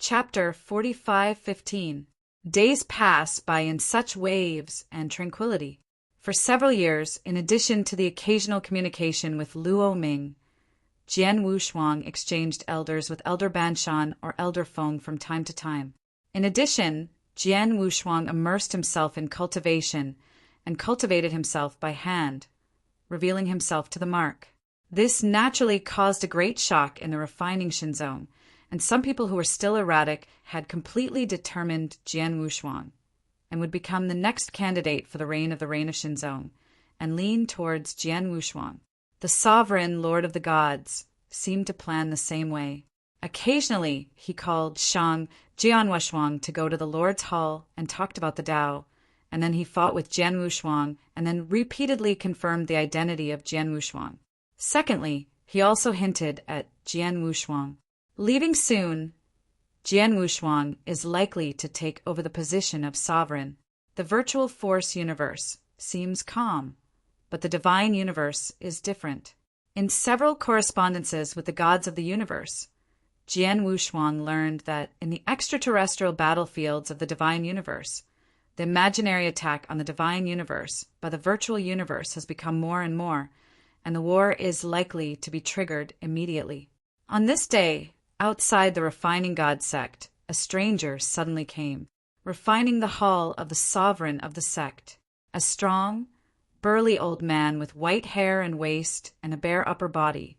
Chapter 45:15. Days pass by in such waves and tranquility. For several years, in addition to the occasional communication with Luo Ming, Jian Wushuang exchanged elders with Elder Banshan or Elder Feng from time to time. In addition, Jian Wushuang immersed himself in cultivation and cultivated himself by hand, revealing himself to the mark. This naturally caused a great shock in the refining Shinzong, and some people who were still erratic had completely determined Jian Wushuang and would become the next candidate for the reign of Shinzong and lean towards Jian Wushuang. The sovereign lord of the gods seemed to plan the same way. Occasionally, he called Shang Jian Wushuang to go to the Lord's Hall and talked about the Tao, and then he fought with Jian Wushuang and then repeatedly confirmed the identity of Jian Wushuang. Secondly, he also hinted at Jian Wushuang. Leaving soon, Jian Wushuang is likely to take over the position of sovereign. The virtual force universe seems calm, but the divine universe is different. In several correspondences with the gods of the universe, Jian Wushuang learned that in the extraterrestrial battlefields of the divine universe, the imaginary attack on the divine universe by the virtual universe has become more and more, and the war is likely to be triggered immediately. On this day, outside the refining god sect, a stranger suddenly came, refining the hall of the sovereign of the sect, a strong, burly old man with white hair and waist and a bare upper body,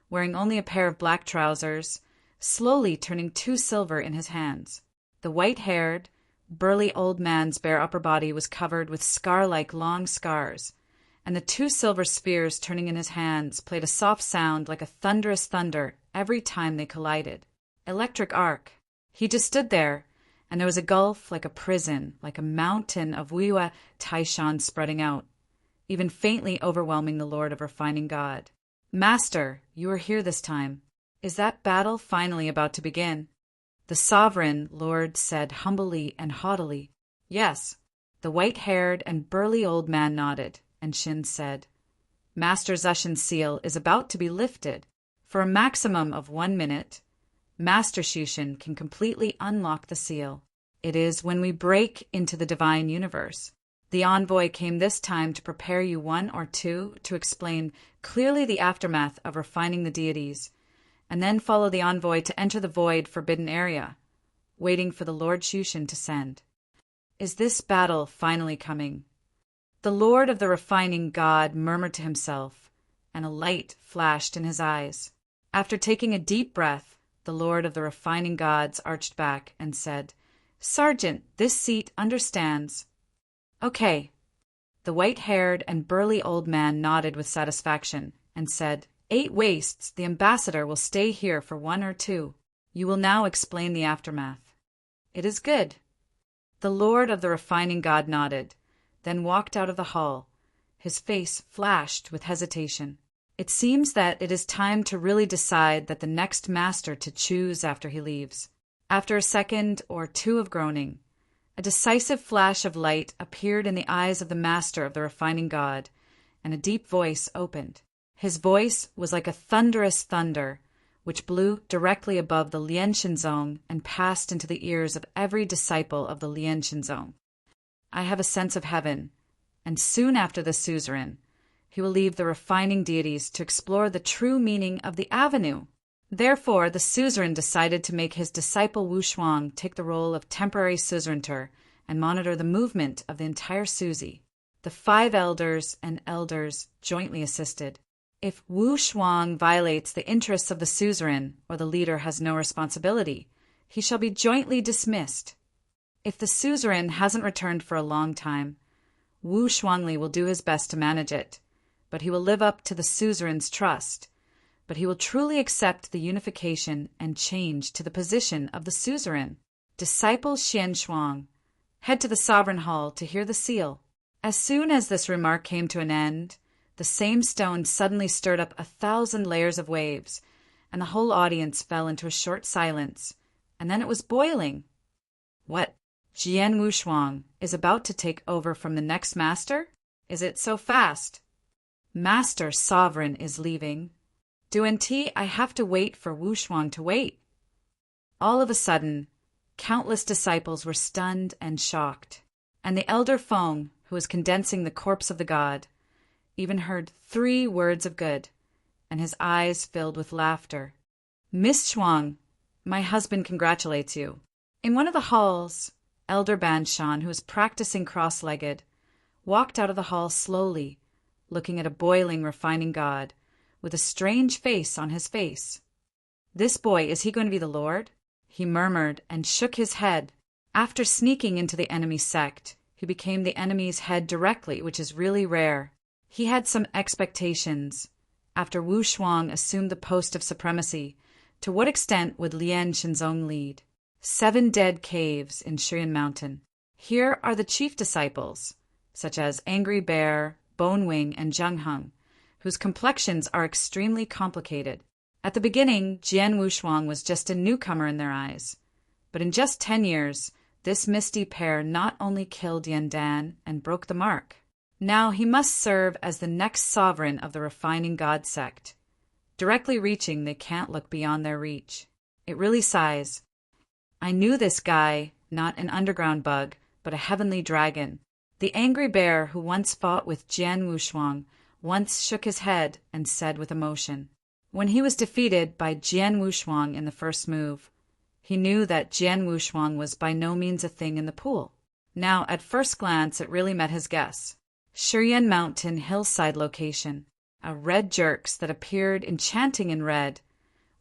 wearing only a pair of black trousers, slowly turning 2 silver in his hands. The white-haired, burly old man's bare upper body was covered with scar-like long scars, and the 2 silver spears turning in his hands played a soft sound like a thunderous thunder every time they collided. Electric arc. He just stood there, and there was a gulf like a prison, like a mountain of Wiwa Taishan spreading out, even faintly overwhelming the Lord of Refining God. Master, you are here this time. Is that battle finally about to begin? The sovereign lord said humbly and haughtily. Yes. The white-haired and burly old man nodded, and Shin said, Master Zushin's seal is about to be lifted. For a maximum of 1 minute, Master Shushin can completely unlock the seal. It is when we break into the divine universe. The envoy came this time to prepare you 1 or 2 to explain clearly the aftermath of refining the deities, and then follow the envoy to enter the void forbidden area, waiting for the Lord Shushin to send. Is this battle finally coming? The Lord of the Refining God murmured to himself, and a light flashed in his eyes. After taking a deep breath, the Lord of the Refining Gods arched back and said, Sergeant, this seat understands. Okay. The white-haired and burly old man nodded with satisfaction and said, 8 wastes, the ambassador will stay here for 1 or 2. You will now explain the aftermath. It is good. The Lord of the Refining God nodded, then walked out of the hall. His face flashed with hesitation. It seems that it is time to really decide that the next master to choose after he leaves. After a second or 2 of groaning, a decisive flash of light appeared in the eyes of the master of the Refining God, and a deep voice opened. His voice was like a thunderous thunder, which blew directly above the Lian Shinzong and passed into the ears of every disciple of the Lian Shinzong. I have a sense of heaven, and soon after the suzerain, he will leave the refining deities to explore the true meaning of the avenue. Therefore, the suzerain decided to make his disciple Wu Shuang take the role of temporary suzeraintor and monitor the movement of the entire Suzi. The 5 elders and elders jointly assisted. If Wu Shuang violates the interests of the suzerain or the leader has no responsibility, he shall be jointly dismissed. If the suzerain hasn't returned for a long time, Wu Shuangli will do his best to manage it, but he will live up to the suzerain's trust. But he will truly accept the unification and change to the position of the suzerain. Disciple Xian Shuang, head to the sovereign hall to hear the seal. As soon as this remark came to an end, the same stone suddenly stirred up 1,000 layers of waves, and the whole audience fell into a short silence, and then it was boiling. What? Jian Wushuang is about to take over from the next master? Is it so fast? Master Sovereign is leaving. I have to wait for Wu Shuang to wait. All of a sudden, Countless disciples were stunned and shocked, and the elder Feng, who was condensing the corpse of the god, even heard 3 words of good, and his eyes filled with laughter. "Miss Chuang, my husband congratulates you." In one of the halls, Elder Banshan, who was practicing cross-legged, walked out of the hall slowly, looking at a boiling, refining god, with a strange face on his face. "This boy, is he going to be the Lord?" he murmured and shook his head. After sneaking into the enemy sect, he became the enemy's head directly, which is really rare. He had some expectations. After Wu Shuang assumed the post of supremacy, to what extent would Lian Shenzong lead? 7 dead caves in Shiyan Mountain. Here are the chief disciples, such as Angry Bear, Bone Wing, and Zheng Heng, whose complexions are extremely complicated. At the beginning, Jian Wushuang was just a newcomer in their eyes. But in just 10 years, this misty pair not only killed Yandan and broke the mark. Now he must serve as the next sovereign of the refining god sect. Directly reaching, they can't look beyond their reach. It really sighs. I knew this guy, not an underground bug, but a heavenly dragon. The angry bear who once fought with Jian Wushuang once shook his head and said with emotion, when he was defeated by Jian Wushuang in the first move, he knew that Jian Wushuang was by no means a thing in the pool. Now, at first glance, it really met his guess. Shiyan Mountain hillside location. A red jerks that appeared enchanting in red,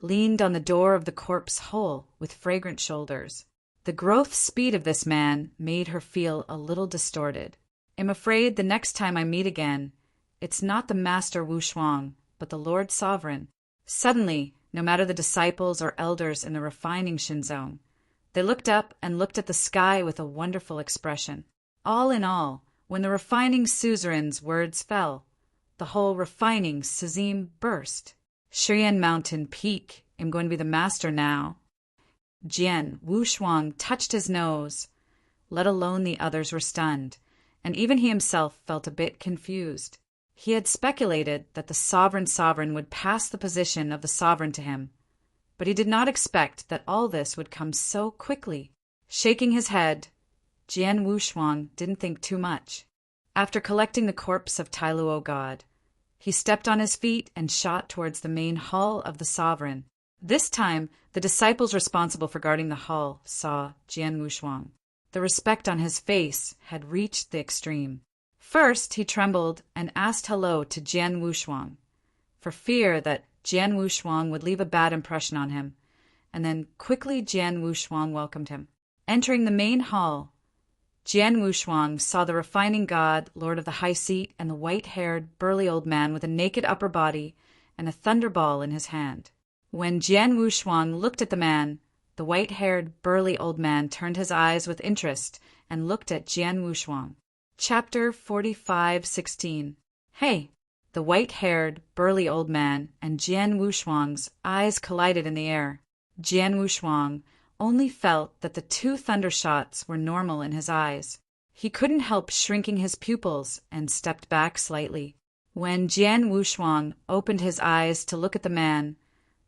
leaned on the door of the corpse hole with fragrant shoulders. The growth speed of this man made her feel a little distorted. I'm afraid the next time I meet again, it's not the Master Wu Shuang, but the Lord Sovereign. Suddenly, no matter the disciples or elders in the refining Shinzong, they looked up and looked at the sky with a wonderful expression. All in all, when the refining suzerain's words fell, the whole refining Suzim burst. Shiyan Mountain peak, I'm going to be the master now. Jian Wu Shuang touched his nose. Let alone the others were stunned, and even he himself felt a bit confused. He had speculated that the sovereign would pass the position of the sovereign to him, but he did not expect that all this would come so quickly. Shaking his head, Jian Wu Shuang didn't think too much. After collecting the corpse of Tai Luo God, he stepped on his feet and shot towards the main hall of the sovereign. This time, the disciples responsible for guarding the hall saw Jian Wu Shuang. The respect on his face had reached the extreme. First, he trembled and asked hello to Jian Wu Shuang, for fear that Jian Wu Shuang would leave a bad impression on him, and then quickly Jian Wu Shuang welcomed him. Entering the main hall, Jian Wu Shuang saw the refining god, lord of the high seat, and the white-haired, burly old man with a naked upper body and a thunderball in his hand. When Jian Wu Shuang looked at the man, the white-haired, burly old man turned his eyes with interest and looked at Jian Wu Shuang. Chapter 45:16. Hey! The white-haired, burly old man and Jian Wu Shuang's eyes collided in the air. Jian Wu Shuang only felt that the 2 thunder shots were normal in his eyes. He couldn't help shrinking his pupils and stepped back slightly. When Jian Wu Shuang opened his eyes to look at the man,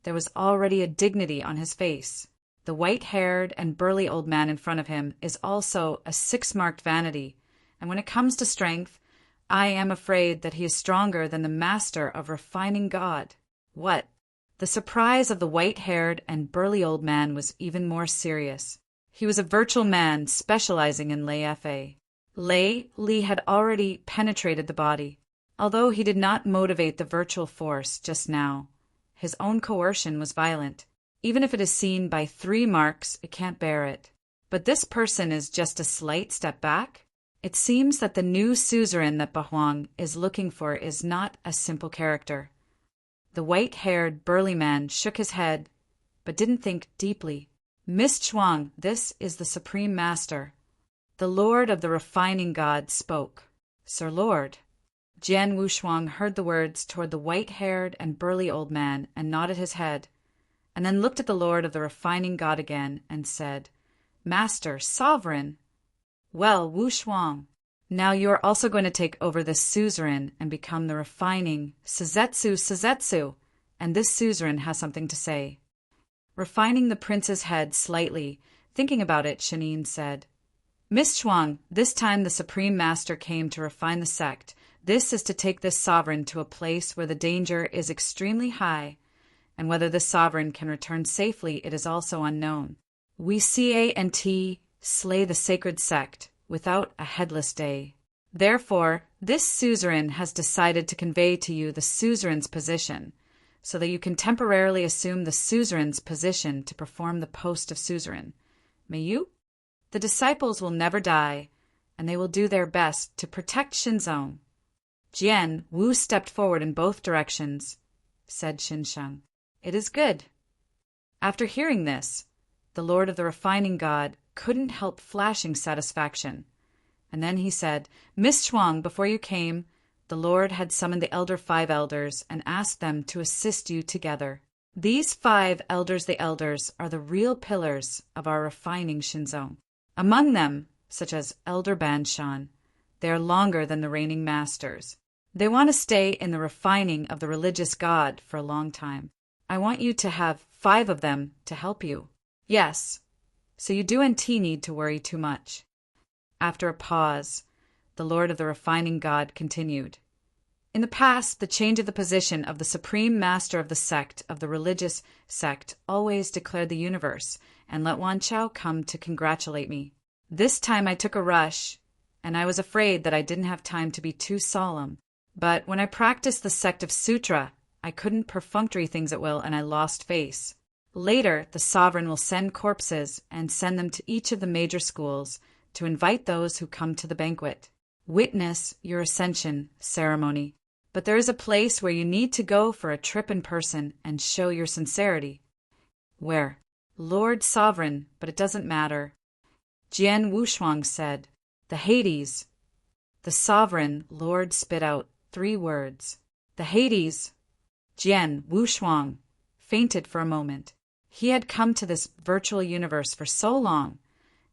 there was already a dignity on his face. The white-haired and burly old man in front of him is also a 6-marked vanity, and when it comes to strength, I am afraid that he is stronger than the master of refining God. What? The surprise of the white-haired and burly old man was even more serious. He was a virtual man specializing in Lei Fa. Li had already penetrated the body. Although he did not motivate the virtual force just now, his own coercion was violent. Even if it is seen by 3 marks, it can't bear it. But this person is just a slight step back? It seems that the new suzerain that Bahuang is looking for is not a simple character. The white-haired, burly man shook his head, but didn't think deeply. Miss Chuang, this is the Supreme Master. The Lord of the Refining God spoke. Sir Lord. Jian Wu Shuang heard the words toward the white-haired and burly old man and nodded his head, and then looked at the Lord of the Refining God again and said, Master, Sovereign. Well, Wu Shuang, now you are also going to take over this suzerain and become the refining Suzetsu, and this suzerain has something to say. Refining the prince's head slightly, Thinking about it, Shanine said, Miss Chuang, this time the Supreme Master came to refine the sect. This is to take this sovereign to a place where the danger is extremely high, and whether this sovereign can return safely it is also unknown. We can't slay the sacred sect without a headless day. Therefore, this suzerain has decided to convey to you the suzerain's position, so that you can temporarily assume the suzerain's position to perform the post of suzerain. May you? The disciples will never die, and they will do their best to protect Shinzong. Jian Wu stepped forward in both directions, said Xinsheng. It is good. After hearing this, the Lord of the Refining God couldn't help flashing satisfaction. And then he said, Miss Chuang, before you came, the Lord had summoned the 5 elders and asked them to assist you together. These 5 elders, the elders, are the real pillars of our refining Shinzong. Among them, such as Elder Banshan, they are longer than the reigning masters. They want to stay in the refining of the religious God for a long time. I want you to have 5 of them to help you. Yes, so you don't need to worry too much. After a pause, the Lord of the Refining God continued. In the past, the change of the position of the Supreme Master of the sect, of the religious sect, always declared the universe, and let Wan Chao come to congratulate me. This time I took a rush, and I was afraid that I didn't have time to be too solemn. But when I practiced the sect of Sutra, I couldn't perfunctory things at will, and I lost face. Later, the sovereign will send corpses and send them to each of the major schools to invite those who come to the banquet. Witness your ascension ceremony. But there is a place where you need to go for a trip in person and show your sincerity. Where? Lord Sovereign, but it doesn't matter. Jian Wushuang said, The Hades. The sovereign Lord spit out 3 words. The Hades. Jian Wushuang fainted for a moment. He had come to this virtual universe for so long,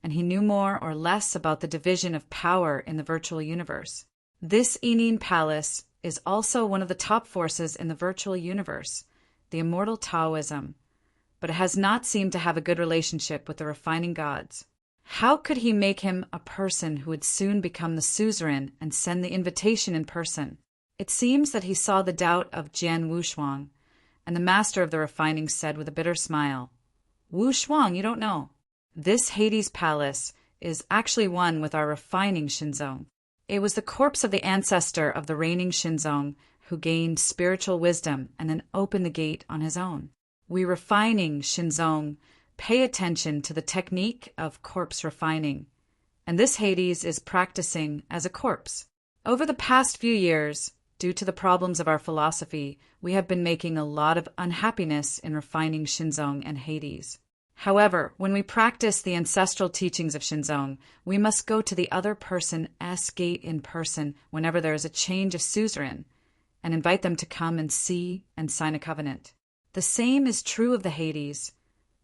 and he knew more or less about the division of power in the virtual universe. This Enin Palace is also one of the top forces in the virtual universe, the Immortal Taoism, but it has not seemed to have a good relationship with the refining gods. How could he make him a person who would soon become the suzerain and send the invitation in person? It seems that he saw the doubt of Jian Wushuang, and the master of the refining said with a bitter smile, Wushuang, you don't know. This Hades Palace is actually one with our refining Shinzong. It was the corpse of the ancestor of the reigning Shinzong who gained spiritual wisdom and then opened the gate on his own. We refining Shinzong pay attention to the technique of corpse refining, and this Hades is practicing as a corpse. Over the past few years, due to the problems of our philosophy, we have been making a lot of unhappiness in refining Shinzong and Hades. However, when we practice the ancestral teachings of Shinzong, we must go to the other person's gate in person whenever there is a change of suzerain, and invite them to come and see and sign a covenant. The same is true of the Hades,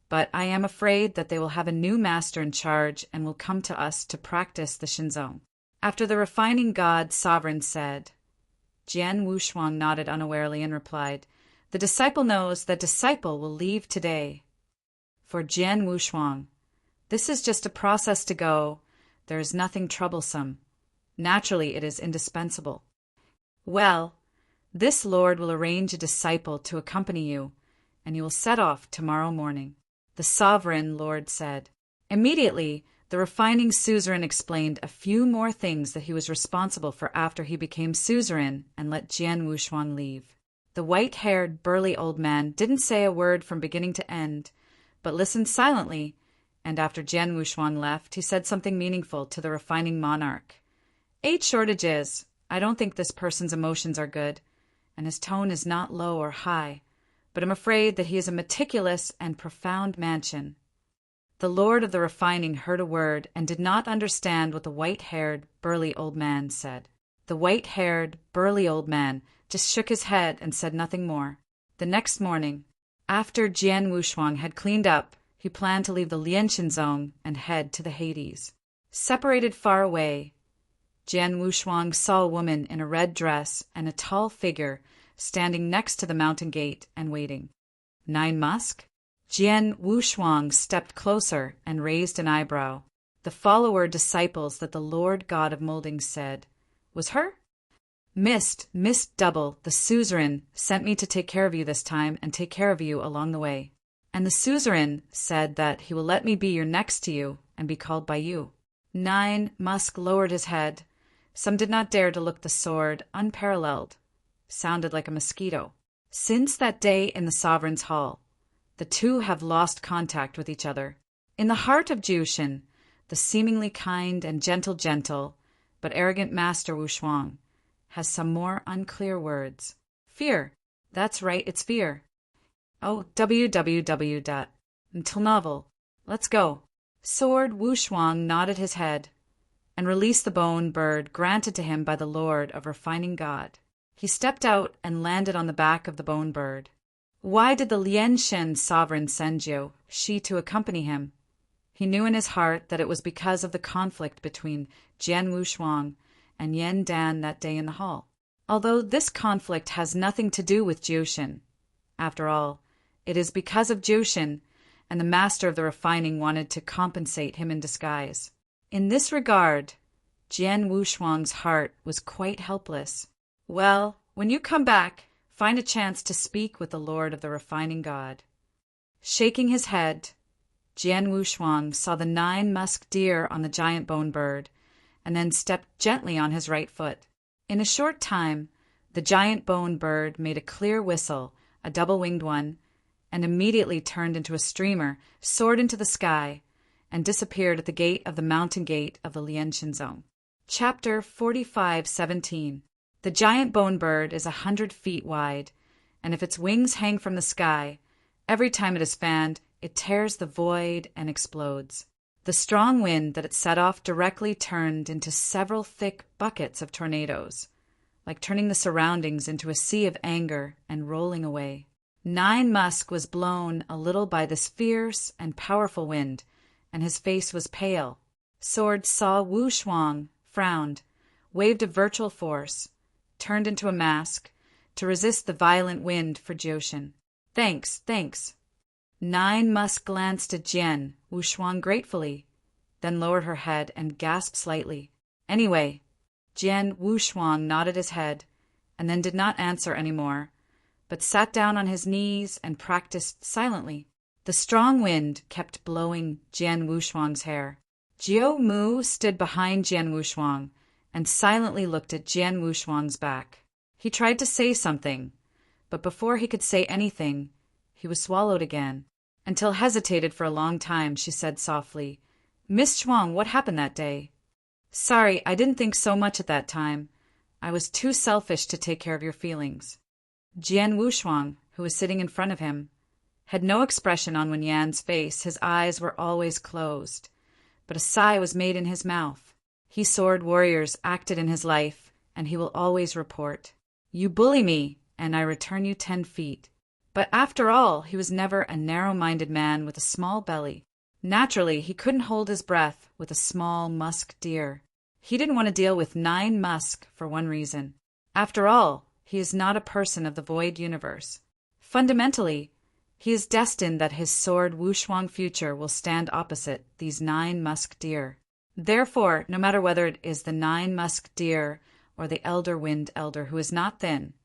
but I am afraid that they will have a new master in charge and will come to us to practice the Shinzong. After the refining god sovereign said, Jian Wushuang nodded unawarely and replied, The disciple knows that disciple will leave today. For Jian Wushuang, this is just a process to go. There is nothing troublesome. Naturally, it is indispensable. Well, this Lord will arrange a disciple to accompany you, and you will set off tomorrow morning. The sovereign Lord said. Immediately, the refining suzerain explained a few more things that he was responsible for after he became suzerain and let Jian Wushuang leave. The white-haired, burly old man didn't say a word from beginning to end, but listened silently, and after Jian Wushuang left, he said something meaningful to the refining monarch. 8 shortages. I don't think this person's emotions are good, and his tone is not low or high, but I'm afraid that he is a meticulous and profound mansion. The Lord of the Refining heard a word and did not understand what the white-haired, burly old man said. The white-haired, burly old man just shook his head and said nothing more. The next morning, after Jian Wushuang had cleaned up, he planned to leave the Lianshinzong and head to the Hades. Separated far away, Jian Wushuang saw a woman in a red dress and a tall figure standing next to the mountain gate and waiting. 9 musk? Jian Wushuang stepped closer and raised an eyebrow. The follower disciples that the Lord God of Molding said, "Was her?" Missed double, the suzerain sent me to take care of you this time and take care of you along the way. And the suzerain said that he will let me be your next to you and be called by you. 9 Musk lowered his head. Some did not dare to look the sword, unparalleled. Sounded like a mosquito. Since that day in the sovereign's hall, the two have lost contact with each other. In the heart of Jushin, the seemingly kind and gentle, but arrogant Master Wushuang has some more unclear words. Fear. That's right, it's fear. Oh, www. Until novel. Let's go. Sword Wushuang nodded his head and released the bone bird granted to him by the Lord of Refining God. He stepped out and landed on the back of the bone bird. Why did the Lianshan sovereign send you, she to accompany him? He knew in his heart that it was because of the conflict between Jian Wushuang and Yen Dan that day in the hall. Although this conflict has nothing to do with Jushin. After all, it is because of Jushin, and the master of the refining wanted to compensate him in disguise. In this regard, Jian Wushuang's heart was quite helpless. Well, when you come back, find a chance to speak with the Lord of the Refining God. Shaking his head, Jian Wushuang saw the 9 musk deer on the giant bone bird, and then stepped gently on his right foot. In a short time, the giant bone bird made a clear whistle, a double-winged one, and immediately turned into a streamer, soared into the sky, and disappeared at the gate of the mountain gate of the Lianshan Zone. Chapter 45:17. The giant bone bird is 100 feet wide, and if its wings hang from the sky, every time it is fanned, it tears the void and explodes. The strong wind that it set off directly turned into several thick buckets of tornadoes, like turning the surroundings into a sea of anger and rolling away. 9 Musk was blown a little by this fierce and powerful wind, and his face was pale. Sword saw Wushuang, frowned, waved a virtual force, turned into a mask, to resist the violent wind for Jushin. Thanks. 9 Musk glanced at Jian Wushuang gratefully, then lowered her head and gasped slightly. Anyway, Jian Wushuang nodded his head, and then did not answer any more, but sat down on his knees and practiced silently. The strong wind kept blowing Jian Wushuang's hair. Jiao Mu stood behind Jian Wushuang and silently looked at Jian Wushuang's back. He tried to say something, but before he could say anything, he was swallowed again. Until hesitated for a long time, she said softly, "Miss Chuang, what happened that day?" "Sorry, I didn't think so much at that time. I was too selfish to take care of your feelings." Jian Wushuang, who was sitting in front of him, had no expression on Wen Yan's face. His eyes were always closed, but a sigh was made in his mouth. He sword warriors acted in his life, and he will always report. You bully me, and I return you 10 feet. But after all, he was never a narrow-minded man with a small belly. Naturally, he couldn't hold his breath with a small musk deer. He didn't want to deal with 9 musk for one reason. After all, he is not a person of the void universe. Fundamentally, he is destined that his sword Wushuang future will stand opposite these 9 musk deer. Therefore, no matter whether it is the 9 musk deer or the elder wind elder who is not thin,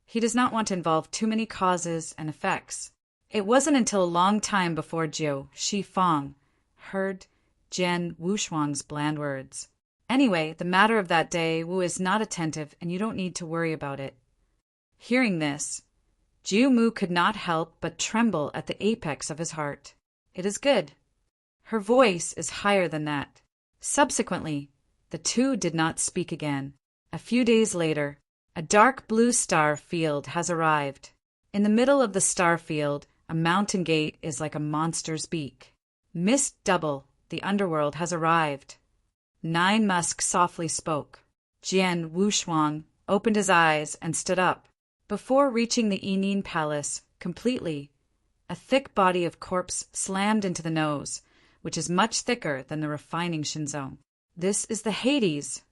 he does not want to involve too many causes and effects. It wasn't until a long time before Jiao Shifang heard Jian Wushuang's bland words. Anyway, the matter of that day, Wu is not attentive, and you don't need to worry about it. Hearing this, Jiu Mu could not help but tremble at the apex of his heart. It is good. Her voice is higher than that. Subsequently, the two did not speak again. A few days later, a dark blue star field has arrived. In the middle of the star field, a mountain gate is like a monster's beak. Mist double, the underworld has arrived. 9 Musk softly spoke. Jian Wushuang opened his eyes and stood up. Before reaching the Yining Palace completely, a thick body of corpse slammed into the nose, which is much thicker than the refining Shinzong. This is the Hades.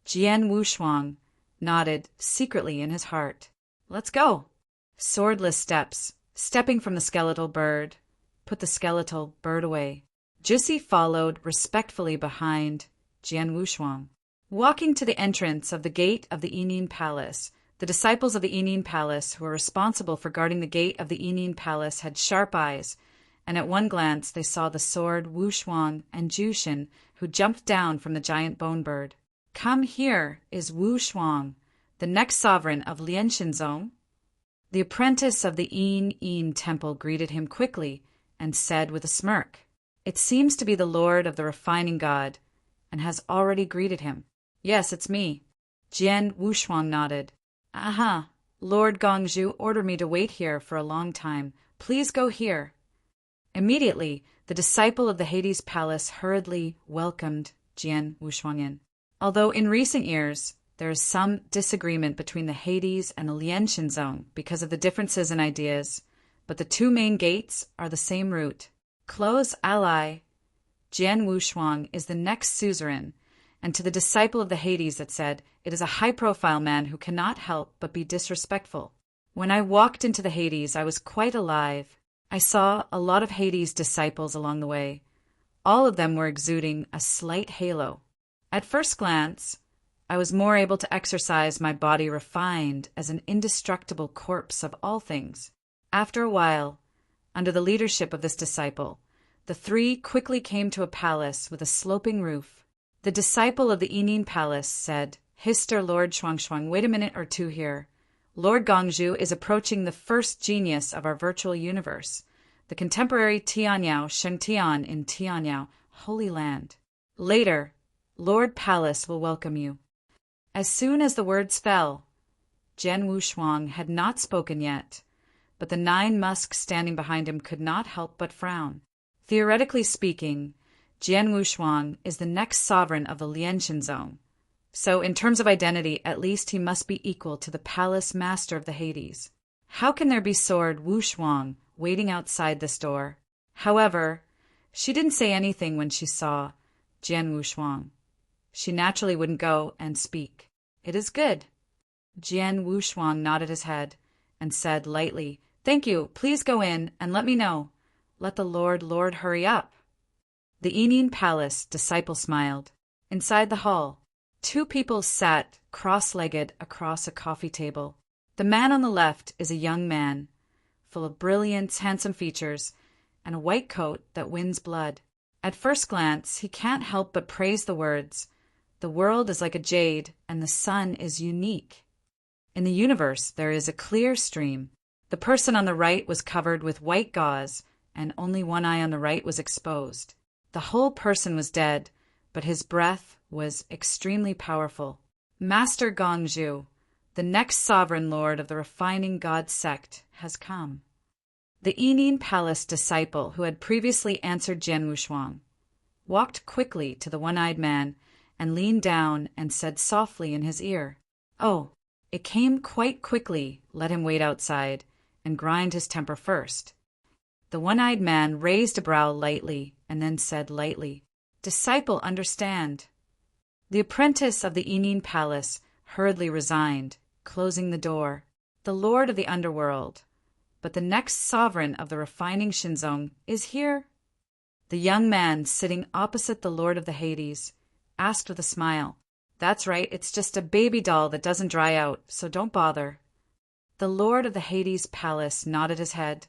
Jian Wushuang nodded secretly in his heart. Let's go. Swordless steps, stepping from the skeletal bird, Put the skeletal bird away. Jussi followed respectfully behind Jian Wushuang. Walking to the entrance of the gate of the Yining Palace, the disciples of the Yining Palace who were responsible for guarding the gate of the Yining Palace had sharp eyes, and at one glance they saw the sword Wushuang and Jushin, who jumped down from the giant bone bird. Come, here is Wushuang, the next sovereign of Lianshenzong. The apprentice of the Yin temple greeted him quickly and said with a smirk, "It seems to be the lord of the refining god, and has already greeted him." "Yes, it's me." Jian Wushuang nodded. "Aha, Lord Gongzhu ordered me to wait here for a long time. Please go here." Immediately, the disciple of the Hades Palace hurriedly welcomed Jian Wushuang. Although in recent years, there is some disagreement between the Hades and the Lianshenzong because of the differences in ideas, but the two main gates are the same route. Close ally, Jian Wushuang is the next suzerain, and to the disciple of the Hades it said, "It is a high-profile man who cannot help but be disrespectful." When I walked into the Hades, I was quite alive. I saw a lot of Hades disciples along the way. All of them were exuding a slight halo. At first glance, I was more able to exercise my body refined as an indestructible corpse of all things. After a while, under the leadership of this disciple, the three quickly came to a palace with a sloping roof. The disciple of the Yining Palace said, "Hister Lord Shuangshuang, wait a minute or two here. Lord Gongzhu is approaching the first genius of our virtual universe, the contemporary Tianyao Shengtian in Tianyao, Holy Land. Later, Lord Palace will welcome you." As soon as the words fell, Jian Wushuang had not spoken yet, but the 9 musks standing behind him could not help but frown. Theoretically speaking, Jian Wushuang is the next sovereign of the Lianshenzong, so in terms of identity, at least he must be equal to the palace master of the Hades. How can there be sword Wushuang waiting outside this door? However, she didn't say anything when she saw Jian Wushuang. She naturally wouldn't go and speak. "It is good." Jian Wushuang nodded his head and said lightly, "Thank you. Please go in and let me know. Let the Lord hurry up." The Yining Palace disciple smiled. Inside the hall, 2 people sat cross-legged across a coffee table. The man on the left is a young man, full of brilliance, handsome features, and a white coat that wins blood. At first glance, he can't help but praise the words, "The world is like a jade, and the sun is unique. In the universe, there is a clear stream." The person on the right was covered with white gauze, and only one eye on the right was exposed. The whole person was dead, but his breath was extremely powerful. Master Gongzhu, the next sovereign lord of the refining god sect, has come. The Yining Palace disciple who had previously answered Jian Wushuang walked quickly to the one-eyed man and leaned down and said softly in his ear, "Oh, it came quite quickly, let him wait outside and grind his temper first." The one-eyed man raised a brow lightly and then said lightly, "Disciple, understand." The apprentice of the Yining Palace hurriedly resigned, closing the door. The lord of the underworld, but the next sovereign of the refining Shinzong, is here? The young man sitting opposite the lord of the Hades asked with a smile, "That's right, it's just a baby doll that doesn't dry out, so don't bother." The lord of the Hades Palace nodded his head,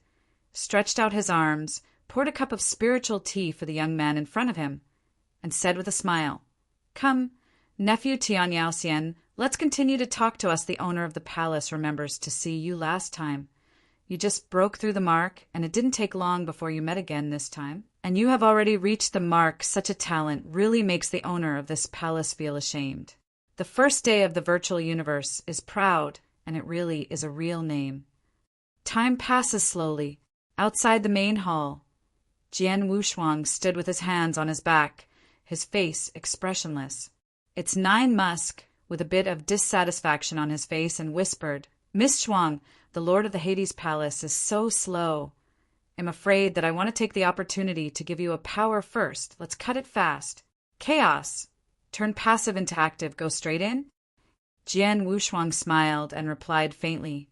stretched out his arms, poured a cup of spiritual tea for the young man in front of him, and said with a smile, "Come, nephew Tianyao Xian, let's continue to talk to us. The owner of the palace remembers to see you last time. You just broke through the mark, and it didn't take long before you met again this time. And you have already reached the mark. Such a talent really makes the owner of this palace feel ashamed. The first day of the virtual universe is proud, and it really is a real name." Time passes slowly. Outside the main hall, Jian Wushuang stood with his hands on his back, his face expressionless. It's 9 Musk, with a bit of dissatisfaction on his face, and whispered, "Miss Shuang, the lord of the Hades Palace is so slow. I'm afraid that I want to take the opportunity to give you a power first. Let's cut it fast. Chaos. Turn passive into active. Go straight in?" Jian Wushuang smiled and replied faintly,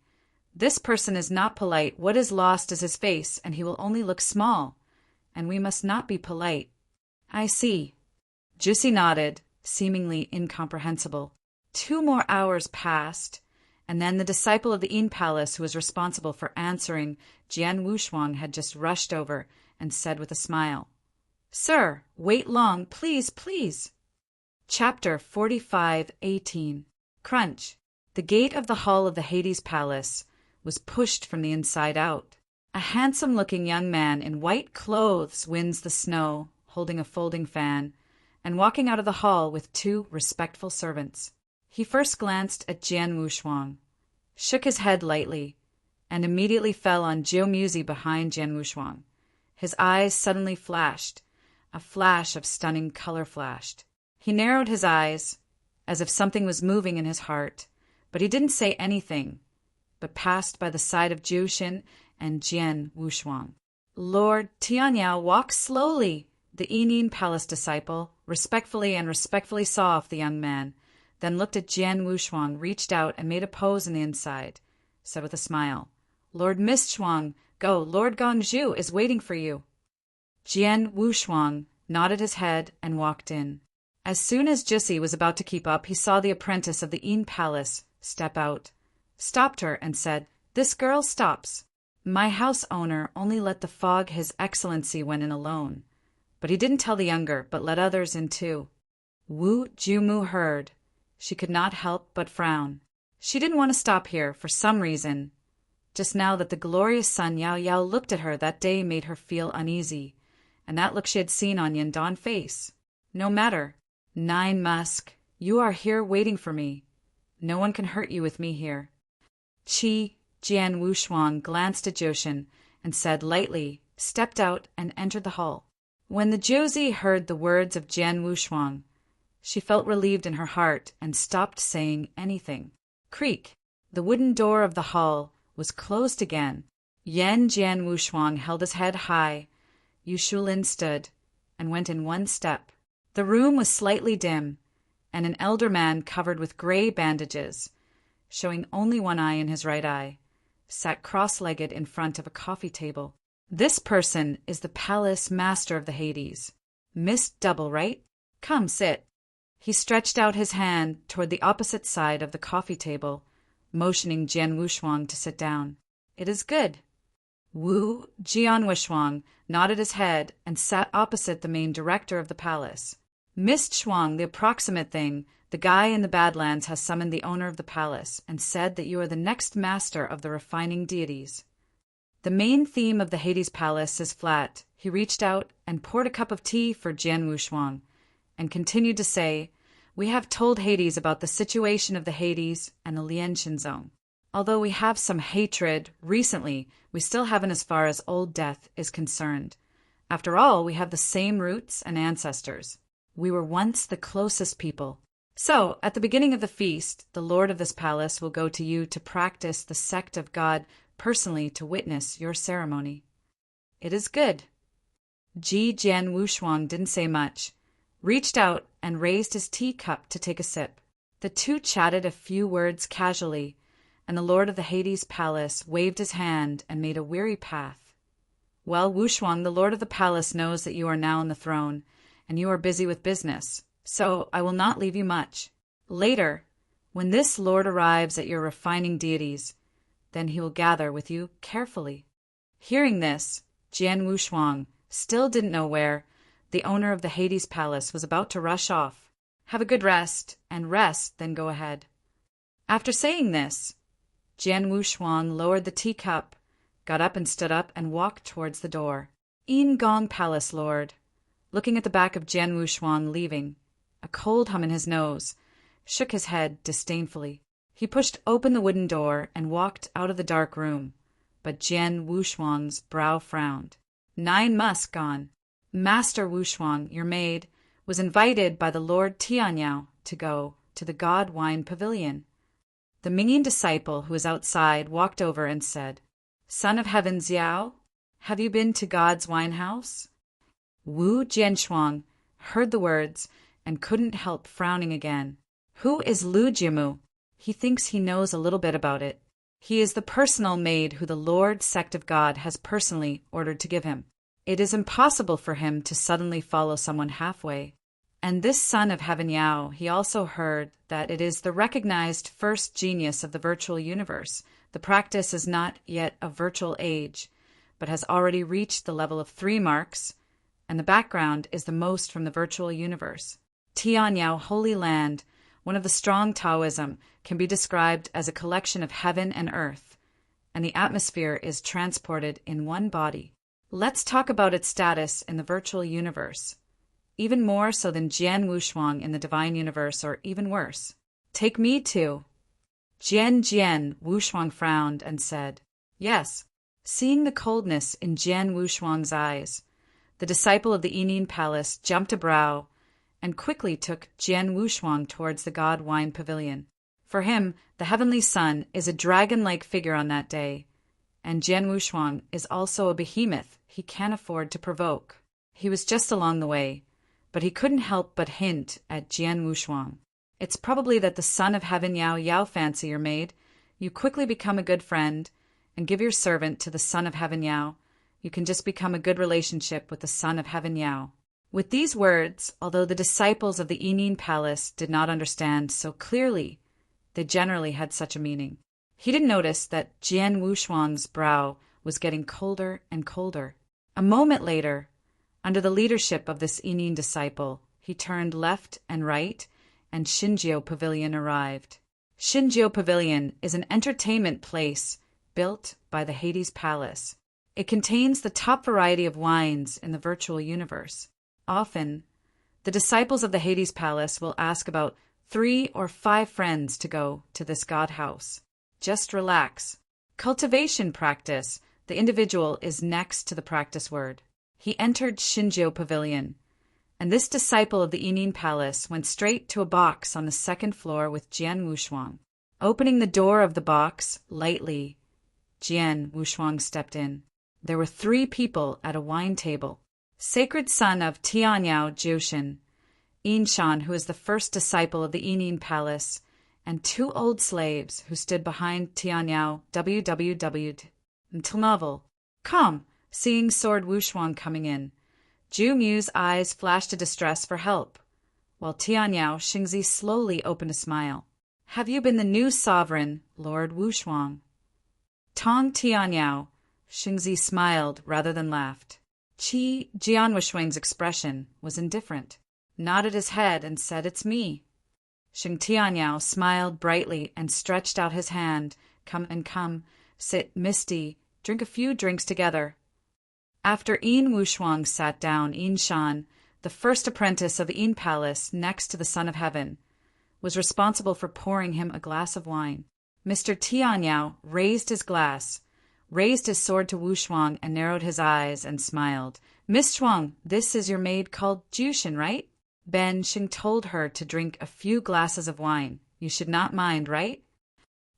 This person is not polite. What is lost is his face, and he will only look small. And we must not be polite. I see. Jussi nodded, seemingly incomprehensible. 2 more hours passed, and then the disciple of the Yin Palace who was responsible for answering Jian Wushuang had just rushed over and said with a smile, "Sir, wait long, please, please." Chapter 45:18. Crunch. The gate of the hall of the Hades Palace was pushed from the inside out. A handsome-looking young man in white clothes winds the snow, holding a folding fan, and walking out of the hall with 2 respectful servants. He first glanced at Jian Wushuang, shook his head lightly, and immediately fell on Jiu Muzi behind Jian Wushuang. His eyes suddenly flashed. A flash of stunning color flashed. He narrowed his eyes, as if something was moving in his heart, but he didn't say anything, but passed by the side of Jiu Xin and Jian Wushuang. "Lord Tianyao, walk slowly." The Yin Palace disciple respectfully saw off the young man, then looked at Jian Wushuang, reached out and made a pose in the inside, said with a smile, "Lord Mishuang, go, Lord Gongzhu is waiting for you." Jian Wushuang nodded his head and walked in. As soon as Jussi was about to keep up, he saw the apprentice of the Yin Palace step out, stopped her, and said, "This girl stops. My house owner only let the fog His Excellency went in alone." But he didn't tell the younger, but let others in too. Wu Jumu heard. She could not help but frown. She didn't want to stop here, for some reason. Just now that the glorious sun Yao Yao looked at her that day made her feel uneasy, and that look she had seen on Yindon's face. No matter. 9 Musk, you are here waiting for me. No one can hurt you with me here. Jian Wushuang glanced at Joshin and said lightly, stepped out and entered the hall. When the Josie heard the words of Jian Wushuang, she felt relieved in her heart and stopped saying anything. Creak! The wooden door of the hall was closed again. Jian Wushuang held his head high. Yu Shulin stood and went in 1 step. The room was slightly dim, and an elder man covered with gray bandages, showing only 1 eye in his right eye, sat cross-legged in front of a coffee table. This person is the palace master of the Hades. Miss Double, right? Come, sit. He stretched out his hand toward the opposite side of the coffee table, motioning Jian Wushuang to sit down. It is good. Wu Jian Wushuang nodded his head and sat opposite the main director of the palace. Miss Chuang, the approximate thing, the guy in the Badlands has summoned the owner of the palace and said that you are the next master of the refining deities. The main theme of the Hades Palace is flat. He reached out and poured a cup of tea for Jian Wushuang and continued to say, "We have told Hades about the situation of the Hades and the Lianshan zone. Although we have some hatred recently, we still haven't as far as Old Death is concerned. After all, we have the same roots and ancestors. We were once the closest people. So, at the beginning of the feast, the lord of this palace will go to you to practice the sect of God personally to witness your ceremony." It is good. Jian Wushuang didn't say much, reached out and raised his teacup to take a sip. The 2 chatted a few words casually, and the lord of the Hades Palace waved his hand and made a weary path. "Well, Wushuang, the lord of the palace knows that you are now on the throne, and you are busy with business, so I will not leave you much. Later, when this lord arrives at your refining deities, then he will gather with you carefully." Hearing this, Jian Wushuang still didn't know where. The owner of the Hades Palace was about to rush off. "Have a good rest, and rest, then go ahead." After saying this, Jian Wushuang lowered the teacup, got up and stood up and walked towards the door. "Yin Gong Palace, Lord." Looking at the back of Jian Wushuang leaving, a cold hum in his nose, shook his head disdainfully. He pushed open the wooden door and walked out of the dark room, but Jian Wushuang's brow frowned. 9 Musk gone. Master Wushuang, your maid, was invited by the Lord Tianyao to go to the God Wine Pavilion. The Mingyin disciple who was outside walked over and said, "Son of Heaven Xiao, have you been to God's wine house?" Wu Jianshuang heard the words and couldn't help frowning again. "Who is Lu Jimu?" He thinks he knows a little bit about it. He is the personal maid who the Lord sect of God has personally ordered to give him. It is impossible for him to suddenly follow someone halfway. And this son of Heaven Yao, he also heard that it is the recognized first genius of the virtual universe. The practice is not yet a virtual age, but has already reached the level of 3 marks, and the background is the most from the virtual universe. Tianyao, Holy Land, one of the strong Taoism, can be described as a collection of heaven and earth, and the atmosphere is transported in one body. Let's talk about its status in the virtual universe. Even more so than Jian Wushuang in the divine universe, or even worse. Take me too. Jian Wushuang frowned and said, "Yes." Seeing the coldness in Jian Wushuang's eyes, the disciple of the Yining Palace jumped a brow and quickly took Jian Wushuang towards the God Wine Pavilion. For him, the heavenly sun is a dragon-like figure on that day, and Jian Wushuang is also a behemoth he can't afford to provoke. He was just along the way, but he couldn't help but hint at Jian Wushuang. It's probably that the son of Heaven Yao fancy your maid. You quickly become a good friend, and give your servant to the son of Heaven Yao. You can just become a good relationship with the son of Heaven Yao. With these words, although the disciples of the Yining Palace did not understand so clearly, they generally had such a meaning. He didn't notice that Jian Wushuang's brow was getting colder and colder. A moment later, under the leadership of this Yining disciple, he turned left and right, and Xinjiao Pavilion arrived. Xinjiao Pavilion is an entertainment place built by the Hades Palace. It contains the top variety of wines in the virtual universe. Often, the disciples of the Hades Palace will ask about 3 or 5 friends to go to this god house. Just relax. Cultivation practice. The individual is next to the practice word. He entered Xinjiao Pavilion, and this disciple of the Yining Palace went straight to a box on the 2nd floor with Jian Wushuang. Opening the door of the box lightly, Jian Wushuang stepped in. There were 3 people at a wine table. Sacred son of Tianyao Jiushin, Yinshan, who is the first disciple of the Yining Palace, and 2 old slaves who stood behind Tianyao until novel. Come. Seeing Sword Wushuang coming in, Ju Mu's eyes flashed a distress for help, while Tianyao Xingzi slowly opened a smile. Have you been the new sovereign, Lord Wushuang? Tong Tianyao, Xingzi smiled rather than laughed. Jian Wushuang's expression was indifferent, nodded his head and said, "It's me." Xing Tianyao smiled brightly and stretched out his hand. Come, sit, Misty, drink a few drinks together. After Yin Wushuang sat down, Yinshan, the first apprentice of the Yin Palace next to the Son of Heaven, was responsible for pouring him a glass of wine. Mr. Tianyao raised his glass, raised his sword to Wushuang, and narrowed his eyes and smiled. "Miss Shuang, this is your maid called Jushin, right?" Ben Xing told her to drink a few glasses of wine. "You should not mind, right?"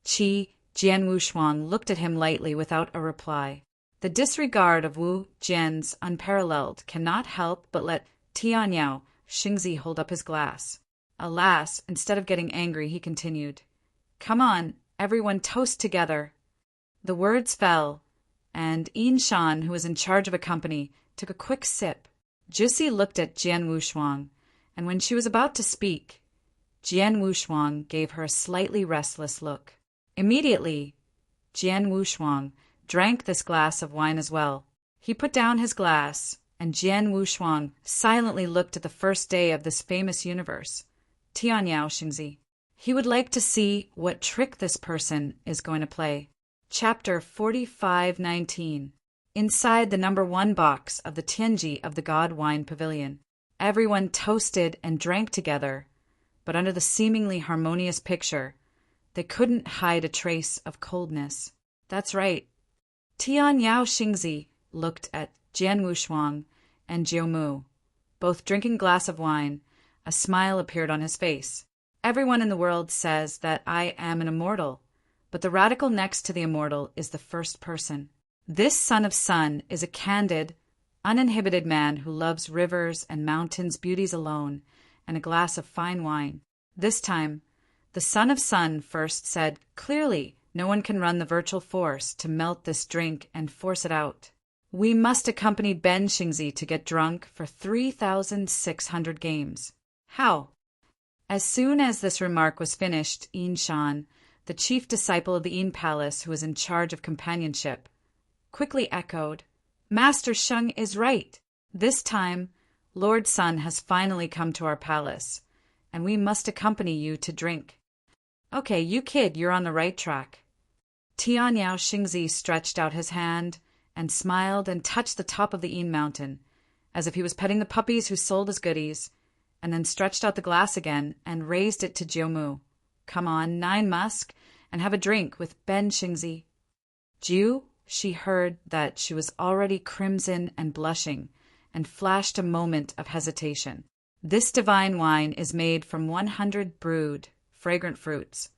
Jian Wushuang looked at him lightly without a reply. The disregard of Wu Jian's unparalleled cannot help but let Tianyao Xingzi hold up his glass. Alas, instead of getting angry, he continued, "Come on, everyone toast together." The words fell, and Yinshan, who was in charge of a company, took a quick sip. Jussi looked at Jian Wushuang, and when she was about to speak, Jian Wushuang gave her a slightly restless look. Immediately, Jian Wushuang drank this glass of wine as well. He put down his glass, and Jian Wushuang silently looked at the first day of this famous universe, Tianyao Xingzi. He would like to see what trick this person is going to play. Chapter 45:19. Inside the number 1 box of the Tianji of the God Wine Pavilion, everyone toasted and drank together, but under the seemingly harmonious picture, they couldn't hide a trace of coldness. That's right. Tianyao Xingzi looked at Jian Wushuang and Jiu Mu, both drinking a glass of wine. A smile appeared on his face. Everyone in the world says that I am an immortal, but the radical next to the immortal is the first person. This son of sun is a candid, uninhibited man who loves rivers and mountains' beauties alone and a glass of fine wine. This time, the son of sun first said clearly No one can run the virtual force to melt this drink and force it out. We must accompany Ben Xingzi to get drunk for 3,600 games. How? As soon as this remark was finished, Yin Shan, the chief disciple of the Yin Palace who was in charge of companionship, quickly echoed, Master Sheng is right. This time, Lord Sun has finally come to our palace, and we must accompany you to drink. Okay, you kid, you're on the right track. Tianyao Xingzi stretched out his hand and smiled and touched the top of the Yin mountain, as if he was petting the puppies who sold his goodies, and then stretched out the glass again and raised it to Jiumu. Come on, 9 Musk, and have a drink with Ben Xingzi. Jiu, she heard that she was already crimson and blushing, and flashed a moment of hesitation. This divine wine is made from 100 brewed, fragrant fruits,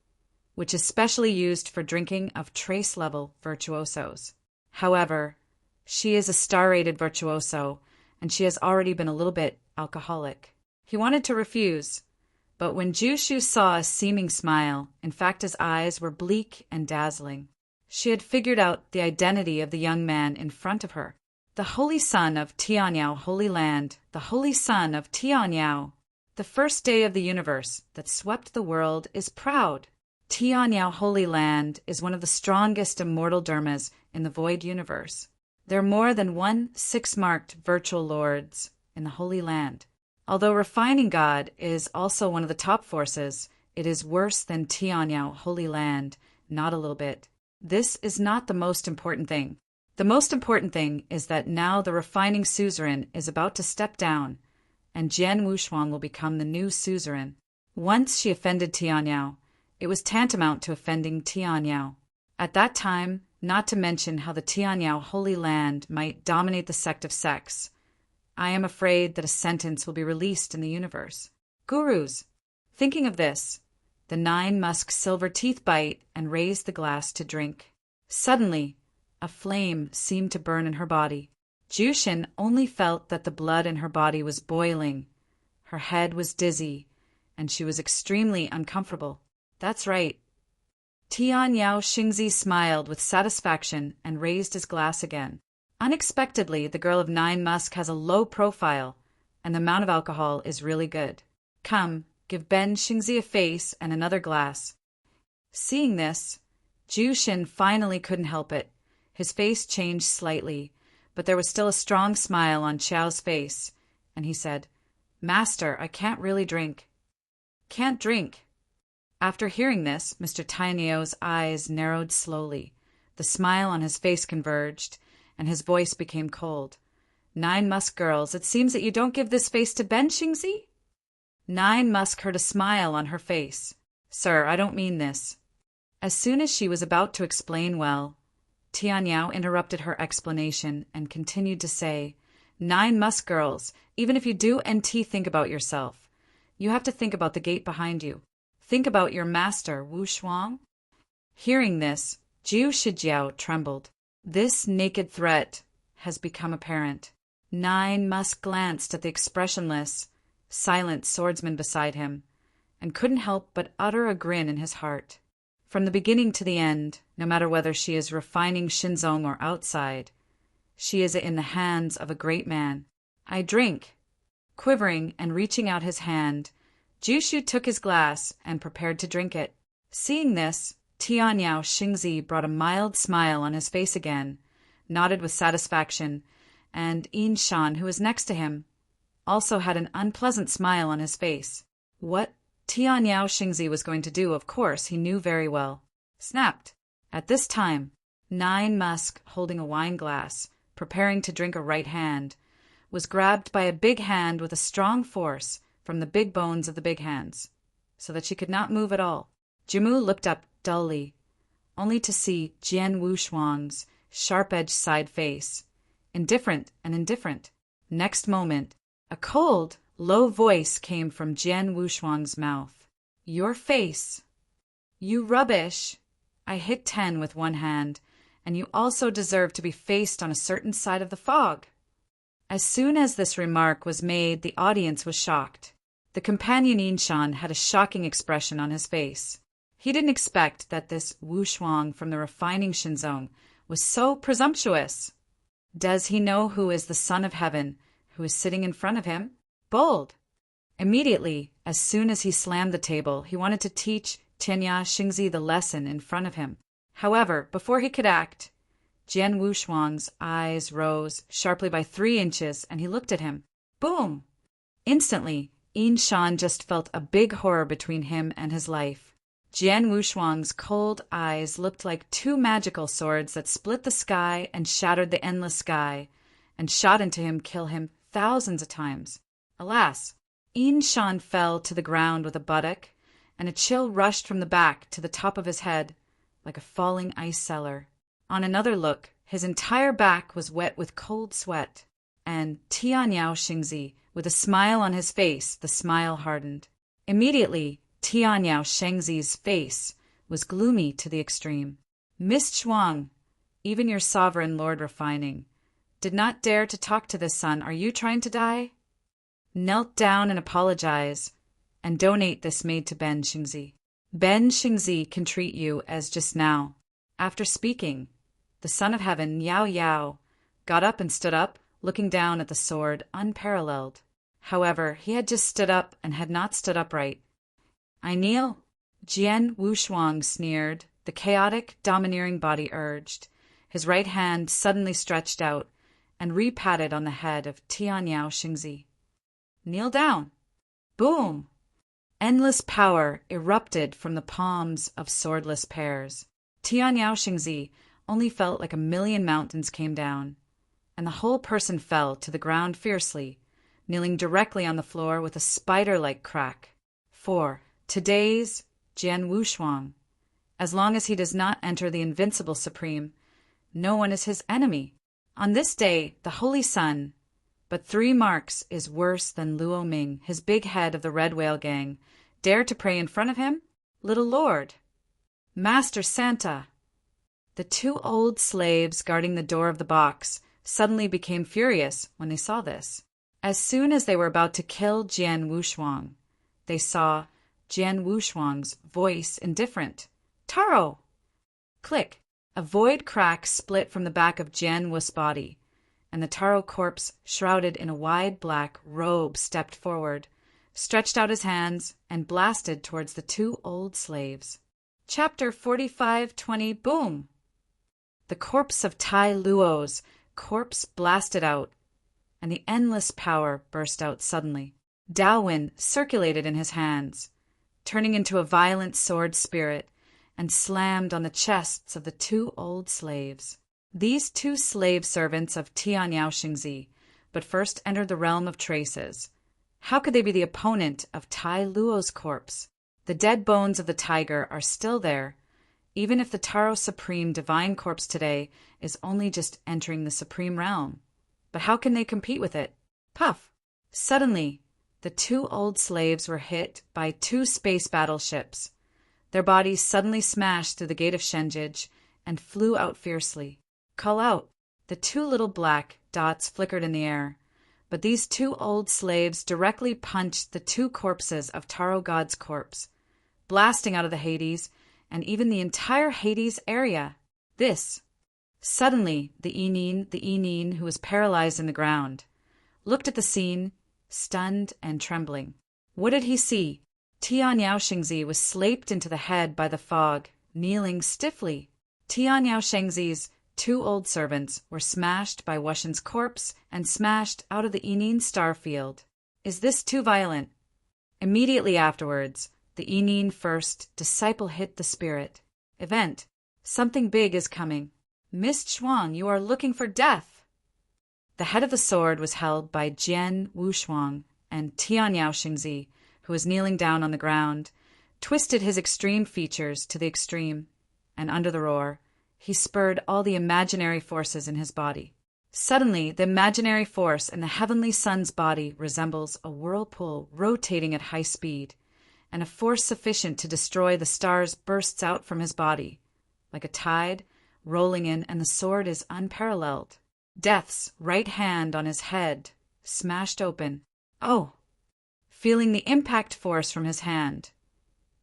which is specially used for drinking of trace-level virtuosos. However, she is a star-rated virtuoso, and she has already been a little bit alcoholic. He wanted to refuse, but when Jushu saw a seeming smile, in fact his eyes were bleak and dazzling. She had figured out the identity of the young man in front of her. The holy son of Tianyao Holy Land, the holy son of Tianyao. The first day of the universe that swept the world is proud. Tianyao Holy Land is one of the strongest immortal dharmas in the void universe. There are more than 6 marked virtual lords in the Holy Land. Although refining God is also one of the top forces, it is worse than Tianyao Holy Land, not a little bit. This is not the most important thing. The most important thing is that now the refining suzerain is about to step down, and Jian Wushuang will become the new suzerain. Once she offended Tianyao, it was tantamount to offending Tianyao. At that time, not to mention how the Tianyao Holy Land might dominate the sect of sex, I am afraid that a sentence will be released in the universe. Gurus, thinking of this, the 9 Musk silver teeth bite and raised the glass to drink. Suddenly, a flame seemed to burn in her body. Jushin only felt that the blood in her body was boiling. Her head was dizzy, and she was extremely uncomfortable. That's right. Tianyao Xingzi smiled with satisfaction and raised his glass again. Unexpectedly, the girl of 9 Musk has a low profile, and the amount of alcohol is really good. Come, give Ben Xingzi a face and another glass. Seeing this, Jushin finally couldn't help it. His face changed slightly, but there was still a strong smile on Qiao's face, and he said, Master, I can't really drink. Can't drink. After hearing this, Mr. Tianyio's eyes narrowed slowly. The smile on his face converged, and his voice became cold. 9 Musk girls, it seems that you don't give this face to Ben Xingzi? 9 Musk heard a smile on her face. Sir, I don't mean this. As soon as she was about to explain well, Tianyao interrupted her explanation and continued to say, 9 Musk girls, even if you do NT think about yourself, you have to think about the gate behind you. Think about your master, Wu Shuang. Hearing this, Jiu Shijiao trembled. This naked threat has become apparent. 9 Musk glanced at the expressionless, silent swordsman beside him, and couldn't help but utter a grin in his heart. From the beginning to the end, no matter whether she is refining Shinzong or outside, she is in the hands of a great man. I drink. Quivering and reaching out his hand, Jushu took his glass and prepared to drink it. Seeing this, Tianyao Xingzi brought a mild smile on his face again, nodded with satisfaction, and Yin Shan, who was next to him, also had an unpleasant smile on his face. What Tianyao Xingzi was going to do, of course, he knew very well. Snapped. At this time, 9 Musk, holding a wine glass, preparing to drink a right hand, was grabbed by a big hand with a strong force from the big bones of the big hands, so that she could not move at all. Jimu looked up dully, only to see Jian Wushuang's sharp-edged side face, indifferent and indifferent. Next moment, a cold, low voice came from Jian Wushuang's mouth. Your face. You rubbish. I hit 10 with one hand, and you also deserve to be faced on a certain side of the fog. As soon as this remark was made, the audience was shocked. The companion Yinshan had a shocking expression on his face. He didn't expect that this Wu Shuang from the refining Shinzong was so presumptuous. Does he know who is the Son of Heaven, who is sitting in front of him? Bold! Immediately, as soon as he slammed the table, he wanted to teach Tianya Xingzi the lesson in front of him. However, before he could act, Jian Wushuang's eyes rose sharply by 3 inches, and he looked at him. Boom! Instantly, Yin Shan just felt a big horror between him and his life. Jian Wushuang's cold eyes looked like 2 magical swords that split the sky and shattered the endless sky, and shot into him, kill him thousands of times. Alas! Yin Shan fell to the ground with a buttock, and a chill rushed from the back to the top of his head, like a falling ice cellar. On another look, his entire back was wet with cold sweat, and Tianyao Xingzi, with a smile on his face, the smile hardened. Immediately, Tianyao Xingzi's face was gloomy to the extreme. Miss Chuang, even your sovereign lord refining, did not dare to talk to this son. Are you trying to die? Knelt down and apologize, and donate this maid to Ben Xingzi. Ben Xingzi can treat you as just now. After speaking, the Son of Heaven, Yao Yao, got up and stood up, looking down at the sword, unparalleled. However, he had just stood up and had not stood upright. I kneel. Jian Wushuang sneered, the chaotic, domineering body urged. His right hand suddenly stretched out and re-patted on the head of Tianyao Xingzi. Kneel down. Boom! Endless power erupted from the palms of swordless pairs. Tianyao Xingzi only felt like 1,000,000 mountains came down, and the whole person fell to the ground fiercely, kneeling directly on the floor with a spider-like crack. For today's Jian Wushuang, as long as he does not enter the invincible supreme, no one is his enemy. On this day, the Holy Sun, but 3 marks is worse than Luo Ming, his big head of the Red Whale Gang, dare to pray in front of him? Little Lord! Master Santa! The 2 old slaves guarding the door of the box suddenly became furious when they saw this. As soon as they were about to kill Jian Wushuang, they saw Jian Wushuang's voice indifferent. Taro! Click! A void crack split from the back of Jian Wu's body, and the Taro corpse, shrouded in a wide black robe, stepped forward, stretched out his hands, and blasted towards the 2 old slaves. Chapter 45:20 Boom! The corpse of Tai Luo's corpse blasted out, and the endless power burst out suddenly. Daowin circulated in his hands, turning into a violent sword spirit, and slammed on the chests of the 2 old slaves. These 2 slave servants of Tianyao Xingzi but first entered the realm of traces. How could they be the opponent of Tai Luo's corpse? The dead bones of the tiger are still there, even if the Taro Supreme Divine Corpse today is only just entering the Supreme Realm. But how can they compete with it? Puff! Suddenly, the 2 old slaves were hit by 2 space battleships. Their bodies suddenly smashed through the gate of Shenjij and flew out fiercely. Call out! The 2 little black dots flickered in the air, but these 2 old slaves directly punched the 2 corpses of Taro God's corpse, blasting out of the Hades and even the entire Hades area. This. Suddenly, the Inin, who was paralyzed in the ground, looked at the scene, stunned and trembling. What did he see? Tianyao Xingzi was slaped into the head by the fog, kneeling stiffly. Tianyao Xingzi's 2 old servants were smashed by Wushan's corpse and smashed out of the Inin star field. Is this too violent? Immediately afterwards, the Inin first disciple hit the spirit. Event. Something big is coming. Miss Chuang, you are looking for death. The head of the sword was held by Jian Wushuang, and Tianyao Xingzi, who was kneeling down on the ground, twisted his extreme features to the extreme, and under the roar, he spurred all the imaginary forces in his body. Suddenly, the imaginary force in the heavenly sun's body resembles a whirlpool rotating at high speed, and a force sufficient to destroy the stars bursts out from his body, like a tide rolling in, and the sword is unparalleled. Death's right hand on his head smashed open. Oh! Feeling the impact force from his hand,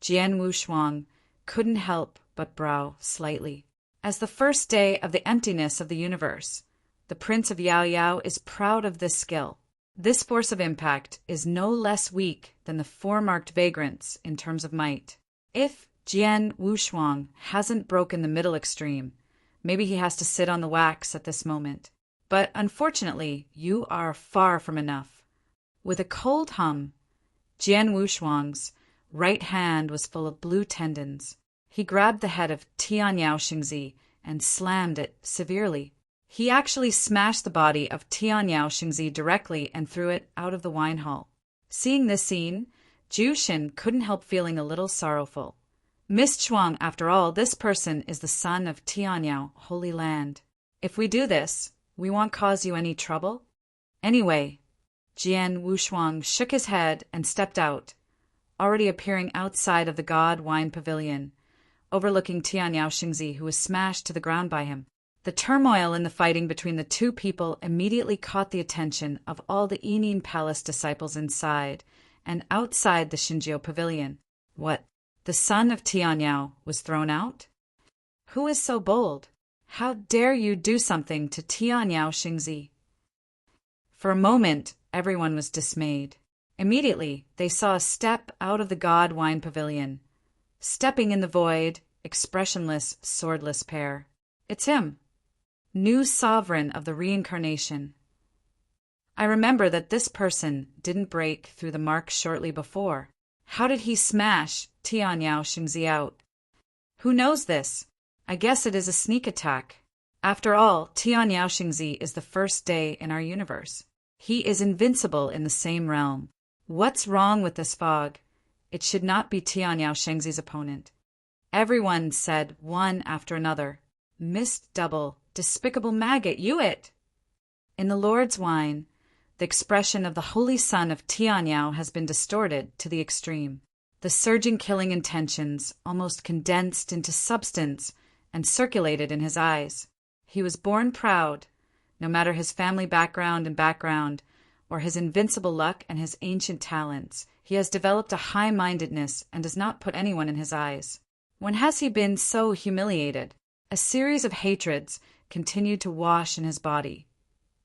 Jian Wushuang couldn't help but brow slightly. As the first day of the emptiness of the universe, the Prince of Yao Yao is proud of this skill. This force of impact is no less weak than the four-marked vagrants in terms of might. If Jian Wushuang hasn't broken the middle extreme, maybe he has to sit on the wax at this moment. But unfortunately, you are far from enough. With a cold hum, Jian Wushuang's right hand was full of blue tendons. He grabbed the head of Tianyao Xingzi and slammed it severely. He actually smashed the body of Tianyao Xingzi directly and threw it out of the wine hall. Seeing this scene, Zhu Xin couldn't help feeling a little sorrowful. Miss Chuang, after all, this person is the son of Tianyao, Holy Land. If we do this, we won't cause you any trouble? Anyway, Jian Wushuang shook his head and stepped out, already appearing outside of the God Wine Pavilion, overlooking Tianyao Xingzi, who was smashed to the ground by him. The turmoil in the fighting between the two people immediately caught the attention of all the Yining Palace disciples inside and outside the Xinjiu Pavilion. What? The son of Tianyao was thrown out? Who is so bold? How dare you do something to Tianyao Xingzi? For a moment, everyone was dismayed. Immediately, they saw a step out of the God Wine Pavilion. Stepping in the void, expressionless, swordless pair. It's him. New sovereign of the reincarnation. I remember that this person didn't break through the mark shortly before. How did he smash Tianyao Xingzi out? Who knows this? I guess it is a sneak attack. After all, Tianyao Xingzi is the first day in our universe. He is invincible in the same realm. What's wrong with this fog? It should not be Tianyao Xingzi's opponent. Everyone said one after another. Missed double, despicable maggot, you it! In the Lord's wine, the expression of the holy son of Tianyao has been distorted to the extreme. The surging killing intentions almost condensed into substance and circulated in his eyes. He was born proud, no matter his family background, or his invincible luck and his ancient talents. He has developed a high-mindedness and does not put anyone in his eyes. When has he been so humiliated? A series of hatreds continued to wash in his body,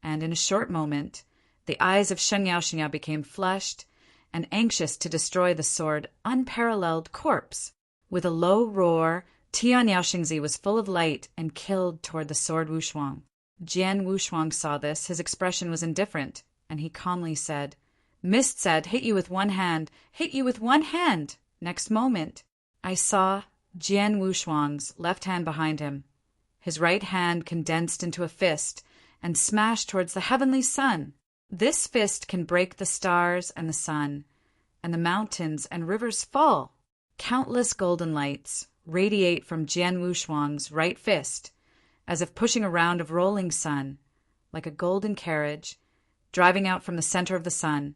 and in a short moment, the eyes of Shen Yaoxinya became flushed and anxious to destroy the sword unparalleled corpse. With a low roar, Tianyao Xingzi was full of light and killed toward the sword Wushuang. Jian Wushuang saw this. His expression was indifferent, and he calmly said, Mist said, hit you with one hand, hit you with one hand. Next moment, I saw Jian Wushuang's left hand behind him. His right hand condensed into a fist and smashed towards the heavenly sun. This fist can break the stars and the sun, and the mountains and rivers fall. Countless golden lights radiate from Jian Wushuang's right fist, as if pushing a round of rolling sun, like a golden carriage, driving out from the center of the sun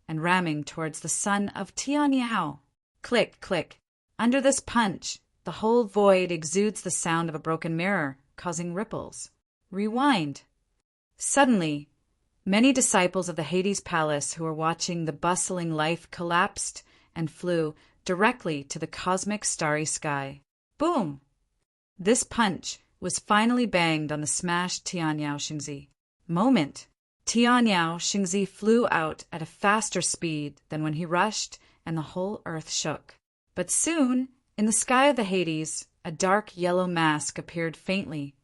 and ramming towards the sun of Tianyao. Click, click. Under this punch, the whole void exudes the sound of a broken mirror, causing ripples. Rewind. Suddenly, many disciples of the Hades Palace who were watching the bustling life collapsed and flew directly to the cosmic starry sky. Boom! This punch was finally banged on the smashed Tianyao Xingzi. Moment! Tianyao Xingzi flew out at a faster speed than when he rushed, and the whole earth shook. But soon, in the sky of the Hades, a dark yellow mask appeared faintly,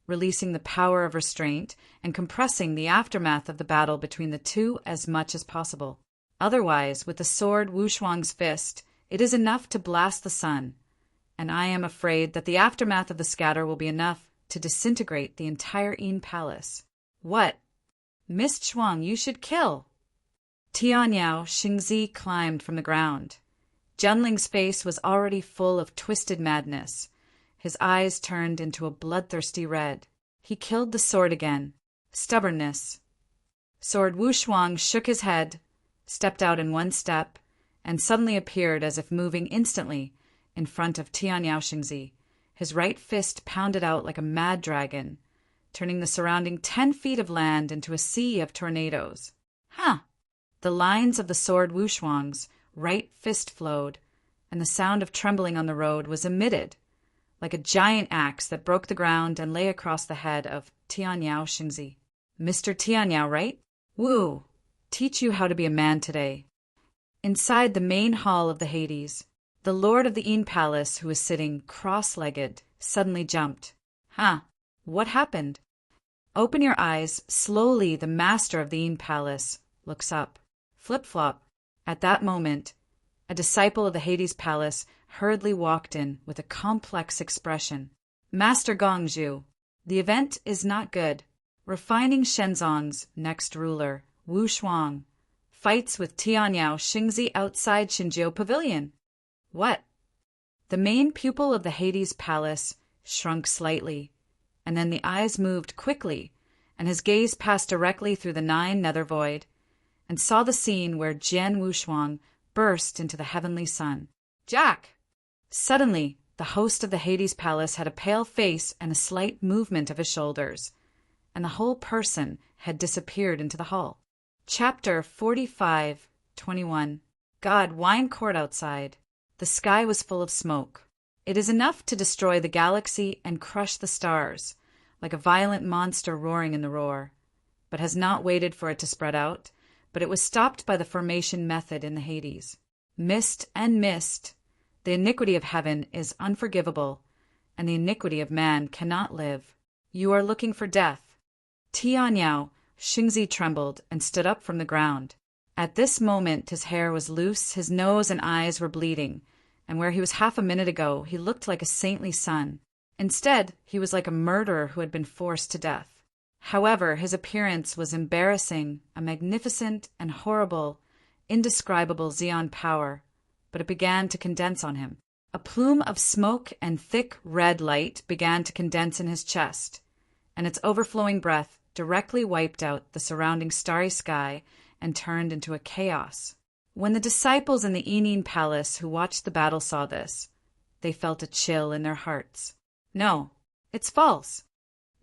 releasing the power of restraint and compressing the aftermath of the battle between the two as much as possible. Otherwise, with the sword Wushuang's fist, it is enough to blast the sun, and I am afraid that the aftermath of the scatter will be enough to disintegrate the entire Yin Palace. What? Miss Chuang, you should kill! Tianyao Xingzi climbed from the ground. Junling's face was already full of twisted madness. His eyes turned into a bloodthirsty red. He killed the sword again. Stubbornness. Sword Wushuang shook his head, stepped out in one step, and suddenly appeared as if moving instantly in front of Tianyao Xingzi. His right fist pounded out like a mad dragon, turning the surrounding 10 feet of land into a sea of tornadoes. The lines of the sword Wushuang's right fist flowed, and the sound of trembling on the road was emitted, like a giant axe that broke the ground and lay across the head of Tianyao Xingzi. Mr. Tianyao, right? Woo! Teach you how to be a man today. Inside the main hall of the Hades, the lord of the Yin Palace, who was sitting cross-legged, suddenly jumped. Huh? What happened? Open your eyes. Slowly, the master of the Yin Palace looks up. Flip-flop. At that moment, a disciple of the Hades Palace hurriedly walked in with a complex expression. Master Gongzhu, the event is not good. Refining Shenzong's next ruler, Wu Shuang, fights with Tianyao Xingzi outside Xinjiu Pavilion. What? The main pupil of the Hades Palace shrunk slightly, and then the eyes moved quickly, and his gaze passed directly through the 9 nether void, and saw the scene where Jian Wushuang burst into the heavenly sun. Jack! Suddenly, the host of the Hades Palace had a pale face and a slight movement of his shoulders, and the whole person had disappeared into the hall. Chapter 45:21. God, wine court outside. The sky was full of smoke. It is enough to destroy the galaxy and crush the stars, like a violent monster roaring in the roar, but has not waited for it to spread out, but it was stopped by the formation method in the Hades. Mist and mist. The iniquity of heaven is unforgivable, and the iniquity of man cannot live. You are looking for death. Tianyao Xingzi trembled and stood up from the ground. At this moment his hair was loose, his nose and eyes were bleeding, and where he was half a minute ago he looked like a saintly son. Instead, he was like a murderer who had been forced to death. However, his appearance was embarrassing, a magnificent and horrible, indescribable Xeon power, but it began to condense on him. A plume of smoke and thick red light began to condense in his chest, and its overflowing breath directly wiped out the surrounding starry sky and turned into a chaos. When the disciples in the Yin Palace who watched the battle saw this, they felt a chill in their hearts. No, it's false.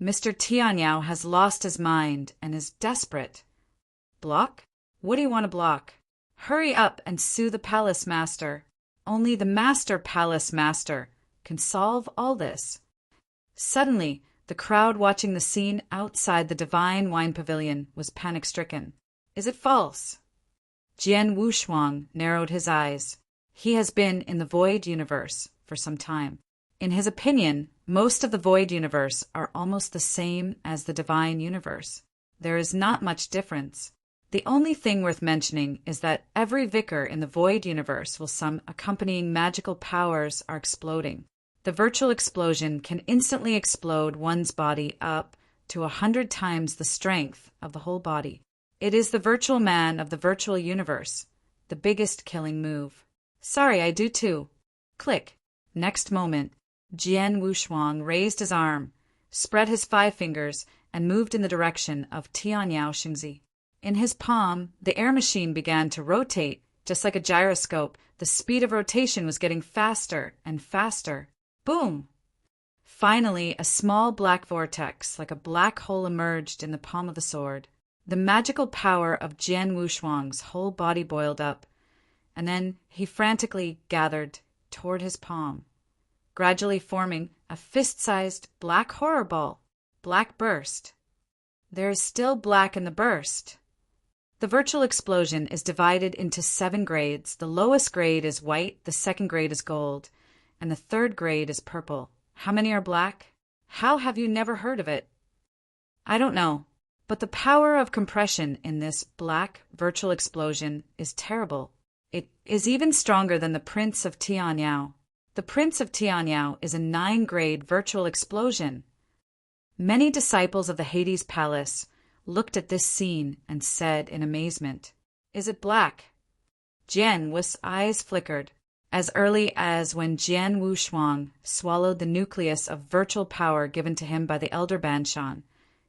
Mr. Tianyao has lost his mind and is desperate. Block? What do you want to block? Hurry up and sue the palace master. Only the master palace master can solve all this. Suddenly, the crowd watching the scene outside the divine wine pavilion was panic-stricken. Is it false? Jian Wushuang narrowed his eyes. He has been in the void universe for some time. In his opinion, most of the void universe are almost the same as the divine universe. There is not much difference. The only thing worth mentioning is that every vicar in the void universe will some accompanying magical powers are exploding. The virtual explosion can instantly explode one's body up to 100 times the strength of the whole body. It is the virtual man of the virtual universe, the biggest killing move. Sorry, I do too. Click. Next moment, Jian Wushuang raised his arm, spread his 5 fingers, and moved in the direction of Tianyao Xingzi. In his palm, the air machine began to rotate, just like a gyroscope. The speed of rotation was getting faster and faster. Boom! Finally, a small black vortex, like a black hole, emerged in the palm of the sword. The magical power of Jian Wushuang's whole body boiled up, and then he frantically gathered toward his palm, gradually forming a fist-sized black horror ball. Black burst. There is still black in the burst. The virtual explosion is divided into 7 grades. The lowest grade is white, the second grade is gold, and the third grade is purple. How many are black? How have you never heard of it? I don't know, but the power of compression in this black virtual explosion is terrible. It is even stronger than the Prince of Tianyao. The Prince of Tianyao is a 9-grade virtual explosion. Many disciples of the Hades Palace looked at this scene and said in amazement, "Is it black?" Jian Wu's eyes flickered. As early as when Jian Wushuang swallowed the nucleus of virtual power given to him by the Elder Banshan,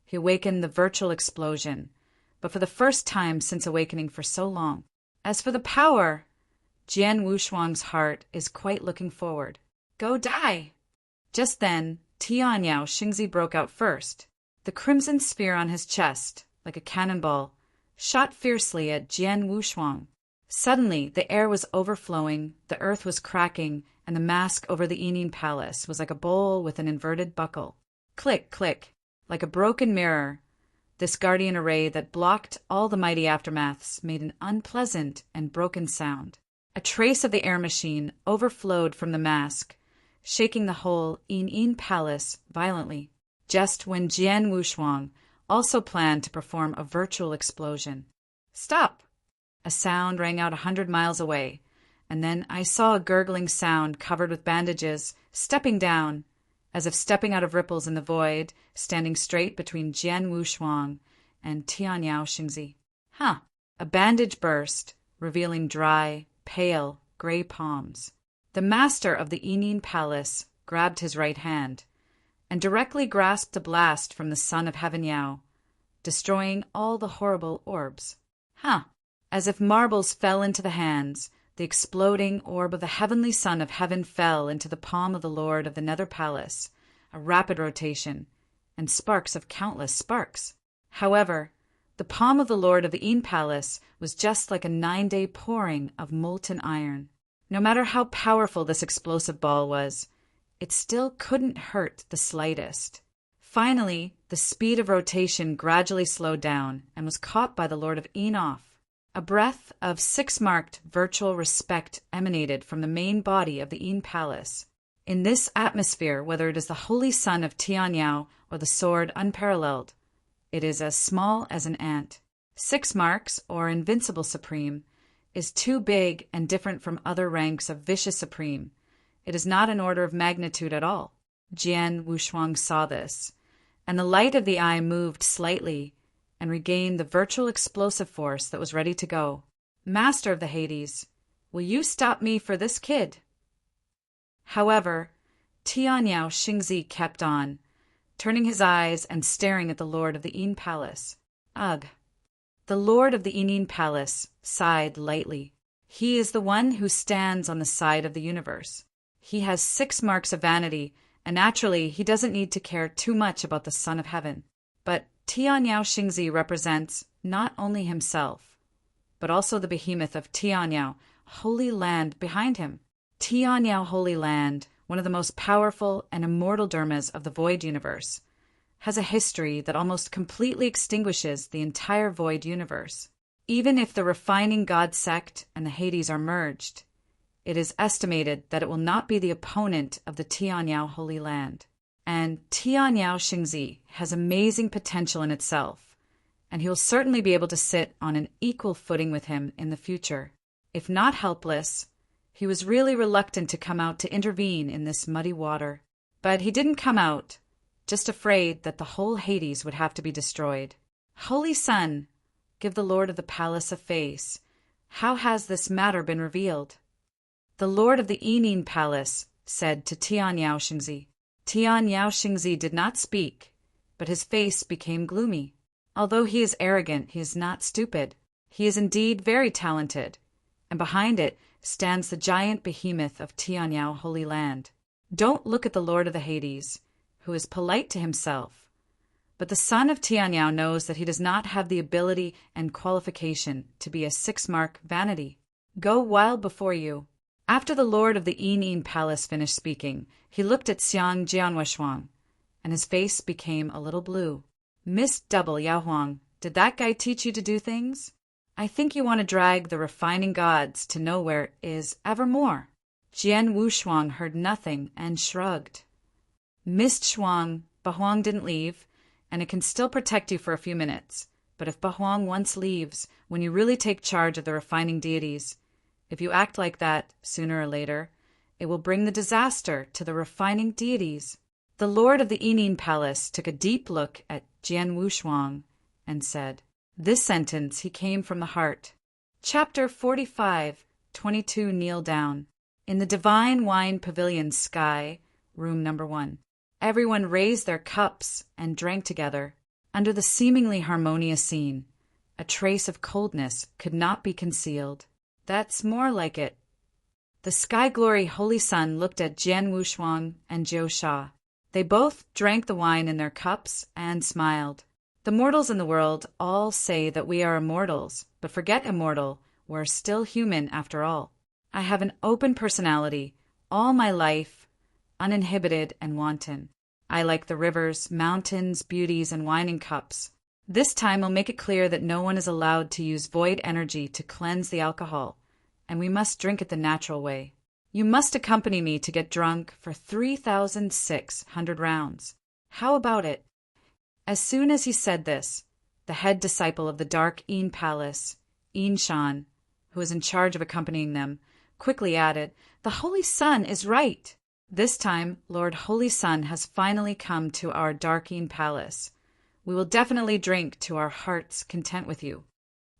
he awakened the virtual explosion, but for the first time since awakening for so long. As for the power, Jian Wushuang's heart is quite looking forward. Go die! Just then, Tianyao Xingzi broke out first. The crimson sphere on his chest, like a cannonball, shot fiercely at Jian Wushuang. Suddenly, the air was overflowing, the earth was cracking, and the mask over the Enin palace was like a bowl with an inverted buckle. Click, click, like a broken mirror. This guardian array that blocked all the mighty aftermaths made an unpleasant and broken sound. A trace of the air machine overflowed from the mask, shaking the whole Enin palace violently, just when Jian Wushuang also planned to perform a virtual explosion. Stop! A sound rang out 100 miles away, and then I saw a gurgling sound covered with bandages, stepping down, as if stepping out of ripples in the void, standing straight between Jian Wushuang and Tianyao Xingzi. A bandage burst, revealing dry, pale, gray palms. The master of the Enin palace grabbed his right hand and directly grasped a blast from the son of Heaven Yao, destroying all the horrible orbs. As if marbles fell into the hands, the exploding orb of the heavenly son of heaven fell into the palm of the lord of the nether palace, a rapid rotation, and sparks of countless sparks. However, the palm of the lord of the Yin palace was just like a 9-day pouring of molten iron. No matter how powerful this explosive ball was, it still couldn't hurt the slightest. Finally, the speed of rotation gradually slowed down and was caught by the lord of Enof. A breath of 6-marked virtual respect emanated from the main body of the Yin palace. In this atmosphere, whether it is the holy son of Tianyao or the sword unparalleled, it is as small as an ant. 6 marks, or invincible supreme, is too big and different from other ranks of vicious supreme. It is not an order of magnitude at all. Jian Wushuang saw this, and the light of the eye moved slightly and regained the virtual explosive force that was ready to go. Master of the Hades, will you stop me for this kid? However, Tianyao Xingzi kept on, turning his eyes and staring at the lord of the Yin palace. Ugh. The lord of the Yin palace sighed lightly. He is the one who stands on the side of the universe. He has 6 marks of vanity, and naturally he doesn't need to care too much about the Son of Heaven. But Tianyao Xingzi represents not only himself, but also the behemoth of Tianyao, Holy Land, behind him. Tianyao Holy Land, one of the most powerful and immortal dharmas of the Void universe, has a history that almost completely extinguishes the entire Void universe. Even if the refining God sect and the Hades are merged, it is estimated that it will not be the opponent of the Tianyao Holy Land. And Tianyao Xingzi has amazing potential in itself, and he will certainly be able to sit on an equal footing with him in the future. If not helpless, he was really reluctant to come out to intervene in this muddy water. But he didn't come out, just afraid that the whole Hades would have to be destroyed. Holy Son, give the Lord of the Palace a face. How has this matter been revealed? The Lord of the Enin Palace said to Tianyao Xingzi. Tianyao Xingzi did not speak, but his face became gloomy. Although he is arrogant, he is not stupid. He is indeed very talented, and behind it stands the giant behemoth of Tianyao Holy Land. Don't look at the Lord of the Hades, who is polite to himself, but the son of Tianyao knows that he does not have the ability and qualification to be a 6-mark vanity. Go wild before you. After the lord of the Yin Palace finished speaking, he looked at Xiang Jianwushuang, and his face became a little blue. Miss Double Yao Huang, did that guy teach you to do things? I think you want to drag the refining gods to nowhere is evermore. Jian Wushuang heard nothing and shrugged. Miss Shuang, Bahuang didn't leave, and it can still protect you for a few minutes. But if Bahuang once leaves, when you really take charge of the refining deities, if you act like that, sooner or later, it will bring the disaster to the refining deities. The lord of the Yin Palace took a deep look at Jian Wushuang and said, this sentence he came from the heart. Chapter 45, 22 Kneel Down. In the Divine Wine Pavilion sky, room number 1, everyone raised their cups and drank together. Under the seemingly harmonious scene, a trace of coldness could not be concealed. That's more like it. The Sky Glory Holy Sun looked at Jian Wushuang and Jiu Sha. They both drank the wine in their cups and smiled. The mortals in the world all say that we are immortals, but forget immortal, we're still human after all. I have an open personality, all my life, uninhibited and wanton. I like the rivers, mountains, beauties, and wine cups. This time I'll make it clear that no one is allowed to use void energy to cleanse the alcohol, and we must drink it the natural way. You must accompany me to get drunk for 3,600 rounds. How about it? As soon as he said this, the head disciple of the Dark Een Palace, Een Shan, who was in charge of accompanying them, quickly added, "The Holy Sun is right. This time, Lord Holy Sun has finally come to our Dark Een Palace. We will definitely drink to our heart's content with you."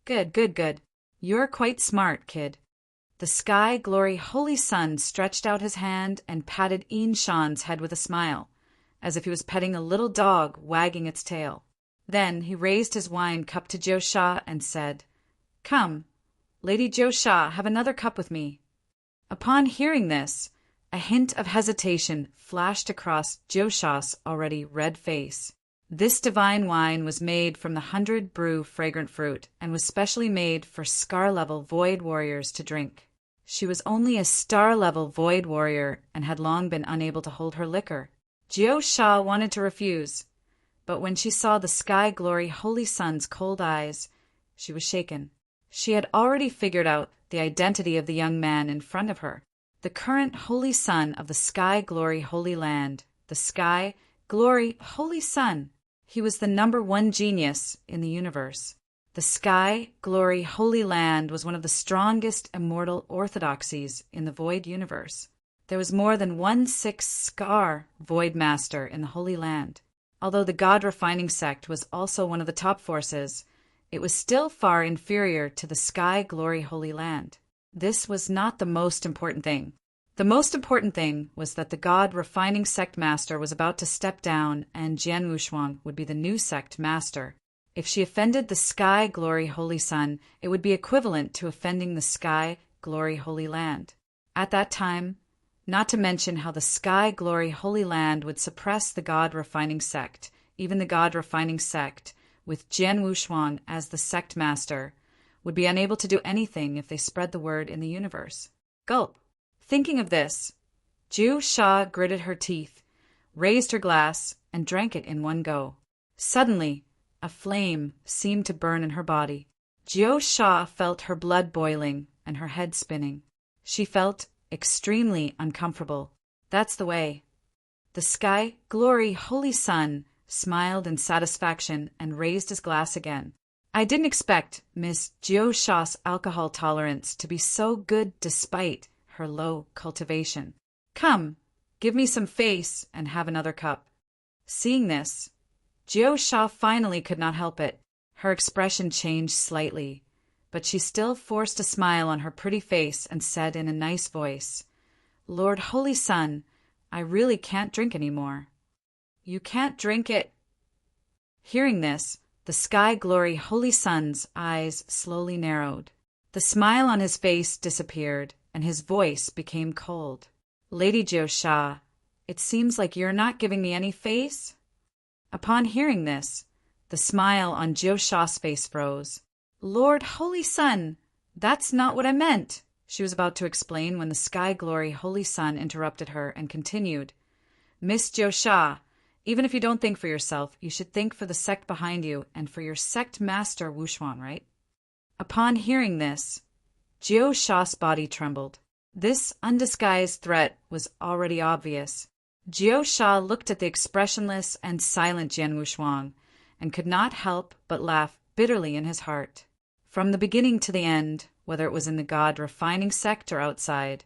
Good, good, good. You're quite smart, kid. The Sky Glory Holy Sun stretched out his hand and patted Een Shan's head with a smile, as if he was petting a little dog wagging its tail. Then he raised his wine cup to Jiu Sha and said, "Come, Lady Jiu Sha, have another cup with me." Upon hearing this, a hint of hesitation flashed across Jiu Sha's already red face. This divine wine was made from the 100 brew fragrant fruit and was specially made for star-level void warriors to drink. She was only a star-level void warrior and had long been unable to hold her liquor. Jiu Sha wanted to refuse, but when she saw the Sky Glory Holy Sun's cold eyes, she was shaken. She had already figured out the identity of the young man in front of her, the current Holy Sun of the Sky Glory Holy Land, the Sky Glory Holy Sun. He was the #1 genius in the universe. The Sky Glory Holy Land was one of the strongest immortal orthodoxies in the Void universe. There was more than 1/6 Scar Void Master in the Holy Land. Although the God-refining sect was also one of the top forces, it was still far inferior to the Sky Glory Holy Land. This was not the most important thing. The most important thing was that the God-refining sect master was about to step down and Jian Wushuang would be the new sect master. If she offended the Sky Glory Holy Sun, it would be equivalent to offending the Sky Glory Holy Land. At that time, not to mention how the Sky Glory Holy Land would suppress the God-refining sect, even the God-refining sect, with Jian Wushuang as the sect master, would be unable to do anything if they spread the word in the universe. Gulp. Thinking of this, Jiu Sha gritted her teeth, raised her glass, and drank it in one go. Suddenly, a flame seemed to burn in her body. Jiu Sha felt her blood boiling and her head spinning. She felt extremely uncomfortable. That's the way. The Sky Glory Holy Sun smiled in satisfaction and raised his glass again. I didn't expect Miss Jiu Sha's alcohol tolerance to be so good despite her low cultivation. Come, give me some face and have another cup. Seeing this, Jiu Sha finally could not help it. Her expression changed slightly, but she still forced a smile on her pretty face and said in a nice voice, "Lord Holy Sun, I really can't drink any more." "You can't drink it." Hearing this, the Sky Glory Holy Sun's eyes slowly narrowed. The smile on his face disappeared, and his voice became cold. "Lady Jiu Sha, it seems like you're not giving me any face?" Upon hearing this, the smile on Jiu Sha's face froze. "Lord Holy Sun, that's not what I meant," she was about to explain when the Sky Glory Holy Sun interrupted her and continued, "Miss Jiu Sha, even if you don't think for yourself, you should think for the sect behind you and for your sect master Wushuang, right?" Upon hearing this, Jiu Sha's body trembled. This undisguised threat was already obvious. Jiu Sha looked at the expressionless and silent Jian Wushuang and could not help but laugh bitterly in his heart. From the beginning to the end, whether it was in the God-refining sect or outside,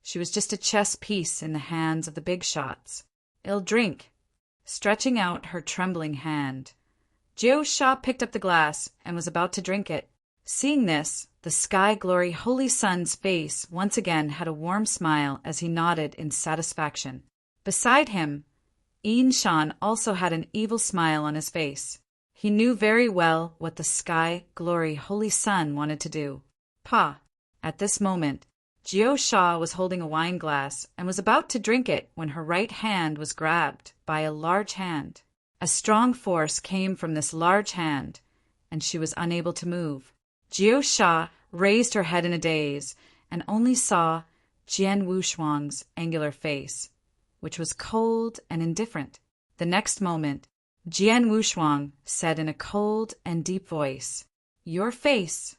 she was just a chess piece in the hands of the big shots. "I'll drink." Stretching out her trembling hand, Jiu Sha picked up the glass and was about to drink it. Seeing this, the Sky Glory Holy Sun's face once again had a warm smile as he nodded in satisfaction. Beside him, Een Shan also had an evil smile on his face. He knew very well what the Sky Glory Holy Sun wanted to do. Pa! At this moment, Jiu Sha was holding a wine glass and was about to drink it when her right hand was grabbed by a large hand. A strong force came from this large hand, and she was unable to move. Jiu Sha raised her head in a daze, and only saw Jian Wushuang's angular face, which was cold and indifferent. The next moment, Jian Wushuang said in a cold and deep voice, "Your face.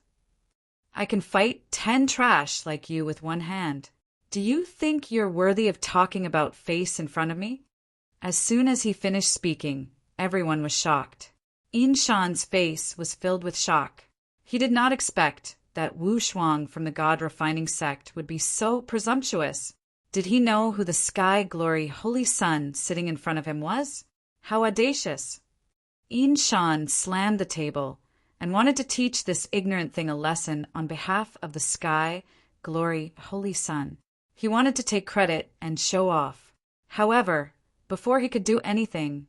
I can fight 10 trash like you with one hand. Do you think you're worthy of talking about face in front of me?" As soon as he finished speaking, everyone was shocked. Yin Shan's face was filled with shock. He did not expect that Wu Shuang from the God-refining sect would be so presumptuous. Did he know who the sky glory holy sun sitting in front of him was? How audacious! Yin Shan slammed the table and wanted to teach this ignorant thing a lesson on behalf of the sky glory holy sun. He wanted to take credit and show off. However, before he could do anything,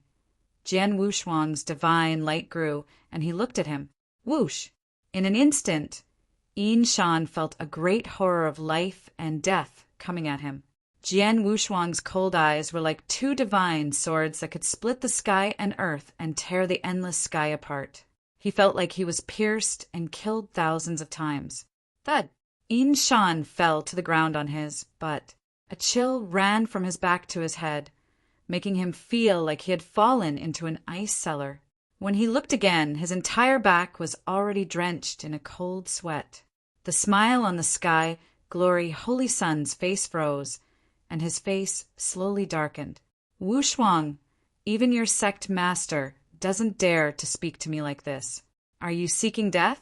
Jian Wushuang's divine light grew, and he looked at him. Whoosh! In an instant, Yin Shan felt a great horror of life and death coming at him. Jian Wushuang's cold eyes were like 2 divine swords that could split the sky and earth and tear the endless sky apart. He felt like he was pierced and killed thousands of times. Thud! Yin Shan fell to the ground on his butt. A chill ran from his back to his head, making him feel like he had fallen into an ice cellar. When he looked again, his entire back was already drenched in a cold sweat. The smile on the sky glory holy sun's face froze, and his face slowly darkened. Wu Shuang, even your sect master doesn't dare to speak to me like this. Are you seeking death?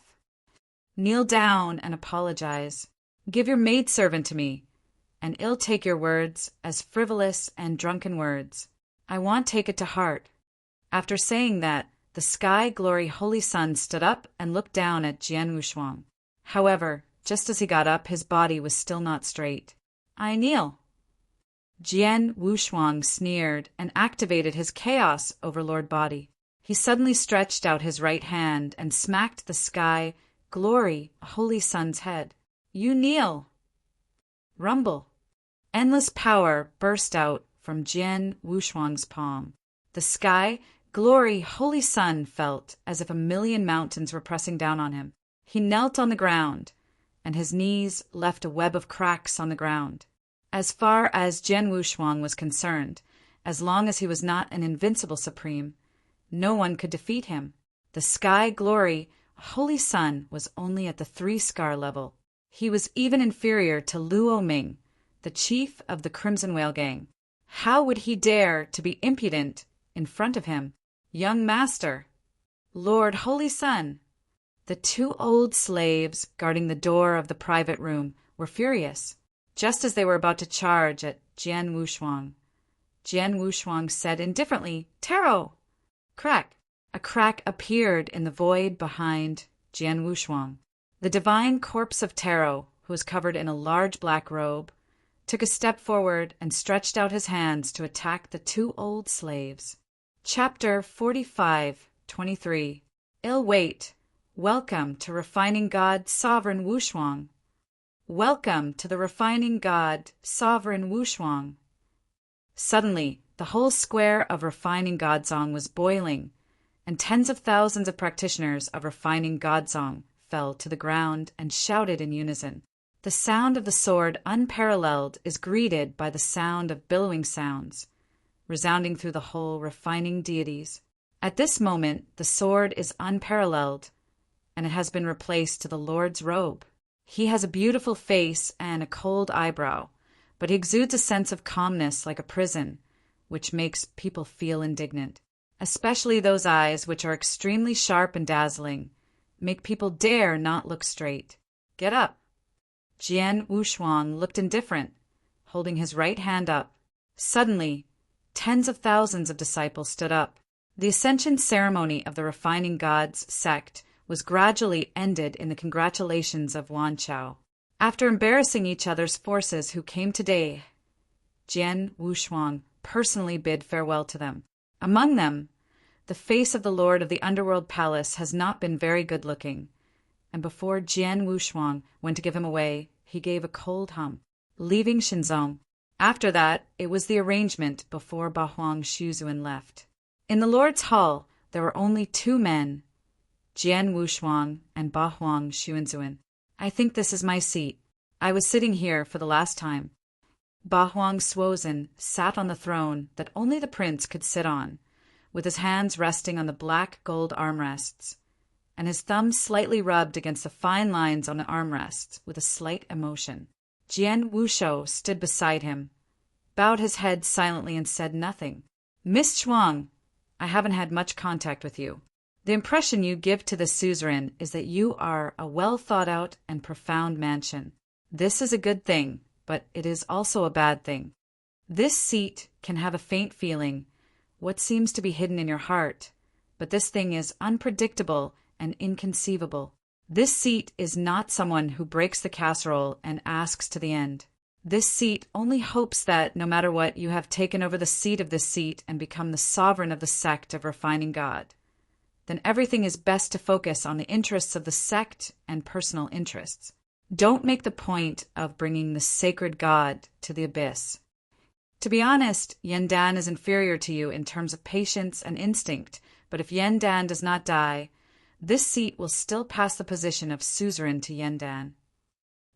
Kneel down and apologize. Give your maidservant to me, and I'll take your words as frivolous and drunken words. I won't take it to heart. After saying that, the sky glory holy sun stood up and looked down at Jian Wushuang. However, just as he got up, his body was still not straight. I kneel. Jian Wushuang sneered and activated his chaos overlord body. He suddenly stretched out his right hand and smacked the sky glory holy sun's head. You kneel. Rumble. Endless power burst out from Jian Wushuang's palm. The sky glory holy sun felt as if a million mountains were pressing down on him. He knelt on the ground, and his knees left a web of cracks on the ground. As far as Jian Wushuang was concerned, as long as he was not an invincible supreme, no one could defeat him. The sky glory holy sun was only at the 3-scar level. He was even inferior to Luo Ming, the chief of the Crimson Whale Gang. How would he dare to be impudent in front of him? Young master, Lord Holy Sun. The 2 old slaves guarding the door of the private room were furious. Just as they were about to charge at Jian Wushuang, Jian Wushuang said indifferently, "Taro!" Crack! A crack appeared in the void behind Jian Wushuang. The divine corpse of Taro, who was covered in a large black robe, took a step forward and stretched out his hands to attack the 2 old slaves. Chapter 45:23. Ill wait. Welcome to Refining God Sovereign Wushuang. Welcome to the Refining God Sovereign Wushuang. Suddenly, the whole square of Refining Godzong was boiling, and tens of thousands of practitioners of Refining Godzong fell to the ground and shouted in unison. The sound of the sword unparalleled is greeted by the sound of billowing sounds, resounding through the whole refining deities. At this moment, the sword is unparalleled, and it has been replaced to the Lord's robe. He has a beautiful face and a cold eyebrow, but he exudes a sense of calmness like a prison, which makes people feel indignant. Especially those eyes, which are extremely sharp and dazzling, make people dare not look straight. Get up. Jian Wushuang looked indifferent, holding his right hand up. Suddenly, tens of thousands of disciples stood up. The ascension ceremony of the Refining Gods sect was gradually ended in the congratulations of Wan Chao. After embarrassing each other's forces who came today, Jian Wushuang personally bid farewell to them. Among them, the face of the Lord of the Underworld Palace has not been very good-looking, and before Jian Wushuang went to give him away, he gave a cold hum, leaving Shinzong. After that, it was the arrangement before Bahuang Shuzuan left. In the Lord's Hall, there were only 2 men, Jian Wushuang and Bahuang Shuanzuan. I think this is my seat. I was sitting here for the last time. Bahuang Suozhen sat on the throne that only the prince could sit on, with his hands resting on the black gold armrests, and his thumbs slightly rubbed against the fine lines on the armrests with a slight emotion. Jian Wushou stood beside him, bowed his head silently and said nothing. Miss Chuang, I haven't had much contact with you. The impression you give to the suzerain is that you are a well-thought-out and profound mansion. This is a good thing, but it is also a bad thing. This seat can have a faint feeling, what seems to be hidden in your heart, but this thing is unpredictable and inconceivable. This seat is not someone who breaks the casserole and asks to the end. This seat only hopes that, no matter what, you have taken over the seat of this seat and become the sovereign of the sect of refining God. Then everything is best to focus on the interests of the sect and personal interests. Don't make the point of bringing the sacred God to the abyss. To be honest, Yandan is inferior to you in terms of patience and instinct, but if Yandan does not die, this seat will still pass the position of suzerain to Yandan.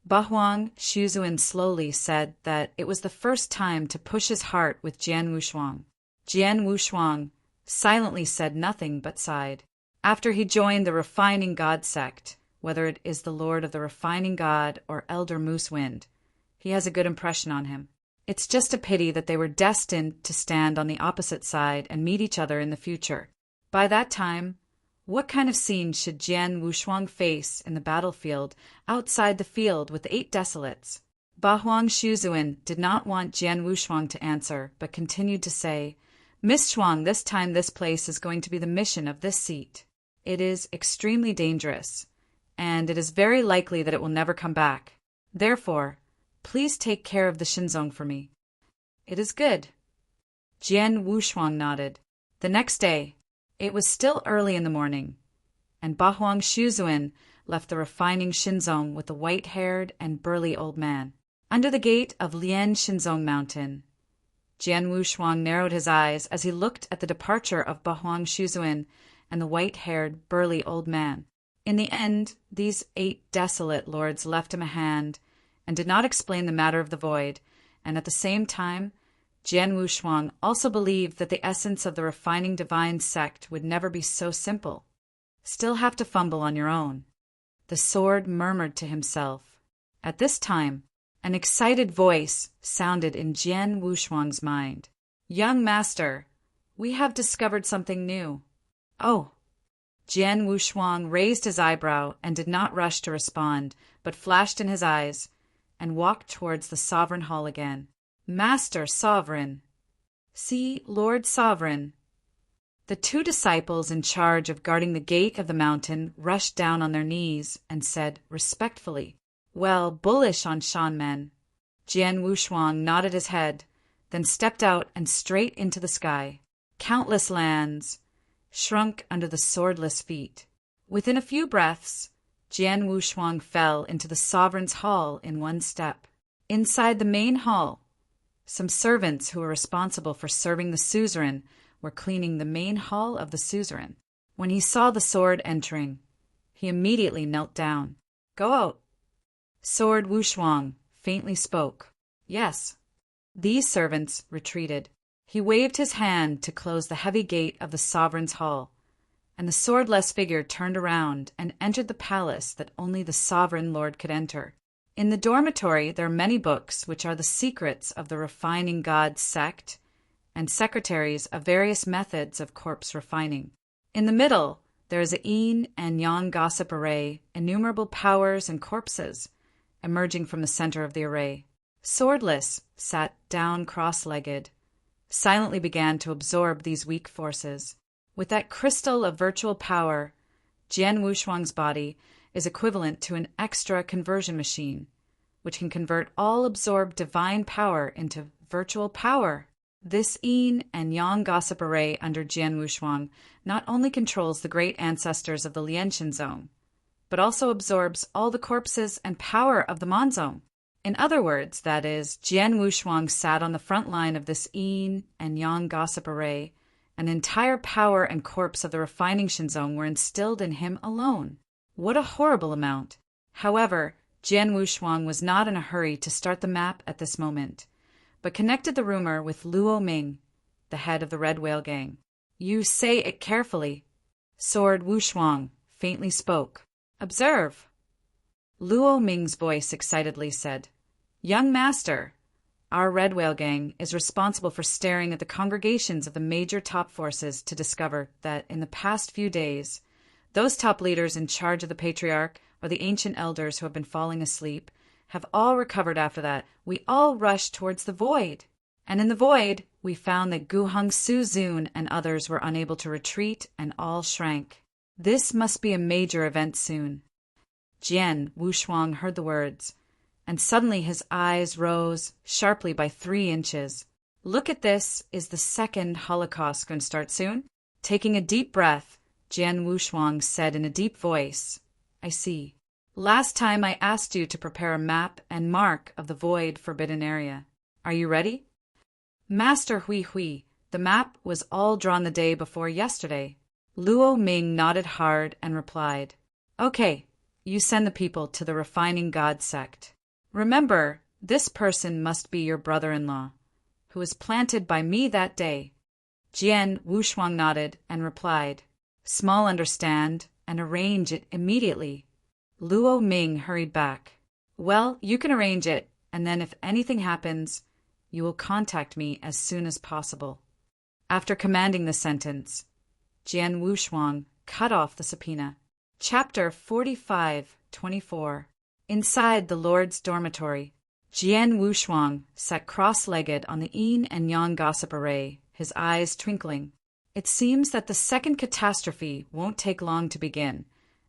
Bahuang Shuzuan slowly said that it was the first time to push his heart with Jian Wushuang. Jian Wushuang silently said nothing but sighed. After he joined the Refining God sect, whether it is the Lord of the Refining God or Elder Moose Wind, he has a good impression on him. It's just a pity that they were destined to stand on the opposite side and meet each other in the future. By that time, what kind of scene should Jian Wushuang face in the battlefield outside the field with 8 desolates? Bahuang Shuzuan did not want Jian Wushuang to answer, but continued to say, Miss Chuang, this time this place is going to be the mission of this seat. It is extremely dangerous, and it is very likely that it will never come back. Therefore, please take care of the Shinzong for me. It is good. Jian Wushuang nodded. The next day, it was still early in the morning, and Bahuang Shuzuan left the refining Shinzong with the white-haired and burly old man. Under the gate of Lian Shinzong Mountain, Jian Wushuang narrowed his eyes as he looked at the departure of Bahuang Shuzuan and the white-haired, burly old man. In the end, these 8 desolate lords left him a hand and did not explain the matter of the void, and at the same time, Jian Wushuang also believed that the essence of the refining divine sect would never be so simple. Still have to fumble on your own. The sword murmured to himself. At this time, an excited voice sounded in Jian Wushuang's mind. Young master, we have discovered something new. Oh. Jian Wushuang raised his eyebrow and did not rush to respond, but flashed in his eyes and walked towards the sovereign hall again. Master Sovereign. See, Lord Sovereign. The 2 disciples in charge of guarding the gate of the mountain rushed down on their knees and said respectfully, Well, bullish on Shanmen. Jian Wushuang nodded his head, then stepped out and straight into the sky. Countless lands shrunk under the swordless feet. Within a few breaths, Jian Wushuang fell into the sovereign's hall in one step. Inside the main hall, some servants who were responsible for serving the suzerain were cleaning the main hall of the suzerain. When he saw the sword entering, he immediately knelt down. Go out. Sword Wushuang faintly spoke. Yes. These servants retreated. He waved his hand to close the heavy gate of the sovereign's hall, and the swordless figure turned around and entered the palace that only the sovereign lord could enter. In the dormitory there are many books which are the secrets of the refining God sect and secretaries of various methods of corpse refining. In the middle there is a yin and yang gossip array, innumerable powers and corpses emerging from the center of the array. Swordless sat down cross-legged, silently began to absorb these weak forces. With that crystal of virtual power, Jian Wushuang's body is equivalent to an extra conversion machine, which can convert all absorbed divine power into virtual power. This yin and yang gossip array under Jian Wushuang not only controls the great ancestors of the Lianshan zone, but also absorbs all the corpses and power of the Monzong. In other words, that is, Jian Wushuang sat on the front line of this yin and yang gossip array, and the entire power and corpse of the refining Shinzong were instilled in him alone. What a horrible amount! However, Jian Wushuang was not in a hurry to start the map at this moment, but connected the rumor with Luo Ming, the head of the Red Whale Gang. "You say it carefully," Sword Wushuang faintly spoke. "Observe." Luo Ming's voice excitedly said, "Young master, our Red Whale Gang is responsible for staring at the congregations of the major top forces to discover that in the past few days, those top leaders in charge of the Patriarch or the ancient elders who have been falling asleep have all recovered. After that, we all rushed towards the void. And in the void, we found that Guheng Su Zun and others were unable to retreat and all shrank. This must be a major event soon." Jian Wushuang heard the words, and suddenly his eyes rose sharply by 3 inches. "Look at this. Is the second Holocaust going to start soon?" Taking a deep breath, Jian Wushuang said in a deep voice, "I see. Last time I asked you to prepare a map and mark of the void forbidden area. Are you ready?" "Master Hui Hui, the map was all drawn the day before yesterday." Luo Ming nodded hard and replied, "Okay, you send the people to the Refining God sect. Remember, this person must be your brother-in-law, who was planted by me that day." Jian Wushuang nodded and replied, "Small understand, and arrange it immediately." Luo Ming hurried back. "Well, you can arrange it, and then if anything happens, you will contact me as soon as possible." After commanding the sentence, Jian Wushuang cut off the subpoena. Chapter 45-24. Inside the Lord's dormitory, Jian Wushuang sat cross-legged on the yin and yang gossip array, his eyes twinkling. "It seems that the second catastrophe won't take long to begin,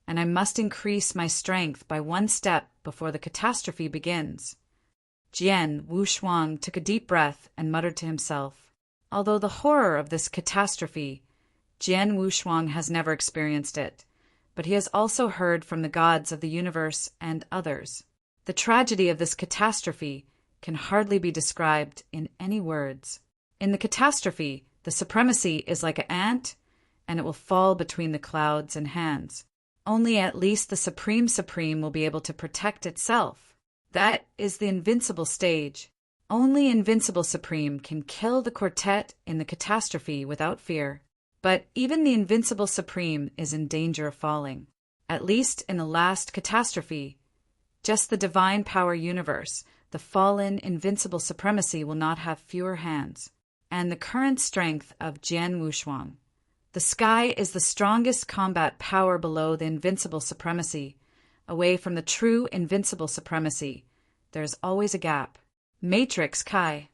and I must increase my strength by 1 step before the catastrophe begins." Jian Wushuang took a deep breath and muttered to himself, "Although the horror of this catastrophe, Jian Wushuang has never experienced it, but he has also heard from the gods of the universe and others. The tragedy of this catastrophe can hardly be described in any words. In the catastrophe, the supremacy is like an ant, and it will fall between the clouds and hands. Only at least the Supreme will be able to protect itself. That is the invincible stage. Only Invincible Supreme can kill the quartet in the catastrophe without fear. But even the Invincible Supreme is in danger of falling. At least in the last catastrophe, just the divine power universe, the fallen Invincible Supremacy will not have fewer hands. And the current strength of Jian Wushuang. The sky is the strongest combat power below the Invincible Supremacy. Away from the true Invincible Supremacy, there is always a gap. Matrix Kai.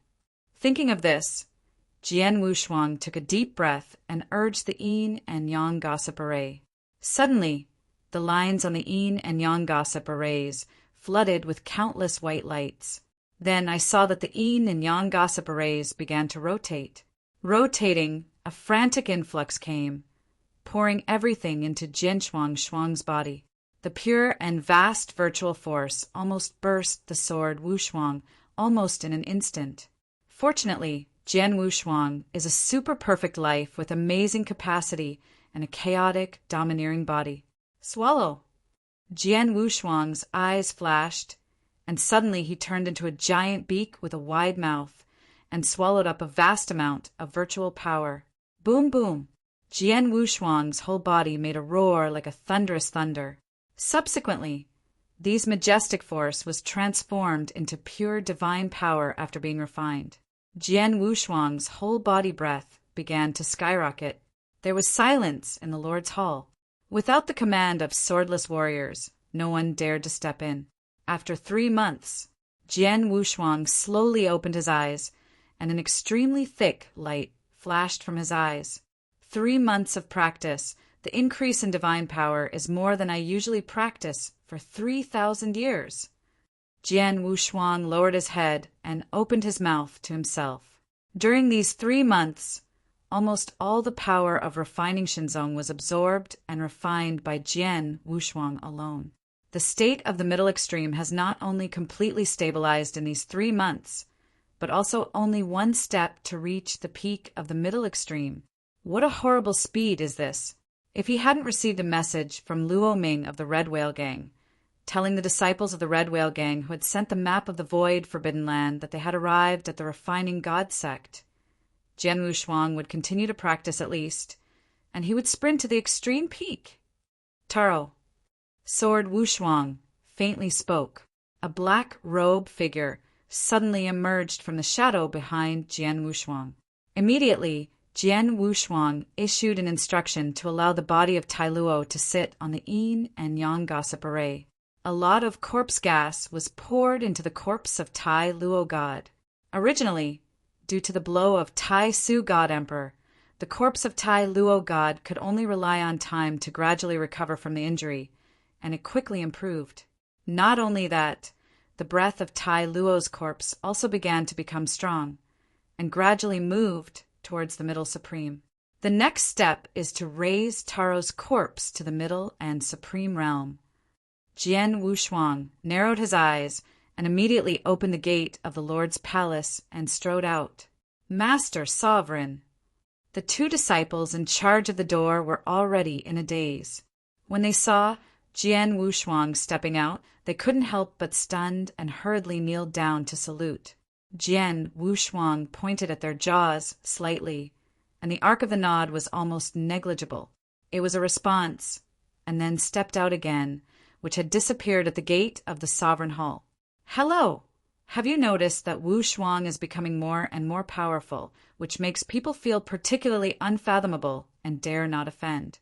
Thinking of this, Jian Wushuang took a deep breath and urged the yin and yang gossip array. Suddenly, the lines on the yin and yang gossip arrays flooded with countless white lights. Then I saw that the yin and yang gossip arrays began to rotate. Rotating, a frantic influx came, pouring everything into Jian Shuang's body. The pure and vast virtual force almost burst the sword Wushuang almost in an instant. Fortunately, Jian Wushuang is a super-perfect life with amazing capacity and a chaotic, domineering body. Swallow! Jian Wushuang's eyes flashed, and suddenly he turned into a giant beak with a wide mouth and swallowed up a vast amount of virtual power. Boom, boom! Jian Wushuang's whole body made a roar like a thunderous thunder. Subsequently, these majestic force was transformed into pure divine power after being refined. Jian Wushuang's whole body breath began to skyrocket. There was silence in the Lord's hall. Without the command of swordless warriors, no one dared to step in. After 3 months, Jian Wushuang slowly opened his eyes, and an extremely thick light flashed from his eyes. 3 months of practice. The increase in divine power is more than I usually practice for 3,000 years. Jian Wushuang lowered his head and opened his mouth to himself. During these 3 months, almost all the power of refining Shinzong was absorbed and refined by Jian Wushuang alone. The state of the middle extreme has not only completely stabilized in these 3 months, but also only 1 step to reach the peak of the middle extreme. What a horrible speed is this! If he hadn't received a message from Luo Ming of the Red Whale Gang, telling the disciples of the Red Whale Gang who had sent the map of the void forbidden land that they had arrived at the refining God sect. Jian Wushuang would continue to practice at least, and he would sprint to the extreme peak. Taro. Sword Wushuang faintly spoke. A black robe figure suddenly emerged from the shadow behind Jian Wushuang. Immediately, Jian Wushuang issued an instruction to allow the body of Tai Luo to sit on the yin and yang gossip array. A lot of corpse gas was poured into the corpse of Tai Luo God. Originally, due to the blow of Tai Su God Emperor, the corpse of Tai Luo God could only rely on time to gradually recover from the injury, and it quickly improved. Not only that, the breath of Tai Luo's corpse also began to become strong, and gradually moved towards the Middle Supreme. The next step is to raise Taro's corpse to the Middle and Supreme Realm. Jian Wushuang narrowed his eyes and immediately opened the gate of the Lord's palace and strode out. Master Sovereign! The two disciples in charge of the door were already in a daze. When they saw Jian Wushuang stepping out, they couldn't help but stunned and hurriedly kneeled down to salute. Jian Wushuang pointed at their jaws slightly, and the arc of the nod was almost negligible. It was a response, and then stepped out again, which had disappeared at the gate of the Sovereign Hall. Hello! Have you noticed that Wushuang is becoming more and more powerful, which makes people feel particularly unfathomable and dare not offend?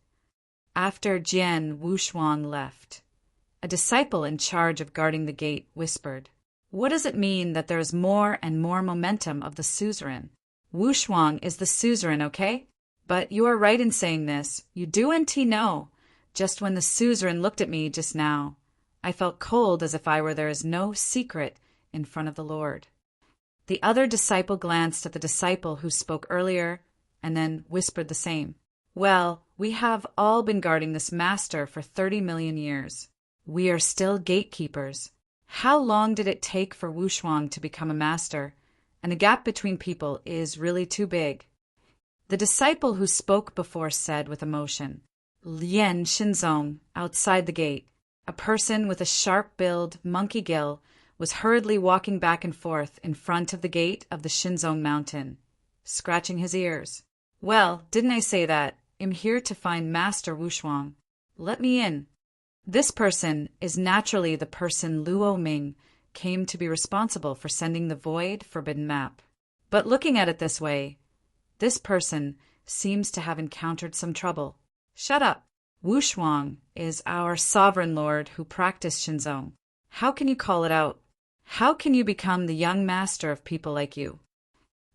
After Jian Wushuang left, a disciple in charge of guarding the gate whispered, "What does it mean that there is more and more momentum of the suzerain? Wushuang is the suzerain, okay? But you are right in saying this. You do know. Just when the suzerain looked at me just now, I felt cold as if there is no secret in front of the Lord." The other disciple glanced at the disciple who spoke earlier and then whispered the same. "Well, we have all been guarding this master for 30 million years. We are still gatekeepers. How long did it take for Wushuang to become a master? And the gap between people is really too big." The disciple who spoke before said with emotion, "Lien Xinzong, outside the gate, a person with a sharp-billed monkey gill, was hurriedly walking back and forth in front of the gate of the Xinzong mountain, scratching his ears. Well, didn't I say that? I'm here to find Master Wushuang. Let me in." This person is naturally the person Luo Ming came to be responsible for sending the void forbidden map. But looking at it this way, this person seems to have encountered some trouble. Shut up. Wushuang is our sovereign lord who practiced Xinzong. How can you call it out? How can you become the young master of people like you?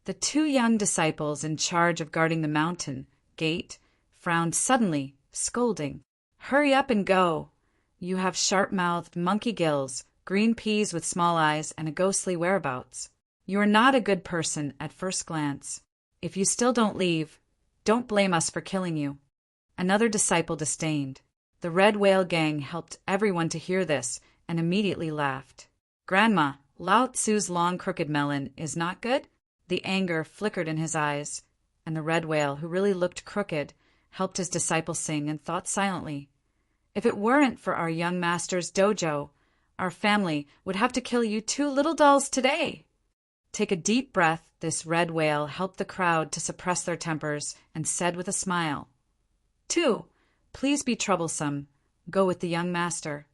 The two young disciples in charge of guarding the mountain gate frowned suddenly, scolding. "Hurry up and go. You have sharp-mouthed monkey gills, green peas with small eyes, and a ghostly whereabouts. You are not a good person at first glance. If you still don't leave, don't blame us for killing you." Another disciple disdained. The Red Whale Gang helped everyone to hear this and immediately laughed. "Grandma, Lao Tzu's long crooked melon is not good?" The anger flickered in his eyes, and the red whale, who really looked crooked, helped his disciple sing and thought silently. "If it weren't for our young master's dojo, our family would have to kill you two little dolls today." Take a deep breath. This red whale helped the crowd to suppress their tempers and said with a smile, "Two, please be troublesome. Go with the young master."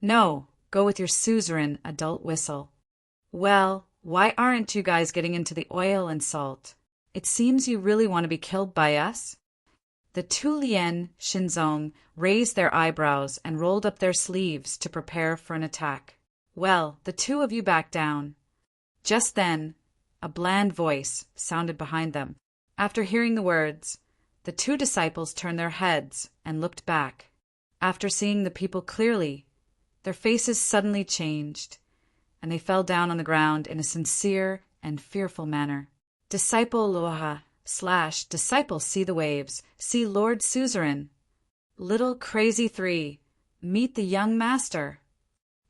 "No, go with your suzerain adult whistle." "Well, why aren't you guys getting into the oil and salt? It seems you really want to be killed by us." The two Lien Xinzong raised their eyebrows and rolled up their sleeves to prepare for an attack. "Well, the two of you back down." Just then, a bland voice sounded behind them. After hearing the words, the two disciples turned their heads and looked back. After seeing the people clearly, their faces suddenly changed, and they fell down on the ground in a sincere and fearful manner. "Disciple Loha / disciple see the waves, see Lord Suzerain. Little Crazy 3, meet the young master."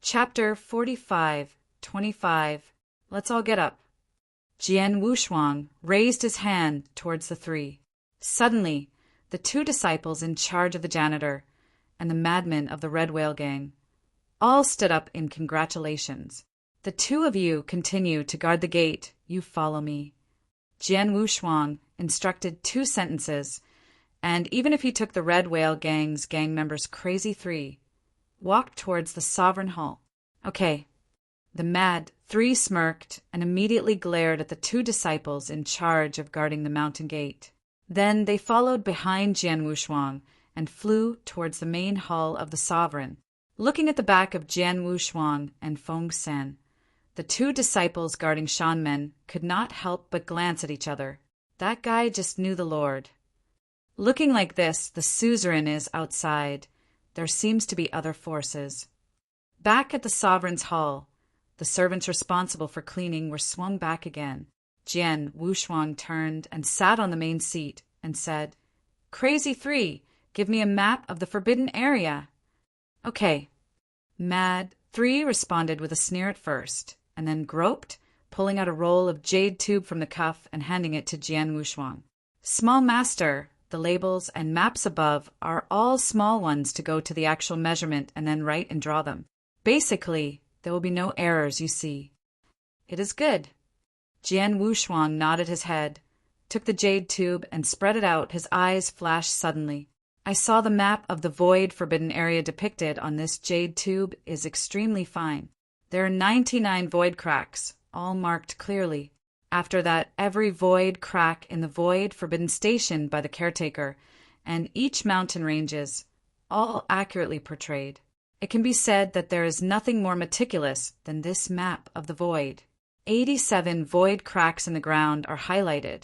Chapter 45:25. Let's all get up. Jian Wushuang raised his hand towards the three. Suddenly, the two disciples in charge of the janitor and the madmen of the Red Whale Gang all stood up in congratulations. The two of you continue to guard the gate. You follow me. Jian Wushuang instructed 2 sentences, and even if he took the Red Whale Gang's gang members crazy 3, walked towards the sovereign hall. Okay. The Mad 3 smirked and immediately glared at the 2 disciples in charge of guarding the mountain gate. Then they followed behind Jian Wushuang and flew towards the main hall of the sovereign. Looking at the back of Jian Wushuang and Feng Sen, the 2 disciples guarding Shanmen could not help but glance at each other. That guy just knew the Lord. Looking like this, the suzerain is outside. There seems to be other forces. Back at the sovereign's hall, the servants responsible for cleaning were swung back again. Jian Wushuang turned and sat on the main seat and said, "Crazy 3, give me a map of the forbidden area." "Okay." Mad 3 responded with a sneer at first, and then groped, pulling out a roll of jade tube from the cuff and handing it to Jian Wushuang. "Small master, the labels and maps above are all small ones to go to the actual measurement and then write and draw them. Basically, there will be no errors, you see." "It is good." Jian Wushuang nodded his head, took the jade tube and spread it out. His eyes flashed suddenly. "I saw the map of the void forbidden area depicted on this jade tube is extremely fine. There are 99 void cracks, all marked clearly. After that, every void crack in the void forbidden station by the caretaker, and each mountain ranges, all accurately portrayed. It can be said that there is nothing more meticulous than this map of the void. 87 void cracks in the ground are highlighted,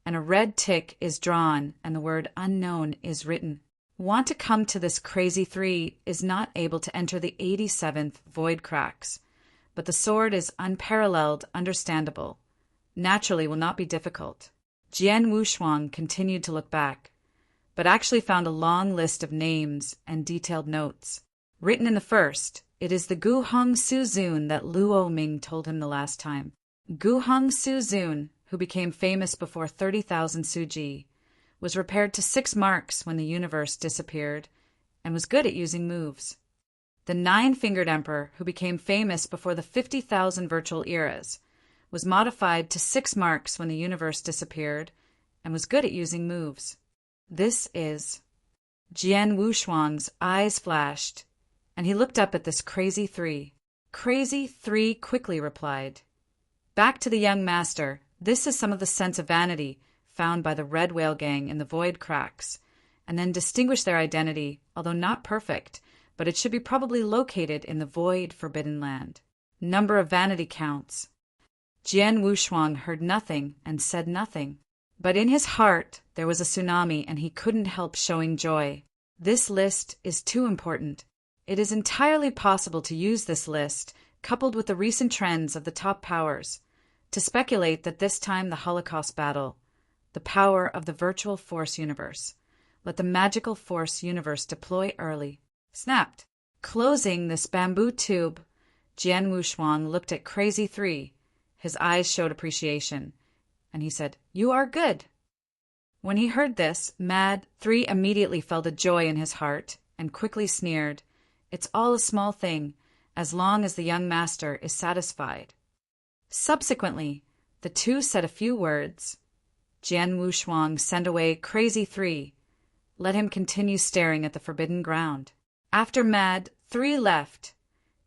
and a red tick is drawn and the word unknown is written. Want to come to this crazy 3 is not able to enter the 87th void cracks, but the sword is unparalleled, understandable. Naturally will not be difficult." Jian Wushuang continued to look back, but actually found a long list of names and detailed notes. Written in the first, it is the Guheng Suzun that Luo Ming told him the last time. Guheng Suzun, who became famous before 30,000 Suji, was repaired to 6 marks when the universe disappeared, and was good at using moves. The 9-fingered emperor, who became famous before the 50,000 virtual eras, was modified to 6 marks when the universe disappeared, and was good at using moves. This is... Jian Wushuang's eyes flashed, and he looked up at this crazy 3. Crazy 3 quickly replied, "Back to the young master, this is some of the sense of vanity found by the Red Whale Gang in the void cracks, and then distinguish their identity, although not perfect, but it should be probably located in the void forbidden land. Number of vanity counts." Jian Wushuang heard nothing and said nothing, but in his heart there was a tsunami and he couldn't help showing joy. This list is too important. It is entirely possible to use this list, coupled with the recent trends of the top powers, to speculate that this time the Holocaust battle, the power of the virtual force universe, let the magical force universe deploy early, snapped. Closing this bamboo tube, Jian Wushuang looked at Crazy 3. His eyes showed appreciation, and he said, "You are good." When he heard this, Mad 3 immediately felt a joy in his heart and quickly sneered, "It's all a small thing, as long as the young master is satisfied." Subsequently, the 2 said a few words. Jian Wushuang sent away Crazy 3, let him continue staring at the forbidden ground. After Mad 3 left,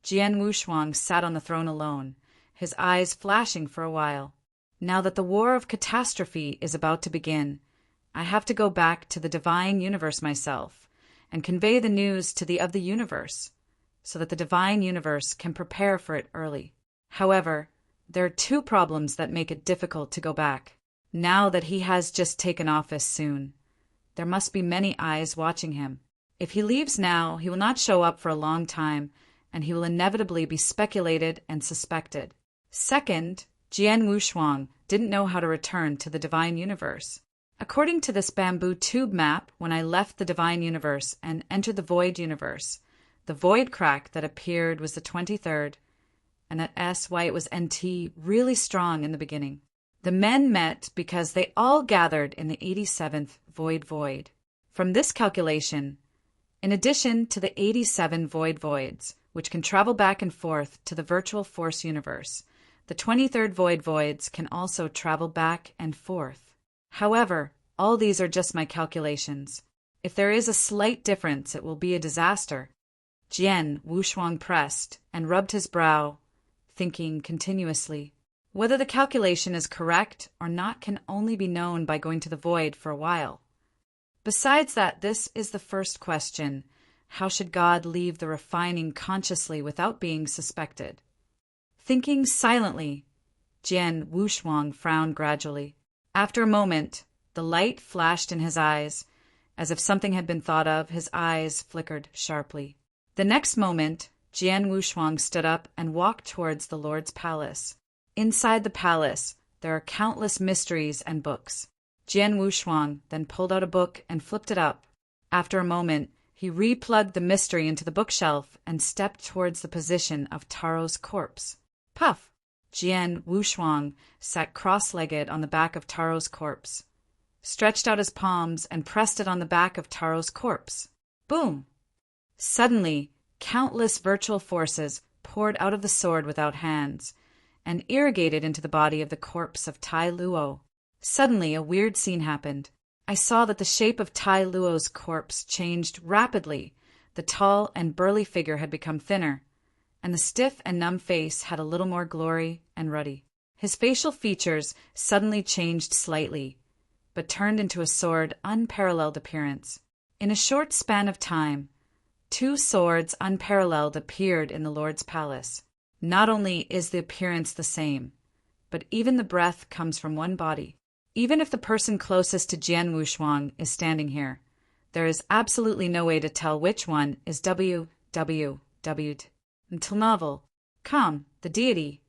Jian Wushuang sat on the throne alone, his eyes flashing for a while. Now that the war of catastrophe is about to begin, I have to go back to the divine universe myself and convey the news to the of the universe, so that the divine universe can prepare for it early. However, there are 2 problems that make it difficult to go back. Now that he has just taken office soon, there must be many eyes watching him. If he leaves now, he will not show up for a long time, and he will inevitably be speculated and suspected. Second, Jian Wushuang didn't know how to return to the divine universe. According to this bamboo tube map, when I left the divine universe and entered the void universe, the void crack that appeared was the 23rd, and at SY it was NT, really strong in the beginning. The men met because they all gathered in the 87th void. From this calculation, in addition to the 87 voids, which can travel back and forth to the virtual force universe. The 23rd voids can also travel back and forth. However, all these are just my calculations. If there is a slight difference, it will be a disaster. Jian Wushuang pressed and rubbed his brow, thinking continuously. Whether the calculation is correct or not can only be known by going to the void for a while. Besides that, this is the first question. How should God leave the refining consciously without being suspected? Thinking silently, Jian Wushuang frowned gradually. After a moment, the light flashed in his eyes. As if something had been thought of, his eyes flickered sharply. The next moment, Jian Wushuang stood up and walked towards the Lord's palace. Inside the palace, there are countless mysteries and books. Jian Wushuang then pulled out a book and flipped it up. After a moment, he replugged the mystery into the bookshelf and stepped towards the position of Taro's corpse. Puff! Jian Wushuang sat cross-legged on the back of Taro's corpse, stretched out his palms and pressed it on the back of Taro's corpse. Boom! Suddenly, countless virtual forces poured out of the sword without hands and irrigated into the body of the corpse of Tai Luo. Suddenly, a weird scene happened. I saw that the shape of Tai Luo's corpse changed rapidly. The tall and burly figure had become thinner, and the stiff and numb face had a little more glory and ruddy. His facial features suddenly changed slightly, but turned into a sword unparalleled appearance. In a short span of time, 2 swords unparalleled appeared in the Lord's palace. Not only is the appearance the same, but even the breath comes from one body. Even if the person closest to Jian Wushuang is standing here, there is absolutely no way to tell which one is WWW'd. Until novel. Come, the deity.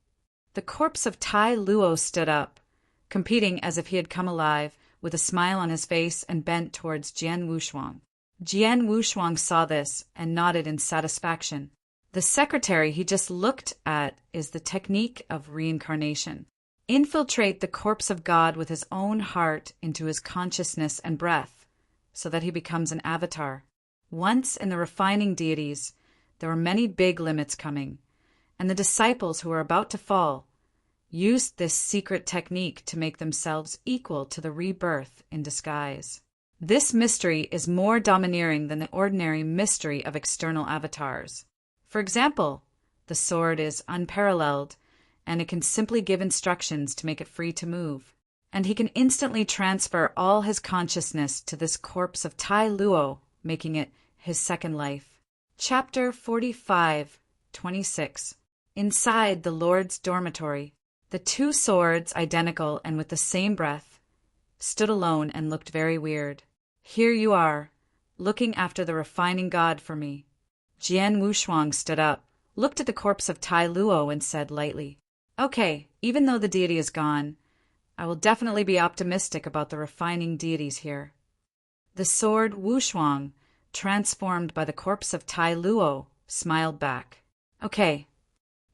The corpse of Tai Luo stood up, competing as if he had come alive, with a smile on his face and bent towards Jian Wushuang. Jian Wushuang saw this and nodded in satisfaction. The secretary he just looked at is the technique of reincarnation. Infiltrate the corpse of God with his own heart into his consciousness and breath, so that he becomes an avatar. Once in the refining deities, there were many big limits coming, and the disciples who were about to fall used this secret technique to make themselves equal to the rebirth in disguise. This mystery is more domineering than the ordinary mystery of external avatars. For example, the sword is unparalleled, and it can simply give instructions to make it free to move. And he can instantly transfer all his consciousness to this corpse of Tai Luo, making it his second life. Chapter 45:26. Inside the Lord's dormitory, the 2 swords, identical and with the same breath, stood alone and looked very weird. Here you are, looking after the refining God for me. Jian Wushuang stood up, looked at the corpse of Tai Luo and said lightly, Okay, even though the deity is gone, I will definitely be optimistic about the refining deities here. The sword Wushuang, transformed by the corpse of Tai Luo, smiled back. Okay.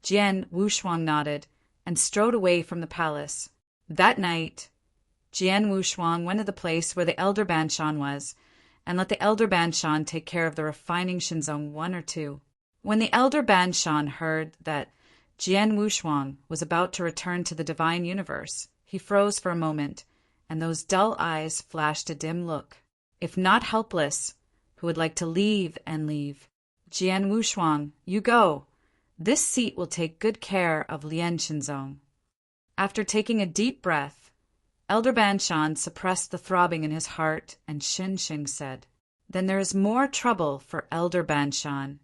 Jian Wushuang nodded and strode away from the palace. That night, Jian Wushuang went to the place where the elder Banshan was, and let the elder Banshan take care of the refining Shinzong 1 or 2. When the elder Banshan heard that Jian Wushuang was about to return to the divine universe, he froze for a moment, and those dull eyes flashed a dim look. If not helpless, who would like to leave and leave? Jian Wushuang, you go. This seat will take good care of Lian Shinzong. After taking a deep breath, Elder Banshan suppressed the throbbing in his heart, and Xing said, Then there is more trouble for Elder Banshan.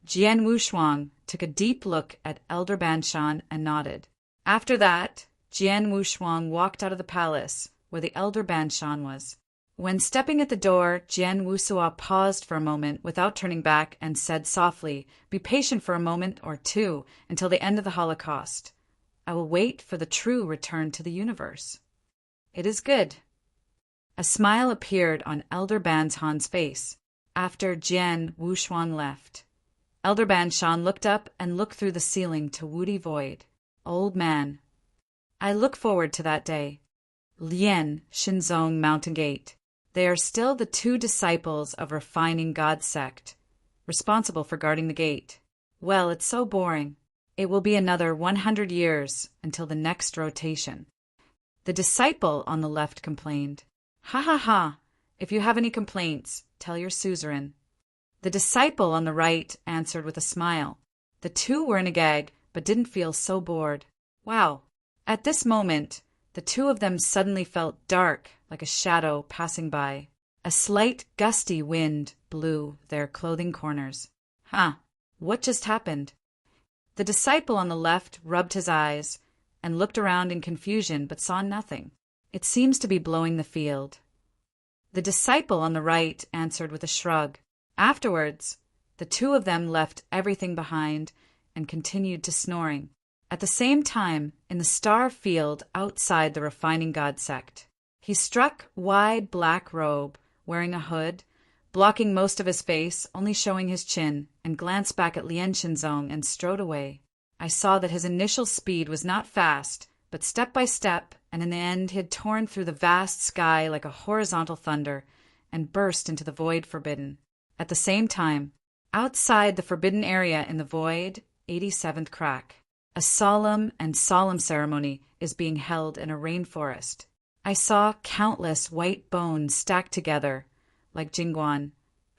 Jian Wushuang took a deep look at Elder Banshan and nodded. After that, Jian Wushuang walked out of the palace, where the Elder Banshan was. When stepping at the door, Jian Wusua paused for a moment without turning back and said softly, Be patient for a moment or 2 until the end of the Holocaust. I will wait for the true return to the universe. It is good. A smile appeared on Elder Banshan's face after Jian Wushuang left. Elder Banshan looked up and looked through the ceiling to Woody Void. Old man, I look forward to that day. Lian Shinzong Mountain Gate. They are still the 2 disciples of refining God sect, responsible for guarding the gate. Well, it's so boring. It will be another 100 years until the next rotation. The disciple on the left complained. Ha ha ha! If you have any complaints, tell your suzerain. The disciple on the right answered with a smile. The two were in a gag, but didn't feel so bored. Wow! At this moment, the two of them suddenly felt dark, like a shadow passing by. A slight, gusty wind blew their clothing corners. Huh! What just happened? The disciple on the left rubbed his eyes and looked around in confusion but saw nothing. It seems to be blowing the field. The disciple on the right answered with a shrug. Afterwards, the two of them left everything behind and continued to snoring. At the same time, in the star field outside the Refining God sect, he struck wide black robe, wearing a hood, blocking most of his face, only showing his chin, and glanced back at Lien Shinzong and strode away. I saw that his initial speed was not fast, but step by step, and in the end he had torn through the vast sky like a horizontal thunder and burst into the void forbidden. At the same time, outside the forbidden area in the void, 87th crack, a solemn and solemn ceremony is being held in a rainforest. I saw countless white bones stacked together, like jingguan,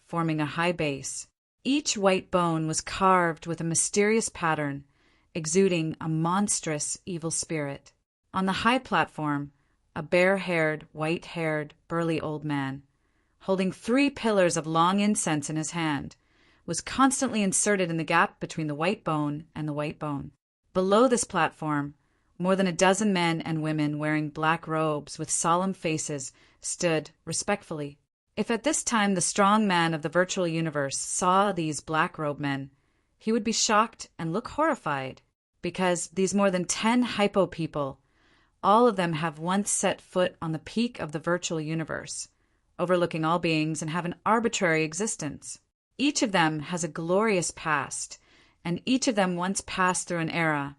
forming a high base. Each white bone was carved with a mysterious pattern, exuding a monstrous evil spirit. On the high platform, a bare-haired, white-haired, burly old man, holding 3 pillars of long incense in his hand, was constantly inserted in the gap between the white bone and the white bone. Below this platform, more than a dozen men and women wearing black robes with solemn faces stood respectfully. If at this time the strong man of the virtual universe saw these black-robed men, he would be shocked and look horrified, because these more than 10 hypo people, all of them have once set foot on the peak of the virtual universe, overlooking all beings and have an arbitrary existence. Each of them has a glorious past, and each of them once passed through an era,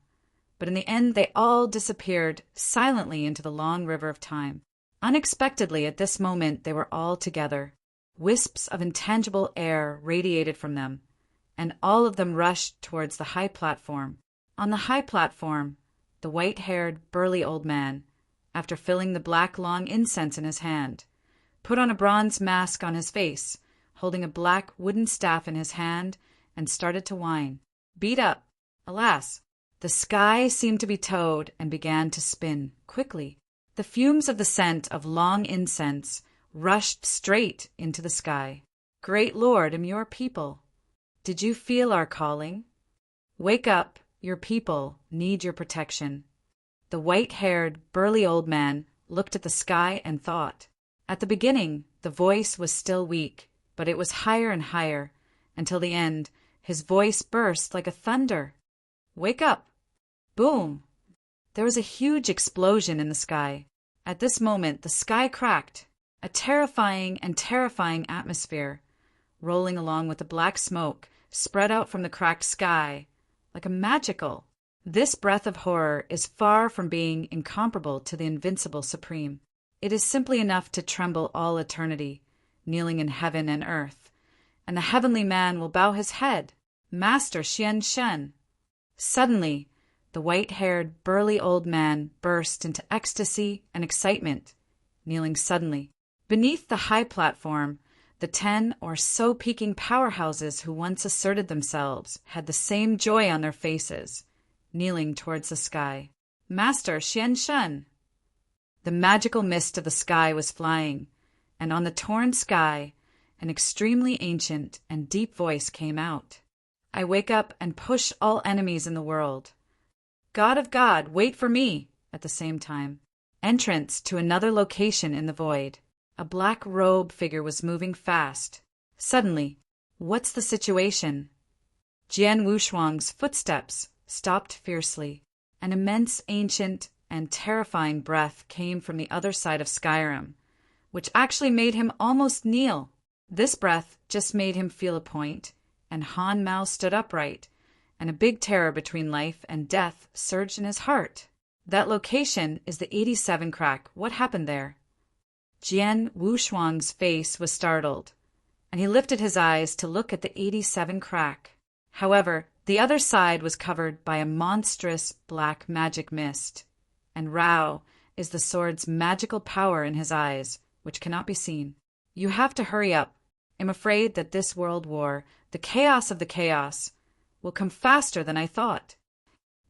but in the end they all disappeared silently into the long river of time. Unexpectedly, at this moment, they were all together. Wisps of intangible air radiated from them, and all of them rushed towards the high platform. On the high platform, the white-haired, burly old man, after filling the black long incense in his hand, put on a bronze mask on his face, holding a black wooden staff in his hand, and started to whine. Beat up! Alas! The sky seemed to be towed and began to spin quickly. The fumes of the scent of long incense rushed straight into the sky. Great Lord, am your people. Did you feel our calling? Wake up, your people need your protection. The white-haired, burly old man looked at the sky and thought. At the beginning, the voice was still weak, but it was higher and higher, until the end, his voice burst like a thunder. Wake up! Boom! There was a huge explosion in the sky. At this moment, the sky cracked, a terrifying atmosphere, rolling along with the black smoke, spread out from the cracked sky, like a magical. This breath of horror is far from being incomparable to the invincible supreme. It is simply enough to tremble all eternity, kneeling in heaven and earth, and the heavenly man will bow his head. Master Xian Shen! Suddenly, the white-haired, burly old man burst into ecstasy and excitement, kneeling suddenly. Beneath the high platform, the 10 or so peaking powerhouses who once asserted themselves had the same joy on their faces, kneeling towards the sky. Master Xian Shen! The magical mist of the sky was flying, and on the torn sky, an extremely ancient and deep voice came out. I wake up and push all enemies in the world. God of God, wait for me! At the same time, entrance to another location in the void. A black robe figure was moving fast. Suddenly, what's the situation? Jian Wushuang's footsteps stopped fiercely. An immense, ancient, and terrifying breath came from the other side of Skyrim, which actually made him almost kneel. This breath just made him feel a point, and Han Mao stood upright, and a big terror between life and death surged in his heart. That location is the 87 crack. What happened there? Jian Wushuang's face was startled, and he lifted his eyes to look at the 87 crack. However, the other side was covered by a monstrous black magic mist, and Rao is the sword's magical power in his eyes, which cannot be seen. You have to hurry up. I'm afraid that this world war, the chaos of the chaos, will come faster than I thought.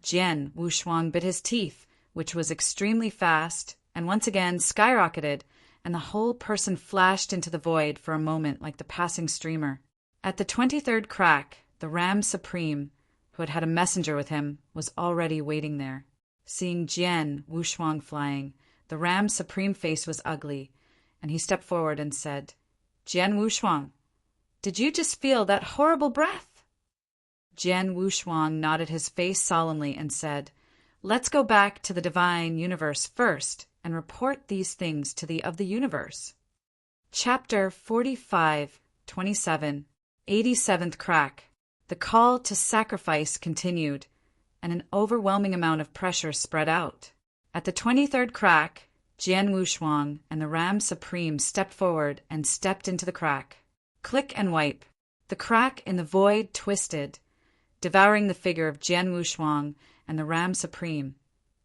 Jian Wushuang bit his teeth, which was extremely fast, and once again skyrocketed, and the whole person flashed into the void for a moment like the passing streamer. At the 23rd crack, the Ram Supreme, who had had a messenger with him, was already waiting there. Seeing Jian Wushuang flying, the Ram Supreme face was ugly, and he stepped forward and said, "Jian Wushuang, did you just feel that horrible breath?" Jian Wushuang nodded his face solemnly and said, "Let's go back to the divine universe first and report these things to the of the universe." Chapter 45:27, 87th crack. The call to sacrifice continued, and an overwhelming amount of pressure spread out. At the 23rd crack, Jian Wushuang and the Ram Supreme stepped forward and stepped into the crack. Click and wipe. The crack in the void twisted, devouring the figure of Jian Wushuang and the Ram Supreme,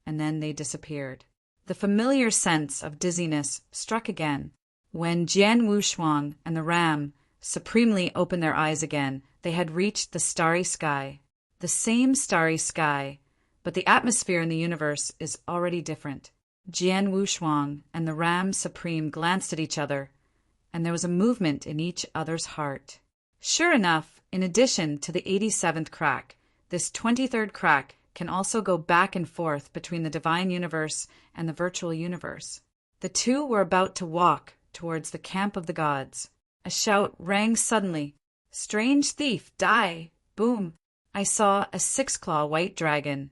and then they disappeared. The familiar sense of dizziness struck again. When Jian Wushuang and the Ram supremely opened their eyes again, they had reached the starry sky. The same starry sky, but the atmosphere in the universe is already different. Jian Wushuang and the Ram Supreme glanced at each other, and there was a movement in each other's heart. Sure enough, in addition to the 87th crack, this 23rd crack can also go back and forth between the divine universe and the virtual universe. The two were about to walk towards the camp of the gods. A shout rang suddenly. "Strange thief, die!" Boom! I saw a six-claw white dragon,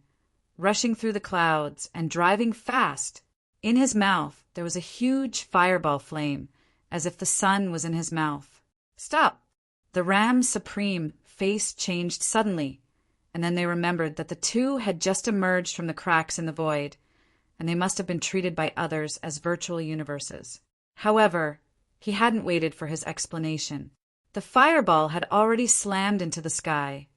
rushing through the clouds and driving fast. In his mouth there was a huge fireball flame, as if the sun was in his mouth. "Stop!" The Ram Supreme face changed suddenly, and then they remembered that the two had just emerged from the cracks in the void, and they must have been treated by others as virtual universes. However, he hadn't waited for his explanation. The fireball had already slammed into the sky,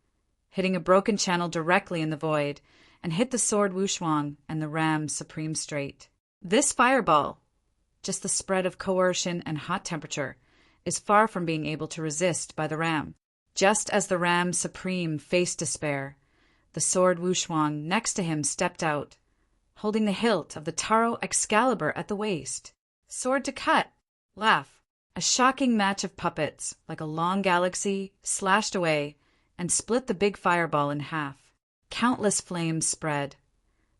hitting a broken channel directly in the void, and hit the sword Wushuang and the Ram Supreme straight. This fireball, just the spread of coercion and hot temperature, is far from being able to resist by the Ram. Just as the Ram Supreme faced despair, the sword Wushuang next to him stepped out, holding the hilt of the Taro Excalibur at the waist. Sword to cut, laugh. A shocking match of puppets, like a long galaxy, slashed away and split the big fireball in half. Countless flames spread,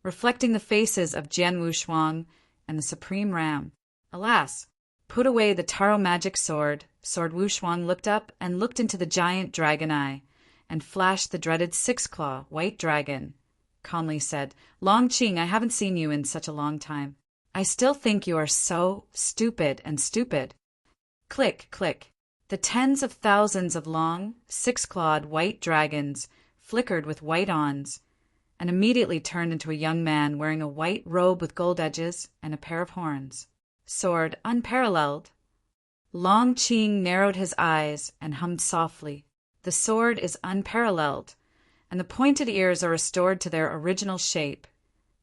reflecting the faces of Jian Wushuang and the Supreme Ram. Alas! Put away the Taro magic sword, Sword Wushuang looked up and looked into the giant dragon eye, and flashed the dreaded six-claw white dragon. Calmly said, "Long Qing, I haven't seen you in such a long time. I still think you are so stupid and stupid." Click, click. The tens of thousands of long, six-clawed white dragons flickered with white awns, and immediately turned into a young man wearing a white robe with gold edges and a pair of horns. Sword unparalleled. Long Qing narrowed his eyes and hummed softly. The sword is unparalleled, and the pointed ears are restored to their original shape,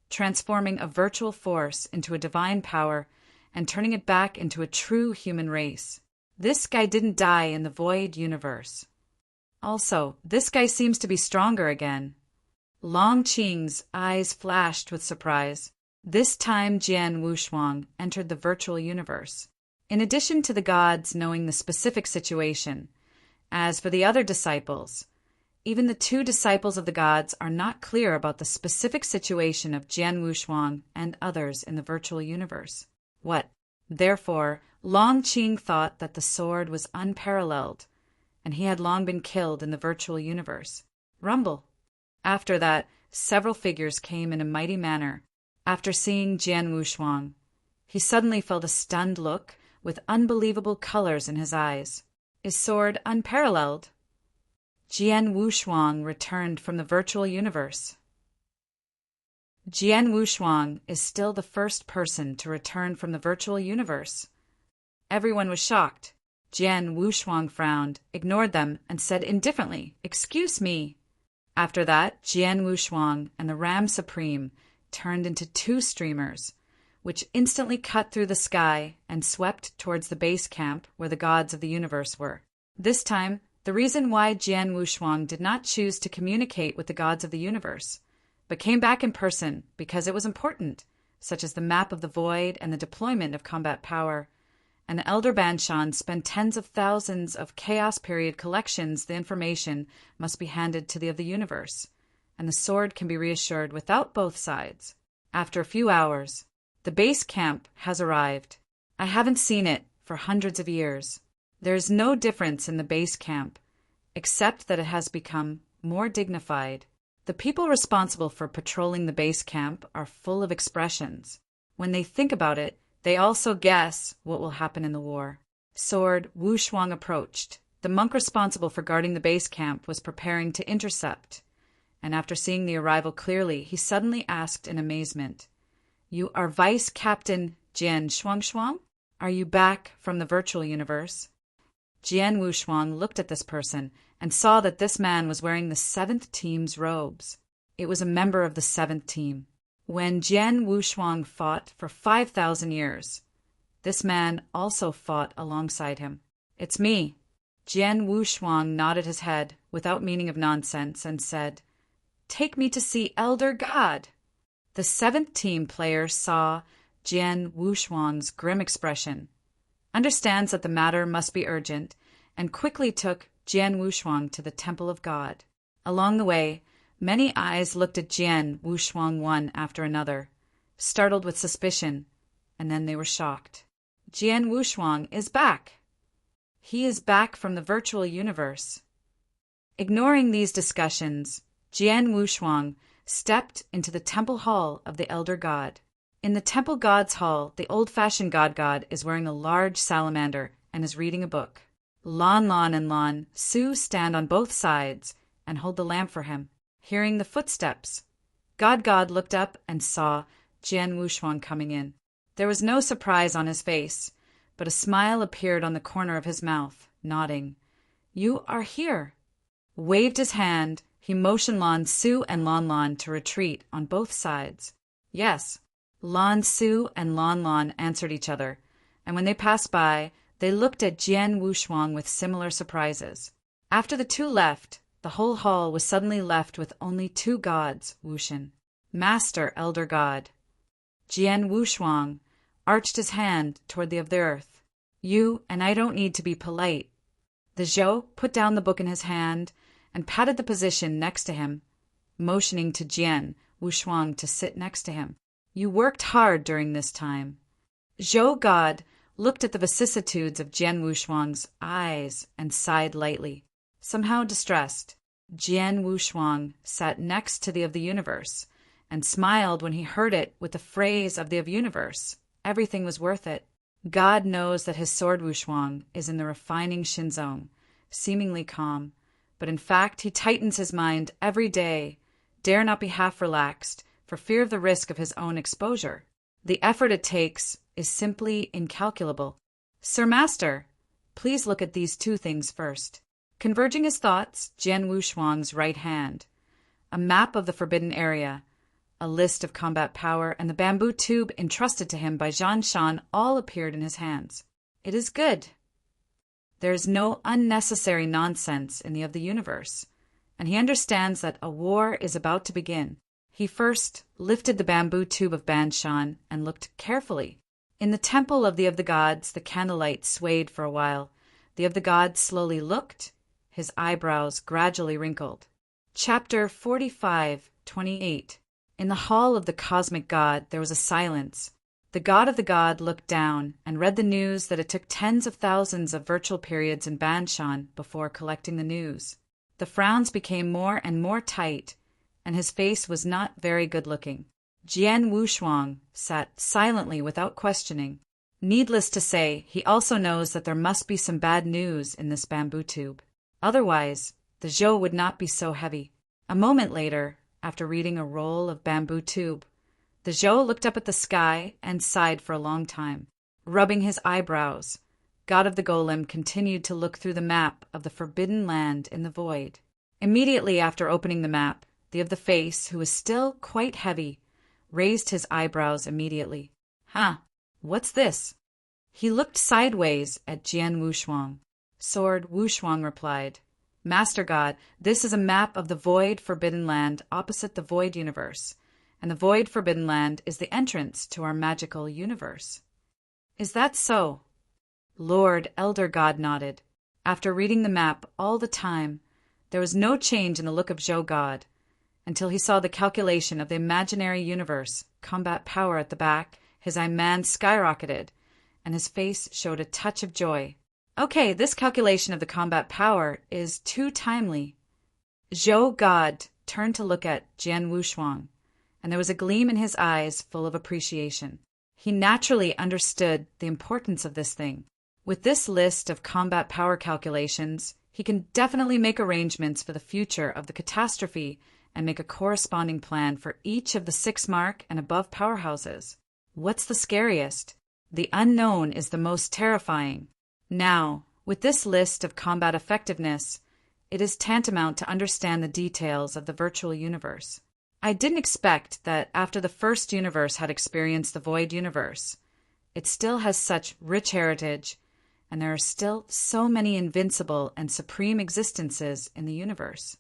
transforming a virtual force into a divine power and turning it back into a true human race. This guy didn't die in the void universe. Also, this guy seems to be stronger again. Long Qing's eyes flashed with surprise. This time Jian Wushuang entered the virtual universe. In addition to the gods knowing the specific situation, as for the other disciples, even the two disciples of the gods are not clear about the specific situation of Jian Wushuang and others in the virtual universe. What? Therefore, Long Qing thought that the sword was unparalleled, and he had long been killed in the virtual universe. Rumble. After that, several figures came in a mighty manner. After seeing Jian Wushuang, he suddenly felt a stunned look with unbelievable colors in his eyes. Is sword unparalleled? Jian Wushuang returned from the virtual universe. Jian Wushuang is still the first person to return from the virtual universe. Everyone was shocked. Jian Wushuang frowned, ignored them, and said indifferently, "Excuse me." After that, Jian Wushuang and the Ram Supreme turned into two streamers, which instantly cut through the sky and swept towards the base camp where the gods of the universe were. This time, the reason why Jian Wushuang did not choose to communicate with the gods of the universe, but came back in person because it was important, such as the map of the void and the deployment of combat power, and the Elder Banshan spent tens of thousands of Chaos Period collections. The information must be handed to the of the universe, and the sword can be reassured without both sides. After a few hours, the base camp has arrived. I haven't seen it for hundreds of years. There is no difference in the base camp, except that it has become more dignified. The people responsible for patrolling the base camp are full of expressions. When they think about it, they also guess what will happen in the war. Sword Wushuang approached. The monk responsible for guarding the base camp was preparing to intercept, and after seeing the arrival clearly, he suddenly asked in amazement, "You are Vice Captain Jian Shuangshuang? Are you back from the virtual universe?" Jian Wushuang looked at this person and saw that this man was wearing the 7th team's robes. It was a member of the 7th team. When Jian Wushuang fought for 5,000 years, this man also fought alongside him. "It's me." Jian Wushuang nodded his head without meaning of nonsense and said, "Take me to see Elder God." The 7th team player saw Jian Wushuang's grim expression, understands that the matter must be urgent, and quickly took Jian Wushuang to the Temple of God. Along the way, many eyes looked at Jian Wushuang one after another, startled with suspicion, and then they were shocked. Jian Wushuang is back. He is back from the virtual universe. Ignoring these discussions, Jian Wushuang stepped into the temple hall of the Elder God. In the temple god's hall, the old-fashioned god is wearing a large salamander and is reading a book. Lan and Lan Su stand on both sides and hold the lamp for him. Hearing the footsteps, God looked up and saw Jian Wushuang coming in. There was no surprise on his face, but a smile appeared on the corner of his mouth, nodding. "You are here." Waved his hand, he motioned Lan Su and Lan to retreat on both sides. Yes, Lan Su and Lan answered each other, and when they passed by, they looked at Jian Wushuang with similar surprises. After the two left, the whole hall was suddenly left with only two gods, Wushan. Master Elder God. Jian Wushuang arched his hand toward the of the earth. "You and I don't need to be polite." The Zhou put down the book in his hand and patted the position next to him, motioning to Jian Wushuang to sit next to him. "You worked hard during this time." Zhou God looked at the vicissitudes of Jian Wushuang's eyes and sighed lightly, somehow distressed. Jian Wushuang sat next to the of the universe and smiled when he heard it with the phrase of the of universe. Everything was worth it. God knows that his sword Wushuang is in the refining Shinzong, seemingly calm, but in fact he tightens his mind every day, dare not be half relaxed, for fear of the risk of his own exposure. The effort it takes is simply incalculable. "Sir Master, please look at these two things first." Converging his thoughts, Jian Wushuang's right hand, a map of the forbidden area, a list of combat power, and the bamboo tube entrusted to him by Zhan Shan all appeared in his hands. It is good. There is no unnecessary nonsense in the of the universe, and he understands that a war is about to begin. He first lifted the bamboo tube of Banshan and looked carefully. In the temple of the gods, the candlelight swayed for a while. The of the gods slowly looked, his eyebrows gradually wrinkled. Chapter 45:28. In the hall of the cosmic god there was a silence. The god of the god looked down and read the news that it took tens of thousands of virtual periods in Banshan before collecting the news. The frowns became more and more tight, and his face was not very good-looking. Jian Wushuang sat silently without questioning. Needless to say, he also knows that there must be some bad news in this bamboo tube. Otherwise, the Zhou would not be so heavy. A moment later, after reading a roll of bamboo tube, the Zhou looked up at the sky and sighed for a long time, rubbing his eyebrows, god of the golem continued to look through the map of the forbidden land in the void. Immediately after opening the map, the of the face, who was still quite heavy, raised his eyebrows immediately. Huh, what's this? He looked sideways at Jian Wushuang. Sword Wushuang replied, Master God, this is a map of the void forbidden land opposite the void universe, and the void forbidden land is the entrance to our magical universe. Is that so? Lord Elder God nodded. After reading the map all the time, there was no change in the look of Zhou God, until he saw the calculation of the imaginary universe, combat power at the back, his Iman skyrocketed, and his face showed a touch of joy. Okay, this calculation of the combat power is too timely. Zhou God turned to look at Jian Wushuang, and there was a gleam in his eyes full of appreciation. He naturally understood the importance of this thing. With this list of combat power calculations, he can definitely make arrangements for the future of the catastrophe and make a corresponding plan for each of the 6 mark and above powerhouses. What's the scariest? The unknown is the most terrifying. Now, with this list of combat effectiveness, it is tantamount to understand the details of the virtual universe. I didn't expect that after the first universe had experienced the void universe, it still has such rich heritage, and there are still so many invincible and supreme existences in the universe.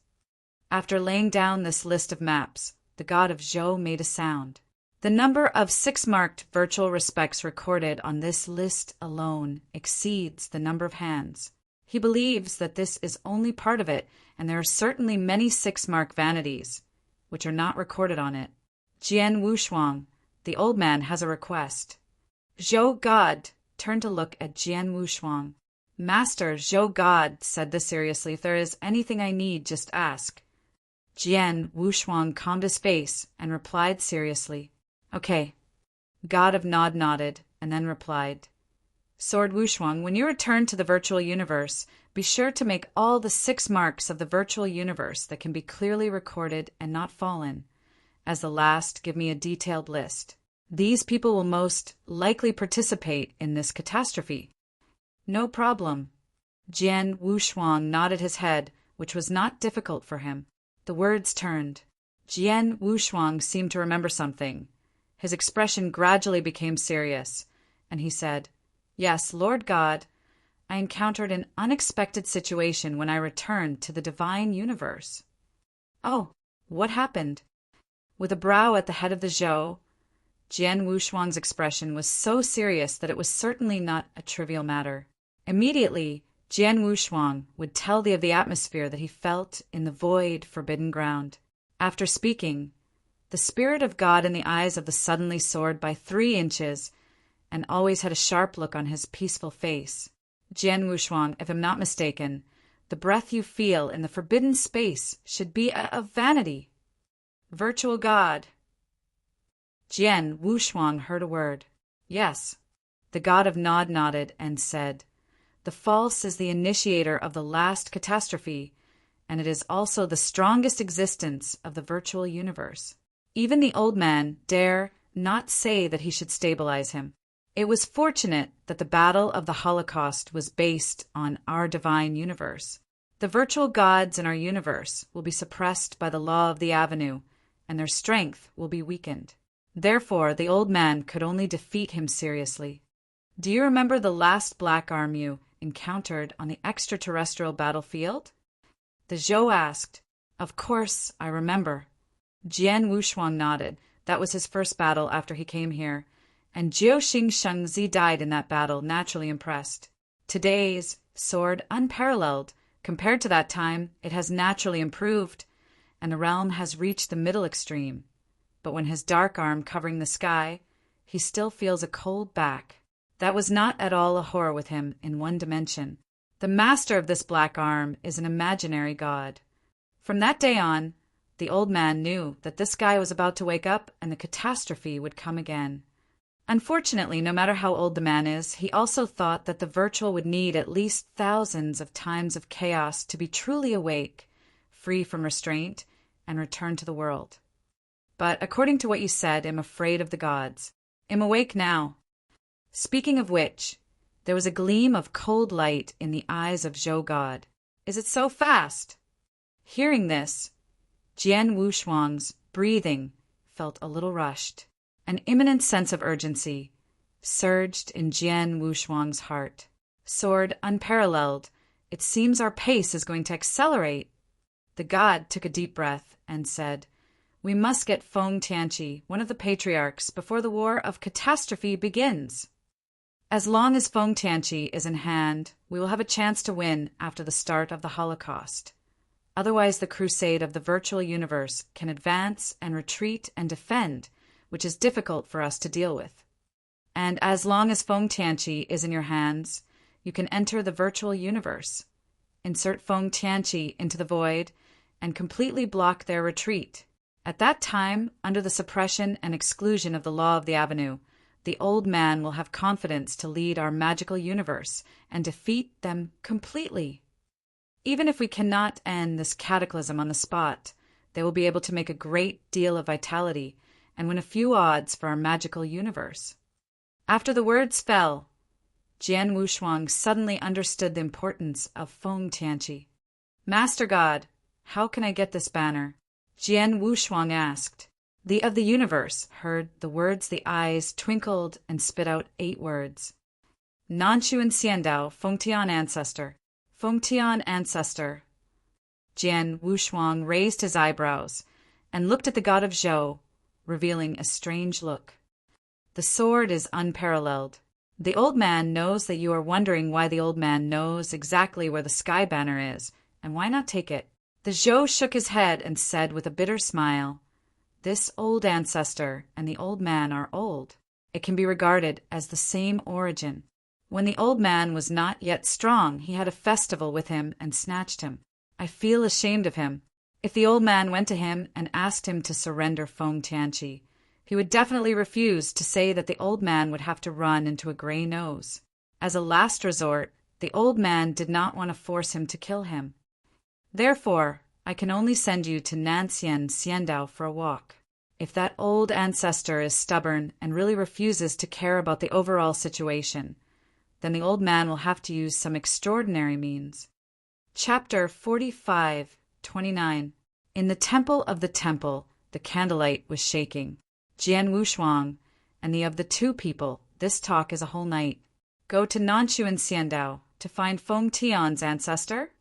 After laying down this list of maps, the god of Zhou made a sound. The number of 6 marked virtual respects recorded on this list alone exceeds the number of hands. He believes that this is only part of it, and there are certainly many 6 mark vanities, which are not recorded on it. Jian Wushuang, the old man, has a request. Zhou God turned to look at Jian Wushuang. Master, Zhou God said this seriously. If there is anything I need, just ask. Jian Wushuang calmed his face and replied seriously. Okay. God of Nod nodded and then replied, Sword Wushuang, when you return to the virtual universe, be sure to make all the 6 marks of the virtual universe that can be clearly recorded and not fallen. As the last, give me a detailed list. These people will most likely participate in this catastrophe. No problem. Jian Wushuang nodded his head, which was not difficult for him. The words turned. Jian Wushuang seemed to remember something. His expression gradually became serious, and he said, Yes, Lord God, I encountered an unexpected situation when I returned to the divine universe. Oh, what happened? With a brow at the head of the Zhou, Jian Wushuang's expression was so serious that it was certainly not a trivial matter. Immediately, Jian Wushuang would tell thee of the atmosphere that he felt in the void forbidden ground. After speaking, the spirit of God in the eyes of the suddenly soared by 3 inches and always had a sharp look on his peaceful face. Jian Wushuang, if I'm not mistaken, the breath you feel in the forbidden space should be a vanity. Virtual God. Jian Wushuang heard a word. Yes. The god of Nod nodded and said, The false is the initiator of the last catastrophe, and it is also the strongest existence of the virtual universe. Even the old man dare not say that he should stabilize him. It was fortunate that the battle of the Holocaust was based on our divine universe. The virtual gods in our universe will be suppressed by the law of the avenue, and their strength will be weakened. Therefore, the old man could only defeat him seriously. Do you remember the last black arm you encountered on the extraterrestrial battlefield? The Zhou asked. Of course, I remember. Jian Wushuang nodded. That was his first battle after he came here, and Jiuxing Shengzi died in that battle, naturally impressed. Today's sword, unparalleled. Compared to that time, it has naturally improved, and the realm has reached the middle extreme. But when his dark arm covering the sky, he still feels a cold back. That was not at all a horror with him in one dimension. The master of this black arm is an imaginary god. From that day on, the old man knew that this guy was about to wake up and the catastrophe would come again. Unfortunately, no matter how old the man is, he also thought that the virtual would need at least thousands of times of chaos to be truly awake, free from restraint, and return to the world. But according to what you said, I'm afraid of the gods. I'm awake now. Speaking of which, There was a gleam of cold light in the eyes of Zhou God. "Is it so fast?" Hearing this, Jian Wushuang's breathing felt a little rushed. An imminent sense of urgency surged in Jian Wushuang's heart. "Sword unparalleled, it seems our pace is going to accelerate." The god took a deep breath and said, "We must get Feng Tianqi, one of the patriarchs, before the war of catastrophe begins. As long as Feng Tianqi is in hand, we will have a chance to win after the start of the Holocaust. Otherwise, the crusade of the virtual universe can advance and retreat and defend, which is difficult for us to deal with. And as long as Feng Tianqi is in your hands, you can enter the virtual universe, insert Feng Tianqi into the void, and completely block their retreat. At that time, under the suppression and exclusion of the law of the Avenue, the old man will have confidence to lead our magical universe and defeat them completely. Even if we cannot end this cataclysm on the spot, they will be able to make a great deal of vitality and win a few odds for our magical universe." After the words fell, Jian Wushuang suddenly understood the importance of Feng Tianqi. "Master God, how can I get this banner?" Jian Wushuang asked. The of the universe heard the words, the eyes twinkled and spit out 8 words. "Nanchuan Xiandao, Fengtian ancestor. Fengtian ancestor." Jian Wushuang raised his eyebrows and looked at the god of Zhou, revealing a strange look. "The sword is unparalleled. The old man knows that you are wondering why the old man knows exactly where the sky banner is, and why not take it?" The Zhou shook his head and said with a bitter smile, "This old ancestor and the old man are old. It can be regarded as the same origin. When the old man was not yet strong, he had a festival with him and snatched him. I feel ashamed of him. If the old man went to him and asked him to surrender Feng Tianqi, he would definitely refuse, to say that the old man would have to run into a gray nose. As a last resort, the old man did not want to force him to kill him. Therefore, I can only send you to Nanxian Xiandao for a walk. If that old ancestor is stubborn and really refuses to care about the overall situation, then the old man will have to use some extraordinary means." Chapter 45:29. In the temple of the temple, the candlelight was shaking. Jian Wushuang and the of the 2 people, this talk is a whole night. "Go to Nanchuan Xiandao to find Feng Tian's ancestor?"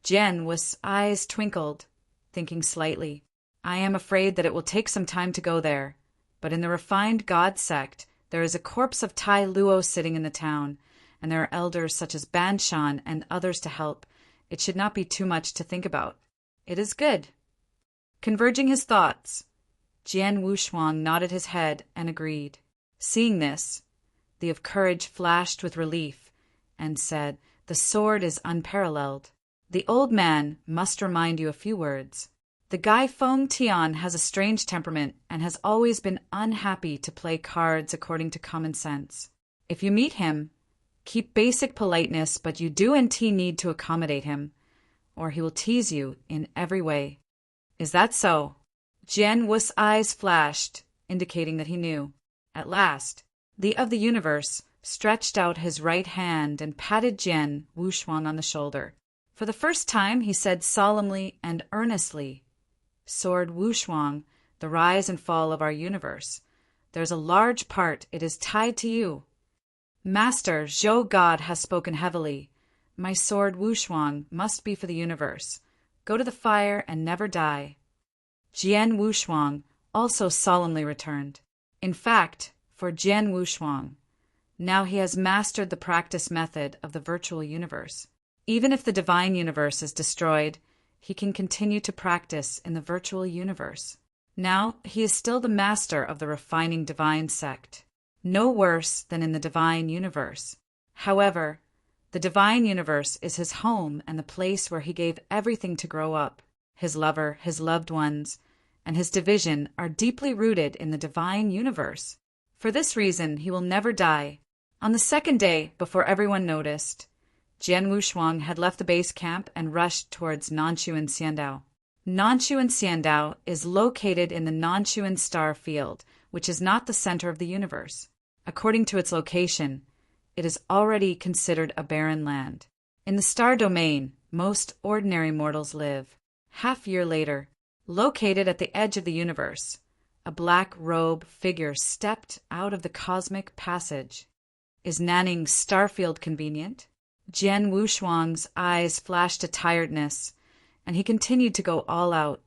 Jian Wu's eyes twinkled, thinking slightly. "I am afraid that it will take some time to go there, but in the refined God sect, there is a corpse of Tai Luo sitting in the town, and there are elders such as Ban Shan and others to help. It should not be too much to think about. It is good." Converging his thoughts, Jian Wushuang nodded his head and agreed. Seeing this, the of courage flashed with relief and said, "The sword is unparalleled. The old man must remind you a few words. The guy Feng Tian has a strange temperament and has always been unhappy to play cards according to common sense. If you meet him, keep basic politeness, but you do and need to accommodate him, or he will tease you in every way." "Is that so?" Jian Wu's eyes flashed, indicating that he knew. At last, the of the universe stretched out his right hand and patted Jian Wushuang on the shoulder. For the first time, he said solemnly and earnestly, "Sword Wushuang, the rise and fall of our universe. There's a large part it is tied to you. Master Zhou God has spoken heavily. My sword Wushuang must be for the universe. Go to the fire and never die." Jian Wushuang also solemnly returned. In fact, for Jian Wushuang, now he has mastered the practice method of the virtual universe. Even if the divine universe is destroyed, he can continue to practice in the virtual universe. Now he is still the master of the refining divine sect, no worse than in the divine universe. However, the divine universe is his home and the place where he gave everything to grow up. His lover, his loved ones, and his division are deeply rooted in the divine universe. For this reason, he will never die. On the second day, before everyone noticed, Jian Wushuang had left the base camp and rushed towards Nanchuan Xiandao. Nanchuan Xiandao is located in the Nanchuan star field, which is not the center of the universe. According to its location, it is already considered a barren land. In the star domain, most ordinary mortals live. Half-year later, located at the edge of the universe, a black-robe figure stepped out of the cosmic passage. Is Nanning's starfield convenient? Jian Wushuang's eyes flashed a tiredness, and he continued to go all out,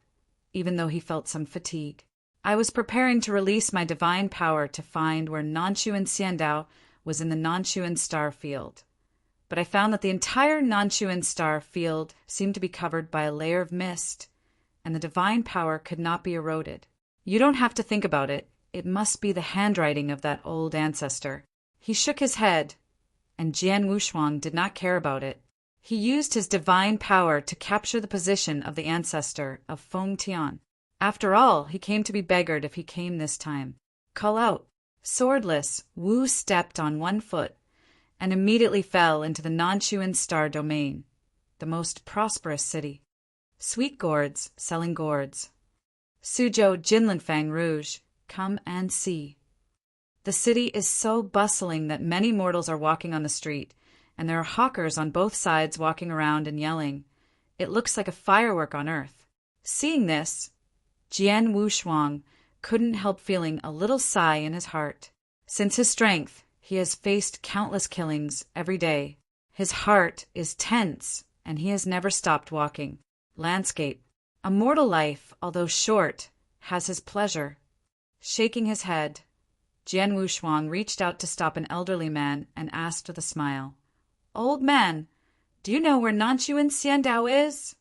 even though he felt some fatigue. I was preparing to release my divine power to find where Nanshuan Xiandao was in the Nanshuan star field. But I found that the entire Nanshuan star field seemed to be covered by a layer of mist, and the divine power could not be eroded. You don't have to think about it. It must be the handwriting of that old ancestor. He shook his head, and Jian Wushuang did not care about it. He used his divine power to capture the position of the ancestor of Feng Tian. After all, he came to be beggared if he came this time. Call out. Swordless, Wu stepped on one foot and immediately fell into the Nanshuan star domain, the most prosperous city. Sweet gourds selling gourds. Suzhou Jinlanfang Rouge, come and see. The city is so bustling that many mortals are walking on the street, and there are hawkers on both sides walking around and yelling. It looks like a firework on earth. Seeing this, Jian Wushuang couldn't help feeling a little sigh in his heart. Since his strength, he has faced countless killings every day. His heart is tense, and he has never stopped walking. Landscape. A mortal life, although short, has his pleasure. Shaking his head, Jian Wushuang reached out to stop an elderly man and asked with a smile, "Old man, do you know where Nanshuan Xiandao is?"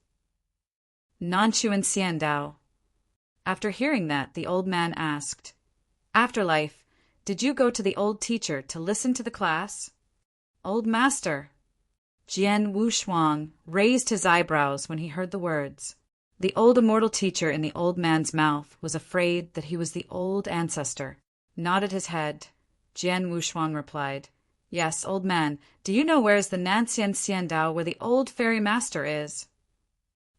Nanshuan Xiandao. After hearing that, the old man asked, "Afterlife, did you go to the old teacher to listen to the class?" "Old master." Jian Wushuang raised his eyebrows when he heard the words. The old immortal teacher in the old man's mouth was afraid that he was the old ancestor. Nodded his head. Jian Wushuang replied, "Yes, old man, do you know where is the Nanshuan Xiandao where the old fairy master is?"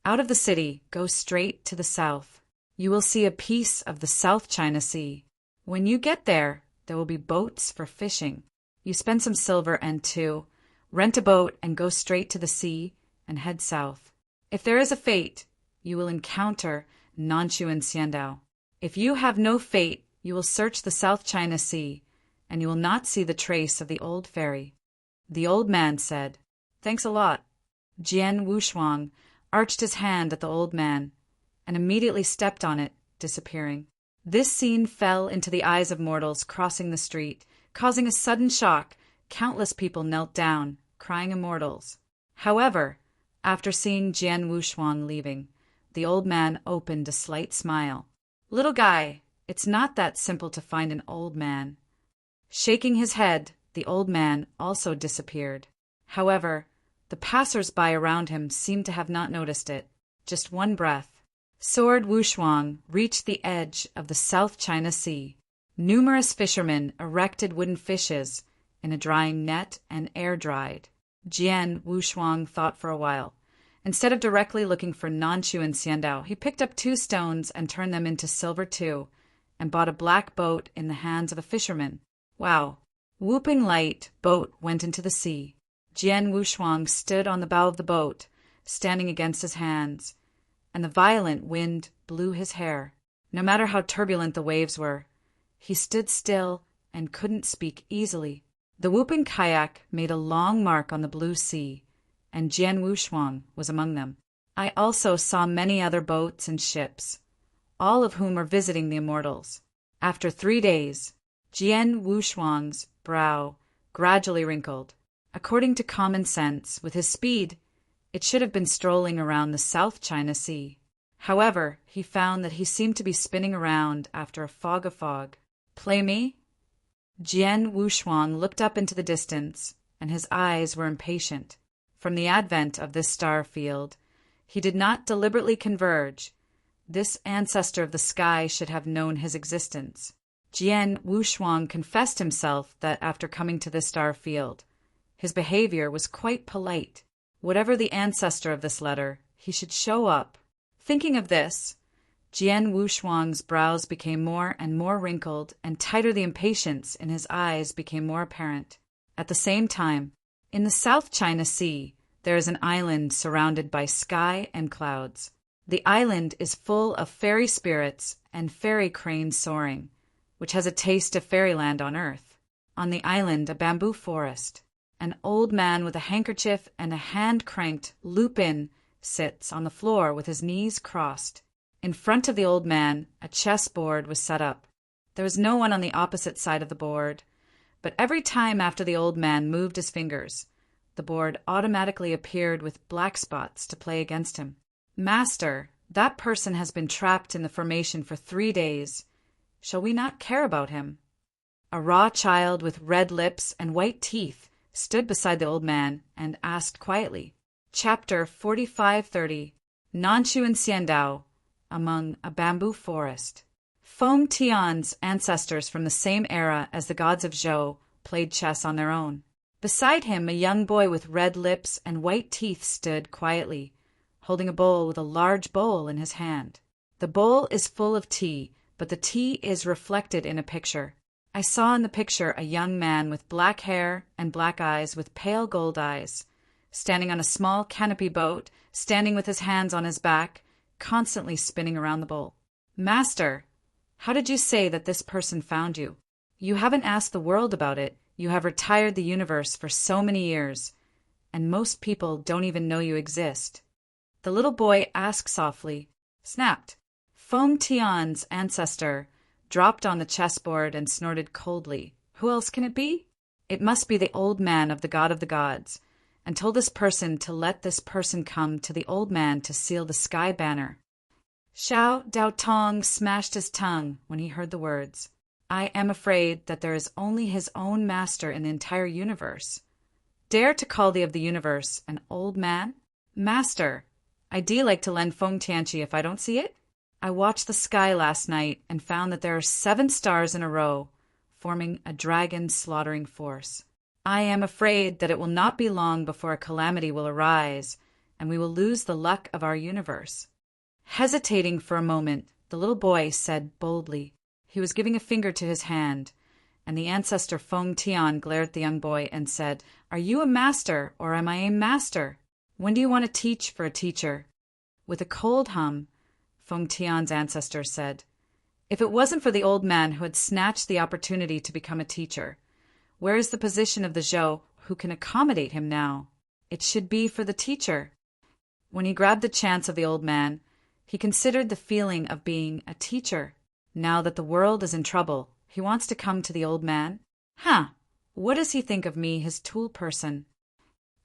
Out of the city, go straight to the south. You will see a piece of the South China Sea. When you get there, there will be boats for fishing. You spend some silver and rent a boat and go straight to the sea and head south. If there is a fate, you will encounter Nanshuan Xiandao. If you have no fate, you will search the South China Sea, and you will not see the trace of the old fairy. The old man said, "Thanks a lot." Jian Wushuang arched his hand at the old man, and immediately stepped on it, disappearing. This scene fell into the eyes of mortals crossing the street, causing a sudden shock. Countless people knelt down, crying immortals. However, after seeing Jian Wushuang leaving, the old man opened a slight smile. "Little guy, it's not that simple to find an old man." Shaking his head, the old man also disappeared. However, the passers-by around him seemed to have not noticed it. Just one breath. Sword Wushuang reached the edge of the South China Sea. Numerous fishermen erected wooden fishes in a drying net and air-dried. Jian Wushuang thought for a while. Instead of directly looking for Nanshuan Xiandao, he picked up 2 stones and turned them into silver too, and bought a black boat in the hands of a fisherman. Wow! Whooping light boat went into the sea. Jian Wushuang stood on the bow of the boat, standing against his hands, and the violent wind blew his hair. No matter how turbulent the waves were, he stood still and couldn't speak easily. The whooping kayak made a long mark on the blue sea, and Jian Wushuang was among them. I also saw many other boats and ships, all of whom were visiting the immortals. After 3 days, Jian Wushuang's brow gradually wrinkled. According to common sense, with his speed, it should have been strolling around the South China Sea. However, he found that he seemed to be spinning around after a fog. "Play me?" Jian Wushuang looked up into the distance, and his eyes were impatient. From the advent of this star field, he did not deliberately converge. This ancestor of the sky should have known his existence. Jian Wushuang confessed himself that after coming to this star field, his behavior was quite polite. Whatever the ancestor of this letter, he should show up. Thinking of this, Jian Wushuang's brows became more and more wrinkled, and tighter the impatience in his eyes became more apparent. At the same time, in the South China Sea, there is an island surrounded by sky and clouds. The island is full of fairy spirits and fairy cranes soaring, which has a taste of fairyland on earth. On the island, a bamboo forest. An old man with a handkerchief and a hand-cranked lupin sits on the floor with his knees crossed. In front of the old man, a chessboard was set up. There was no one on the opposite side of the board, but every time after the old man moved his fingers, the board automatically appeared with black spots to play against him. Master, that person has been trapped in the formation for 3 days. Shall we not care about him? A raw child with red lips and white teeth stood beside the old man and asked quietly, Chapter 4530, Nanshu and Xiandao, among a bamboo forest. Feng Tian's ancestors from the same era as the gods of Zhou played chess on their own. Beside him, a young boy with red lips and white teeth stood quietly, holding a bowl with a large bowl in his hand. The bowl is full of tea, but the tea is reflected in a picture. I saw in the picture a young man with black hair and black eyes with pale gold eyes, standing on a small canopy boat, standing with his hands on his back, constantly spinning around the bowl. Master, how did you say that this person found you? You haven't asked the world about it. You have retired the universe for so many years, and most people don't even know you exist. The little boy asked softly, snapped. Feng Tian's ancestor dropped on the chessboard and snorted coldly. Who else can it be? It must be the old man of the god of the gods, and told this person to let this person come to the old man to seal the sky banner. Xiao Dao Tong smashed his tongue when he heard the words. I am afraid that there is only his own master in the entire universe. Dare to call the of the universe an old man? Master, I'd like to lend Feng Tianqi if I don't see it? I watched the sky last night and found that there are 7 stars in a row, forming a dragon slaughtering force. I am afraid that it will not be long before a calamity will arise, and we will lose the luck of our universe. Hesitating for a moment, the little boy said boldly. He was giving a finger to his hand, and the ancestor Feng Tian glared at the young boy and said, Are you a master, or am I a master? When do you want to teach for a teacher? With a cold hum, Feng Tian's ancestor said, If it wasn't for the old man who had snatched the opportunity to become a teacher, where is the position of the Zhou who can accommodate him now? It should be for the teacher. When he grabbed the chance of the old man, he considered the feeling of being a teacher. Now that the world is in trouble, he wants to come to the old man. What does he think of me, his tool person?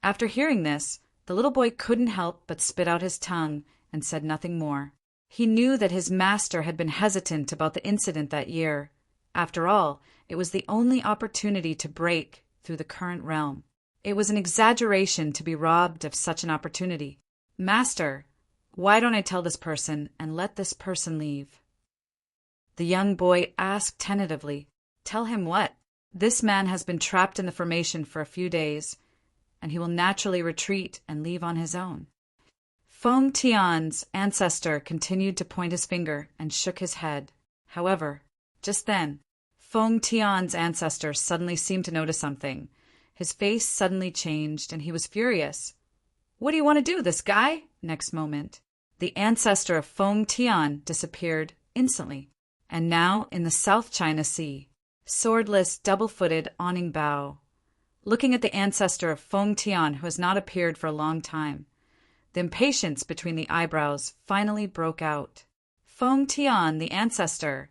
After hearing this, the little boy couldn't help but spit out his tongue and said nothing more. He knew that his master had been hesitant about the incident that year. After all, it was the only opportunity to break through the current realm. It was an exaggeration to be robbed of such an opportunity. Master, why don't I tell this person and let this person leave? The young boy asked tentatively, Tell him what? This man has been trapped in the formation for a few days, and he will naturally retreat and leave on his own. Feng Tian's ancestor continued to point his finger and shook his head. However, just then, Feng Tian's ancestor suddenly seemed to notice something. His face suddenly changed, and he was furious. What do you want to do, this guy? Next moment, the ancestor of Feng Tian disappeared instantly. And now in the South China Sea, swordless, double-footed, awning bow. Looking at the ancestor of Feng Tian who has not appeared for a long time, the impatience between the eyebrows finally broke out. Feng Tian, the ancestor.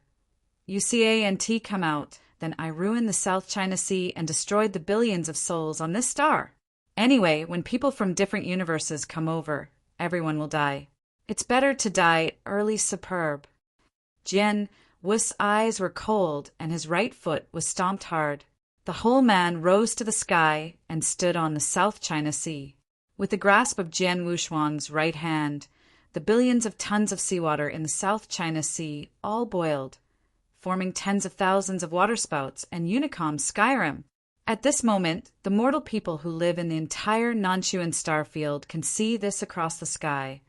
You see A&T come out, then I ruined the South China Sea and destroyed the billions of souls on this star. Anyway, when people from different universes come over, everyone will die. It's better to die early superb. Jian Wu's eyes were cold, and his right foot was stomped hard. The whole man rose to the sky and stood on the South China Sea. With the grasp of Jian Wushuang's right hand, the billions of tons of seawater in the South China Sea all boiled, forming tens of thousands of waterspouts and Unicom's Skyrim. At this moment, the mortal people who live in the entire Nanshuan star field can see this across the sky,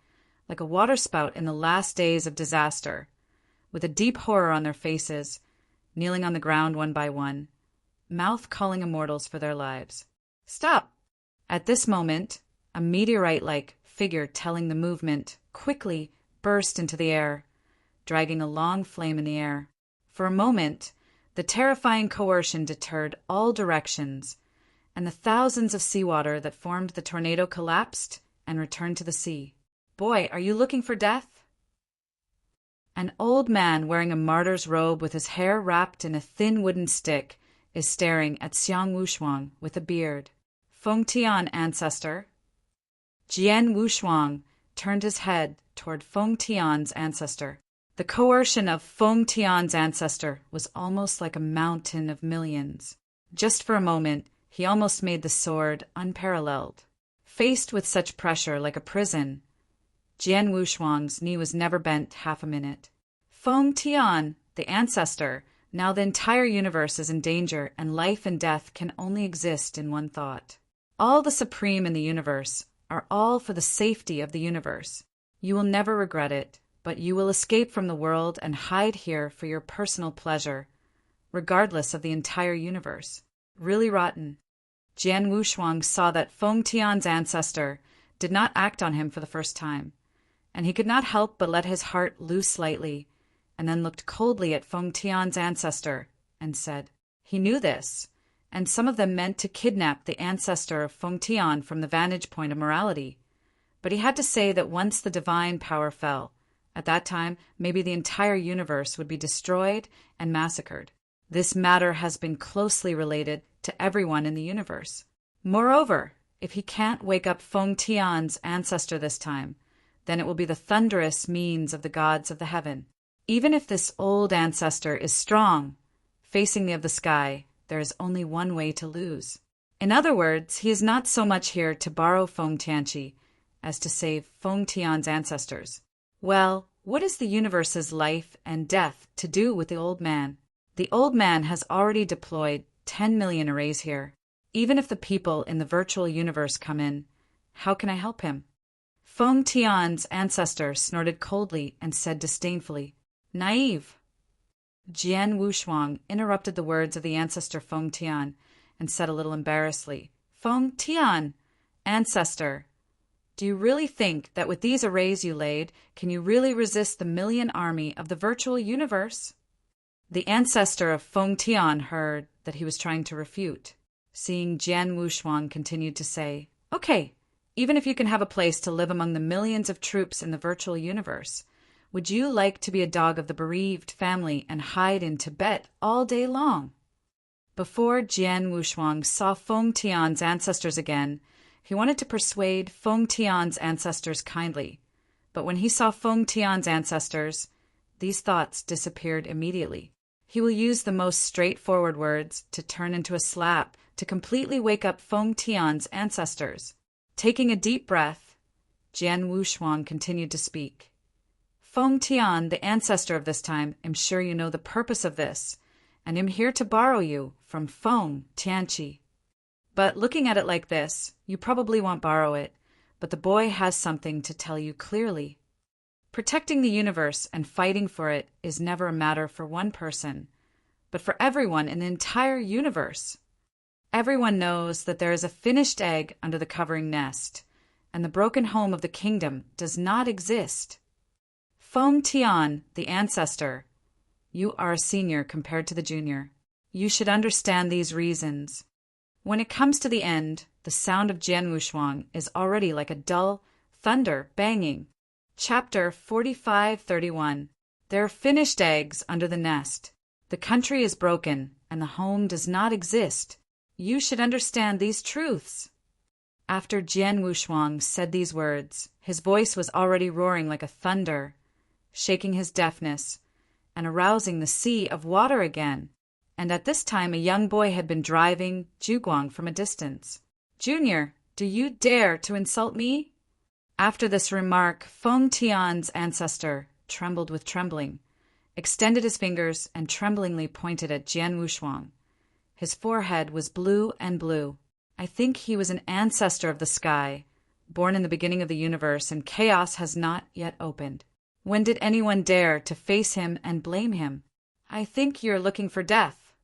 like a waterspout in the last days of disaster, with a deep horror on their faces, kneeling on the ground one by one. mouth calling immortals for their lives. Stop! At this moment, a meteorite-like figure telling the movement quickly burst into the air, dragging a long flame in the air. For a moment, the terrifying coercion deterred all directions, and the thousands of seawater that formed the tornado collapsed and returned to the sea. Boy, are you looking for death? An old man wearing a martyr's robe with his hair wrapped in a thin wooden stick is staring at Xiang Wushuang with a beard. Feng Tian, ancestor. Jian Wushuang turned his head toward Feng Tian's ancestor. The coercion of Feng Tian's ancestor was almost like a mountain of millions. Just for a moment, he almost made the sword unparalleled. Faced with such pressure like a prison, Jian Wushuang's knee was never bent half a minute. Feng Tian, the ancestor, now the entire universe is in danger and life and death can only exist in one thought. All the supreme in the universe are all for the safety of the universe. You will never regret it, but you will escape from the world and hide here for your personal pleasure, regardless of the entire universe. Really rotten. Jian Wushuang saw that Feng Tian's ancestor did not act on him for the first time, and he could not help but let his heart loose slightly, and then looked coldly at Feng Tian's ancestor and said, he knew this, and some of them meant to kidnap the ancestor of Feng Tian from the vantage point of morality. But he had to say that once the divine power fell, at that time maybe the entire universe would be destroyed and massacred. This matter has been closely related to everyone in the universe. Moreover, if he can't wake up Feng Tian's ancestor this time, then it will be the thunderous means of the gods of the heaven. Even if this old ancestor is strong, facing the of the sky, there is only one way to lose. In other words, he is not so much here to borrow Feng Tianqi as to save Feng Tian's ancestors. Well, what is the universe's life and death to do with the old man? The old man has already deployed 10 million arrays here. Even if the people in the virtual universe come in, how can I help him? Feng Tian's ancestor snorted coldly and said disdainfully, Naive. Jian Wushuang interrupted the words of the ancestor Feng Tian and said a little embarrassedly, Feng Tian, ancestor, do you really think that with these arrays you laid, can you really resist the million army of the virtual universe? The ancestor of Feng Tian heard that he was trying to refute. Seeing Jian Wushuang continued to say, Okay, even if you can have a place to live among the millions of troops in the virtual universe, would you like to be a dog of the bereaved family and hide in Tibet all day long? Before Jian Wushuang saw Feng Tian's ancestors again, he wanted to persuade Feng Tian's ancestors kindly, but when he saw Feng Tian's ancestors, these thoughts disappeared immediately. He will use the most straightforward words to turn into a slap to completely wake up Feng Tian's ancestors. Taking a deep breath, Jian Wushuang continued to speak. Feng Tian, the ancestor of this time, am sure you know the purpose of this, and am here to borrow you from Feng Tianqi. But looking at it like this, you probably won't borrow it, but the boy has something to tell you clearly. Protecting the universe and fighting for it is never a matter for one person, but for everyone in the entire universe. Everyone knows that there is a finished egg under the covering nest, and the broken home of the kingdom does not exist. Feng Tian, the ancestor, you are a senior compared to the junior. You should understand these reasons. When it comes to the end, the sound of Jian Wushuang is already like a dull thunder banging. Chapter 45:31. There are finished eggs under the nest. The country is broken, and the home does not exist. You should understand these truths. After Jian Wushuang said these words, his voice was already roaring like a thunder, shaking his deafness, and arousing the sea of water again. And at this time a young boy had been driving Zhuguang from a distance. Junior, do you dare to insult me? After this remark, Feng Tian's ancestor trembled with trembling, extended his fingers, and tremblingly pointed at Jian Wushuang. His forehead was blue and blue. I think he was an ancestor of the sky, born in the beginning of the universe, and chaos has not yet opened. When did anyone dare to face him and blame him? I think you're looking for death.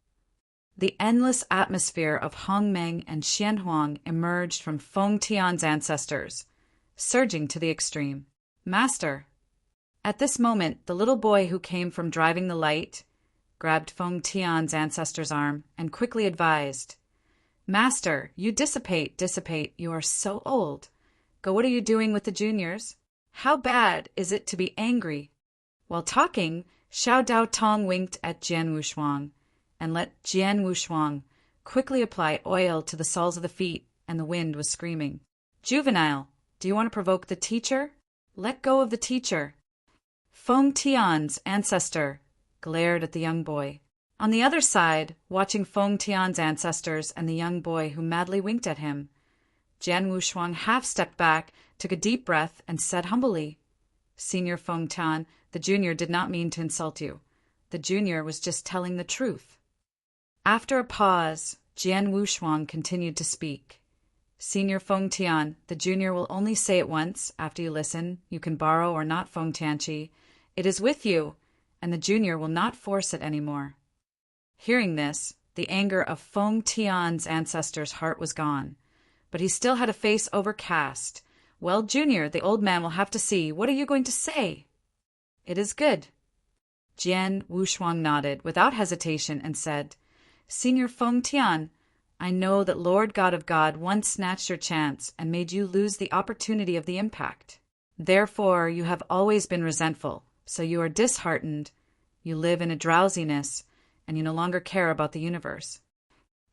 The endless atmosphere of Hongmeng and Xianhuang emerged from Feng Tian's ancestors, surging to the extreme. Master! At this moment, the little boy who came from driving the light grabbed Feng Tian's ancestor's arm and quickly advised, Master, you dissipate, you are so old. Go, what are you doing with the juniors? How bad is it to be angry? While talking, Xiao Dao Tong winked at Jian Wushuang and let Jian Wushuang quickly apply oil to the soles of the feet, and the wind was screaming. Juvenile, do you want to provoke the teacher? Let go of the teacher. Feng Tian's ancestor glared at the young boy. On the other side, watching Feng Tian's ancestors and the young boy who madly winked at him, Jian Wushuang half stepped back, took a deep breath, and said humbly, Senior Feng Tian, the junior did not mean to insult you. The junior was just telling the truth. After a pause, Jian Wushuang continued to speak. Senior Feng Tian, the junior will only say it once. After you listen, you can borrow or not Feng Tianqi. It is with you, and the junior will not force it anymore. Hearing this, the anger of Feng Tian's ancestor's heart was gone, but he still had a face overcast. Well, junior, the old man will have to see. What are you going to say? It is good. Jian Wushuang nodded without hesitation and said, Senior Feng Tian, I know that Lord God of God once snatched your chance and made you lose the opportunity of the impact. Therefore, you have always been resentful, so you are disheartened, you live in a drowsiness, and you no longer care about the universe.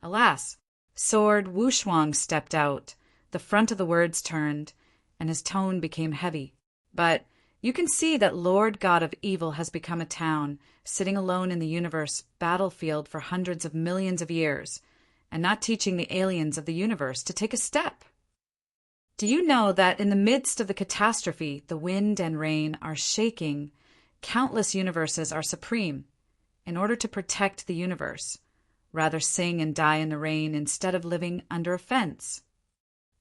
Alas! Sword Wushuang stepped out, the front of the words turned, and his tone became heavy. But you can see that Lord God of Evil has become a town, sitting alone in the universe battlefield for hundreds of millions of years, and not teaching the aliens of the universe to take a step. Do you know that in the midst of the catastrophe, the wind and rain are shaking, countless universes are supreme. In order to protect the universe, rather sing and die in the rain instead of living under a fence.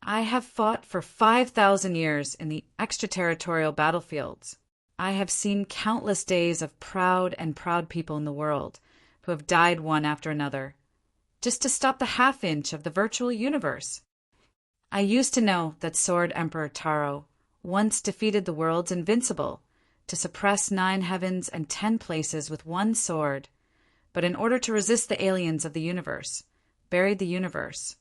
I have fought for 5,000 years in the extraterritorial battlefields. I have seen countless days of proud people in the world who have died one after another, just to stop the half-inch of the virtual universe. I used to know that Sword Emperor Taro once defeated the world's invincible to suppress 9 heavens and 10 places with one sword, but in order to resist the aliens of the universe, buried the universe,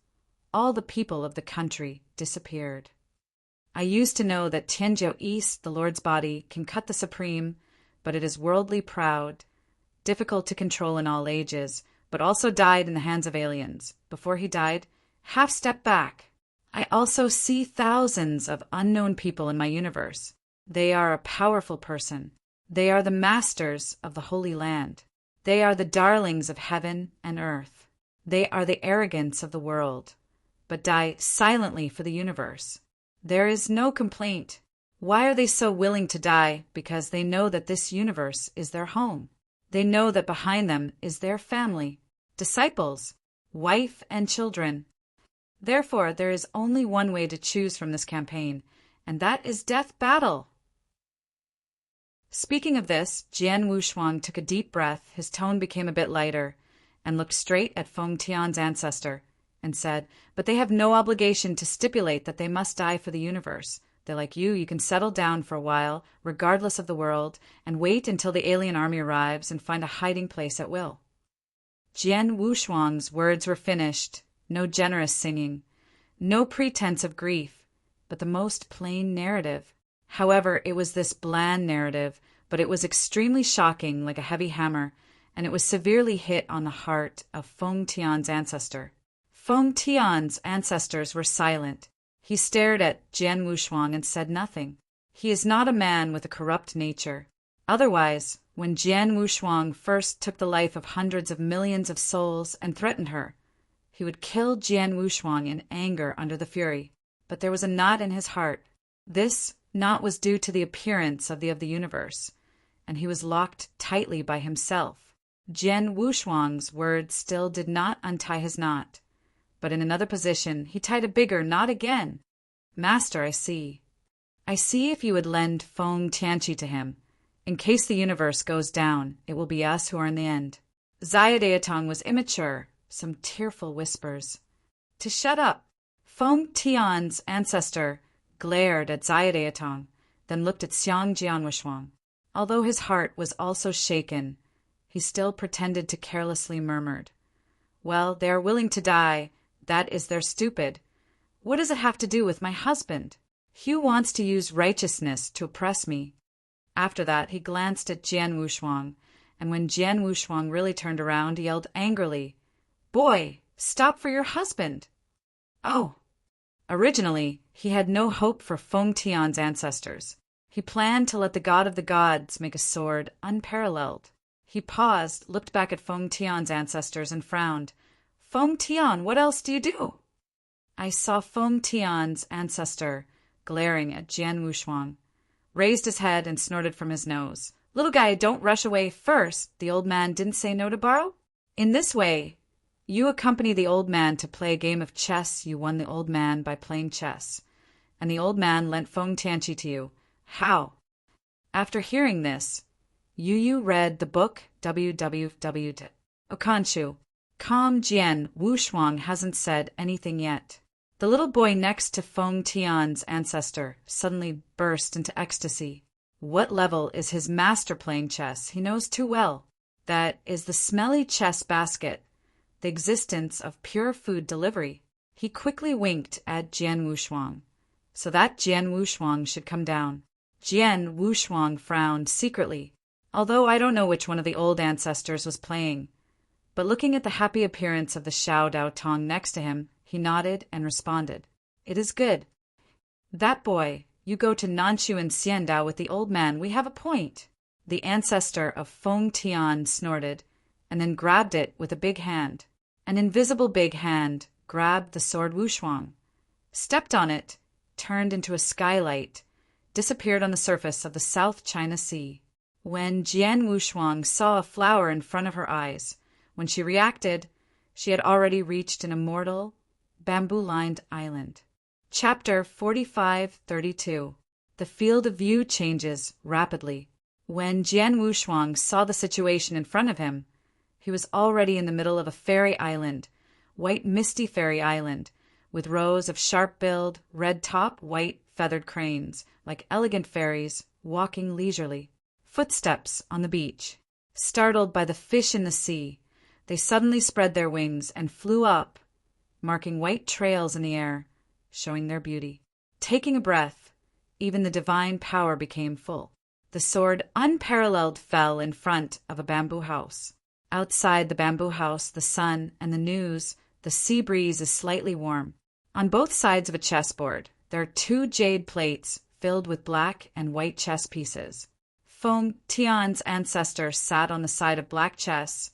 all the people of the country disappeared. I used to know that Tianjiao East, the Lord's body, can cut the supreme, but it is worldly proud, difficult to control in all ages, but also died in the hands of aliens. Before he died, half step back. I also see thousands of unknown people in my universe. They are a powerful person. They are the masters of the Holy Land. They are the darlings of heaven and earth. They are the arrogance of the world, but die silently for the universe. There is no complaint. Why are they so willing to die? Because they know that this universe is their home. They know that behind them is their family, disciples, wife and children. Therefore, there is only one way to choose from this campaign, and that is death battle. Speaking of this, Jian Wushuang took a deep breath, his tone became a bit lighter, and looked straight at Feng Tian's ancestor, and said, But they have no obligation to stipulate that they must die for the universe. They're like you can settle down for a while, regardless of the world, and wait until the alien army arrives and find a hiding place at will. Jian Wushuang's words were finished, no generous singing, no pretense of grief, but the most plain narrative. However, it was this bland narrative, but it was extremely shocking, like a heavy hammer, and it was severely hit on the heart of Feng Tian's ancestor. Feng Tian's ancestors were silent. He stared at Jian Wushuang and said nothing. He is not a man with a corrupt nature. Otherwise, when Jian Wushuang first took the life of hundreds of millions of souls and threatened her, he would kill Jian Wushuang in anger under the fury. But there was a knot in his heart. This knot was due to the appearance of the universe, and he was locked tightly by himself. Jian Wushuang's words still did not untie his knot, but in another position he tied a bigger knot again. Master, I see. I see if you would lend Feng Tianqi to him. In case the universe goes down, it will be us who are in the end. Xia Deatong was immature, some tearful whispers. To shut up! Feng Tian's ancestor glared at Xiaodaotong, then looked at Xiang Jianwushuang. Although his heart was also shaken, he still pretended to carelessly murmured, "Well, they are willing to die. That is their stupid. What does it have to do with my husband? Hugh wants to use righteousness to oppress me." After that, he glanced at Jian Wushuang, and when Jian Wushuang really turned around, he yelled angrily, "Boy, stop for your husband!" Oh! Originally, he had no hope for Feng Tian's ancestors. He planned to let the god of the gods make a sword unparalleled. He paused, looked back at Feng Tian's ancestors, and frowned. "Feng Tian, what else do you do?" I saw Feng Tian's ancestor glaring at Jian Wushuang, raised his head and snorted from his nose. "Little guy, don't rush away first. The old man didn't say no to borrow?" In this way, you accompany the old man to play a game of chess. You won the old man by playing chess, and the old man lent Feng Tianqi to you. How? After hearing this, Yu read the book www. Okanshu. Calm Jian Wushuang hasn't said anything yet. The little boy next to Feng Tian's ancestor suddenly burst into ecstasy. What level is his master playing chess? He knows too well. That is the smelly chess basket, the existence of pure food delivery. He quickly winked at Jian Wushuang, so that Jian Wushuang should come down. Jian Wushuang frowned secretly, although I don't know which one of the old ancestors was playing. But looking at the happy appearance of the Xiaodaotong next to him, he nodded and responded, "It is good. That boy, you go to Nanshu and Xiandao with the old man. We have a point." The ancestor of Feng Tian snorted, and then grabbed it with a big hand. An invisible big hand grabbed the sword Wushuang, stepped on it, turned into a skylight, disappeared on the surface of the South China Sea. When Jian Wushuang saw a flower in front of her eyes, when she reacted, she had already reached an immortal, bamboo-lined island. Chapter 45-32. The field of view changes rapidly. When Jian Wushuang saw the situation in front of him, he was already in the middle of a fairy island, white misty fairy island, with rows of sharp-billed, red-top, white feathered cranes, like elegant fairies, walking leisurely. Footsteps on the beach. Startled by the fish in the sea, they suddenly spread their wings and flew up, marking white trails in the air, showing their beauty. Taking a breath, even the divine power became full. The sword unparalleled fell in front of a bamboo house. Outside the bamboo house, the sun and the news, the sea breeze is slightly warm. On both sides of a chessboard, there are 2 jade plates filled with black and white chess pieces. Feng Tian's ancestor sat on the side of black chess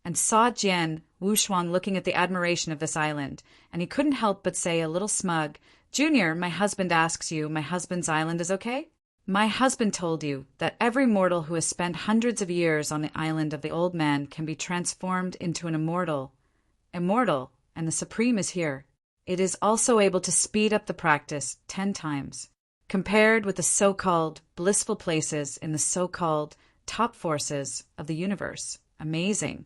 and saw Jian Wushuang looking at the admiration of this island, and he couldn't help but say a little smug, "Junior, my husband asks you, my husband's island is okay? My husband told you that every mortal who has spent hundreds of years on the island of the old man can be transformed into an immortal. Immortal, and the Supreme is here. It is also able to speed up the practice 10 times. Compared with the so-called blissful places in the so-called top forces of the universe. Amazing."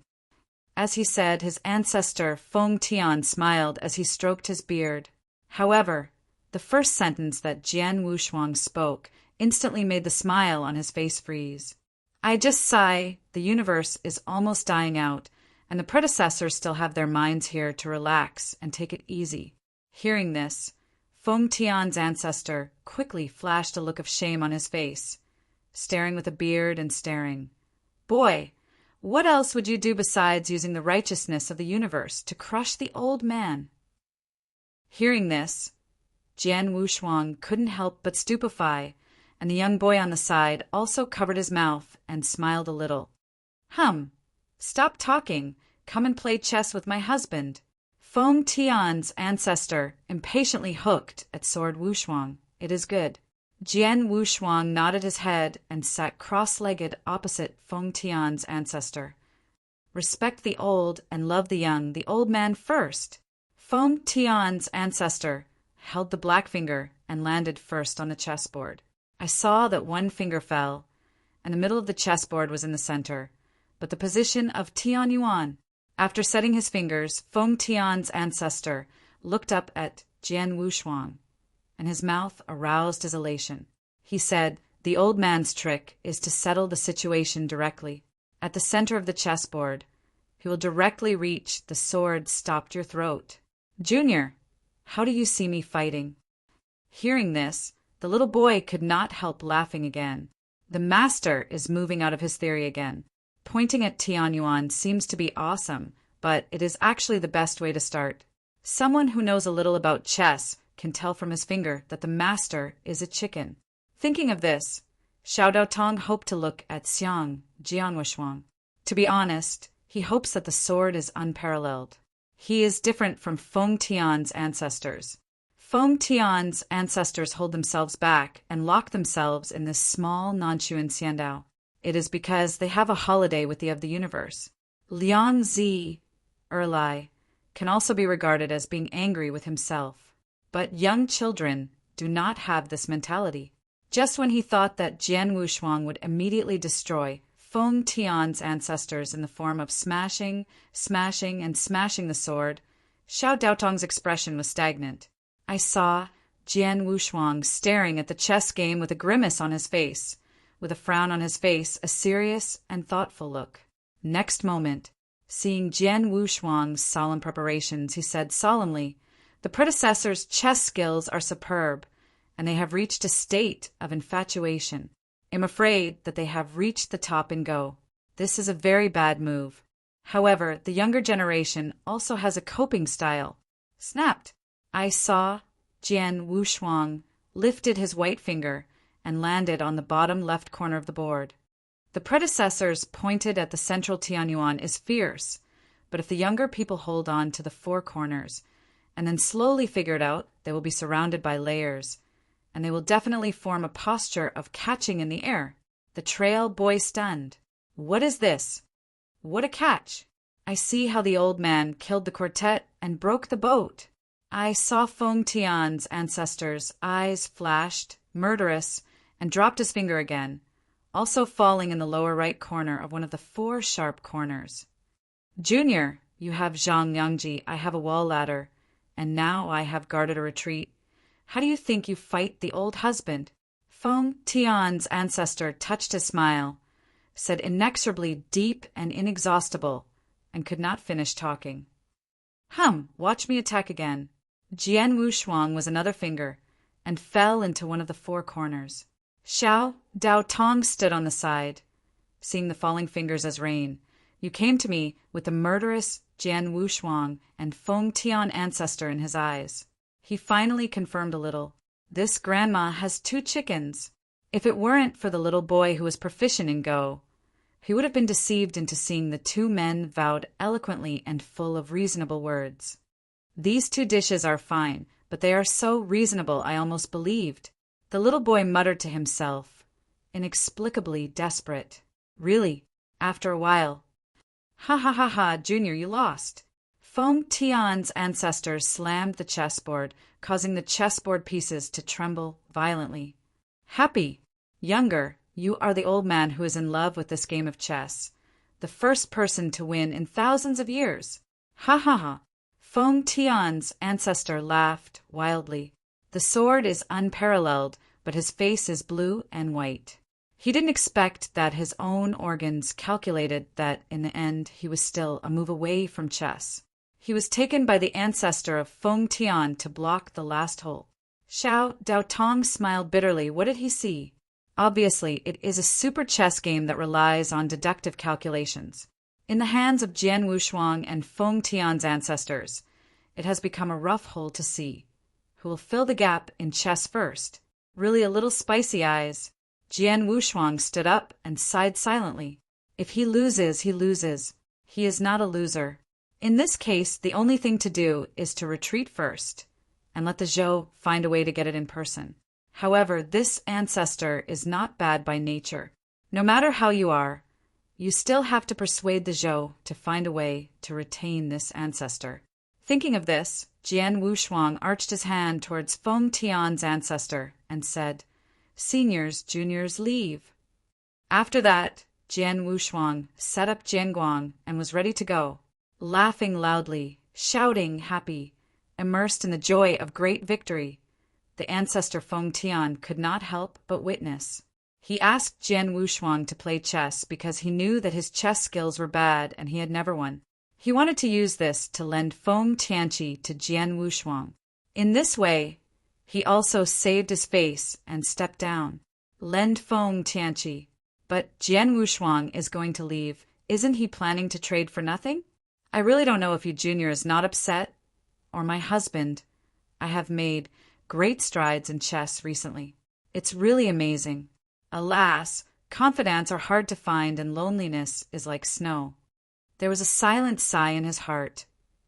As he said, his ancestor Feng Tian smiled as he stroked his beard. However, the first sentence that Jian Wushuang spoke instantly made the smile on his face freeze. "I just sigh, the universe is almost dying out, and the predecessors still have their minds here to relax and take it easy." Hearing this, Feng Tian's ancestor quickly flashed a look of shame on his face, staring with a beard and staring. "Boy, what else would you do besides using the righteousness of the universe to crush the old man?" Hearing this, Jian Wushuang couldn't help but stupefy, and the young boy on the side also covered his mouth and smiled a little. Stop talking. Come and play chess with my husband." Feng Tian's ancestor impatiently hooked at sword Wushuang. "It is good." Jian Wushuang nodded his head and sat cross-legged opposite Feng Tian's ancestor. Respect the old and love the young, the old man first. Feng Tian's ancestor held the black finger and landed first on the chessboard. I saw that one finger fell, and the middle of the chessboard was in the center, but the position of Tianyuan, After setting his fingers, Feng Tian's ancestor looked up at Jian Wushuang, and his mouth aroused his elation. He said, "The old man's trick is to settle the situation directly. At the center of the chessboard, he will directly reach the sword stopped your throat. Junior, how do you see me fighting?" Hearing this, the little boy could not help laughing again. The master is moving out of his theory again. Pointing at Tianyuan seems to be awesome, but it is actually the best way to start. Someone who knows a little about chess can tell from his finger that the master is a chicken. Thinking of this, Xiao Daotong hoped to look at Xiang Jianwushuang. To be honest, he hopes that the sword is unparalleled. He is different from Feng Tian's ancestors. Feng Tian's ancestors hold themselves back and lock themselves in this small Nanchuan Xiandao. It is because they have a holiday with the of the universe. Liang Zi, Erlai, can also be regarded as being angry with himself. But young children do not have this mentality. Just when he thought that Jian Wushuang would immediately destroy Feng Tian's ancestors in the form of smashing the sword, Xiao Daotong's expression was stagnant. I saw Jian Wushuang staring at the chess game with a grimace on his face, with a frown on his face, a serious and thoughtful look. Next moment, seeing Jian Wushuang's solemn preparations, he said solemnly, "The predecessor's chess skills are superb, and they have reached a state of infatuation. I'm afraid that they have reached the top in Go. This is a very bad move. However, the younger generation also has a coping style." Snapped. I saw Jian Wushuang lifted his white finger and landed on the bottom left corner of the board. The predecessors pointed at the central Tianyuan is fierce, but if the younger people hold on to the four corners and then slowly figure it out, they will be surrounded by layers, and they will definitely form a posture of catching in the air. The trail boy stunned. What is this? What a catch! I see how the old man killed the quartet and broke the boat. I saw Feng Tian's ancestors' eyes flashed, murderous, and dropped his finger again, also falling in the lower right corner of one of the four sharp corners. Junior, you have Zhang Yangji, I have a wall ladder, and now I have guarded a retreat. How do you think you fight the old husband? Feng Tian's ancestor touched his smile, said inexorably deep and inexhaustible, and could not finish talking. Watch me attack again. Jian Wushuang was another finger, and fell into one of the four corners. Xiao Daotong stood on the side, seeing the falling fingers as rain. You came to me with the murderous Jian Wushuang and Feng Tian ancestor in his eyes. He finally confirmed a little. This grandma has two chickens. If it weren't for the little boy who was proficient in Go, he would have been deceived into seeing the two men vowed eloquently and full of reasonable words. These two dishes are fine, but they are so reasonable I almost believed. The little boy muttered to himself, inexplicably desperate. Really, after a while. Ha, Junior, you lost. Feng Tian's ancestors slammed the chessboard, causing the chessboard pieces to tremble violently. Happy, younger, you are the old man who is in love with this game of chess, the first person to win in thousands of years. Ha. Feng Tian's ancestor laughed wildly. The sword is unparalleled, but his face is blue and white. He didn't expect that his own organs calculated that in the end he was still a move away from chess. He was taken by the ancestor of Feng Tian to block the last hole. Xiao Daotong smiled bitterly. What did he see? Obviously, it is a super chess game that relies on deductive calculations. In the hands of Jian Wushuang and Feng Tian's ancestors, it has become a rough hole to see. Who will fill the gap in chess first? Really a little spicy eyes. Jian Wushuang stood up and sighed silently. If he loses, he loses. He is not a loser. In this case, the only thing to do is to retreat first, and let the Zhou find a way to get it in person. However, this ancestor is not bad by nature. No matter how you are, you still have to persuade the Zhou to find a way to retain this ancestor. Thinking of this, Jian Wushuang arched his hand towards Feng Tian's ancestor and said, "Seniors, juniors, leave." After that, Jian Wushuang set up Jian Guang and was ready to go. laughing loudly, shouting happy, immersed in the joy of great victory. The ancestor Feng Tian could not help but witness. He asked Jian Wushuang to play chess because he knew that his chess skills were bad and he had never won. He wanted to use this to lend Feng Tianqi to Jian Wushuang. In this way, he also saved his face and stepped down. Lend Feng Tianqi. But Jian Wushuang is going to leave. Isn't he planning to trade for nothing? I really don't know if you Junior is not upset, or my husband. I have made great strides in chess recently. It's really amazing. Alas, confidants are hard to find and loneliness is like snow. There was a silent sigh in his heart,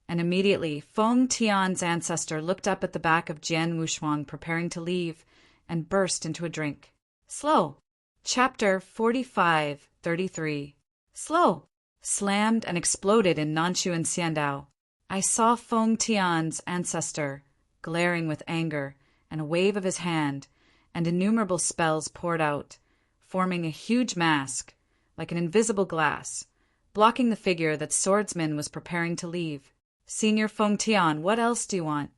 and immediately Feng Tian's ancestor looked up at the back of Jian Wushuang preparing to leave and burst into a drink. Slow. Chapter 45:33. Slow. Slammed and exploded in Nanshu and Xiandao. I saw Feng Tian's ancestor, glaring with anger, and a wave of his hand, and innumerable spells poured out, forming a huge mask, like an invisible glass, blocking the figure that swordsman was preparing to leave. Senior Feng Tian, what else do you want?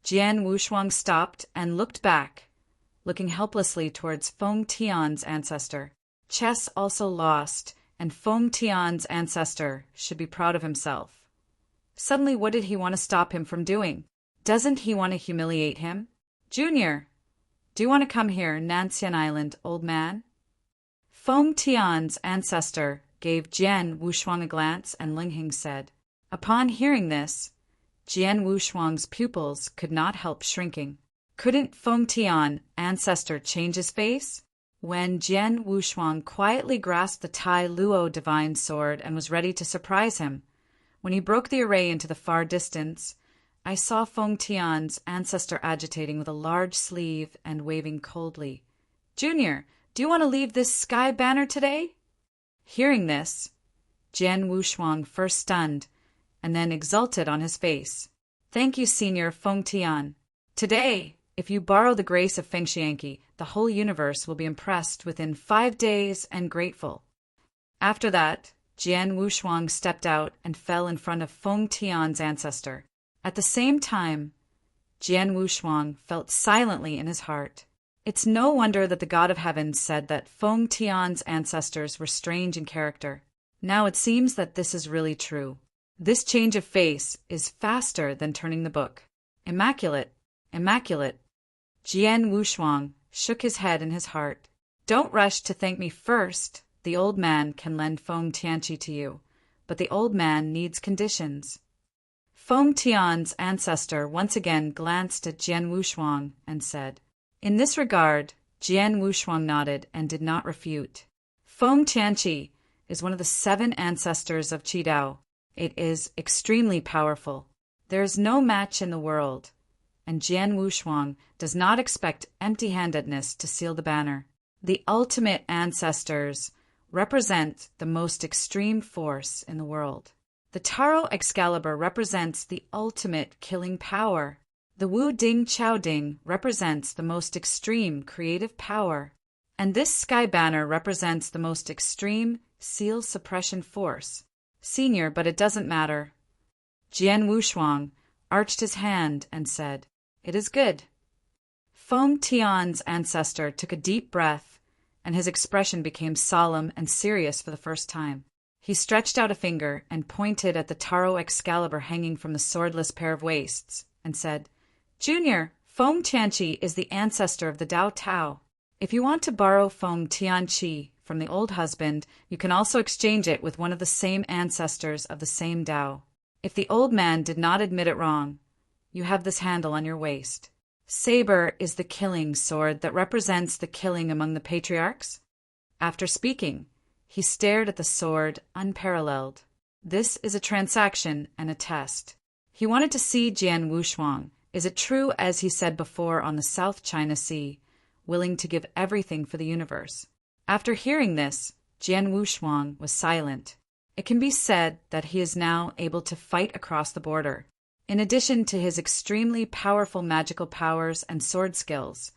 Jian Wushuang stopped and looked back, looking helplessly towards Feng Tian's ancestor. Chess also lost, and Feng Tian's ancestor should be proud of himself. Suddenly, what did he want to stop him from doing? Doesn't he want to humiliate him? Junior, do you want to come here, Nanxian Island, old man? Feng Tian's ancestor gave Jian Wushuang a glance, and Ling Hing said. Upon hearing this, Jian Wushuang's pupils could not help shrinking. Couldn't Feng Tian, ancestor, change his face? When Jian Wushuang quietly grasped the Tai Luo divine sword and was ready to surprise him, when he broke the array into the far distance, I saw Feng Tian's ancestor agitating with a large sleeve and waving coldly. Junior, do you want to leave this sky banner today? Hearing this, Jian Wushuang first stunned, and then exulted on his face. Thank you, Senior Feng Tian. Today, if you borrow the grace of Feng Xianqi, the whole universe will be impressed within 5 days and grateful. After that, Jian Wushuang stepped out and fell in front of Feng Tian's ancestor. At the same time, Jian Wushuang felt silently in his heart. It's no wonder that the God of Heaven said that Feng Tian's ancestors were strange in character. Now it seems that this is really true. This change of face is faster than turning the book. Immaculate, immaculate. Jian Wushuang shook his head in his heart. Don't rush to thank me first. The old man can lend Feng Tianqi to you, but the old man needs conditions. Feng Tian's ancestor once again glanced at Jian Wushuang and said, in this regard, Jian Wushuang nodded and did not refute. Feng Tianqi is one of the 7 ancestors of Qidao. It is extremely powerful. There is no match in the world, and Jian Wushuang does not expect empty-handedness to seal the banner. The ultimate ancestors represent the most extreme force in the world. The Taro Excalibur represents the ultimate killing power. The Wu Ding Chao Ding represents the most extreme creative power. And this sky banner represents the most extreme seal suppression force. Senior, but it doesn't matter. Jian Wushuang arched his hand and said, it is good. Feng Tian's ancestor took a deep breath, and his expression became solemn and serious for the first time. He stretched out a finger and pointed at the Taro Excalibur hanging from the swordless pair of waists, and said, Junior, Feng Tianqi is the ancestor of the Dao Tao. If you want to borrow Feng Tianqi from the old husband, you can also exchange it with one of the same ancestors of the same Dao. If the old man did not admit it wrong, you have this handle on your waist. Saber is the killing sword that represents the killing among the patriarchs. After speaking, he stared at the sword unparalleled. This is a transaction and a test. He wanted to see Jian Wushuang. Is it true, as he said before on the South China Sea, willing to give everything for the universe? After hearing this, Jian Wushuang was silent. It can be said that he is now able to fight across the border. In addition to his extremely powerful magical powers and sword skills,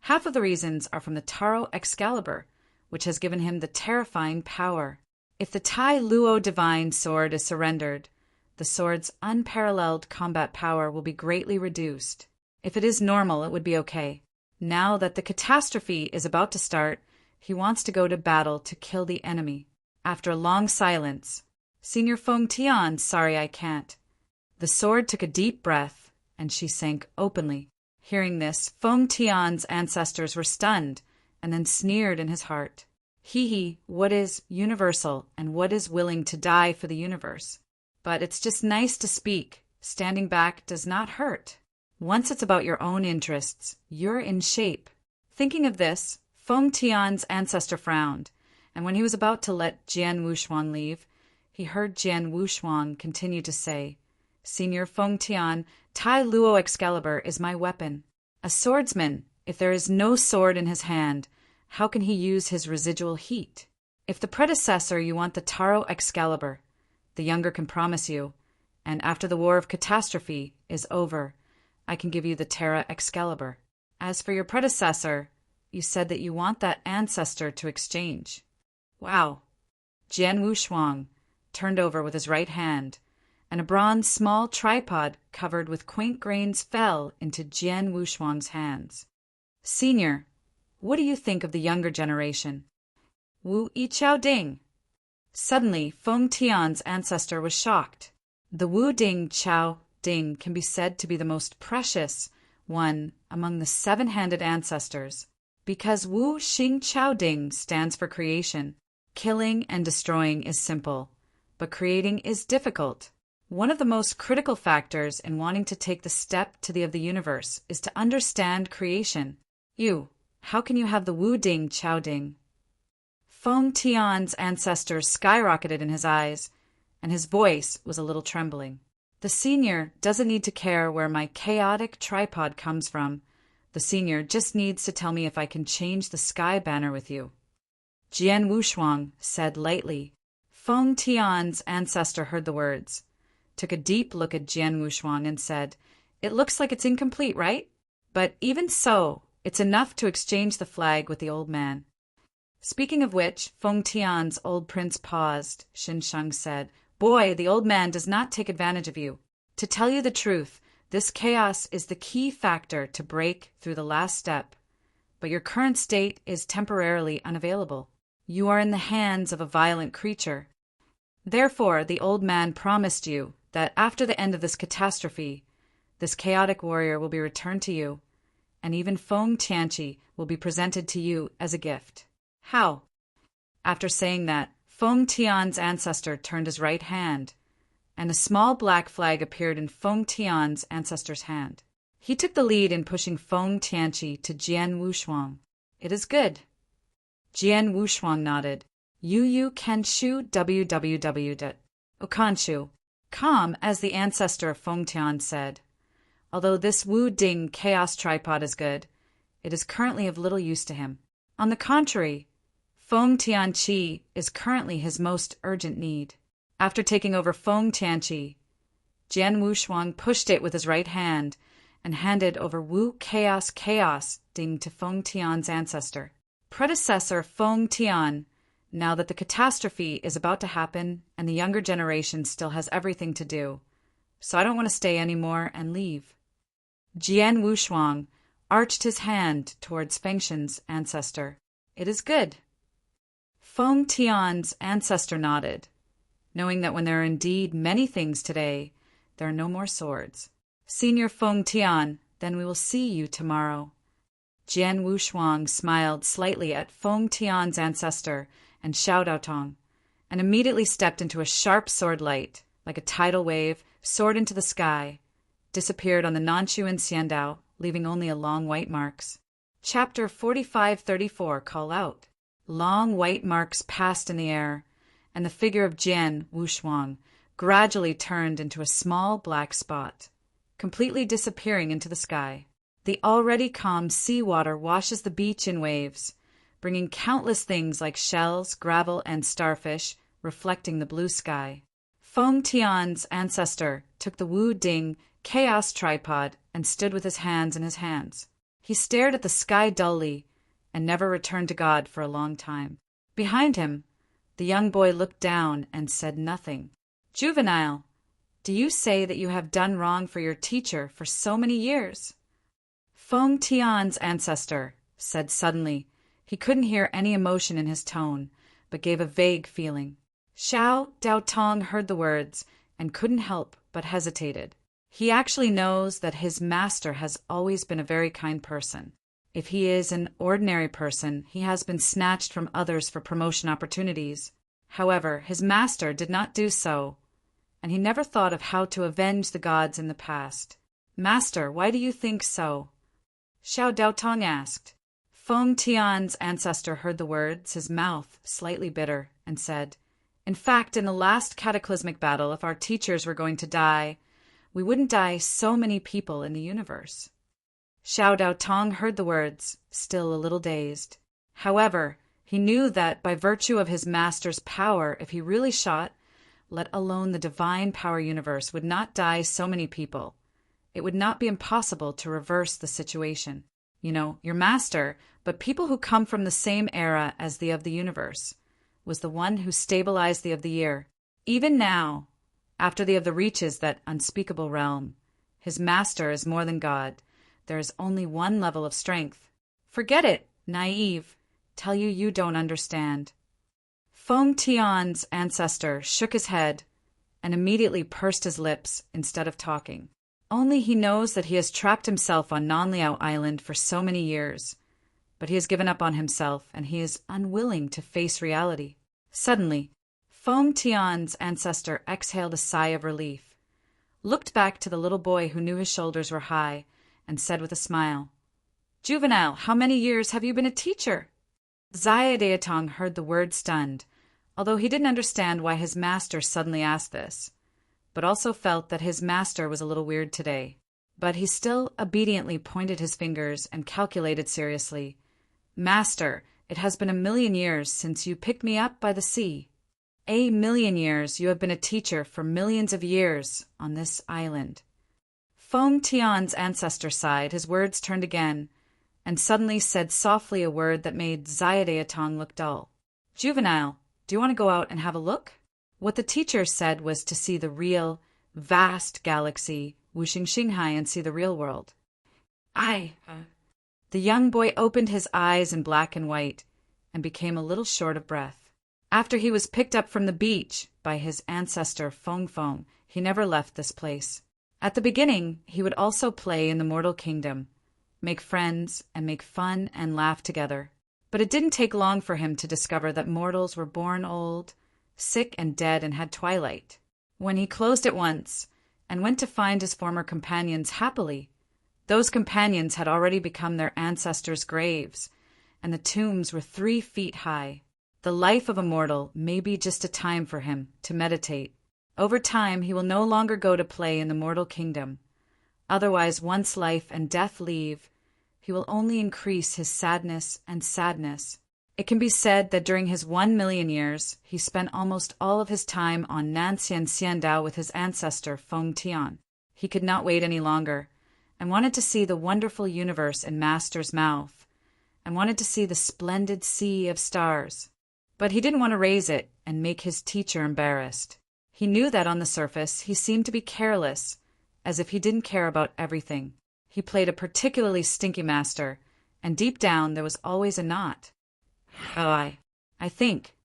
half of the reasons are from the Taro Excalibur, which has given him the terrifying power. If the Tai Luo divine sword is surrendered, the sword's unparalleled combat power will be greatly reduced. If it is normal, it would be okay. Now that the catastrophe is about to start, he wants to go to battle to kill the enemy. After a long silence, Senior Feng Tian, sorry I can't. The sword took a deep breath, and she sank openly. Hearing this, Feng Tian's ancestors were stunned, and then sneered in his heart. Hee, what is universal and what is willing to die for the universe? But it's just nice to speak. Standing back does not hurt. Once it's about your own interests, you're in shape. Thinking of this, Feng Tian's ancestor frowned, and when he was about to let Jian Wushuang leave, he heard Jian Wushuang continue to say, Senior Feng Tian, Tai Luo Excalibur is my weapon. A swordsman, if there is no sword in his hand, how can he use his residual heat? If the predecessor you want the Taro Excalibur, the younger can promise you, and after the War of Catastrophe is over, I can give you the Terra Excalibur. As for your predecessor, you said that you want that ancestor to exchange. Wow. Jian Wushuang turned over with his right hand, and a bronze small tripod covered with quaint grains fell into Jian Wushuang's hands. Senior, what do you think of the younger generation? Wu Yiqiao Ding. Suddenly, Feng Tian's ancestor was shocked. The Wu Ding Chao Ding can be said to be the most precious one among the seven-handed ancestors, because Wu Xing Chao Ding stands for creation. Killing and destroying is simple, but creating is difficult. One of the most critical factors in wanting to take the step to the of the universe is to understand creation. How can you have the Wu Ding Chao Ding? Feng Tian's ancestors skyrocketed in his eyes, and his voice was a little trembling. The senior doesn't need to care where my chaotic tripod comes from. The senior just needs to tell me if I can change the sky banner with you. Jian Wushuang said lightly. Feng Tian's ancestor heard the words, took a deep look at Jian Wushuang and said, It looks like it's incomplete, right? But even so, it's enough to exchange the flag with the old man. Speaking of which, Feng Tian's old prince paused. Xinsheng said, Boy, the old man does not take advantage of you. To tell you the truth, this chaos is the key factor to break through the last step. But your current state is temporarily unavailable. You are in the hands of a violent creature. Therefore, the old man promised you that after the end of this catastrophe, this chaotic warrior will be returned to you, and even Feng Tianqi will be presented to you as a gift. How? After saying that, Feng Tian's ancestor turned his right hand, and a small black flag appeared in Feng Tian's ancestor's hand. He took the lead in pushing Feng Tianqi to Jian Wushuang. It is good. Jian Wushuang nodded. Yu Kenshu www. Okanshu. Calm, as the ancestor of Feng Tian said. Although this Wu Ding chaos tripod is good, it is currently of little use to him. On the contrary, Feng Tianqi is currently his most urgent need. After taking over Feng Tianqi, Jian Wushuang pushed it with his right hand and handed over Wu Chaos Ding to Feng Tian's ancestor. Predecessor Feng Tian, now that the catastrophe is about to happen and the younger generation still has everything to do, so I don't want to stay anymore and leave. Jian Wushuang arched his hand towards Fengshen's ancestor. It is good. Feng Tian's ancestor nodded, knowing that when there are indeed many things today, there are no more swords. Senior Feng Tian, then we will see you tomorrow. Jian Wushuang smiled slightly at Feng Tian's ancestor and Xiao Daotong, and immediately stepped into a sharp sword light, like a tidal wave, soared into the sky, disappeared on the Nanshu and Xiandao, leaving only a long white marks. Chapter 4534 Call Out. Long white marks passed in the air, and the figure of Jian Wushuang gradually turned into a small black spot, completely disappearing into the sky. The already calm seawater washes the beach in waves, bringing countless things like shells, gravel, and starfish, reflecting the blue sky. Feng Tian's ancestor took the Wu Ding chaos tripod and stood with his hands in his hands. He stared at the sky dully and never returned to God for a long time. Behind him, the young boy looked down and said nothing. Juvenile, Do you say that you have done wrong for your teacher for so many years? Feng Tian's ancestor said suddenly. He couldn't hear any emotion in his tone, but gave a vague feeling. Xiao Daotong heard the words and couldn't help but hesitated. He actually knows that his master has always been a very kind person. If he is an ordinary person, he has been snatched from others for promotion opportunities. However, his master did not do so, and he never thought of how to avenge the gods in the past. Master, why do you think so? Xiao Daotong asked. Feng Tian's ancestor heard the words, his mouth slightly bitter, and said, In fact, in the last cataclysmic battle, if our teachers were going to die, we wouldn't die so many people in the universe. Xiao Daotong heard the words, still a little dazed. However, he knew that by virtue of his master's power, if he really shot, let alone the divine power universe, would not die so many people. It would not be impossible to reverse the situation. You know, your master, but people who come from the same era as the of the universe, was the one who stabilized the of the year. Even now, after the of the reaches that unspeakable realm, his master is more than God. There is only one level of strength. Forget it, naive. Tell you you don't understand. Feng Tian's ancestor shook his head and immediately pursed his lips instead of talking. Only he knows that he has trapped himself on Nanliao Island for so many years, but he has given up on himself and he is unwilling to face reality. Suddenly, Feng Tian's ancestor exhaled a sigh of relief, looked back to the little boy who knew his shoulders were high, and said with a smile, Juvenile, how many years have you been a teacher? Xia Daotong heard the word stunned, although he didn't understand why his master suddenly asked this, but also felt that his master was a little weird today. But he still obediently pointed his fingers and calculated seriously, Master, it has been 1,000,000 years since you picked me up by the sea. 1,000,000 years you have been a teacher for millions of years on this island. Feng Tian's ancestor sighed, his words turned again, and suddenly said softly a word that made Xia Daotong look dull. Juvenile, do you want to go out and have a look? What the teacher said was to see the real, vast galaxy, wuxing Xinghai, and see the real world. The young boy opened his eyes in black and white and became a little short of breath. After he was picked up from the beach by his ancestor Feng Feng, he never left this place. At the beginning, he would also play in the mortal kingdom, make friends, and make fun and laugh together. But it didn't take long for him to discover that mortals were born old, sick and dead, and had twilight. When he closed it once and went to find his former companions happily, those companions had already become their ancestors' graves, and the tombs were 3 feet high. The life of a mortal may be just a time for him to meditate. Over time, he will no longer go to play in the mortal kingdom. Otherwise, once life and death leave, he will only increase his sadness and sadness. It can be said that during his 1,000,000 years, he spent almost all of his time on Nanxian Xiandao with his ancestor Feng Tian. He could not wait any longer, and wanted to see the wonderful universe in Master's mouth, and wanted to see the splendid sea of stars. But he didn't want to raise it and make his teacher embarrassed. He knew that on the surface he seemed to be careless, as if he didn't care about everything. He played a particularly stinky master, and deep down there was always a knot. I think.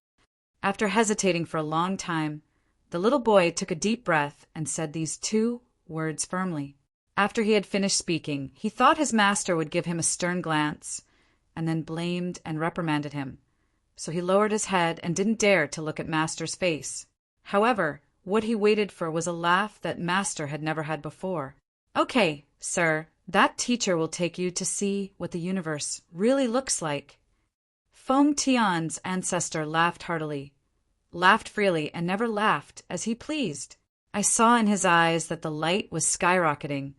After hesitating for a long time, the little boy took a deep breath and said these 2 words firmly. After he had finished speaking, he thought his master would give him a stern glance, and then blamed and reprimanded him. So he lowered his head and didn't dare to look at Master's face. However, what he waited for was a laugh that Master had never had before. Okay, sir, that teacher will take you to see what the universe really looks like. Feng Tian's ancestor laughed heartily, laughed freely, and never laughed as he pleased. I saw in his eyes that the light was skyrocketing,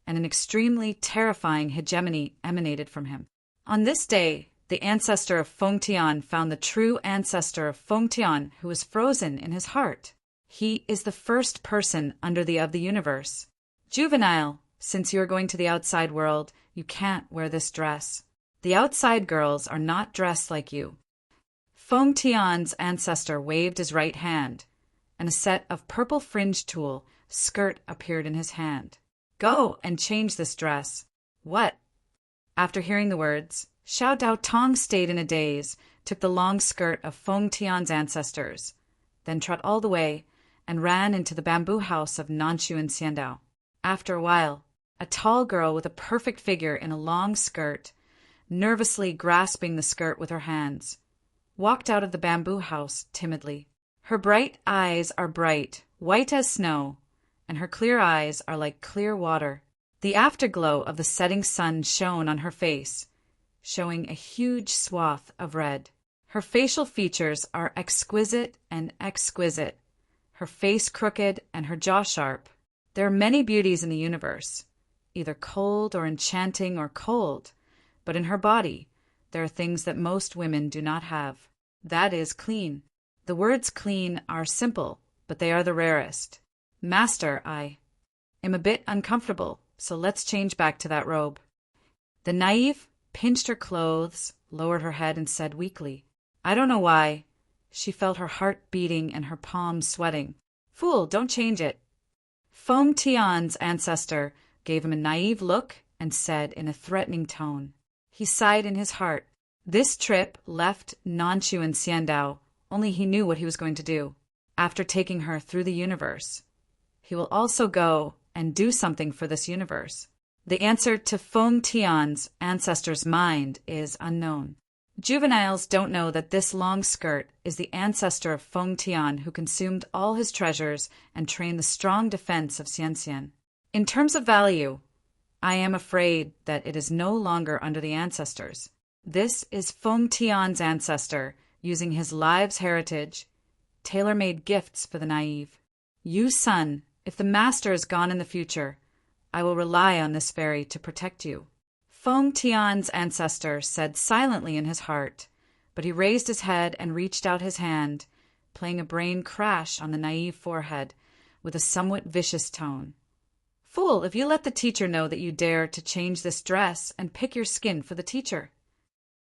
and an extremely terrifying hegemony emanated from him. On this day, the ancestor of Feng Tian found the true ancestor of Feng Tian who was frozen in his heart. He is the first person under the of the universe. Juvenile, since you are going to the outside world, you can't wear this dress. The outside girls are not dressed like you. Feng Tian's ancestor waved his right hand, and a set of purple fringed tulle skirt appeared in his hand. Go and change this dress. What? After hearing the words, Xiao Dao Tong stayed in a daze, took the long skirt of Feng Tian's ancestors, then trot all the way and ran into the bamboo house of Nanchu and Xiandao. After a while, a tall girl with a perfect figure in a long skirt, nervously grasping the skirt with her hands, walked out of the bamboo house timidly. Her bright eyes are bright, white as snow, and her clear eyes are like clear water. The afterglow of the setting sun shone on her face, showing a huge swath of red. Her facial features are exquisite and exquisite, her face crooked and her jaw sharp. There are many beauties in the universe, either cold or enchanting or cold, but in her body there are things that most women do not have. That is clean. The words clean are simple, but they are the rarest. Master, I am a bit uncomfortable, so let's change back to that robe. The naive pinched her clothes, lowered her head, and said weakly, I don't know why. She felt her heart beating and her palms sweating. Fool, don't change it. Feng Tian's ancestor gave him a naive look and said in a threatening tone. He sighed in his heart. This trip left Nanchu and Xiandao, only he knew what he was going to do. After taking her through the universe, he will also go and do something for this universe. The answer to Feng Tian's ancestor's mind is unknown. Juveniles don't know that this long skirt is the ancestor of Feng Tian who consumed all his treasures and trained the strong defense of Xianxian. In terms of value, I am afraid that it is no longer under the ancestors. This is Feng Tian's ancestor, using his lives' heritage, tailor-made gifts for the naive. You, son, if the master is gone in the future, I will rely on this fairy to protect you. Feng Tian's ancestor said silently in his heart, but he raised his head and reached out his hand, playing a brain crash on the naive forehead with a somewhat vicious tone. Fool, if you let the teacher know that you dare to change this dress and pick your skin for the teacher.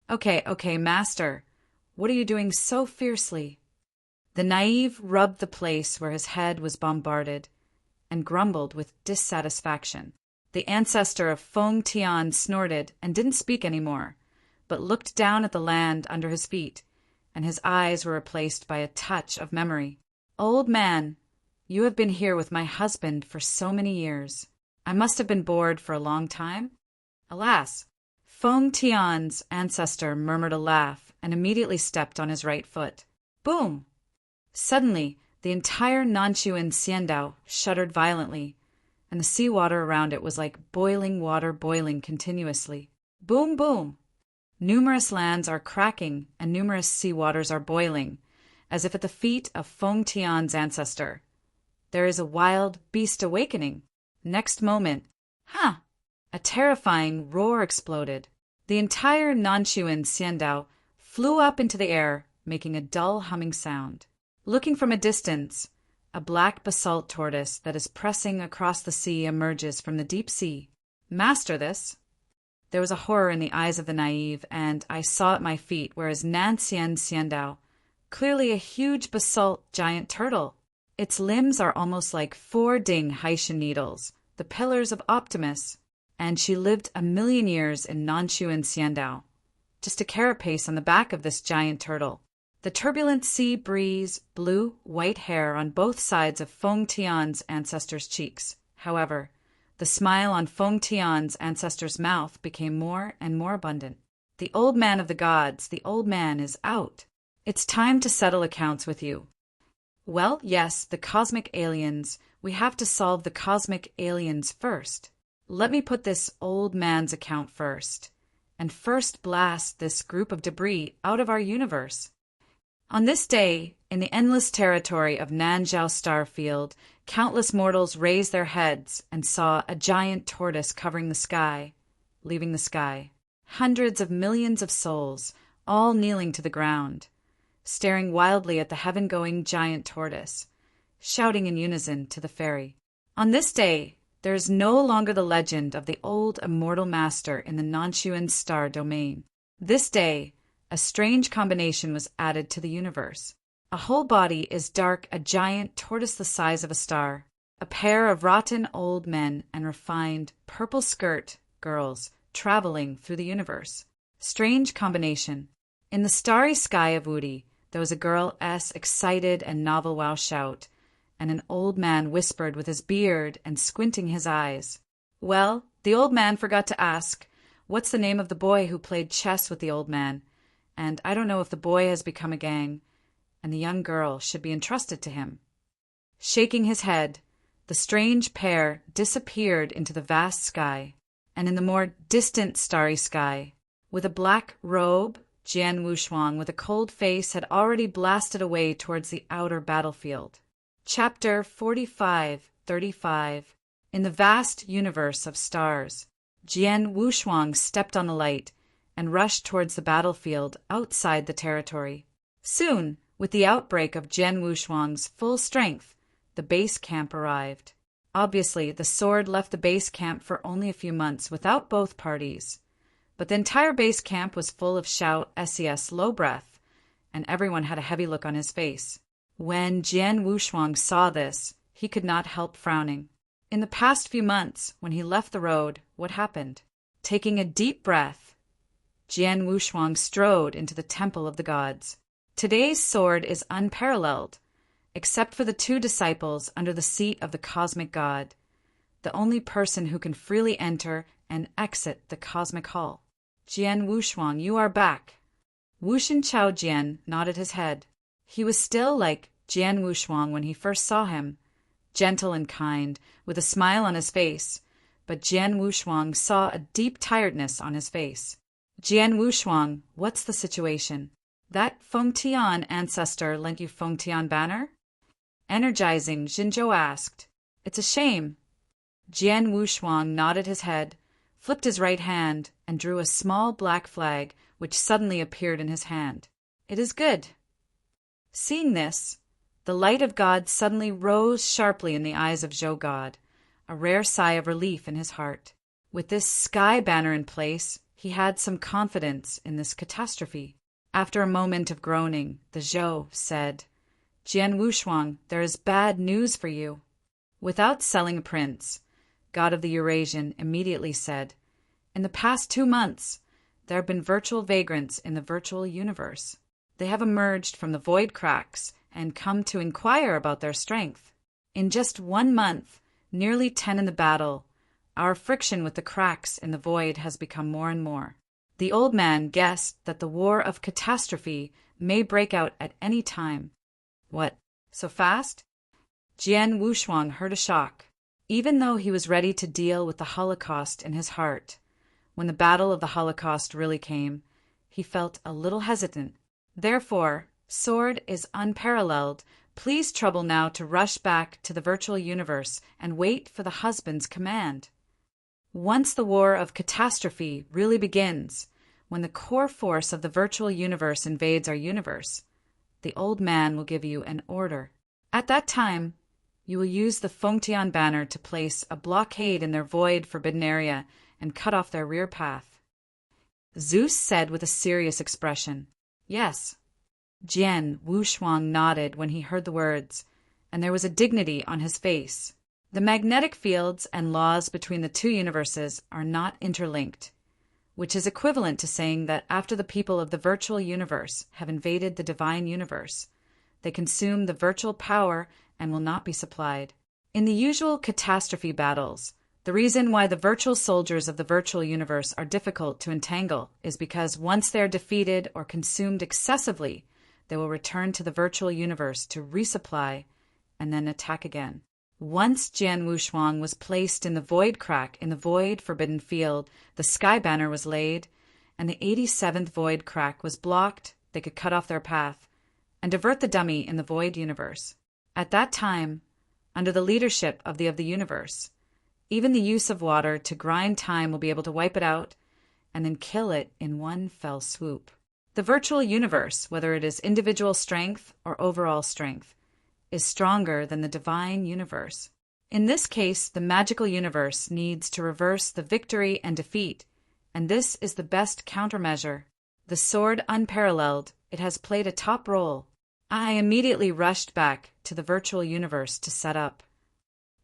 Okay, master. What are you doing so fiercely? The naive rubbed the place where his head was bombarded and grumbled with dissatisfaction. The ancestor of Feng Tian snorted and didn't speak anymore, but looked down at the land under his feet, and his eyes were replaced by a touch of memory. Old man, you have been here with my husband for so many years. I must have been bored for a long time? Alas! Feng Tian's ancestor murmured a laugh and immediately stepped on his right foot. Boom! Suddenly, the entire Nanchu and Xiandao shuddered violently, and the seawater around it was like boiling water boiling continuously. Boom, boom! Numerous lands are cracking and numerous sea waters are boiling, as if at the feet of Feng Tian's ancestor. There is a wild beast awakening. Next moment, a terrifying roar exploded. The entire Nanchu and Xiandao flew up into the air, making a dull humming sound. Looking from a distance, a black basalt tortoise that is pressing across the sea emerges from the deep sea. Master this. There was a horror in the eyes of the naive, and I saw at my feet, whereas Nanxian Xiandao, clearly a huge basalt giant turtle. Its limbs are almost like 4 Ding Haitian needles, the pillars of Optimus, and she lived 1,000,000 years in Nanchu and Xiandao. Just a carapace on the back of this giant turtle. The turbulent sea breeze blew white hair on both sides of Feng Tian's ancestor's cheeks. However, the smile on Feng Tian's ancestor's mouth became more and more abundant. The old man of the gods, the old man is out. It's time to settle accounts with you. Well, yes, the cosmic aliens. We have to solve the cosmic aliens first. Let me put this old man's account first, and first blast this group of debris out of our universe. On this day, in the endless territory of Nanzhao Starfield, countless mortals raised their heads and saw a giant tortoise covering the sky, leaving the sky. Hundreds of millions of souls, all kneeling to the ground, staring wildly at the heaven-going giant tortoise, shouting in unison to the fairy. On this day, there is no longer the legend of the old immortal master in the Nanchuan star domain. This day, a strange combination was added to the universe. A whole body is dark, a giant tortoise the size of a star. A pair of rotten old men and refined purple skirt girls traveling through the universe. Strange combination. In the starry sky of Woody, there was a girl's excited and novel wow shout, and an old man whispered with his beard and squinting his eyes. Well, the old man forgot to ask, what's the name of the boy who played chess with the old man? And I don't know if the boy has become a gang, and the young girl should be entrusted to him. Shaking his head, the strange pair disappeared into the vast sky, and in the more distant starry sky, with a black robe, Jian Wushuang with a cold face had already blasted away towards the outer battlefield. Chapter 45-35. In the vast universe of stars, Jian Wushuang stepped on the light and rushed towards the battlefield outside the territory. Soon, with the outbreak of Jian Wushuang's full strength, the base camp arrived. Obviously, the sword left the base camp for only a few months without both parties. But the entire base camp was full of shout ses low breath, and everyone had a heavy look on his face. When Jian Wushuang saw this, he could not help frowning. In the past few months, when he left the road, what happened? Taking a deep breath, Jian Wushuang strode into the temple of the gods. Today's sword is unparalleled, except for the two disciples under the seat of the cosmic god, the only person who can freely enter and exit the cosmic hall. Jian Wushuang, you are back. Wushin Chao Jian nodded his head. He was still like Jian Wushuang when he first saw him, gentle and kind, with a smile on his face, but Jian Wushuang saw a deep tiredness on his face. Jian Wushuang, what's the situation? That Fengtian ancestor lent you Fengtian banner? Energizing, Jinzhou asked. It's a shame. Jian Wushuang nodded his head, flipped his right hand, and drew a small black flag, which suddenly appeared in his hand. It is good. Seeing this, the light of God suddenly rose sharply in the eyes of Zhou God, a rare sigh of relief in his heart. With this sky banner in place, he had some confidence in this catastrophe. After a moment of groaning, the Zhou said, Jian Wushuang, there is bad news for you. Without selling a prince, God of the Eurasian immediately said, in the past 2 months, there have been virtual vagrants in the virtual universe. They have emerged from the void cracks and come to inquire about their strength. In just 1 month, nearly 10 in the battle, our friction with the cracks in the void has become more and more. The old man guessed that the war of catastrophe may break out at any time. What, so fast? Jian Wushuang heard a shock. Even though he was ready to deal with the Holocaust in his heart, when the battle of the Holocaust really came, he felt a little hesitant. Therefore, sword is unparalleled. Please trouble now to rush back to the virtual universe and wait for the husband's command. Once the war of catastrophe really begins, when the core force of the virtual universe invades our universe, the old man will give you an order. At that time, you will use the Fengtian banner to place a blockade in their void forbidden area and cut off their rear path. Zeus said with a serious expression, Yes. Jian Wushuang nodded when he heard the words, and there was a dignity on his face. The magnetic fields and laws between the two universes are not interlinked, which is equivalent to saying that after the people of the virtual universe have invaded the divine universe, they consume the virtual power and will not be supplied. In the usual catastrophe battles, the reason why the virtual soldiers of the virtual universe are difficult to entangle is because once they are defeated or consumed excessively, they will return to the virtual universe to resupply and then attack again. Once Jian Wushuang was placed in the void crack in the void forbidden field, the sky banner was laid, and the 87th void crack was blocked, they could cut off their path and divert the dummy in the void universe. At that time, under the leadership of the universe, even the use of water to grind time will be able to wipe it out and then kill it in one fell swoop. The virtual universe, whether it is individual strength or overall strength, is stronger than the divine universe. In this case, the magical universe needs to reverse the victory and defeat, and this is the best countermeasure. The sword unparalleled, it has played a top role. I immediately rushed back to the virtual universe to set up.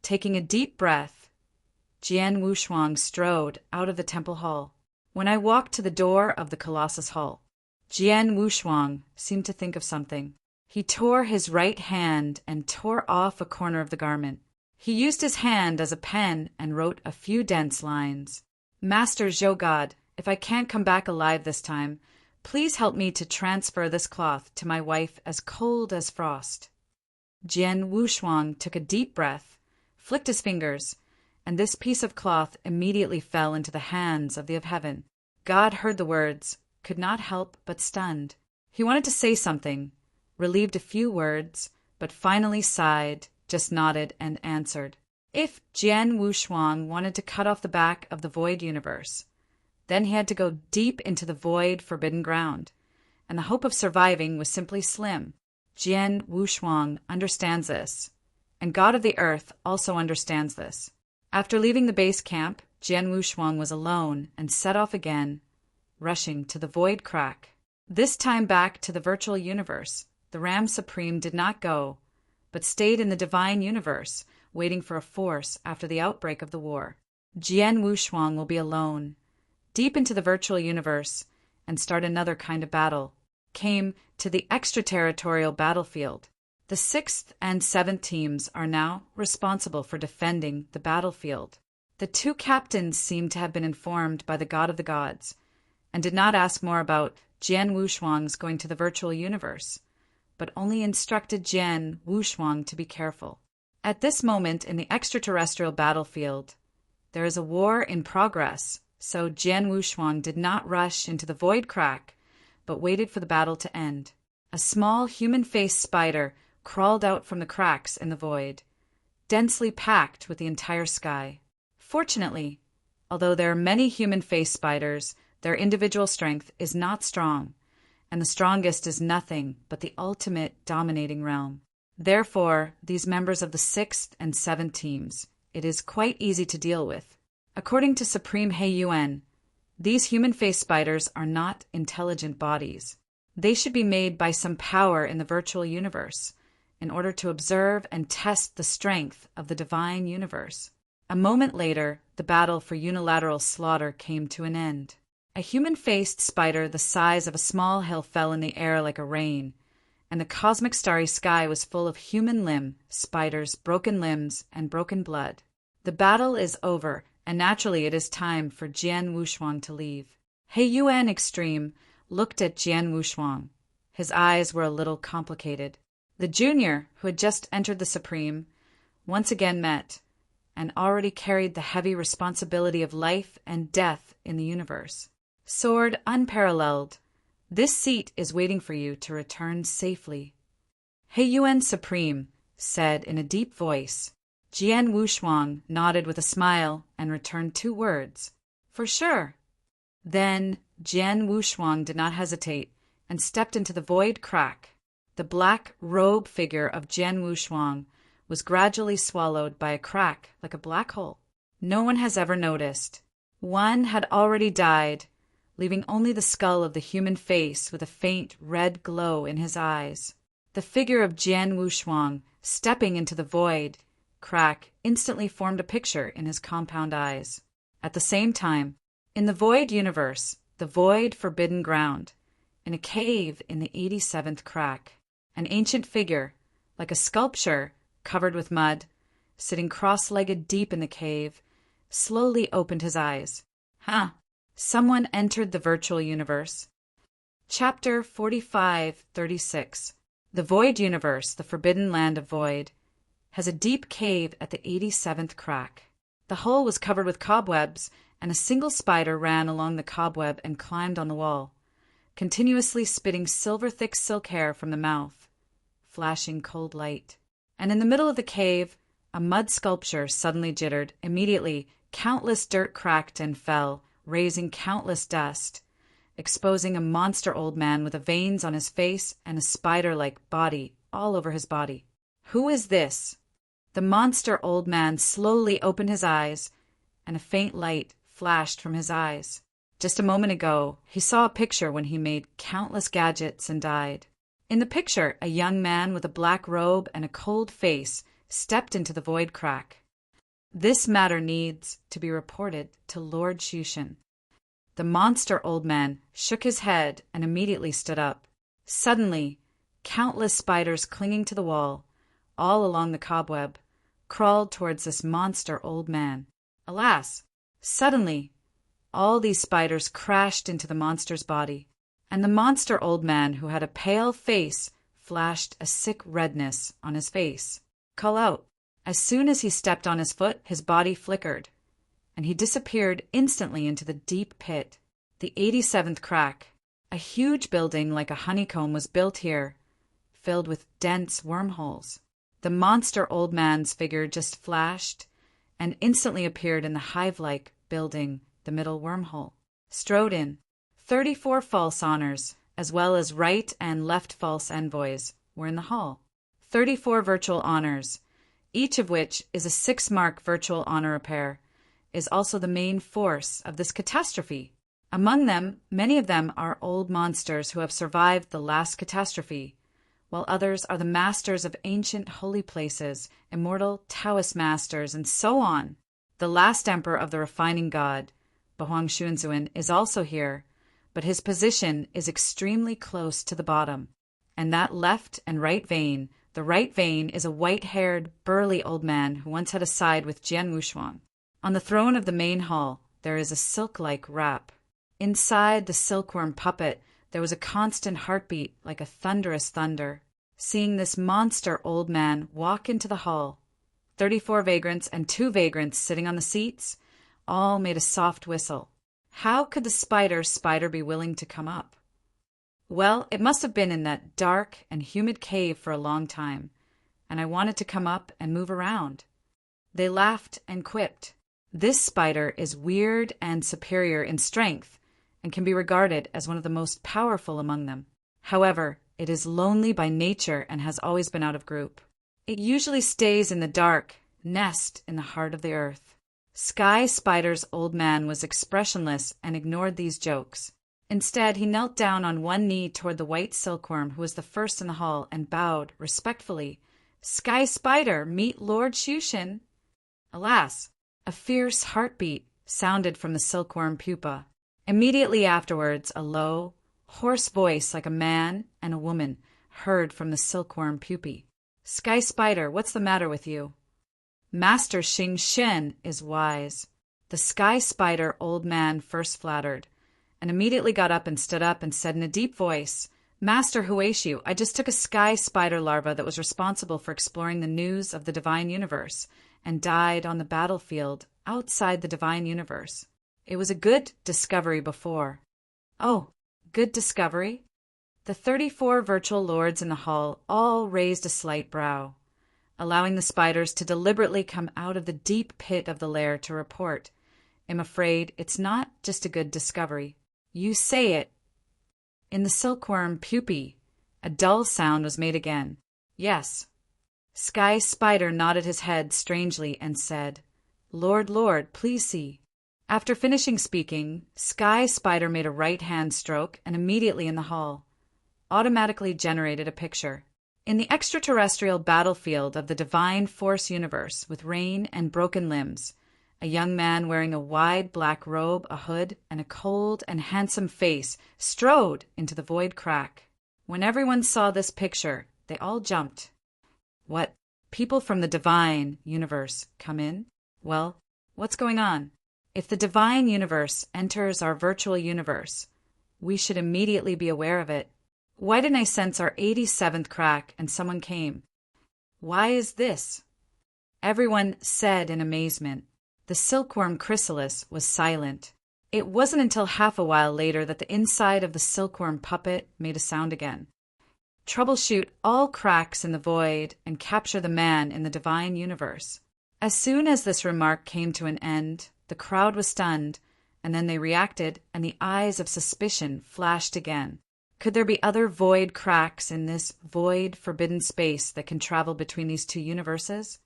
Taking a deep breath, Jian Wushuang strode out of the temple hall. When I walked to the door of the Colossus Hall, Jian Wushuang seemed to think of something. He tore his right hand and tore off a corner of the garment. He used his hand as a pen and wrote a few dense lines. Master Zhou God, if I can't come back alive this time, please help me to transfer this cloth to my wife as cold as frost. Jian Wushuang took a deep breath, flicked his fingers, and this piece of cloth immediately fell into the hands of the of heaven. God heard the words, could not help but stunned. He wanted to say something, relieved a few words, but finally sighed, just nodded and answered. If Jian Wushuang wanted to cut off the back of the void universe, then he had to go deep into the void forbidden ground, and the hope of surviving was simply slim. Jian Wushuang understands this, and God of the Earth also understands this. After leaving the base camp, Jian Wushuang was alone and set off again, rushing to the void crack. This time back to the virtual universe, the Ram Supreme did not go, but stayed in the divine universe, waiting for a force after the outbreak of the war. Jian Wushuang will be alone, deep into the virtual universe, and start another kind of battle. Came to the extraterritorial battlefield. The 6th and 7th teams are now responsible for defending the battlefield. The two captains seem to have been informed by the God of the Gods, and did not ask more about Jian Wushuang's going to the virtual universe, but only instructed Jian Wushuang to be careful. At this moment in the extraterrestrial battlefield, there is a war in progress, so Jian Wushuang did not rush into the void crack, but waited for the battle to end. A small human-faced spider crawled out from the cracks in the void, densely packed with the entire sky. Fortunately, although there are many human-faced spiders, their individual strength is not strong, and the strongest is nothing but the ultimate dominating realm. Therefore, these members of the 6th and 7th teams, it is quite easy to deal with. According to Supreme He Yuan, these human-faced spiders are not intelligent bodies. They should be made by some power in the virtual universe, in order to observe and test the strength of the divine universe. A moment later, the battle for unilateral slaughter came to an end. A human-faced spider the size of a small hill fell in the air like a rain, and the cosmic starry sky was full of human limb, spiders, broken limbs, and broken blood. The battle is over, and naturally it is time for Jian Wushuang to leave. He Yuan Extreme looked at Jian Wushuang. His eyes were a little complicated. The junior, who had just entered the Supreme, once again met, and already carried the heavy responsibility of life and death in the universe. Sword unparalleled, this seat is waiting for you to return safely. He Yuan Supreme said in a deep voice. Jian Wushuang nodded with a smile and returned 2 words. For sure. Then Jian Wushuang did not hesitate and stepped into the void crack. The black robe figure of Jian Wushuang was gradually swallowed by a crack like a black hole. No one has ever noticed. One had already died, leaving only the skull of the human face with a faint red glow in his eyes. The figure of Jian Wushuang, stepping into the void crack, instantly formed a picture in his compound eyes. At the same time, in the void universe, the void forbidden ground, in a cave in the 87th crack, an ancient figure, like a sculpture covered with mud, sitting cross-legged deep in the cave, slowly opened his eyes. Someone entered the virtual universe. Chapter 45-36. The void universe, the forbidden land of void, has a deep cave at the 87th crack. The hole was covered with cobwebs, and a single spider ran along the cobweb and climbed on the wall, continuously spitting silver-thick silk hair from the mouth, flashing cold light. And in the middle of the cave, a mud sculpture suddenly jittered. Immediately, countless dirt cracked and fell, raising countless dust, exposing a monster old man with veins on his face and a spider-like body all over his body. Who is this? The monster old man slowly opened his eyes, and a faint light flashed from his eyes. Just a moment ago, he saw a picture when he made countless gadgets and died. In the picture, a young man with a black robe and a cold face stepped into the void crack. This matter needs to be reported to Lord Shushan. The monster old man shook his head and immediately stood up. Suddenly, countless spiders clinging to the wall, all along the cobweb, crawled towards this monster old man. Alas! Suddenly, all these spiders crashed into the monster's body, and the monster old man, who had a pale face, flashed a sick redness on his face. Call out! As soon as he stepped on his foot, his body flickered, and he disappeared instantly into the deep pit. The 87th crack. A huge building like a honeycomb was built here, filled with dense wormholes. The monster old man's figure just flashed and instantly appeared in the hive-like building, the middle wormhole. Strode in 34 false honors, as well as right and left false envoys, were in the hall. 34 virtual honors, each of which is a 6-mark virtual honor repair, is also the main force of this catastrophe. Among them, many of them are old monsters who have survived the last catastrophe, while others are the masters of ancient holy places, immortal Taoist masters, and so on. The last emperor of the refining god, Bahuang Shunzuan, is also here, but his position is extremely close to the bottom. And that left and right vein, the right vein is a white-haired, burly old man who once had a side with Jian Wushuang. On the throne of the main hall, there is a silk-like wrap. Inside the silkworm puppet, there was a constant heartbeat like a thunderous thunder. Seeing this monster old man walk into the hall, 34 vagrants and 2 vagrants sitting on the seats, all made a soft whistle. How could the spider be willing to come up? Well, it must have been in that dark and humid cave for a long time, and I wanted to come up and move around. They laughed and quipped. This spider is weird and superior in strength, and can be regarded as one of the most powerful among them. However, it is lonely by nature and has always been out of group. It usually stays in the dark nest in the heart of the earth. Sky Spider's old man was expressionless and ignored these jokes. Instead, he knelt down on one knee toward the white silkworm, who was the first in the hall, and bowed respectfully. "Sky Spider, meet Lord Shushan." Alas! A fierce heartbeat sounded from the silkworm pupa. Immediately afterwards, a low, hoarse voice like a man and a woman heard from the silkworm pupae. "Sky Spider, what's the matter with you?" "Master Xing Shen is wise." The Sky Spider old man first flattered, and immediately got up and stood up and said in a deep voice, "Master Huaishu, I just took a sky spider larva that was responsible for exploring the news of the divine universe, and died on the battlefield outside the divine universe. It was a good discovery before." "Oh, good discovery?" The 34 virtual lords in the hall all raised a slight brow, allowing the spiders to deliberately come out of the deep pit of the lair to report. "I'm afraid it's not just a good discovery." "You say it." In the silkworm pupae, a dull sound was made again. "Yes." Sky Spider nodded his head strangely and said, Lord, please see." After finishing speaking, Sky Spider made a right-hand stroke, and immediately in the hall automatically generated a picture. In the extraterrestrial battlefield of the divine force universe, with rain and broken limbs, a young man wearing a wide black robe, a hood, and a cold and handsome face strode into the void crack. When everyone saw this picture, they all jumped. What? People from the divine universe come in? Well, what's going on? If the divine universe enters our virtual universe, we should immediately be aware of it. Why didn't I sense our 87th crack and someone came? Why is this? Everyone said in amazement. The silkworm chrysalis was silent. It wasn't until half a while later that the inside of the silkworm puppet made a sound again. Troubleshoot all cracks in the void and capture the man in the divine universe. As soon as this remark came to an end, the crowd was stunned, and then they reacted, and the eyes of suspicion flashed again. Could there be other void cracks in this void, forbidden space that can travel between these two universes?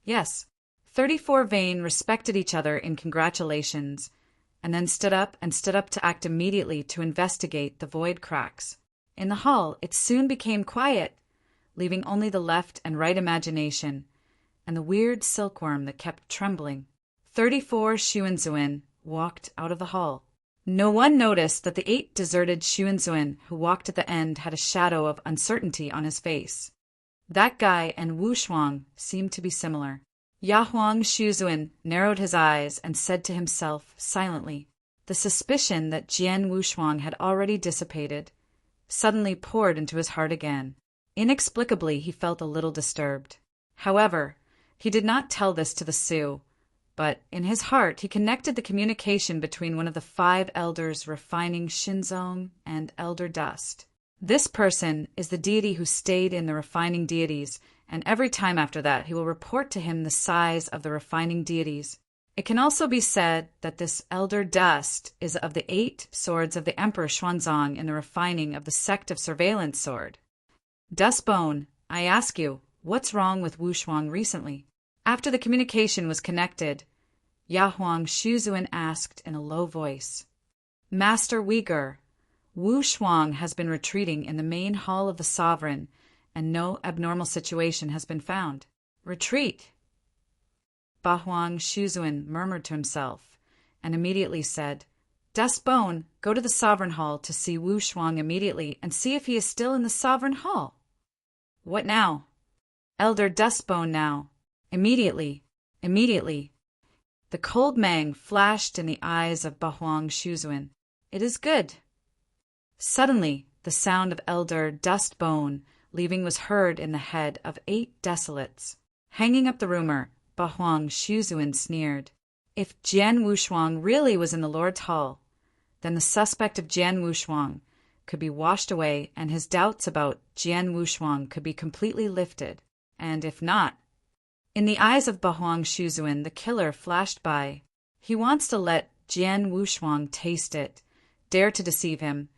Yes. 34 Vane respected each other in congratulations, and then stood up to act immediately to investigate the void cracks. In the hall, it soon became quiet, leaving only the left and right imagination, and the weird silkworm that kept trembling. 34 Xuanzuan walked out of the hall. No one noticed that the 8 deserted Xuanzuan who walked at the end had a shadow of uncertainty on his face. That guy and Wu Shuang seemed to be similar. Yahuang Xuzuan narrowed his eyes and said to himself silently. The suspicion that Jian Wushuang had already dissipated suddenly poured into his heart again. Inexplicably, he felt a little disturbed. However, he did not tell this to the Sioux, but in his heart he connected the communication between one of the 5 elders refining Shinzong and Elder Dust. This person is the deity who stayed in the refining deities, and every time after that he will report to him the size of the refining deities. It can also be said that this Elder Dust is of the 8 swords of the Emperor Xuanzang in the refining of the sect of Surveillance Sword. Dustbone, I ask you, what's wrong with Wu Shuang recently? After the communication was connected, Yahuang Xuzuan asked in a low voice. Master Uyghur, Wu Shuang has been retreating in the main hall of the sovereign, and no abnormal situation has been found. Retreat? Bahuang Xuzuan murmured to himself, and immediately said, Dustbone, go to the sovereign hall to see Wu Shuang immediately and see if he is still in the sovereign hall. What now? Elder Dustbone now. Immediately. The cold mang flashed in the eyes of Bahuang Xuzuan. It is good. Suddenly, the sound of Elder Dustbone leaving was heard in the head of 8 desolates. Hanging up the rumor, Bahuang Xuzuan sneered. If Jian Wushuang really was in the Lord's Hall, then the suspect of Jian Wushuang could be washed away and his doubts about Jian Wushuang could be completely lifted. And if not, in the eyes of Bahuang Xuzuan, the killer flashed by. He wants to let Jian Wushuang taste it, dare to deceive him,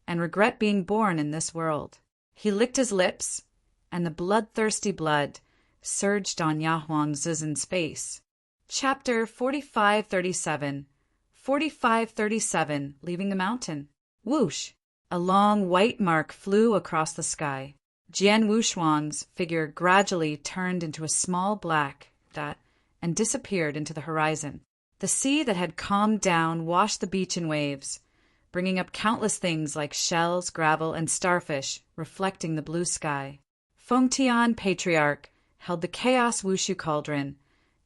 and regret being born in this world. He licked his lips, and the bloodthirsty blood surged on Yahuang Zizan's face. Chapter 4537. 4537, leaving the mountain. Whoosh! A long white mark flew across the sky. Jian Wushuang's figure gradually turned into a small black dot and disappeared into the horizon. The sea that had calmed down washed the beach in waves, bringing up countless things like shells, gravel, and starfish, reflecting the blue sky. Fengtian Patriarch held the Chaos Wushu cauldron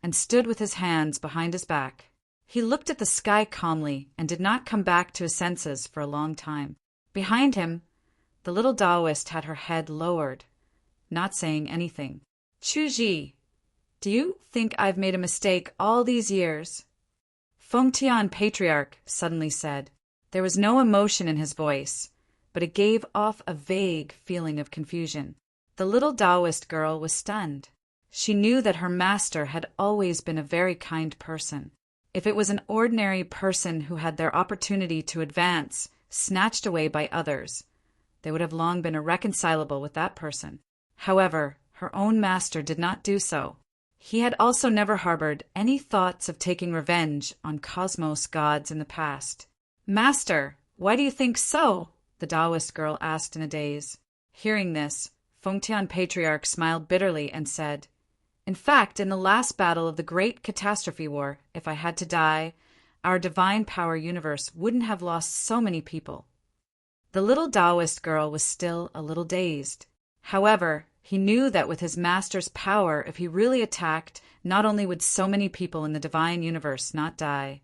and stood with his hands behind his back. He looked at the sky calmly and did not come back to his senses for a long time. Behind him, the little Taoist had her head lowered, not saying anything. Chuji, do you think I've made a mistake all these years? Fengtian Patriarch suddenly said. There was no emotion in his voice, but it gave off a vague feeling of confusion. The little Taoist girl was stunned. She knew that her master had always been a very kind person. If it was an ordinary person who had their opportunity to advance snatched away by others, they would have long been irreconcilable with that person. However, her own master did not do so. He had also never harbored any thoughts of taking revenge on cosmos gods in the past. Master, why do you think so? The Taoist girl asked in a daze. Hearing this, Fengtian Patriarch smiled bitterly and said, In fact, in the last battle of the Great Catastrophe War, if I had to die, our divine power universe wouldn't have lost so many people. The little Taoist girl was still a little dazed. However, he knew that with his master's power, if he really attacked, not only would so many people in the divine universe not die,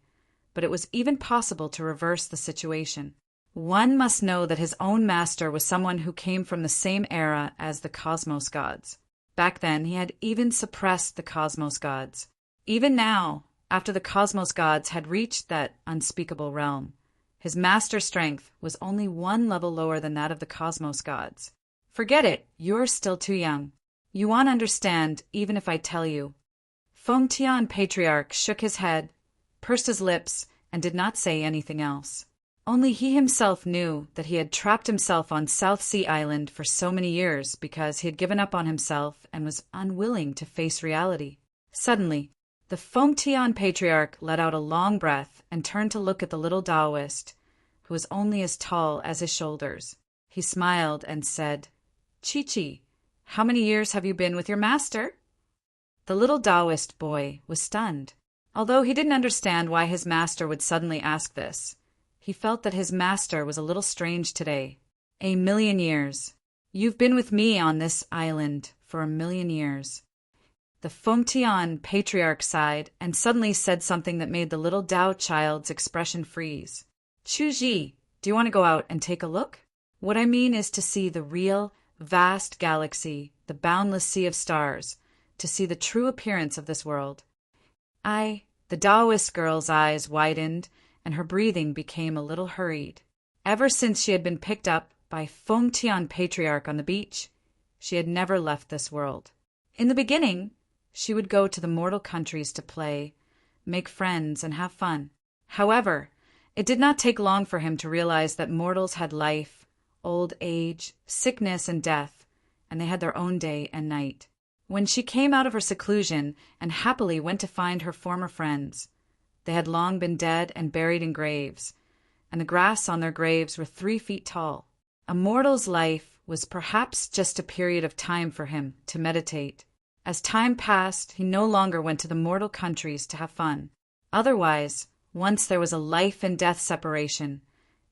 but it was even possible to reverse the situation. One must know that his own master was someone who came from the same era as the cosmos gods. Back then, he had even suppressed the cosmos gods. Even now, after the cosmos gods had reached that unspeakable realm, his master's strength was only 1 level lower than that of the cosmos gods. Forget it, you're still too young. You won't understand even if I tell you. Fengtian Patriarch shook his head, pursed his lips, and did not say anything else. Only he himself knew that he had trapped himself on South Sea Island for so many years because he had given up on himself and was unwilling to face reality. Suddenly, the Fengtian Patriarch let out a long breath and turned to look at the little Taoist, who was only as tall as his shoulders. He smiled and said, Chi-Chi, how many years have you been with your master? The little Taoist boy was stunned. Although he didn't understand why his master would suddenly ask this, he felt that his master was a little strange today. 1,000,000 years. You've been with me on this island for 1,000,000 years. The Fengtian patriarch sighed and suddenly said something that made the little Tao child's expression freeze. Chu Ji, do you want to go out and take a look? What I mean is to see the real, vast galaxy, the boundless sea of stars, to see the true appearance of this world. The Taoist girl's eyes widened and her breathing became a little hurried. Ever since she had been picked up by Fengtian patriarch on the beach, she had never left this world. In the beginning, she would go to the mortal countries to play, make friends, and have fun. However, it did not take long for him to realize that mortals had life, old age, sickness, and death, and they had their own day and night. When she came out of her seclusion and happily went to find her former friends, they had long been dead and buried in graves, and the grass on their graves were 3 feet tall. A mortal's life was perhaps just a period of time for him to meditate. As time passed, he no longer went to the mortal countries to have fun. Otherwise, once there was a life and death separation,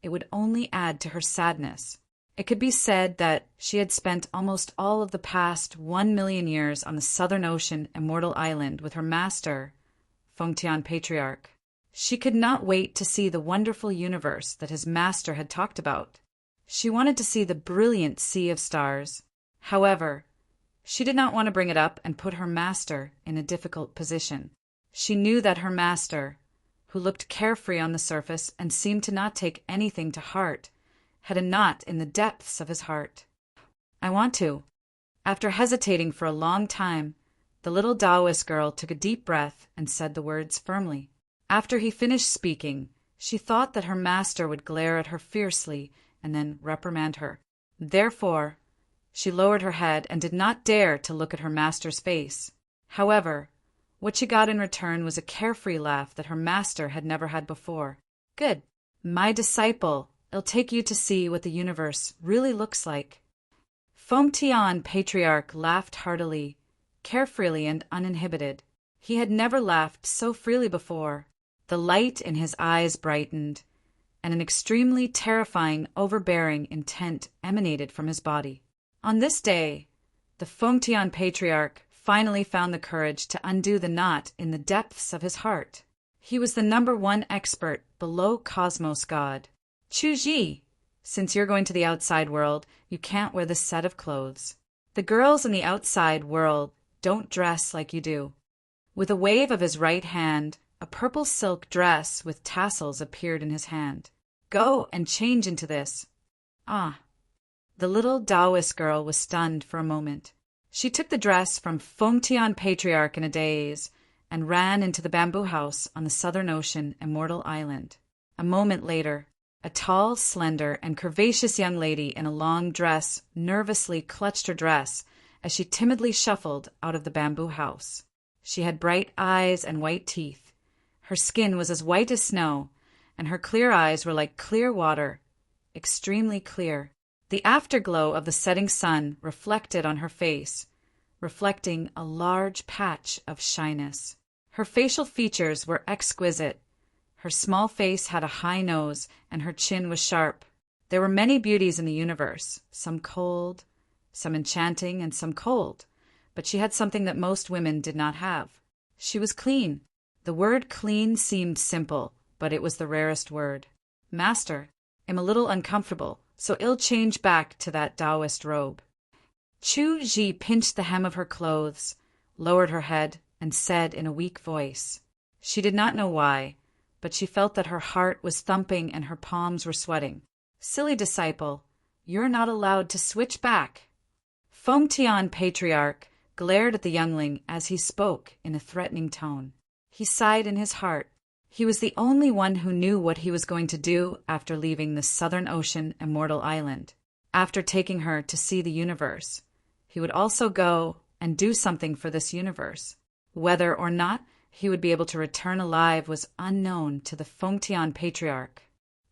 it would only add to her sadness. It could be said that she had spent almost all of the past 1,000,000 years on the Southern Ocean Immortal Island with her master, Fengtian Patriarch. She could not wait to see the wonderful universe that his master had talked about. She wanted to see the brilliant sea of stars. However, she did not want to bring it up and put her master in a difficult position. She knew that her master, who looked carefree on the surface and seemed to not take anything to heart, had a knot in the depths of his heart. I want to. After hesitating for a long time, the little Taoist girl took a deep breath and said the words firmly. After he finished speaking, she thought that her master would glare at her fiercely and then reprimand her. Therefore, she lowered her head and did not dare to look at her master's face. However, what she got in return was a carefree laugh that her master had never had before. Good. My disciple, it'll take you to see what the universe really looks like. Fengtian Patriarch laughed heartily, carefreely and uninhibited. He had never laughed so freely before. The light in his eyes brightened, and an extremely terrifying, overbearing intent emanated from his body. On this day, the Fengtian Patriarch finally found the courage to undo the knot in the depths of his heart. He was the #1 expert below Cosmos God. Chu Ji, since you're going to the outside world, you can't wear this set of clothes. The girls in the outside world don't dress like you do. With a wave of his right hand, a purple silk dress with tassels appeared in his hand. Go and change into this. The little Taoist girl was stunned for a moment. She took the dress from Fengtian Patriarch in a daze and ran into the bamboo house on the Southern Ocean Immortal Island. A moment later, a tall, slender, and curvaceous young lady in a long dress nervously clutched her dress as she timidly shuffled out of the bamboo house. She had bright eyes and white teeth. Her skin was as white as snow, and her clear eyes were like clear water, extremely clear. The afterglow of the setting sun reflected on her face, reflecting a large patch of shyness. Her facial features were exquisite. Her small face had a high nose, and her chin was sharp. There were many beauties in the universe, some cold, some enchanting, and some cold, but she had something that most women did not have. She was clean. The word clean seemed simple, but it was the rarest word. Master, I'm a little uncomfortable, so I'll change back to that Taoist robe. Chu Ji pinched the hem of her clothes, lowered her head, and said in a weak voice. She did not know why, but she felt that her heart was thumping and her palms were sweating. Silly disciple, you're not allowed to switch back. Fengtian Patriarch glared at the youngling as he spoke in a threatening tone. He sighed in his heart. He was the only one who knew what he was going to do after leaving the Southern Ocean Immortal Island. After taking her to see the universe, he would also go and do something for this universe. Whether or not he would be able to return alive was unknown to the Fengtian Patriarch.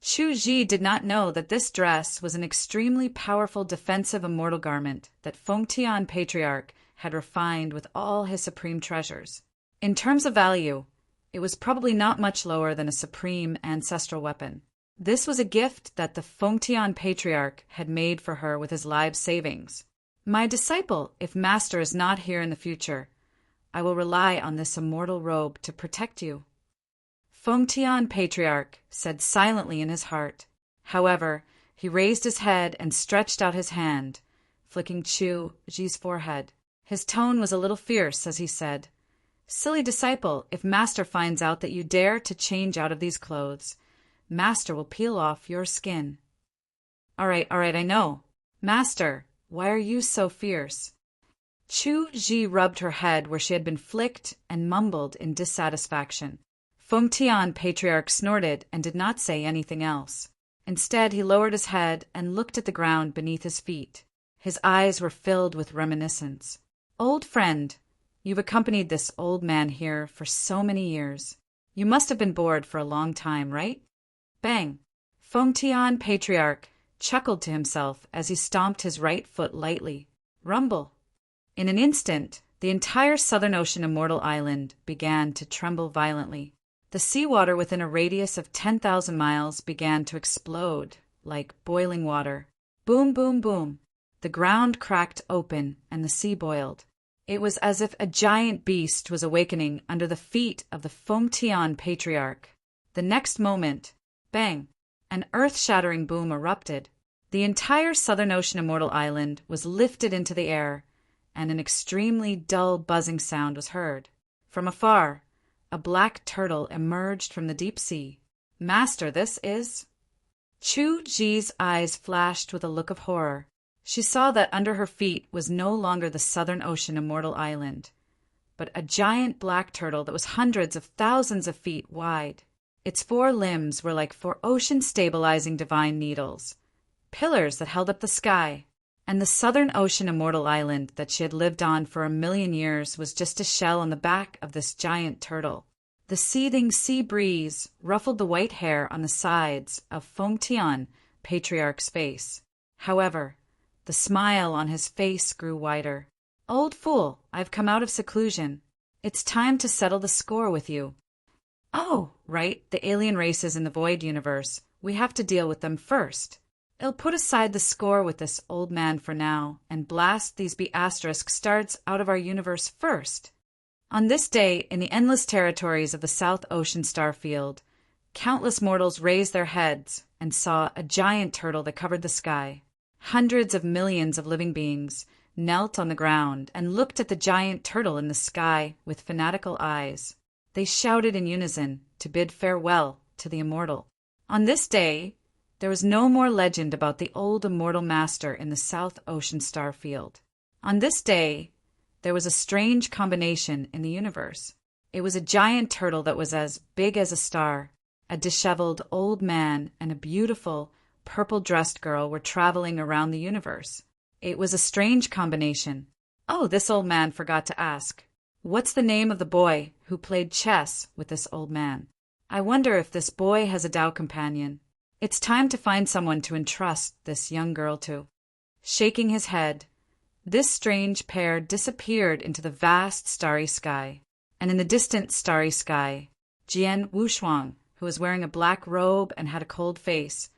Chu Ji did not know that this dress was an extremely powerful defensive immortal garment that Fengtian Patriarch had refined with all his supreme treasures. In terms of value, it was probably not much lower than a supreme ancestral weapon. This was a gift that the Fengtian patriarch had made for her with his lives' savings. "My disciple, if master is not here in the future, I will rely on this immortal robe to protect you." Fengtian patriarch said silently in his heart. However, he raised his head and stretched out his hand, flicking Chu Ji's forehead. His tone was a little fierce as he said, "Silly disciple, if master finds out that you dare to change out of these clothes, master will peel off your skin." All right, I know. Master, why are you so fierce?" Chu Ji rubbed her head where she had been flicked and mumbled in dissatisfaction. Fengtian patriarch snorted and did not say anything else. Instead, he lowered his head and looked at the ground beneath his feet. His eyes were filled with reminiscence. "Old friend, you've accompanied this old man here for so many years. You must have been bored for a long time, right?" Bang! Fengtian patriarch chuckled to himself as he stomped his right foot lightly. Rumble! In an instant, the entire Southern Ocean Immortal Island began to tremble violently. The seawater within a radius of 10,000 miles began to explode like boiling water. Boom, boom, boom. The ground cracked open and the sea boiled. It was as if a giant beast was awakening under the feet of the Fengtian patriarch. The next moment, bang, an earth-shattering boom erupted. The entire Southern Ocean Immortal Island was lifted into the air, and an extremely dull buzzing sound was heard. From afar, a black turtle emerged from the deep sea. "Master, this is—" Chu Ji's eyes flashed with a look of horror. She saw that under her feet was no longer the Southern Ocean Immortal Island, but a giant black turtle that was hundreds of thousands of feet wide. Its 4 limbs were like 4 ocean-stabilizing divine needles, pillars that held up the sky. And the Southern Ocean Immortal Island that she had lived on for 1,000,000 years was just a shell on the back of this giant turtle. The seething sea breeze ruffled the white hair on the sides of Fengtian patriarch's face. However, the smile on his face grew wider. "Old fool, I've come out of seclusion. It's time to settle the score with you." "Oh, right, the alien races in the Void universe. We have to deal with them first. I'll put aside the score with this old man for now and blast these B** stars out of our universe first." On this day, in the endless territories of the South Ocean Starfield, countless mortals raised their heads and saw a giant turtle that covered the sky. Hundreds of millions of living beings knelt on the ground and looked at the giant turtle in the sky with fanatical eyes. They shouted in unison to bid farewell to the immortal. On this day, there was no more legend about the old immortal master in the South Ocean Starfield. On this day, there was a strange combination in the universe. It was a giant turtle that was as big as a star. A disheveled old man and a beautiful, purple-dressed girl were traveling around the universe. It was a strange combination. Oh, this old man forgot to ask. What's the name of the boy who played chess with this old man? I wonder if this boy has a Tao companion. It's time to find someone to entrust this young girl to. Shaking his head, this strange pair disappeared into the vast starry sky. And in the distant starry sky, Jian Wushuang, who was wearing a black robe and had a cold face,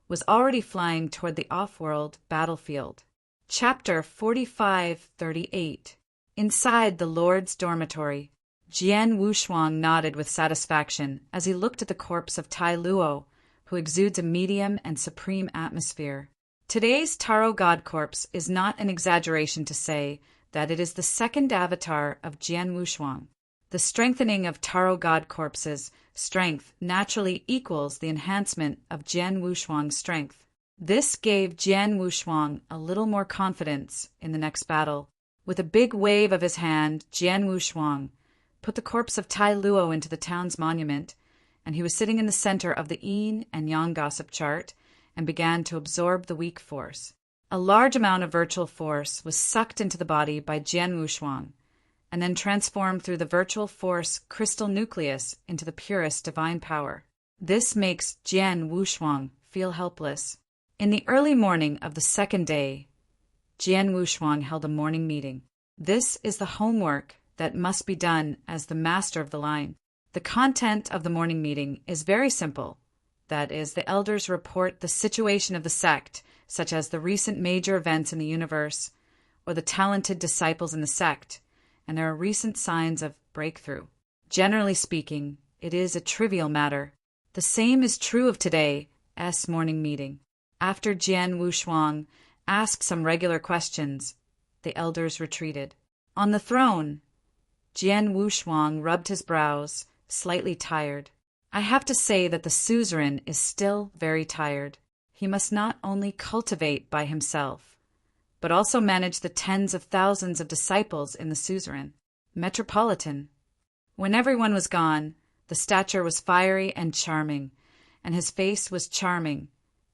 was already flying toward the off-world battlefield. Chapter 4538. Inside the Lord's dormitory, Jian Wushuang nodded with satisfaction as he looked at the corpse of Tai Luo, who exudes a medium and supreme atmosphere. Today's Taro God Corpse is not an exaggeration to say that it is the second avatar of Jian Wushuang. The strengthening of Taro God Corpse's strength naturally equals the enhancement of Jian Wushuang's strength. This gave Jian Wushuang a little more confidence in the next battle. With a big wave of his hand, Jian Wushuang put the corpse of Tai Luo into the town's monument, and he was sitting in the center of the yin and yang gossip chart and began to absorb the weak force. A large amount of virtual force was sucked into the body by Jian Wushuang, and then transformed through the virtual force crystal nucleus into the purest divine power. This makes Jian Wushuang feel helpless. In the early morning of the second day, Jian Wushuang held a morning meeting. This is the homework that must be done as the master of the line. The content of the morning meeting is very simple. That is, the elders report the situation of the sect, such as the recent major events in the universe, or the talented disciples in the sect, and there are recent signs of breakthrough. Generally speaking, it is a trivial matter. The same is true of today's morning meeting. After Jian Wushuang asked some regular questions, the elders retreated. On the throne, Jian Wushuang rubbed his brows, slightly tired. I have to say that the suzerain is still very tired. He must not only cultivate by himself, but also manage the tens of thousands of disciples in the suzerain. Metropolitan. When everyone was gone, the stature was fiery and charming, and his face was charming,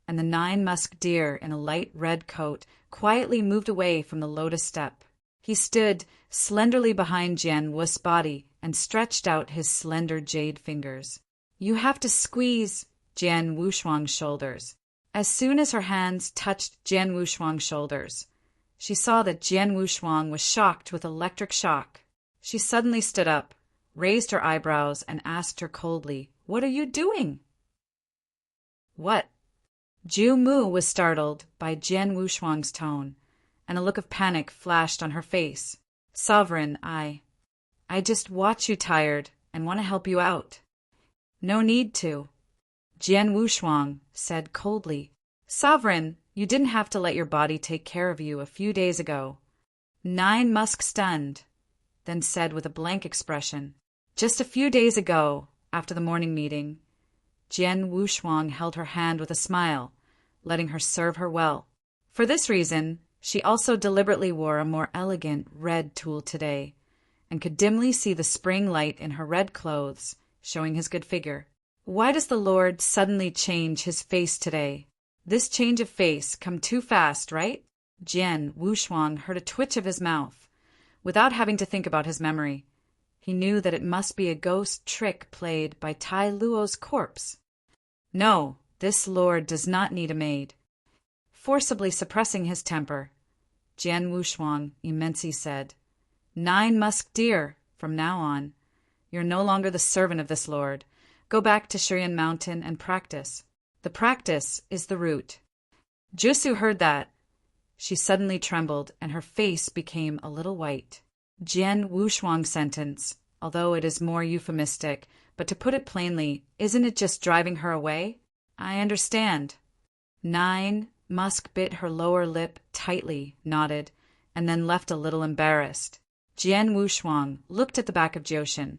and the 9 musk deer in a light red coat quietly moved away from the lotus step. He stood slenderly behind Jian Wu's body and stretched out his slender jade fingers. You have to squeeze Jian Wushuang's shoulders. As soon as her hands touched Jian Wushuang's shoulders, she saw that Jian Wushuang was shocked with electric shock. She suddenly stood up, raised her eyebrows, and asked her coldly, "What are you doing?" "What?" Ju Mu was startled by Jian Wushuang's tone, and a look of panic flashed on her face. "Sovereign, I just watch you tired and want to help you out." "No need to," Jian Wushuang said coldly. "Sovereign, you didn't have to let your body take care of you a few days ago." 9 Musk stunned, then said with a blank expression, "Just a few days ago, after the morning meeting." Jian Wushuang held her hand with a smile, letting her serve her well. For this reason, she also deliberately wore a more elegant red tulle today, and could dimly see the spring light in her red clothes, showing his good figure. Why does the Lord suddenly change his face today? This change of face come too fast, right? Jian Wushuang heard a twitch of his mouth. Without having to think about his memory, he knew that it must be a ghost trick played by Tai Luo's corpse. No, this lord does not need a maid. Forcibly suppressing his temper, Jian Wushuang immensely said, 9 musk deer, from now on. You're no longer the servant of this lord. Go back to Shurian Mountain and practice. The practice is the root. Jusu heard that. She suddenly trembled, and her face became a little white. Jian Wushuang's sentence, although it is more euphemistic, but to put it plainly, isn't it just driving her away? I understand. 9 Musk bit her lower lip tightly, nodded, and then left a little embarrassed. Jian Wushuang looked at the back of Jioshin,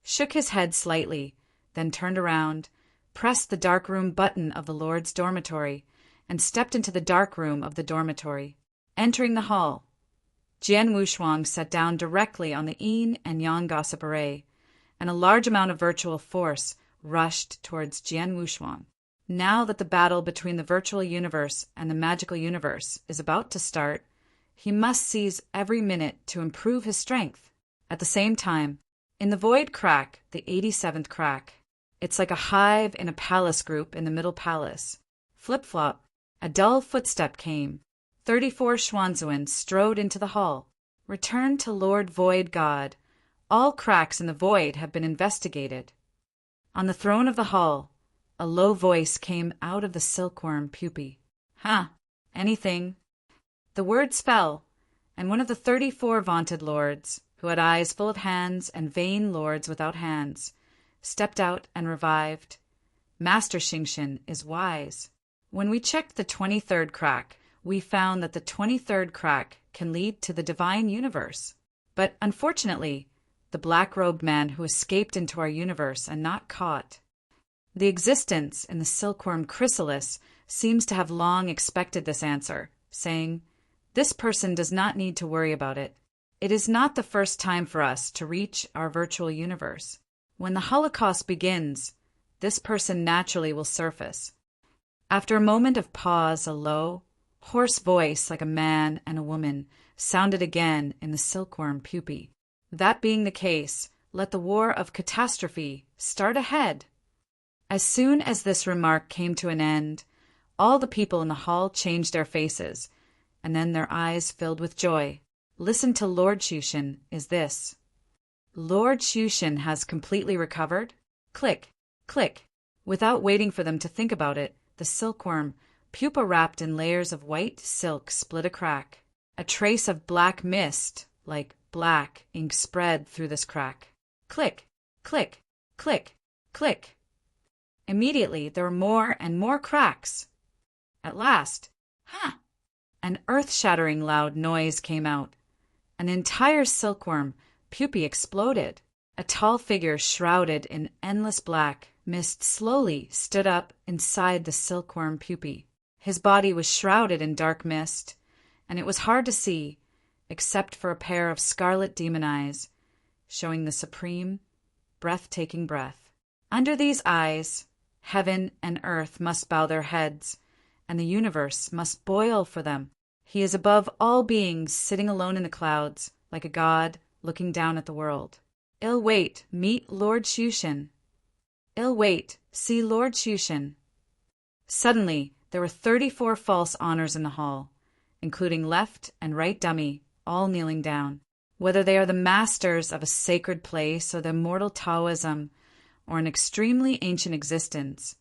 shook his head slightly, then turned around, pressed the dark room button of the Lord's dormitory, and stepped into the dark room of the dormitory. Entering the hall, Jian Wushuang sat down directly on the yin and yang gossip array, and a large amount of virtual force rushed towards Jian Wushuang. Now that the battle between the virtual universe and the magical universe is about to start, he must seize every minute to improve his strength. At the same time, in the void crack, the 87th crack, it's like a hive in a palace group in the middle palace. Flip-flop, a dull footstep came. 34 Xuanzuan strode into the hall. Return to Lord Void God. All cracks in the void have been investigated. On the throne of the hall, a low voice came out of the silkworm pupae. "Huh, anything." The words fell, and one of the 34 vaunted lords, who had eyes full of hands and vain lords without hands, stepped out and revived. Master Xingxin is wise. When we checked the 23rd crack, we found that the 23rd crack can lead to the divine universe. But unfortunately, the black-robed man who escaped into our universe and not caught. The existence in the silkworm chrysalis seems to have long expected this answer, saying, "This person does not need to worry about it. It is not the first time for us to reach our virtual universe. When the Holocaust begins, this person naturally will surface." After a moment of pause, a low, hoarse voice like a man and a woman sounded again in the silkworm pupae. That being the case, let the war of catastrophe start ahead. As soon as this remark came to an end, all the people in the hall changed their faces, and then their eyes filled with joy. listen to Lord Shushan, is this. Lord Shushan has completely recovered? Click, click. Without waiting for them to think about it, the silkworm, pupa wrapped in layers of white silk, split a crack. A trace of black mist, like black ink, spread through this crack. Click, click, click, click. Immediately there were more and more cracks. At last, an earth-shattering loud noise came out. An entire silkworm pupae exploded. A tall figure shrouded in endless black mist slowly stood up inside the silkworm pupae. His body was shrouded in dark mist, and it was hard to see, except for a pair of scarlet demon eyes, showing the supreme, breathtaking breath. Under these eyes, heaven and earth must bow their heads, and the universe must boil for them. He is above all beings, sitting alone in the clouds, like a god looking down at the world. Ill wait, meet Lord Shushan. Ill wait, see Lord Shushan. Suddenly, there were 34 false honors in the hall, including left and right dummy, all kneeling down. Whether they are the masters of a sacred place or the immortal Taoism or an extremely ancient existence,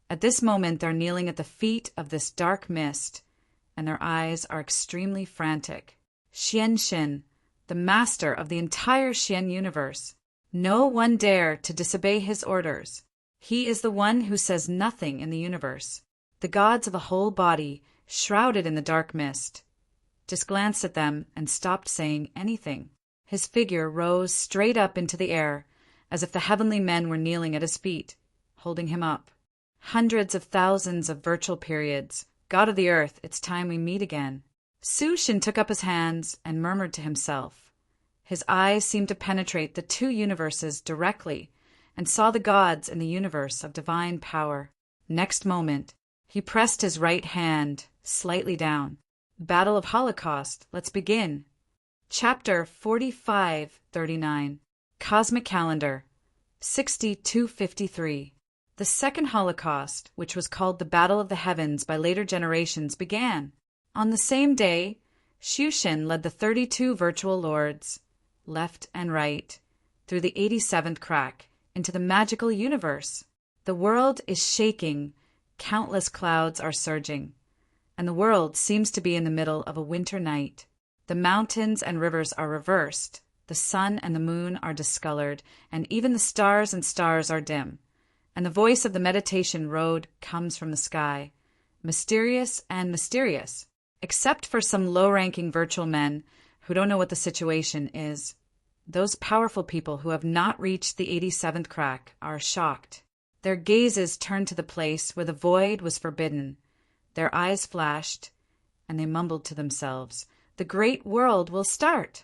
at this moment they're kneeling at the feet of this dark mist, and their eyes are extremely frantic. Xian Xin, the master of the entire Xian universe. No one dare to disobey his orders. He is the one who says nothing in the universe. The gods of a whole body, shrouded in the dark mist, just glanced at them and stopped saying anything. His figure rose straight up into the air, as if the heavenly men were kneeling at his feet, holding him up. Hundreds of thousands of virtual periods. God of the earth, it's time we meet again. Su Shin took up his hands and murmured to himself. His eyes seemed to penetrate the two universes directly and saw the gods in the universe of divine power. Next moment, he pressed his right hand slightly down. Battle of Holocaust, let's begin. Chapter 4539. Cosmic Calendar, 6253. The second Holocaust, which was called the Battle of the Heavens by later generations, began. On the same day, Shushin led the 32 virtual lords, left and right, through the 87th crack, into the magical universe. The world is shaking, countless clouds are surging, and the world seems to be in the middle of a winter night. The mountains and rivers are reversed, the sun and the moon are discolored, and even the stars are dim. And the voice of the meditation road comes from the sky, mysterious and mysterious, except for some low-ranking virtual men who don't know what the situation is. Those powerful people who have not reached the 87th crack are shocked. Their gazes turned to the place where the void was forbidden. Their eyes flashed, and they mumbled to themselves, "The great world will start!"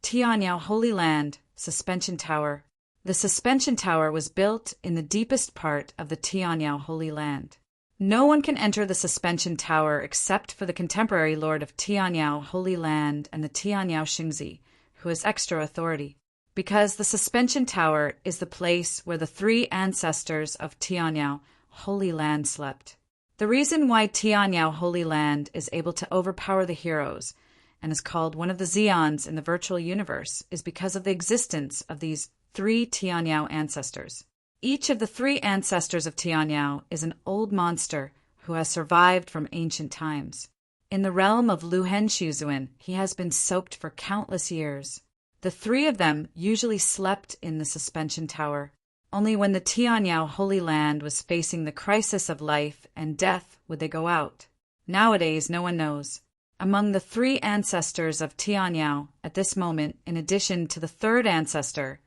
Tianyao Holy Land, Suspension Tower. The suspension tower was built in the deepest part of the Tianyao Holy Land. No one can enter the suspension tower except for the contemporary lord of Tianyao Holy Land and the Tianyao Xingzi, who has extra authority, because the suspension tower is the place where the 3 ancestors of Tianyao Holy Land slept. The reason why Tianyao Holy Land is able to overpower the heroes and is called one of the Zeons in the virtual universe is because of the existence of these 3 Tianyao ancestors. Each of the 3 ancestors of Tianyao is an old monster who has survived from ancient times. In the realm of Luhen Shuzuan, he has been soaked for countless years. The 3 of them usually slept in the suspension tower. Only when the Tianyao Holy Land was facing the crisis of life and death would they go out. Nowadays, no one knows. Among the 3 ancestors of Tianyao, at this moment, in addition to the 3rd ancestor,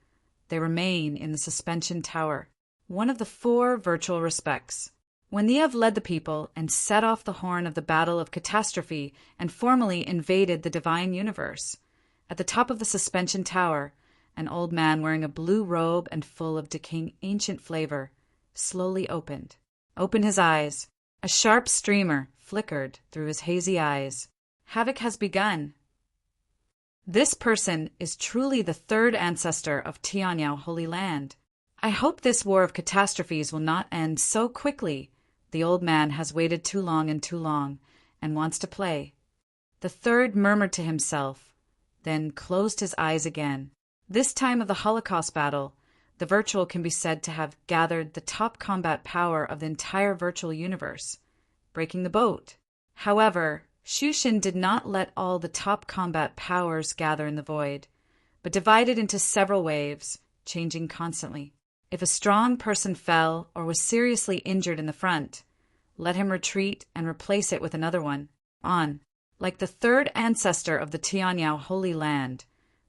they remain in the suspension tower, one of the 4 virtual respects. When Niev led the people and set off the horn of the battle of catastrophe and formally invaded the divine universe, at the top of the suspension tower, an old man wearing a blue robe and full of decaying ancient flavor slowly opened his eyes. A sharp streamer flickered through his hazy eyes. Havoc has begun. This person is truly the 3rd ancestor of Tianyao Holy Land. I hope this war of catastrophes will not end so quickly. The old man has waited too long and wants to play. The 3rd murmured to himself, then closed his eyes again. This time of the Holocaust battle, the virtual can be said to have gathered the top combat power of the entire virtual universe, breaking the boat. However, Shushin did not let all the top combat powers gather in the void, but divided into several waves, changing constantly. If a strong person fell or was seriously injured in the front, let him retreat and replace it with another one. Like the third ancestor of the Tianyao Holy Land,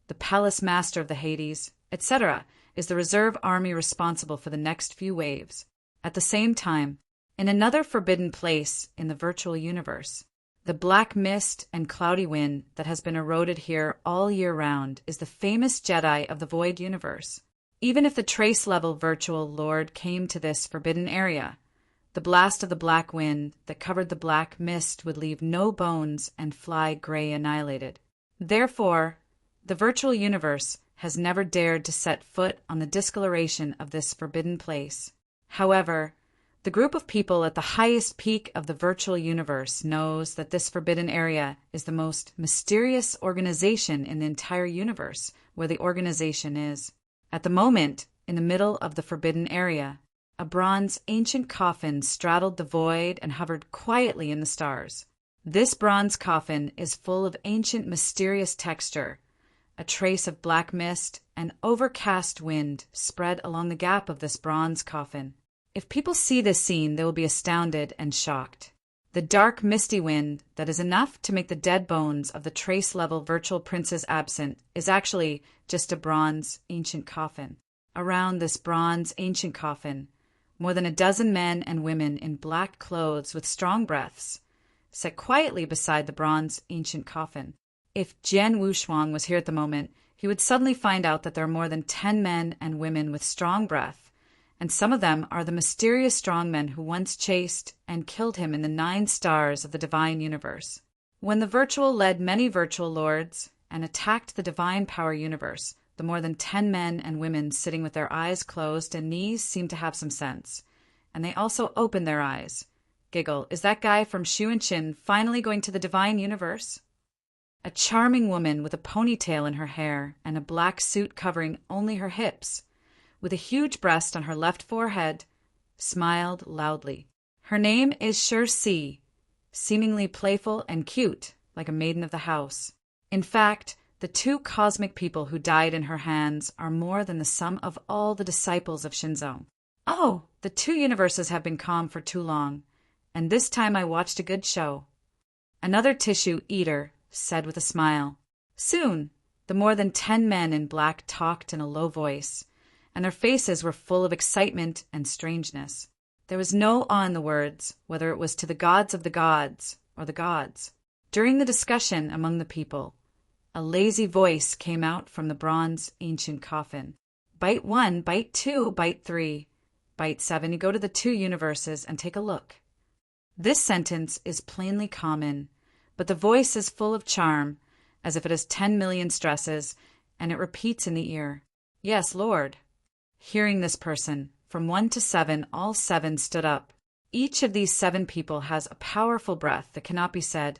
the palace master of the Hades, etc., is the reserve army responsible for the next few waves. At the same time, in another forbidden place in the virtual universe, the black mist and cloudy wind that has been eroded here all year round is the famous Jedi of the Void universe. Even if the trace-level virtual lord came to this forbidden area, the blast of the black wind that covered the black mist would leave no bones and fly gray annihilated. Therefore, the virtual universe has never dared to set foot on the discoloration of this forbidden place. However, the group of people at the highest peak of the virtual universe knows that this forbidden area is the most mysterious organization in the entire universe, where the organization is. At the moment, in the middle of the forbidden area, a bronze ancient coffin straddled the void and hovered quietly in the stars. This bronze coffin is full of ancient mysterious texture. A trace of black mist and overcast wind spread along the gap of this bronze coffin. If people see this scene, they will be astounded and shocked. The dark, misty wind that is enough to make the dead bones of the trace-level virtual princes absent is actually just a bronze ancient coffin. Around this bronze ancient coffin, more than a dozen men and women in black clothes with strong breaths sat quietly beside the bronze ancient coffin. If Jian Wushuang was here at the moment, he would suddenly find out that there are more than 10 men and women with strong breath, and some of them are the mysterious strongmen who once chased and killed him in the 9 stars of the divine universe. When the virtual led many virtual lords and attacked the divine power universe, the more than 10 men and women sitting with their eyes closed and knees seemed to have some sense, and they also opened their eyes. Giggle, is that guy from Shu and Chin finally going to the divine universe? A charming woman with a ponytail in her hair and a black suit covering only her hips, with a huge breast on her left forehead, smiled loudly. Her name is Shirsi, seemingly playful and cute, like a maiden of the house. In fact, the 2 cosmic people who died in her hands are more than the sum of all the disciples of Shinzong. Oh, the 2 universes have been calm for too long, and this time I watched a good show. Another tissue eater said with a smile. Soon, the more than 10 men in black talked in a low voice, and their faces were full of excitement and strangeness. There was no awe in the words, whether it was to the gods of the gods or the gods. During the discussion among the people, a lazy voice came out from the bronze ancient coffin. Bite 1, bite 2, bite 3, bite 7. You go to the 2 universes and take a look. This sentence is plainly common, but the voice is full of charm, as if it has 10 million stresses, and it repeats in the ear. Yes, Lord. Hearing this person, from 1 to 7, all 7 stood up. Each of these 7 people has a powerful breath that cannot be said,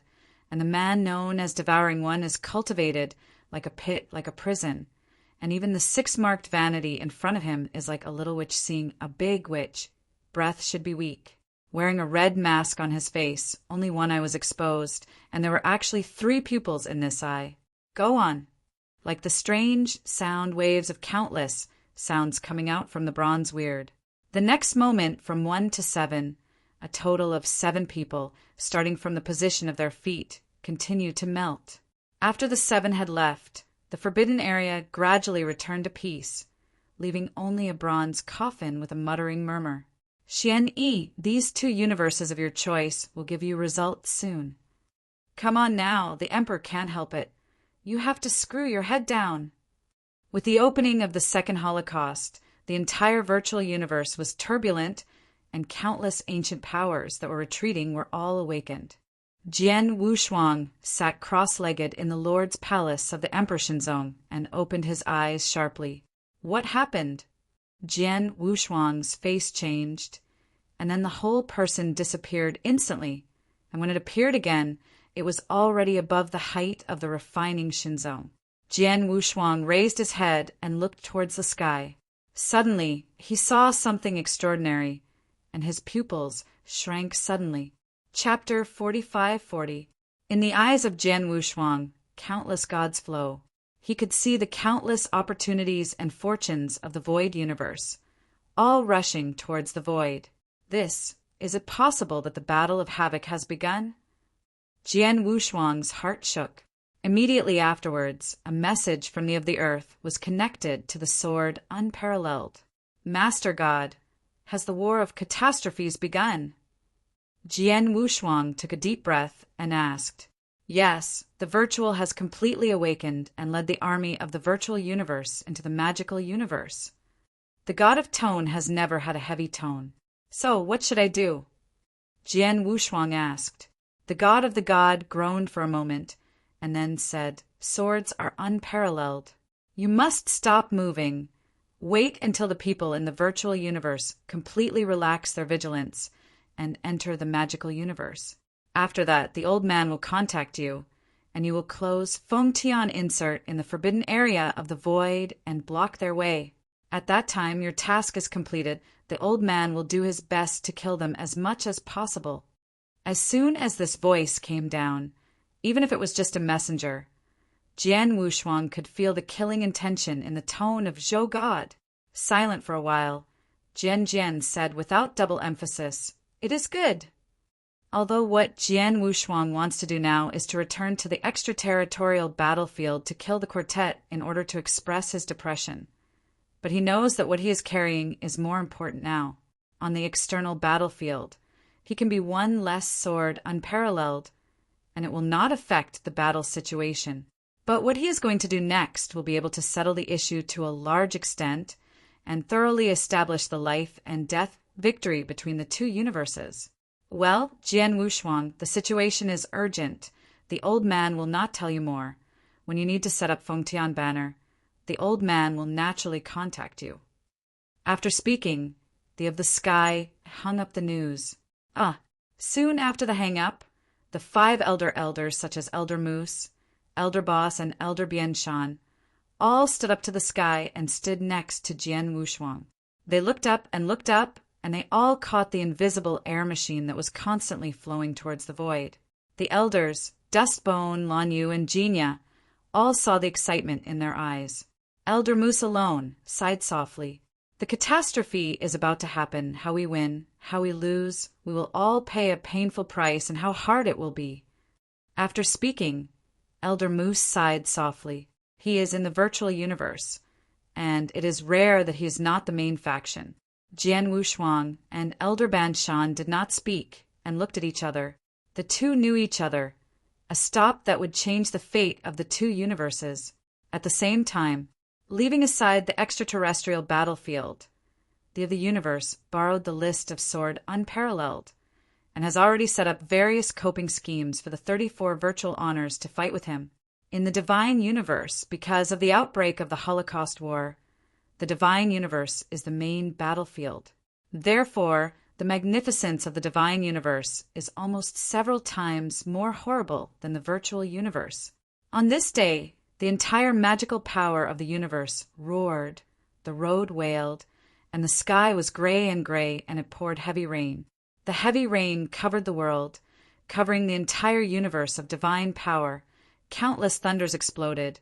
and the man known as Devouring One is cultivated like a pit, like a prison, and even the 6-marked vanity in front of him is like a little witch seeing a big witch. Breath should be weak. Wearing a red mask on his face, only one eye was exposed, and there were actually 3 pupils in this eye. Go on. Like the strange sound waves of countless sounds coming out from the bronze weird. The next moment, from 1 to 7, a total of 7 people, starting from the position of their feet, continued to melt. After the 7 had left, the forbidden area gradually returned to peace, leaving only a bronze coffin with a muttering murmur. Xian Yi, these 2 universes of your choice will give you results soon. Come on now, the Emperor can't help it. You have to screw your head down. With the opening of the Second Holocaust, the entire virtual universe was turbulent, and countless ancient powers that were retreating were all awakened. Jian Wushuang sat cross-legged in the Lord's palace of the Emperor Shinzong and opened his eyes sharply. What happened? Jian Wushuang's face changed, and then the whole person disappeared instantly, and when it appeared again, it was already above the height of the refining Shinzong. Jian Wushuang raised his head and looked towards the sky. Suddenly, he saw something extraordinary, and his pupils shrank suddenly. Chapter 45-40. In the eyes of Jian Wushuang, countless gods flow. He could see the countless opportunities and fortunes of the void universe, all rushing towards the void. Is it possible that the battle of havoc has begun? Jian Wushuang's heart shook. Immediately afterwards, a message from the of the earth was connected to the sword unparalleled. Master God, has the war of catastrophes begun? Jian Wushuang took a deep breath and asked. Yes, the virtual has completely awakened and led the army of the virtual universe into the magical universe. The god of tone has never had a heavy tone. So, what should I do? Jian Wushuang asked. The god of the god groaned for a moment, and then said, Swords are unparalleled. You must stop moving. Wait until the people in the virtual universe completely relax their vigilance and enter the magical universe. After that, the old man will contact you, and you will close Feng Tian insert in the forbidden area of the void and block their way. At that time, your task is completed. The old man will do his best to kill them as much as possible. As soon as this voice came down, even if it was just a messenger, Jian Wushuang could feel the killing intention in the tone of Zhou God. Silent for a while, Jian said without double emphasis, It is good. Although what Jian Wushuang wants to do now is to return to the extraterritorial battlefield to kill the quartet in order to express his depression. But he knows that what he is carrying is more important now. On the external battlefield, he can be one less sword unparalleled, and it will not affect the battle situation. But what he is going to do next will be able to settle the issue to a large extent and thoroughly establish the life and death victory between the two universes. Well, Jian Wushuang, the situation is urgent. The old man will not tell you more. When you need to set up Feng Tian banner, the old man will naturally contact you. After speaking, the of the sky hung up the news. Soon after the hang-up, the 5 elders such as Elder Moose, Elder Boss, and Elder Bianshan all stood up to the sky and stood next to Jian Wushuang. They looked up, and they all caught the invisible air machine that was constantly flowing towards the void. The elders, Dustbone, Lanyu, and Jinya, all saw the excitement in their eyes. Elder Moose alone sighed softly. The catastrophe is about to happen. How we win, how we lose, we will all pay a painful price, and how hard it will be. After speaking, Elder Moose sighed softly. He is in the virtual universe, and it is rare that he is not the main faction. Jian Wushuang and Elder Banshan did not speak and looked at each other. The two knew each other, a stop that would change the fate of the two universes. At the same time, leaving aside the extraterrestrial battlefield, the of the universe borrowed the list of sword unparalleled and has already set up various coping schemes for the 34 virtual honors to fight with him. In the divine universe, because of the outbreak of the Holocaust War, the divine universe is the main battlefield. Therefore, the magnificence of the divine universe is almost several times more horrible than the virtual universe. On this day, the entire magical power of the universe roared, the road wailed, and the sky was gray, and it poured heavy rain. The heavy rain covered the world, covering the entire universe of divine power. Countless thunders exploded,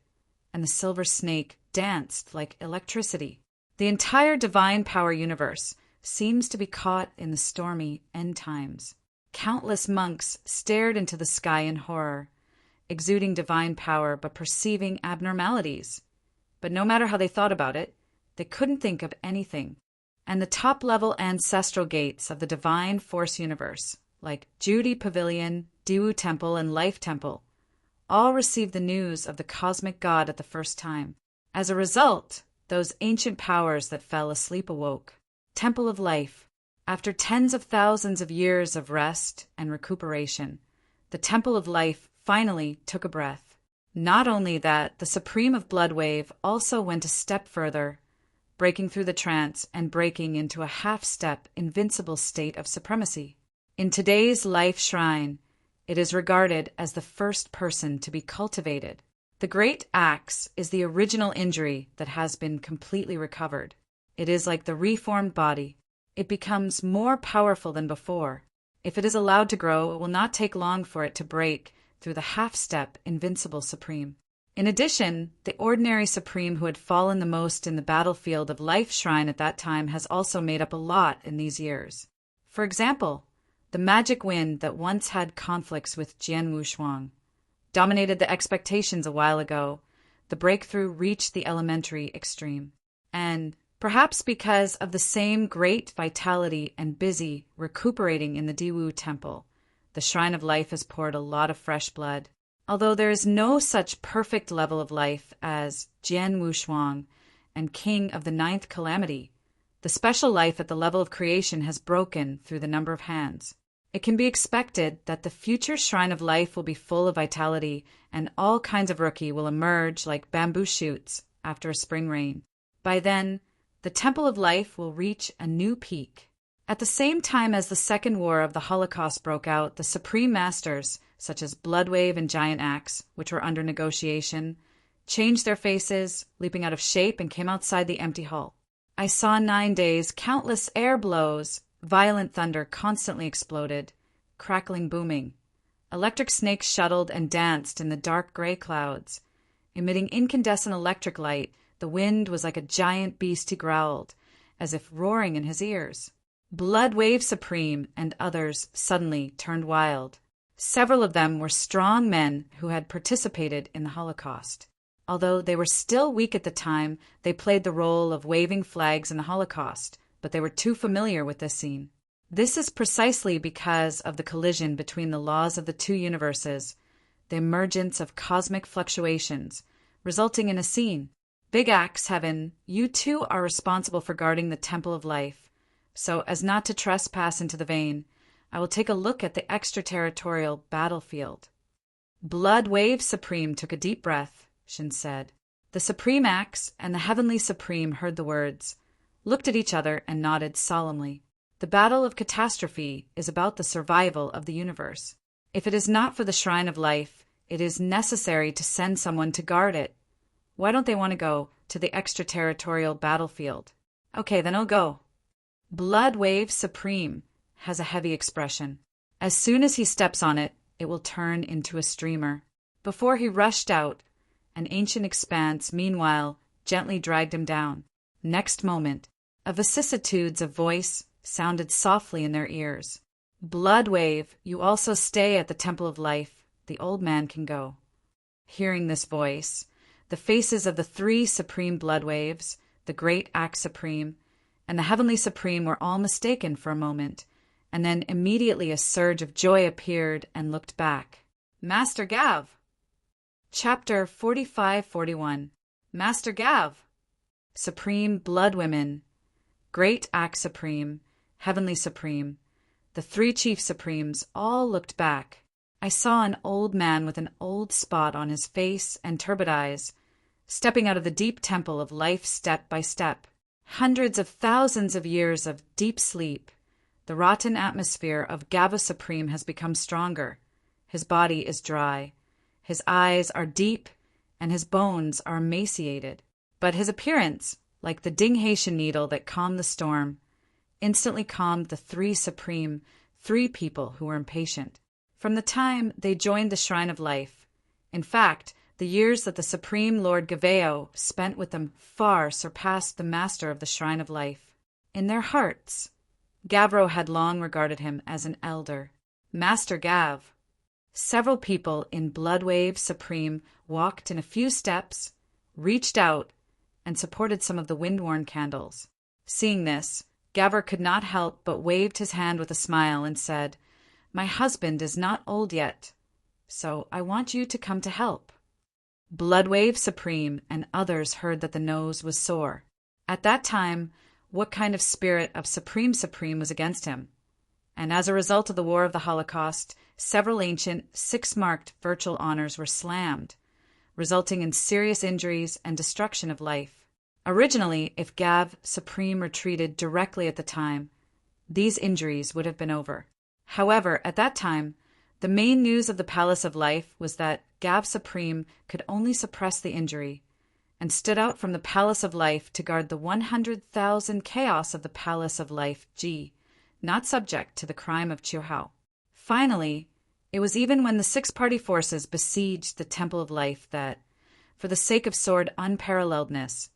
and the silver snake danced like electricity. The entire divine power universe seems to be caught in the stormy end times. Countless monks stared into the sky in horror, exuding divine power but perceiving abnormalities. But no matter how they thought about it, they couldn't think of anything. And the top-level ancestral gates of the divine force universe, like Judy Pavilion, Diwu Temple, and Life Temple, all received the news of the cosmic god at the first time. As a result, those ancient powers that fell asleep awoke. Temple of Life. After tens of thousands of years of rest and recuperation, the Temple of Life finally took a breath. Not only that, the Supreme of Bloodwave also went a step further, breaking through the trance and breaking into a half-step invincible state of supremacy. In today's Life Shrine, it is regarded as the first person to be cultivated. The great axe is the original injury that has been completely recovered. It is like the reformed body. It becomes more powerful than before. If it is allowed to grow, it will not take long for it to break through the half-step invincible supreme. In addition, the ordinary supreme who had fallen the most in the battlefield of life shrine at that time has also made up a lot in these years. For example, the magic wind that once had conflicts with Jian Wushuang dominated the expectations a while ago. The breakthrough reached the elementary extreme. And perhaps because of the same great vitality and busy recuperating in the Diwu temple, the Shrine of Life has poured a lot of fresh blood. Although there is no such perfect level of life as Jian Wushuang and King of the Ninth Calamity, the special life at the level of creation has broken through the number of hands. It can be expected that the future Shrine of Life will be full of vitality, and all kinds of rookie will emerge like bamboo shoots after a spring rain. By then, the Temple of Life will reach a new peak. At the same time as the Second War of the Holocaust broke out, the Supreme Masters, such as Bloodwave and Giant Axe, which were under negotiation, changed their faces, leaping out of shape, and came outside the empty hall. I saw in 9 days countless air blows, violent thunder constantly exploded, crackling booming. Electric snakes shuttled and danced in the dark gray clouds. Emitting incandescent electric light, the wind was like a giant beast who growled, as if roaring in his ears. Bloodwave Supreme and others suddenly turned wild. Several of them were strong men who had participated in the Holocaust. Although they were still weak at the time, they played the role of waving flags in the Holocaust, but they were too familiar with this scene. This is precisely because of the collision between the laws of the two universes, the emergence of cosmic fluctuations, resulting in a scene. Big Axe Heaven, you too are responsible for guarding the Temple of Life. So, as not to trespass into the vein, I will take a look at the extraterritorial battlefield. Bloodwave Supreme took a deep breath, Shin said. The Supreme Axe and the Heavenly Supreme heard the words, looked at each other, and nodded solemnly. The battle of catastrophe is about the survival of the universe. If it is not for the Shrine of Life, it is necessary to send someone to guard it. Why don't they want to go to the extraterritorial battlefield? Okay, then I'll go. Bloodwave Supreme has a heavy expression. As soon as he steps on it, it will turn into a streamer. Before he rushed out, an ancient expanse, meanwhile, gently dragged him down. Next moment, a vicissitudes of voice sounded softly in their ears. Bloodwave, you also stay at the Temple of Life. The old man can go. Hearing this voice, the faces of the 3 Supreme Bloodwaves, the Great Axe Supreme, and the Heavenly Supreme were all mistaken for a moment, and then immediately a surge of joy appeared and looked back. Master Gav! Chapter 45-41 Master Gav! Supreme Bloodwomen, Great Axe Supreme, Heavenly Supreme, the 3 Chief Supremes all looked back. I saw an old man with an old spot on his face and turbid eyes, stepping out of the deep temple of life step by step. Hundreds of thousands of years of deep sleep. The rotten atmosphere of Gava Supreme has become stronger. His body is dry. His eyes are deep, and his bones are emaciated. But his appearance, like the Ding-Haitian needle that calmed the storm, instantly calmed the 3 Supreme, 3 people who were impatient. From the time they joined the Shrine of Life, in fact, the years that the Supreme Lord Gaveo spent with them far surpassed the master of the Shrine of Life. In their hearts, Gavro had long regarded him as an elder. Master Gav. Several people in Bloodwave Supreme walked in a few steps, reached out, and supported some of the wind-worn candles. Seeing this, Gavro could not help but waved his hand with a smile and said, My husband is not old yet, so I want you to come to help. Bloodwave Supreme and others heard that the nose was sore. At that time, what kind of spirit of Supreme was against him? And as a result of the war of the Holocaust, several ancient 6-marked virtual honors were slammed, resulting in serious injuries and destruction of life. Originally, if Gav Supreme retreated directly at the time, these injuries would have been over. However, at that time, the main news of the Palace of Life was that Gav Supreme could only suppress the injury, and stood out from the Palace of Life to guard the 100,000 chaos of the Palace of Life G, not subject to the crime of Chiu-Hao. Finally, it was even when the six-party forces besieged the Temple of Life that, for the sake of sword unparalleledness,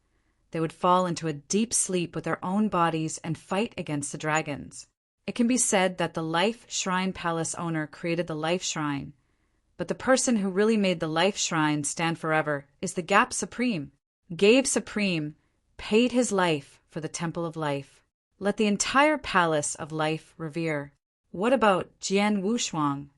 they would fall into a deep sleep with their own bodies and fight against the dragons. It can be said that the Life Shrine Palace owner created the Life Shrine, but the person who really made the Life Shrine stand forever is the Gap Supreme. Gav Supreme paid his life for the Temple of Life. Let the entire Palace of Life revere. What about Jian Wushuang?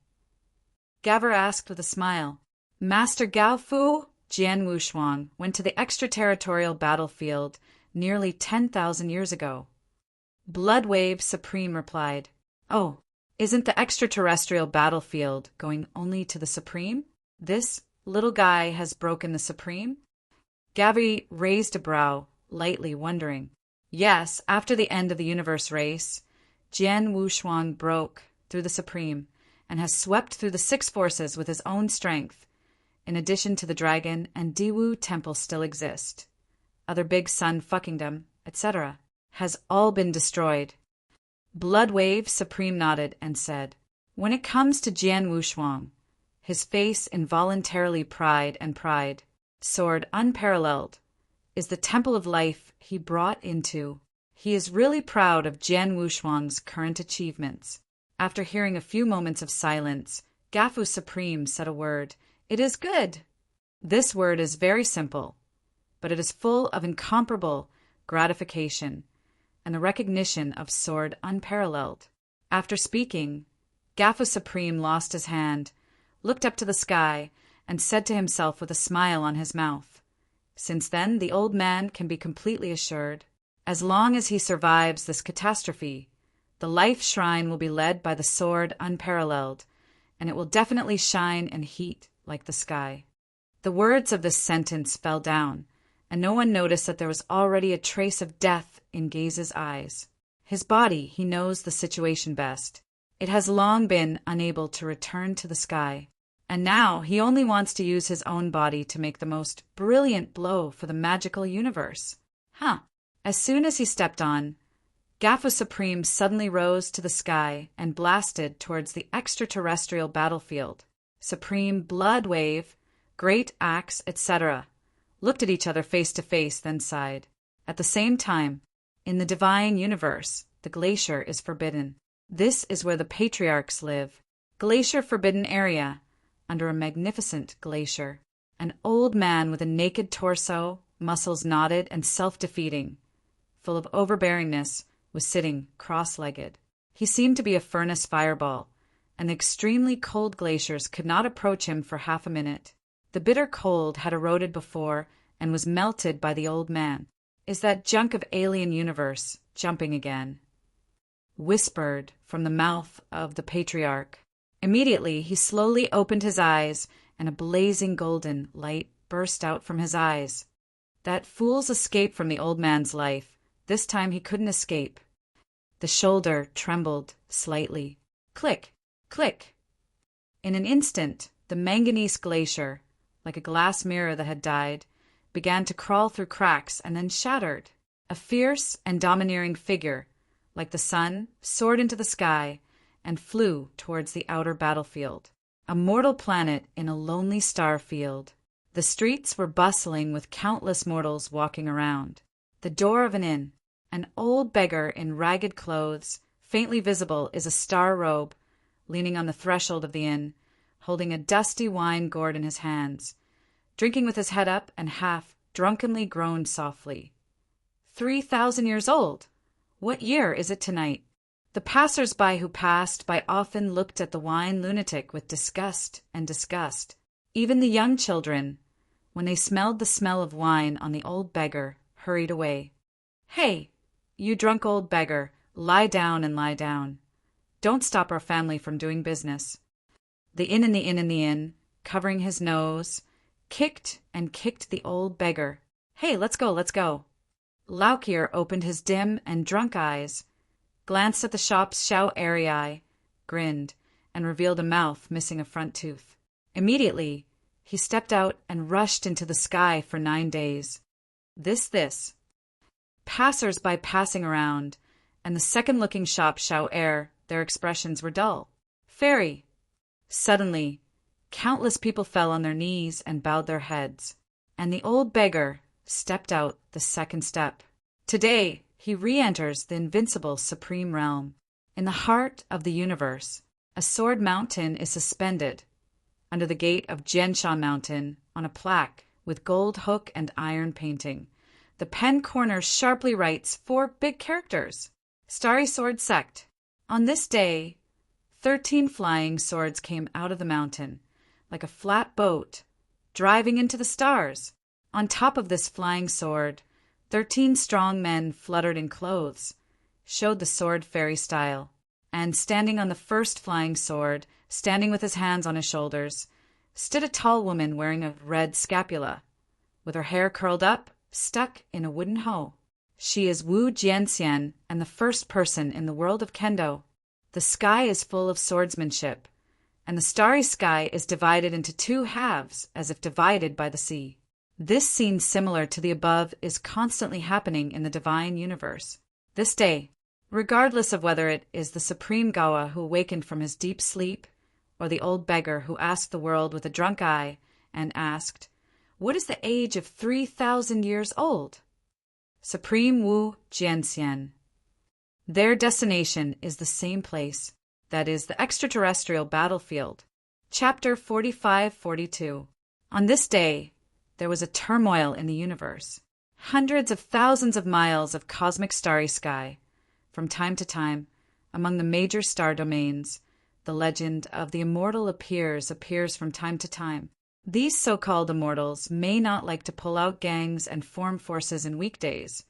Gavin asked with a smile. Master Gao Fu, Jian Wushuang, went to the extraterritorial battlefield nearly 10,000 years ago. Bloodwave Supreme replied, Oh, isn't the extraterrestrial battlefield going only to the Supreme? This little guy has broken the Supreme? Gavi raised a brow, lightly wondering. Yes, after the end of the universe race, Jian Wushuang broke through the Supreme and has swept through the six forces with his own strength. In addition to the dragon and Diwu temple still exist. Other big sun fuckingdom, etc., has all been destroyed. Bloodwave Supreme nodded and said, When it comes to Jian Wushuang, his face involuntarily pride, sword unparalleled, is the Temple of Life he brought into. He is really proud of Jian Wushuang's current achievements. After hearing a few moments of silence, Gafu Supreme said a word. It is good. This word is very simple, but it is full of incomparable gratification and the recognition of sword unparalleled. After speaking, Gafu Supreme lost his hand, looked up to the sky, and said to himself with a smile on his mouth, Since then the old man can be completely assured, as long as he survives this catastrophe, the Life Shrine will be led by the sword unparalleled, and it will definitely shine and heat like the sky. The words of this sentence fell down, and no one noticed that there was already a trace of death in Gaze's eyes. His body, he knows the situation best. It has long been unable to return to the sky, and now he only wants to use his own body to make the most brilliant blow for the magical universe. As soon as he stepped on, Gafu Supreme suddenly rose to the sky and blasted towards the extraterrestrial battlefield. Supreme Blood Wave, Great Axe, etc., looked at each other face to face, then sighed. At the same time, in the divine universe, the glacier is forbidden. This is where the patriarchs live. Glacier Forbidden Area, under a magnificent glacier. An old man with a naked torso, muscles knotted and self-defeating, full of overbearingness, was sitting cross-legged. He seemed to be a furnace fireball, and the extremely cold glaciers could not approach him for half a minute. The bitter cold had eroded before and was melted by the old man. Is that junk of alien universe jumping again? Whispered from the mouth of the patriarch. Immediately he slowly opened his eyes, and a blazing golden light burst out from his eyes. That fool's escape from the old man's life. This time he couldn't escape. The shoulder trembled slightly. Click, click. In an instant, the manganese glacier, like a glass mirror that had died, began to crawl through cracks and then shattered. A fierce and domineering figure, like the sun, soared into the sky and flew towards the outer battlefield. A mortal planet in a lonely star field. The streets were bustling with countless mortals walking around. The door of an inn. An old beggar in ragged clothes, faintly visible, is a star robe, leaning on the threshold of the inn, holding a dusty wine gourd in his hands, drinking with his head up, and half drunkenly groaned softly. 3,000 years old! What year is it tonight? The passers-by who passed by often looked at the wine lunatic with disgust and disgust. Even the young children, when they smelled the smell of wine on the old beggar, hurried away. Hey, you drunk old beggar, lie down and lie down. Don't stop our family from doing business. The inn, covering his nose, kicked and kicked the old beggar. Hey, let's go, let's go. Laukir opened his dim and drunk eyes, glanced at the shop's Xiao Arii, grinned, and revealed a mouth missing a front tooth. Immediately, He stepped out and rushed into the sky for 9 days. This. Passers-by passing around, and the second-looking shop show air, their expressions were dull. Fairy. Suddenly, countless people fell on their knees and bowed their heads, and the old beggar stepped out the second step. Today, he re-enters the invincible supreme realm. In the heart of the universe, a sword mountain is suspended under the gate of Jiansha Mountain on a plaque with gold hook and iron painting. The pen corner sharply writes 4 big characters. Starry Sword Sect. On this day, 13 flying swords came out of the mountain, like a flat boat, driving into the stars. On top of this flying sword, 13 strong men fluttered in clothes, showed the sword fairy style. And standing on the first flying sword, standing with his hands on his shoulders, stood a tall woman wearing a red scapula, with her hair curled up, stuck in a wooden hoe. She is Wu Jianxian and the first person in the world of Kendo. The sky is full of swordsmanship, and the starry sky is divided into 2 halves as if divided by the sea. This scene similar to the above is constantly happening in the divine universe. This day, regardless of whether it is the supreme Gawa who awakened from his deep sleep, or the old beggar who asked the world with a drunk eye and asked, "What is the age of 3,000 years old?" Supreme Wu Jianxian. Their destination is the same place, that is, the extraterrestrial battlefield. Chapter 45-42. On this day, there was a turmoil in the universe. Hundreds of thousands of miles of cosmic starry sky. From time to time, among the major star domains, the legend of the Immortal appears from time to time. These so-called immortals may not like to pull out gangs and form forces in weekdays,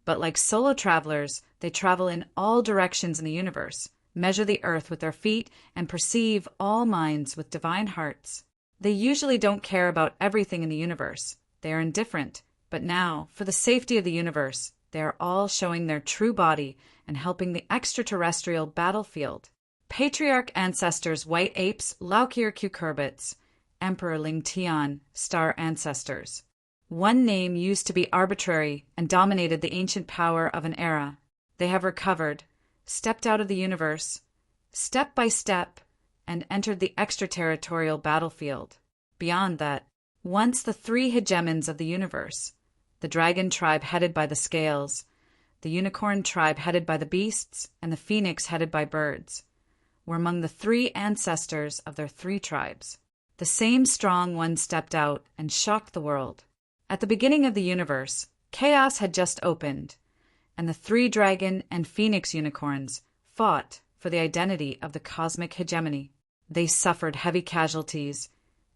but like solo travelers, they travel in all directions in the universe, measure the earth with their feet, and perceive all minds with divine hearts. They usually don't care about everything in the universe. They are indifferent, but now, for the safety of the universe, they are all showing their true body and helping the extraterrestrial battlefield. Patriarch ancestors white apes, Laukir cucurbits, Emperor Ling Tian, star ancestors. One name used to be arbitrary and dominated the ancient power of an era. They have recovered, stepped out of the universe, step by step, and entered the extraterritorial battlefield. Beyond that, once the 3 hegemons of the universe, the dragon tribe headed by the scales, the unicorn tribe headed by the beasts, and the phoenix headed by birds, were among the 3 ancestors of their 3 tribes. The same strong one stepped out and shocked the world. At the beginning of the universe, chaos had just opened, and the 3 dragon and phoenix unicorns fought for the identity of the cosmic hegemony. They suffered heavy casualties,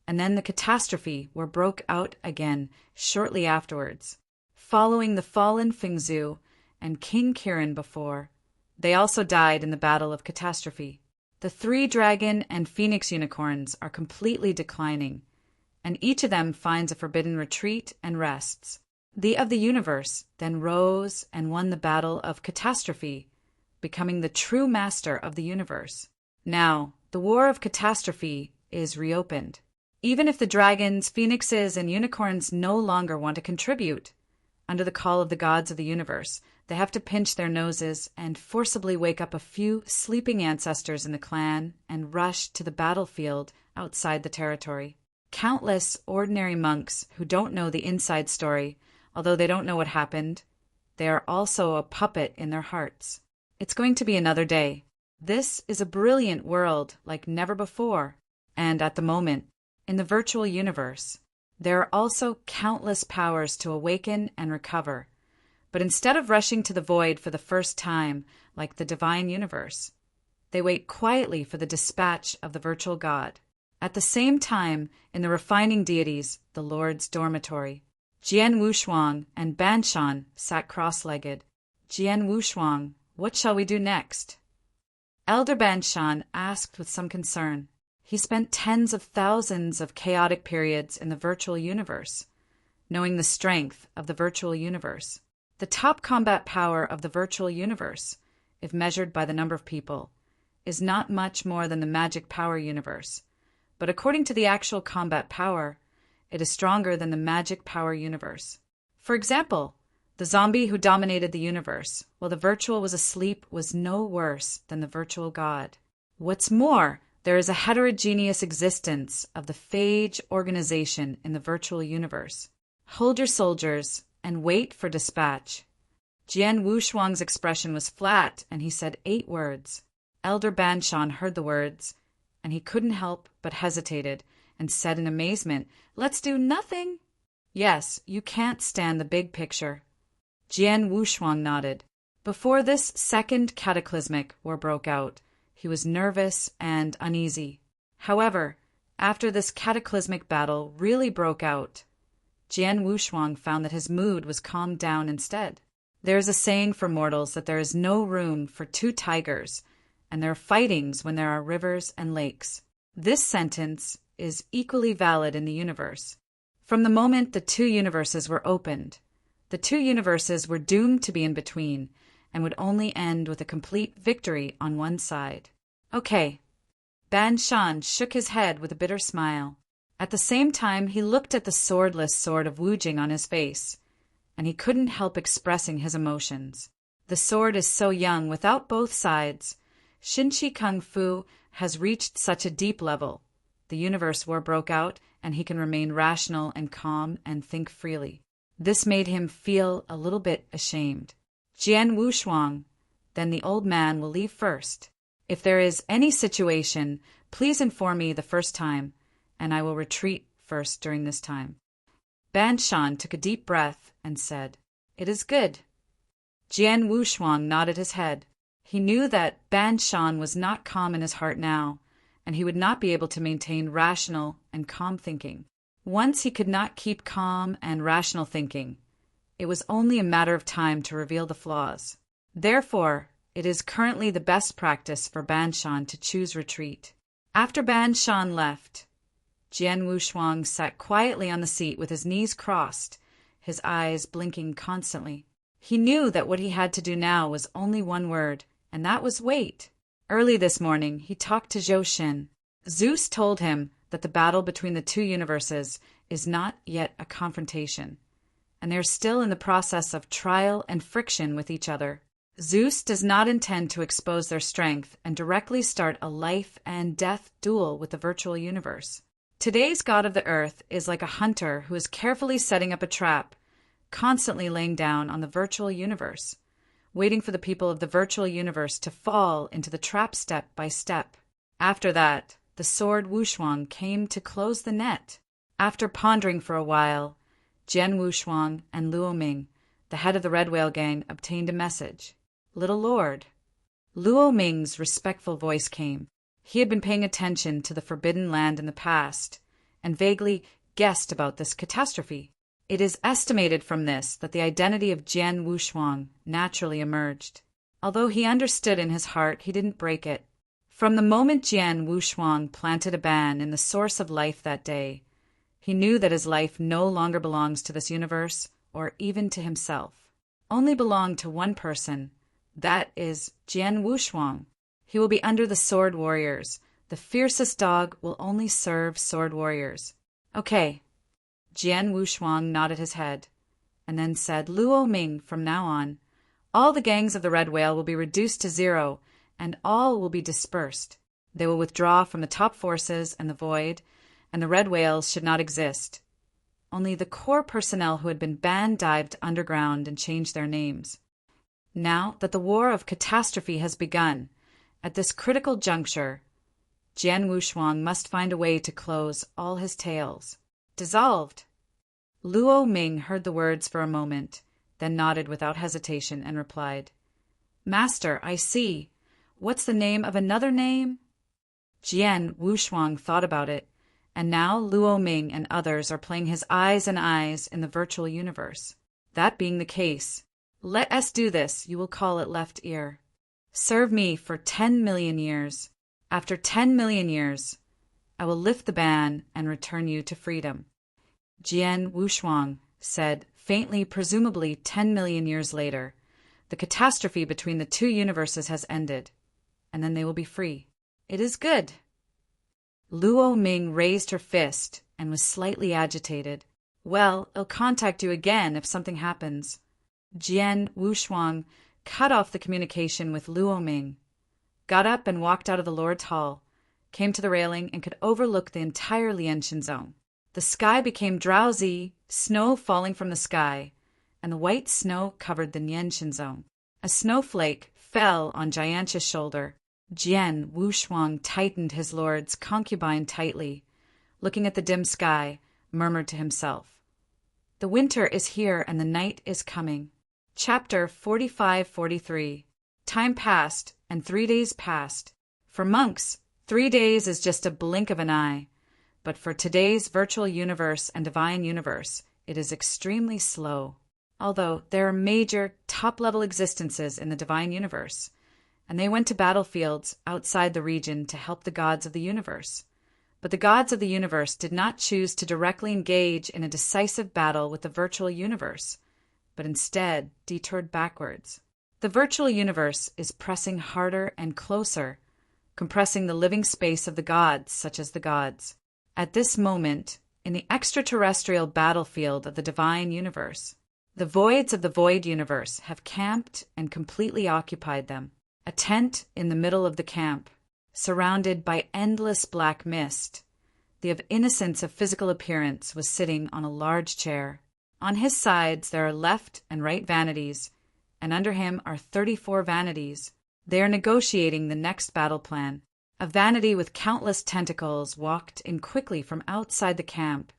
and then the catastrophe war broke out again shortly afterwards, following the fallen Fengzhu and King Kirin before. They also died in the battle of catastrophe. The 3 dragon and phoenix unicorns are completely declining, and each of them finds a forbidden retreat and rests. The of the universe then rose and won the battle of catastrophe, becoming the true master of the universe. Now, the war of catastrophe is reopened. Even if the dragons, phoenixes, and unicorns no longer want to contribute, under the call of the gods of the universe, they have to pinch their noses and forcibly wake up a few sleeping ancestors in the clan and rush to the battlefield outside the territory. Countless ordinary monks who don't know the inside story, although they don't know what happened, they are also a puppet in their hearts. It's going to be another day. This is a brilliant world like never before, and at the moment, in the virtual universe, there are also countless powers to awaken and recover. But instead of rushing to the void for the first time, like the divine universe, they wait quietly for the dispatch of the virtual god. At the same time, in the refining deities, the Lord's dormitory, Jian Wushuang and Banshan sat cross-legged. Jian Wushuang, what shall we do next? Elder Banshan asked with some concern. He spent tens of thousands of chaotic periods in the virtual universe, knowing the strength of the virtual universe. The top combat power of the virtual universe, if measured by the number of people, is not much more than the magic power universe. but according to the actual combat power, it is stronger than the magic power universe. For example, the zombie who dominated the universe while the virtual was asleep was no worse than the virtual god. What's more, there is a heterogeneous existence of the phage organization in the virtual universe. Hold your soldiers and wait for dispatch. Jian Wushuang's expression was flat, and he said 8 words. Elder Banshan heard the words, and he couldn't help but hesitated, and said in amazement, "Let's do nothing." "Yes, you can't stand the big picture." Jian Wushuang nodded. Before this second cataclysmic war broke out, he was nervous and uneasy. However, after this cataclysmic battle really broke out, Jian Wushuang found that his mood was calmed down instead. There is a saying for mortals that there is no room for 2 tigers, and there are fightings when there are rivers and lakes. This sentence is equally valid in the universe. From the moment the 2 universes were opened, the 2 universes were doomed to be in between, and would only end with a complete victory on one side. Okay. Ban Shan shook his head with a bitter smile. At the same time, he looked at the swordless sword of Wu Jing on his face, and he couldn't help expressing his emotions. The sword is so young without both sides. Shinchi Kung Fu has reached such a deep level. The universe war broke out, and he can remain rational and calm and think freely. This made him feel a little bit ashamed. Jian Wushuang, then the old man will leave first. If there is any situation, please inform me the first time, and I will retreat first during this time. Ban Shan took a deep breath and said, "It is good." Jian Wushuang nodded his head. He knew that Ban Shan was not calm in his heart now, and he would not be able to maintain rational and calm thinking. Once he could not keep calm and rational thinking, it was only a matter of time to reveal the flaws. Therefore, it is currently the best practice for Ban Shan to choose retreat. After Ban Shan left, Jian Wushuang sat quietly on the seat with his knees crossed, his eyes blinking constantly. He knew that what he had to do now was only one word, and that was wait. Early this morning, he talked to Zhou Xin. Zeus told him that the battle between the 2 universes is not yet a confrontation, and they are still in the process of trial and friction with each other. Zeus does not intend to expose their strength and directly start a life and death duel with the virtual universe. Today's god of the earth is like a hunter who is carefully setting up a trap, constantly laying down on the virtual universe, waiting for the people of the virtual universe to fall into the trap step by step. After that, the sword Wushuang came to close the net. After pondering for a while, Jian Wushuang and Luo Ming, the head of the Red Whale gang, obtained a message. "Little Lord." Luo Ming's respectful voice came. He had been paying attention to the Forbidden Land in the past, and vaguely guessed about this catastrophe. It is estimated from this that the identity of Jian Wushuang naturally emerged. Although he understood in his heart, he didn't break it. From the moment Jian Wushuang planted a ban in the source of life that day, he knew that his life no longer belongs to this universe or even to himself. Only belonged to one person, that is Jian Wushuang. He will be under the sword warriors. The fiercest dog will only serve sword warriors. Okay. Jian Wushuang nodded his head, and then said, "Luo Ming, from now on, all the gangs of the Red Whale will be reduced to 0, and all will be dispersed. They will withdraw from the top forces and the void, and the Red Whales should not exist. Only the core personnel who had been banned dived underground and changed their names. Now that the war of catastrophe has begun, at this critical juncture, Jian Wushuang must find a way to close all his tails. Dissolved." Luo Ming heard the words for a moment, then nodded without hesitation and replied, "Master, I see. What's the name of another name?" Jian Wushuang thought about it, and now Luo Ming and others are playing his eyes and eyes in the virtual universe. That being the case, let us do this. You will call it left ear. Serve me for 10 million years. After 10 million years, I will lift the ban and return you to freedom." Jian Wushuang said, faintly, presumably 10 million years later, "The catastrophe between the 2 universes has ended, and then they will be free. It is good." Luo Ming raised her fist and was slightly agitated. Well, I'll contact you again if something happens. Jian Wushuang cut off the communication with Luo Ming, got up and walked out of the Lord's Hall, came to the railing and could overlook the entire Lianshan zone. The sky became drowsy, snow falling from the sky, and the white snow covered the Lianshan zone. A snowflake fell on Jianxia's shoulder. Jian Wushuang tightened his lord's concubine tightly, looking at the dim sky, murmured to himself, "The winter is here and the night is coming." Chapter 45-43. Time passed, and 3 days passed. For monks, 3 days is just a blink of an eye, but for today's virtual universe and divine universe, it is extremely slow. Although there are major, top-level existences in the divine universe, and they went to battlefields outside the region to help the gods of the universe. But the gods of the universe did not choose to directly engage in a decisive battle with the virtual universe, but instead detoured backwards. The virtual universe is pressing harder and closer, compressing the living space of the gods, such as the gods. At this moment, in the extraterrestrial battlefield of the divine universe, the voids of the void universe have camped and completely occupied them. A tent in the middle of the camp, surrounded by endless black mist, the of innocence of physical appearance was sitting on a large chair. On his sides there are left and right vanities, and under him are 34 vanities. They are negotiating the next battle plan. A vanity with countless tentacles walked in quickly from outside the camp,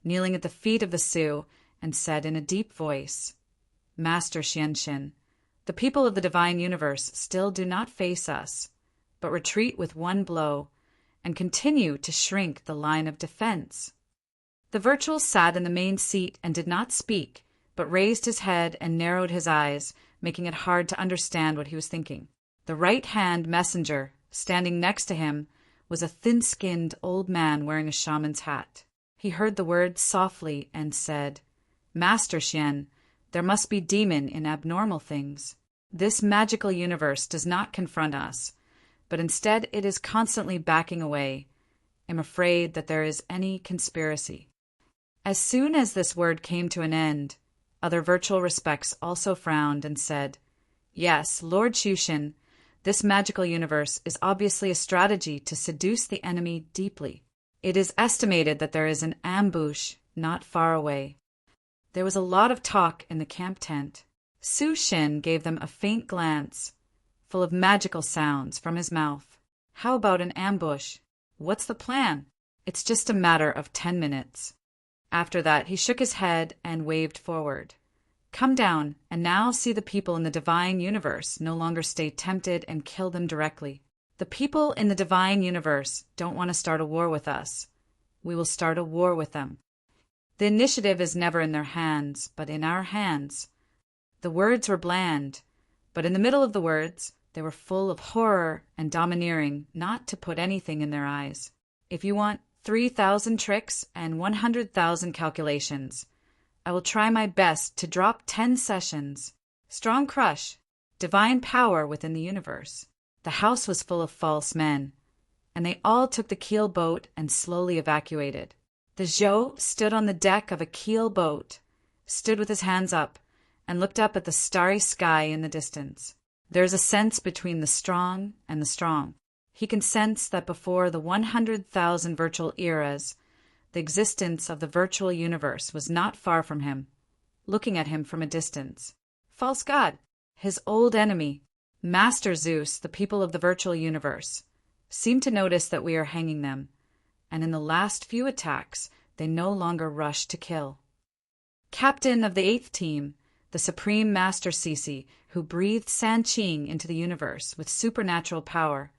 kneeling at the feet of the Sioux, and said in a deep voice, "Master Xianxin, the people of the divine universe still do not face us, but retreat with one blow, and continue to shrink the line of defense." The virtual sat in the main seat and did not speak, but raised his head and narrowed his eyes, making it hard to understand what he was thinking. The right-hand messenger, standing next to him, was a thin-skinned old man wearing a shaman's hat. He heard the words softly and said, "Master Xian, there must be demon in abnormal things. This magical universe does not confront us, but instead it is constantly backing away. I'm afraid that there is any conspiracy." As soon as this word came to an end, other virtual respects also frowned and said, "Yes, Lord Shushin, this magical universe is obviously a strategy to seduce the enemy deeply. It is estimated that there is an ambush not far away." There was a lot of talk in the camp tent. Su Shin gave them a faint glance, full of magical sounds, from his mouth. "How about an ambush? What's the plan? It's just a matter of 10 minutes. After that, he shook his head and waved forward. "Come down, and now see the people in the divine universe no longer stay tempted and kill them directly. The people in the divine universe don't want to start a war with us. We will start a war with them. The initiative is never in their hands, but in our hands." The words were bland, but in the middle of the words, they were full of horror and domineering, not to put anything in their eyes. "If you want 3,000 tricks and 100,000 calculations, I will try my best to drop 10 sessions. Strong crush, divine power within the universe." The house was full of false men, and they all took the keel boat and slowly evacuated. The Zhou stood on the deck of a keel boat, stood with his hands up, and looked up at the starry sky in the distance. There is a sense between the strong and the strong. He can sense that before the 100,000 virtual eras, the existence of the virtual universe was not far from him, looking at him from a distance. False god, his old enemy, Master Zeus, the people of the virtual universe, seem to notice that we are hanging them, and in the last few attacks, they no longer rush to kill. Captain of the 8th team, the Supreme Master Sisi, who breathed Sanqing into the universe with supernatural power,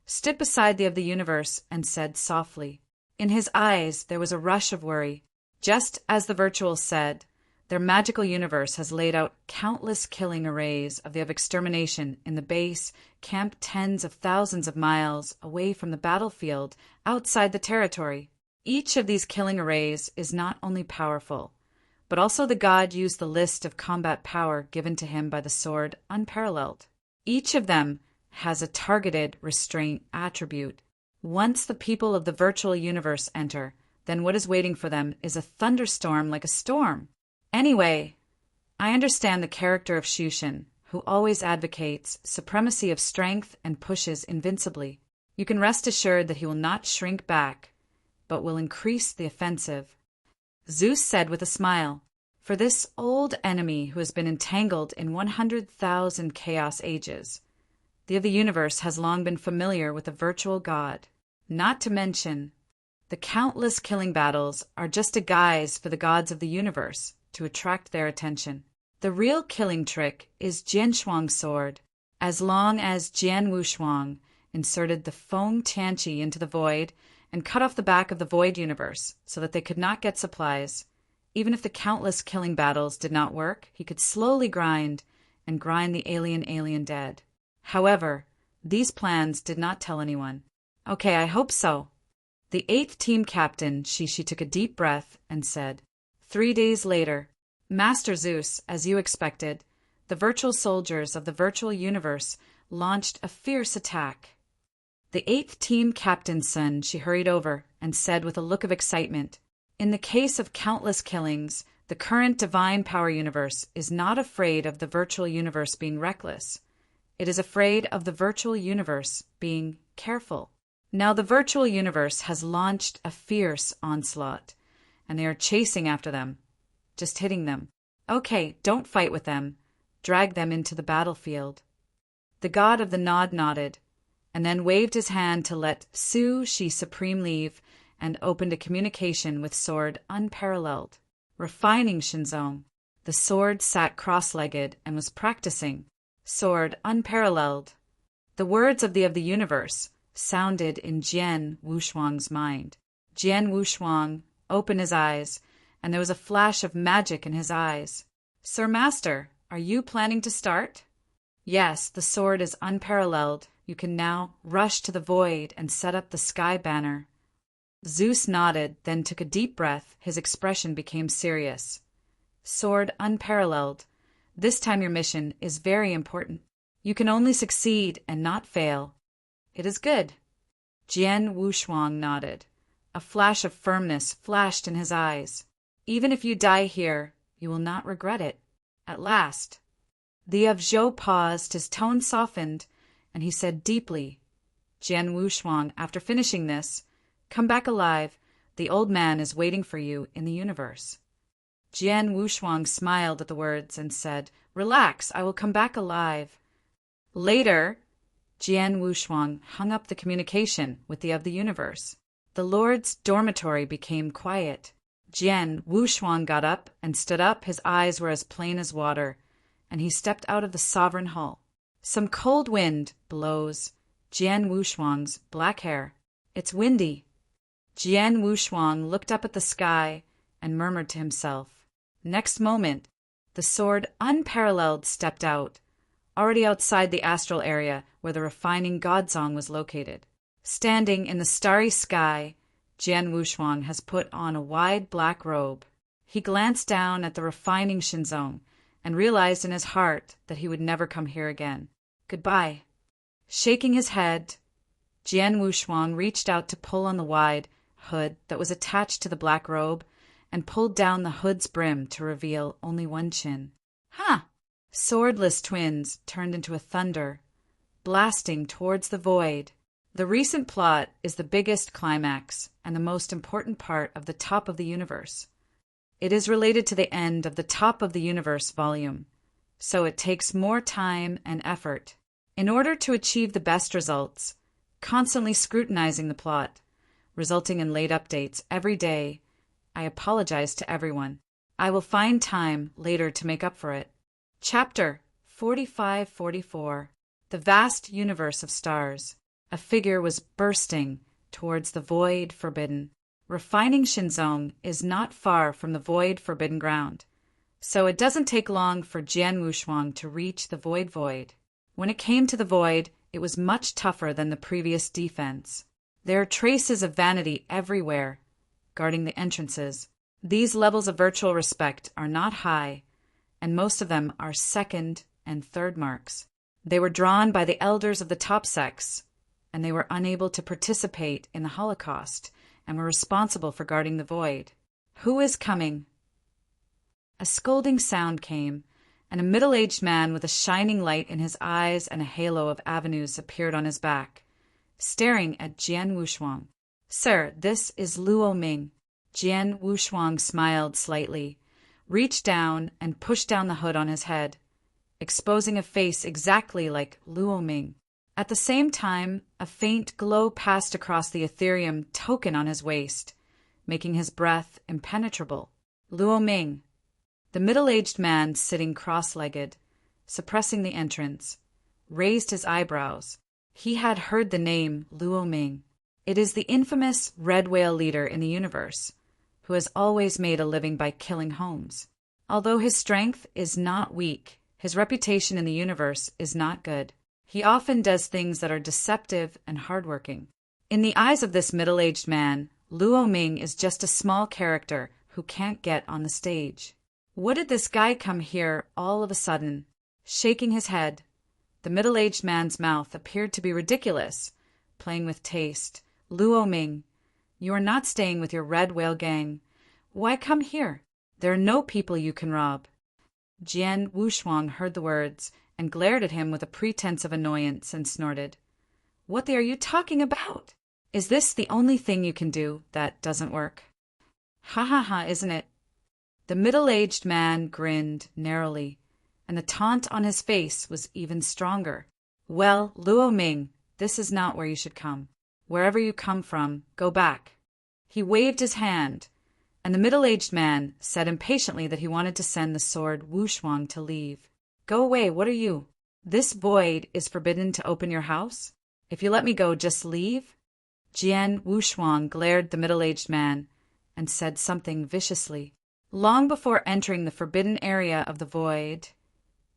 stood beside the of the universe and said softly. In his eyes there was a rush of worry. Just as the virtual said, their magical universe has laid out countless killing arrays of extermination in the base, camped tens of thousands of miles away from the battlefield outside the territory. Each of these killing arrays is not only powerful, but also the god used the list of combat power given to him by the sword unparalleled. Each of them has a targeted restraint attribute. Once the people of the virtual universe enter, then what is waiting for them is a thunderstorm like a storm. Anyway, I understand the character of Shushin, who always advocates supremacy of strength and pushes invincibly. You can rest assured that he will not shrink back, but will increase the offensive. Zeus said with a smile, "For this old enemy who has been entangled in 100,000 chaos ages, the of the universe has long been familiar with a virtual god. Not to mention, the countless killing battles are just a guise for the gods of the universe to attract their attention. The real killing trick is Jian Shuang's sword. As long as Jian Wushuang inserted the Feng Tianqi into the void and cut off the back of the void universe so that they could not get supplies, even if the countless killing battles did not work, he could slowly grind the alien dead. However, these plans did not tell anyone. Okay, I hope so." The 8th team captain, Shishi, took a deep breath and said, 3 days later, "Master Zeus, as you expected, the virtual soldiers of the virtual universe launched a fierce attack." The 8th team captain's son, she hurried over and said with a look of excitement, "In the case of countless killings, the current divine power universe is not afraid of the virtual universe being reckless. It is afraid of the virtual universe being careful. Now the virtual universe has launched a fierce onslaught, and they are chasing after them, just hitting them. Okay, don't fight with them. Drag them into the battlefield." The god of the nod nodded, and then waved his hand to let Su Shi Supreme leave, and opened a communication with sword unparalleled. Refining Shinzong. The sword sat cross-legged and was practicing. Sword unparalleled. The words of the universe sounded in Jian Wushuang's mind. Jian Wushuang opened his eyes, and there was a flash of magic in his eyes. "Sir Master, are you planning to start?" "Yes, the sword is unparalleled. You can now rush to the void and set up the sky banner." Zeus nodded, then took a deep breath. His expression became serious. "Sword unparalleled. This time your mission is very important. You can only succeed and not fail. It is good." Jian Wushuang nodded. A flash of firmness flashed in his eyes. "Even if you die here, you will not regret it. At last." The of Zhou paused, his tone softened, and he said deeply, "Jian Wushuang, after finishing this, come back alive. The old man is waiting for you in the universe." Jian Wushuang smiled at the words and said, "Relax, I will come back alive." Later, Jian Wushuang hung up the communication with the of the universe. The Lord's dormitory became quiet. Jian Wushuang got up and stood up. His eyes were as plain as water, and he stepped out of the sovereign hall. Some cold wind blows Jian Wushuang's black hair. "It's windy." Jian Wushuang looked up at the sky and murmured to himself. Next moment, the sword unparalleled stepped out, already outside the astral area where the refining Godzong was located. Standing in the starry sky, Jian Wushuang has put on a wide black robe. He glanced down at the refining Shinzong and realized in his heart that he would never come here again. Goodbye. Shaking his head, Jian Wushuang reached out to pull on the wide hood that was attached to the black robe and pulled down the hood's brim to reveal only one chin. "Huh!" Swordless twins turned into a thunder, blasting towards the void. The recent plot is the biggest climax and the most important part of the Top of the Universe. It is related to the end of the Top of the Universe volume, so it takes more time and effort. In order to achieve the best results, constantly scrutinizing the plot, resulting in late updates every day, I apologize to everyone. I will find time later to make up for it. Chapter 45-44. The Vast Universe of Stars. A figure was bursting towards the void forbidden. Refining Shinzong is not far from the void forbidden ground, so it doesn't take long for Jian Wushuang to reach the void. When it came to the void, it was much tougher than the previous defense. There are traces of vanity everywhere, guarding the entrances. These levels of virtual respect are not high, and most of them are second and third marks. They were drawn by the elders of the top sects, and they were unable to participate in the Holocaust and were responsible for guarding the void. Who is coming? A scolding sound came, and a middle-aged man with a shining light in his eyes and a halo of avenues appeared on his back, staring at Jian Wushuang. "Sir, this is Luo Ming." Jian Wushuang smiled slightly, reached down and pushed down the hood on his head, exposing a face exactly like Luo Ming. At the same time, a faint glow passed across the Ethereum token on his waist, making his breath impenetrable. Luo Ming. The middle-aged man, sitting cross-legged, suppressing the entrance, raised his eyebrows. He had heard the name Luo Ming. It is the infamous red whale leader in the universe, who has always made a living by killing homes. Although his strength is not weak, his reputation in the universe is not good. He often does things that are deceptive and hardworking. In the eyes of this middle-aged man, Luo Ming is just a small character who can't get on the stage. What did this guy come here all of a sudden? Shaking his head, the middle-aged man's mouth appeared to be ridiculous, playing with taste. Luo Ming, you are not staying with your red whale gang. Why come here? There are no people you can rob. Jian Wushuang heard the words and glared at him with a pretense of annoyance and snorted. What are you talking about? Is this the only thing you can do that doesn't work? Ha ha ha, isn't it? The middle-aged man grinned narrowly, and the taunt on his face was even stronger. Well, Luo Ming, this is not where you should come. Wherever you come from, go back. He waved his hand, and the middle-aged man said impatiently that he wanted to send the sword Wushuang to leave. Go away, what are you? This void is forbidden to open your house? If you let me go, just leave? Jian Wushuang glared at the middle-aged man and said something viciously. Long before entering the forbidden area of the void,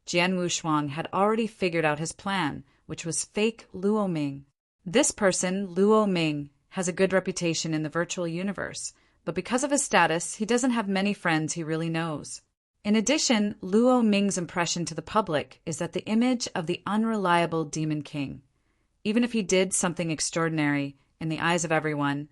Jian Wushuang had already figured out his plan, which was fake Luo Ming. This person, Luo Ming, has a good reputation in the virtual universe, but because of his status, he doesn't have many friends he really knows. In addition, Luo Ming's impression to the public is that the image of the unreliable Demon King. Even if he did something extraordinary in the eyes of everyone,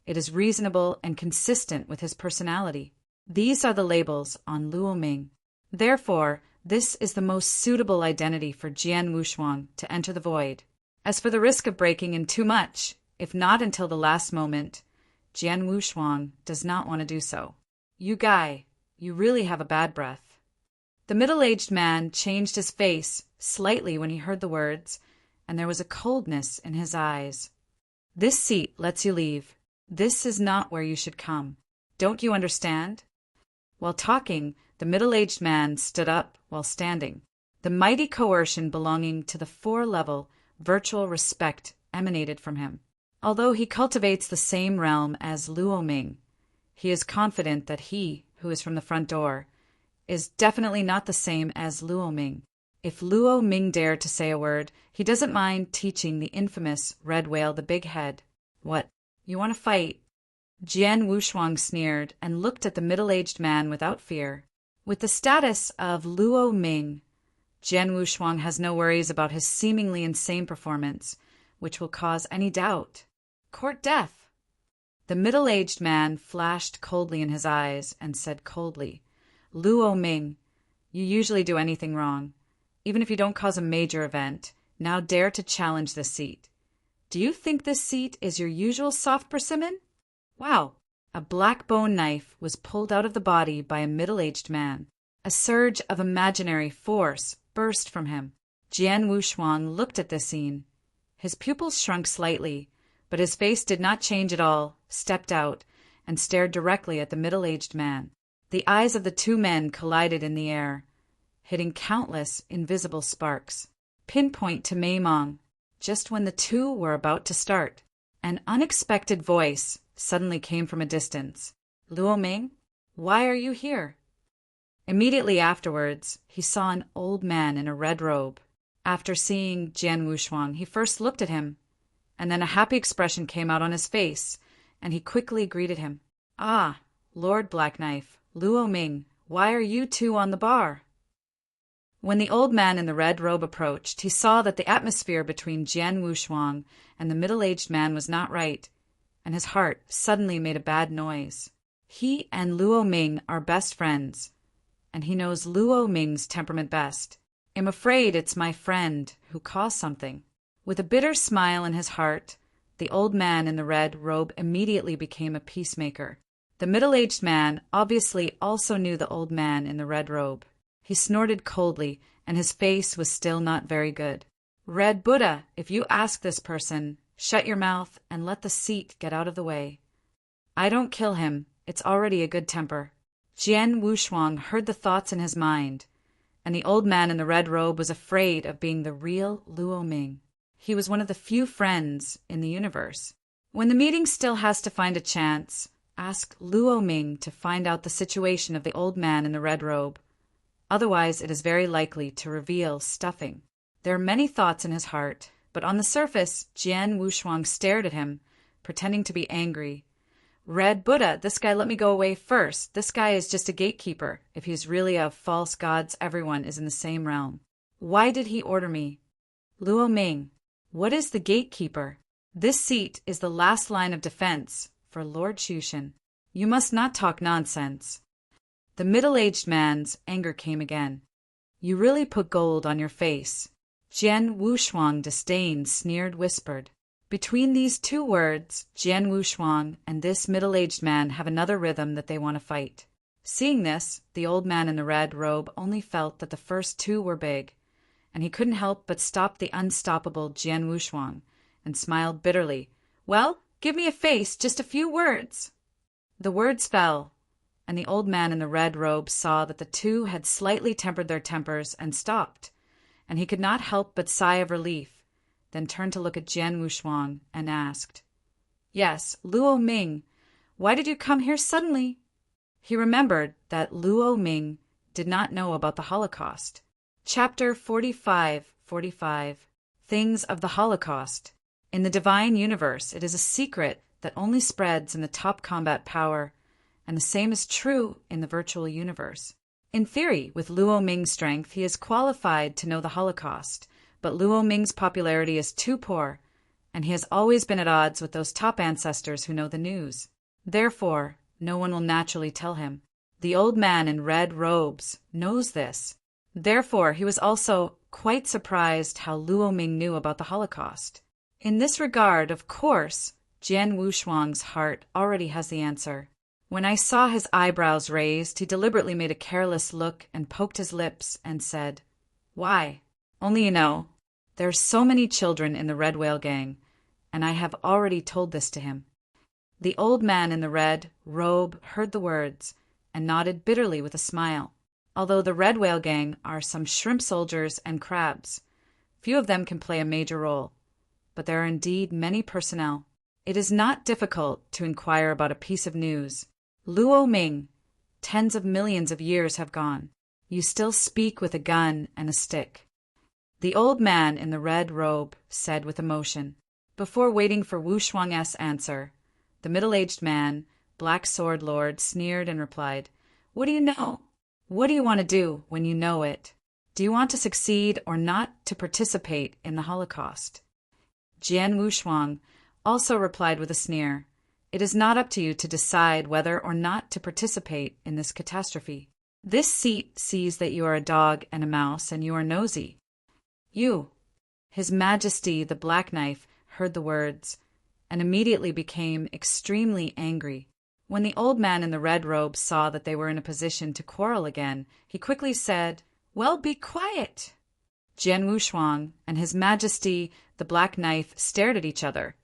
it is reasonable and consistent with his personality. These are the labels on Luo Ming. Therefore, this is the most suitable identity for Jian Wushuang to enter the void. As for the risk of breaking in too much, if not until the last moment, Jian Wushuang does not want to do so. You guy, you really have a bad breath. The middle-aged man changed his face slightly when he heard the words, and there was a coldness in his eyes. This seat lets you leave. This is not where you should come. Don't you understand? While talking, the middle-aged man stood up while standing. The mighty coercion belonging to the four-level virtual respect emanated from him. Although he cultivates the same realm as Luo Ming, he is confident that he, who is from the front door, is definitely not the same as Luo Ming. If Luo Ming dared to say a word, he doesn't mind teaching the infamous red whale the big head. What? You want to fight? Jian Wushuang sneered and looked at the middle-aged man without fear. With the status of Luo Ming, Jian Wushuang has no worries about his seemingly insane performance, which will cause any doubt. Court death! The middle-aged man flashed coldly in his eyes and said coldly, Luo Ming, you usually do anything wrong. Even if you don't cause a major event, now dare to challenge this seat. Do you think this seat is your usual soft persimmon? Wow! A black bone knife was pulled out of the body by a middle-aged man. A surge of imaginary force burst from him. Jian Wushuang looked at this scene. His pupils shrunk slightly, but his face did not change at all, stepped out, and stared directly at the middle-aged man. The eyes of the two men collided in the air, hitting countless invisible sparks. Pinpoint to Mei Mong, just when the two were about to start. An unexpected voice suddenly came from a distance. Luo Ming, why are you here? Immediately afterwards, he saw an old man in a red robe. After seeing Jian Wushuang, he first looked at him, and then a happy expression came out on his face, and he quickly greeted him. Ah, Lord Black Knife, Luo Ming, why are you two on the bar? When the old man in the red robe approached, he saw that the atmosphere between Jian Wushuang and the middle-aged man was not right, and his heart suddenly made a bad noise. He and Luo Ming are best friends, and he knows Luo Ming's temperament best. I'm afraid it's my friend who caused something. With a bitter smile in his heart, the old man in the red robe immediately became a peacemaker. The middle-aged man obviously also knew the old man in the red robe. He snorted coldly, and his face was still not very good. Red Buddha, if you ask this person, shut your mouth and let the seat get out of the way. I don't kill him, it's already a good temper. Jian Wushuang heard the thoughts in his mind, and the old man in the red robe was afraid of being the real Luo Ming. He was one of the few friends in the universe. When the meeting still has to find a chance, ask Luo Ming to find out the situation of the old man in the red robe. Otherwise, it is very likely to reveal stuffing. There are many thoughts in his heart, but on the surface, Jian Wushuang stared at him, pretending to be angry. Red Buddha, this guy let me go away first. This guy is just a gatekeeper. If he's really a false gods, everyone is in the same realm. Why did he order me? Luo Ming, what is the gatekeeper? This seat is the last line of defense for Lord Shushan. You must not talk nonsense. The middle-aged man's anger came again. You really put gold on your face. Jian Wushuang disdained, sneered, whispered. Between these two words, Jian Wushuang and this middle-aged man have another rhythm that they want to fight. Seeing this, the old man in the red robe only felt that the first two were big, and he couldn't help but stop the unstoppable Jian Wushuang and smiled bitterly. Well, give me a face, just a few words. The words fell, and the old man in the red robe saw that the two had slightly tempered their tempers and stopped, and he could not help but sigh of relief, then turned to look at Jian Wushuang and asked, Yes, Luo Ming, why did you come here suddenly? He remembered that Luo Ming did not know about the Holocaust. Chapter 45:45 Things of the Holocaust. In the divine universe, it is a secret that only spreads in the top combat power, and the same is true in the virtual universe. In theory, with Luo Ming's strength, he is qualified to know the Holocaust, but Luo Ming's popularity is too poor, and he has always been at odds with those top ancestors who know the news. Therefore, no one will naturally tell him. The old man in red robes knows this. Therefore, he was also quite surprised how Luo Ming knew about the Holocaust. In this regard, of course, Jian Wushuang's heart already has the answer. When I saw his eyebrows raised, he deliberately made a careless look and poked his lips and said, Why? Only you know, there are so many children in the Red Whale Gang, and I have already told this to him. The old man in the red robe heard the words and nodded bitterly with a smile. Although the Red Whale Gang are some shrimp soldiers and crabs, few of them can play a major role, but there are indeed many personnel. It is not difficult to inquire about a piece of news. Luo Ming, tens of millions of years have gone. You still speak with a gun and a stick. The old man in the red robe said with emotion. Before waiting for Wushuang's answer, the middle-aged man, Black Sword Lord, sneered and replied, What do you know? What do you want to do when you know it? Do you want to succeed or not to participate in the Holocaust? Jian Wushuang also replied with a sneer, It is not up to you to decide whether or not to participate in this catastrophe. This seat sees that you are a dog and a mouse, and you are nosy. You, His Majesty the Black Knife, heard the words, and immediately became extremely angry. When the old man in the red robe saw that they were in a position to quarrel again, he quickly said, Well, be quiet. Jian Wushuang and His Majesty the Black Knife stared at each other,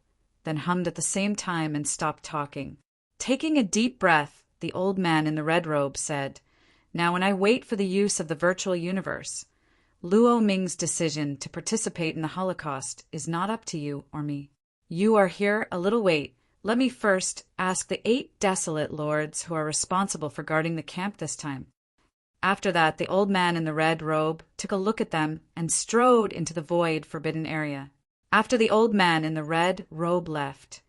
then hummed at the same time and stopped talking. Taking a deep breath, the old man in the red robe said, Now when I wait for the use of the virtual universe, Luo Ming's decision to participate in the Holocaust is not up to you or me. You are here a little wait. Let me first ask the 8 desolate lords who are responsible for guarding the camp this time. After that, the old man in the red robe took a look at them and strode into the void forbidden area. After the old man in the red robe left,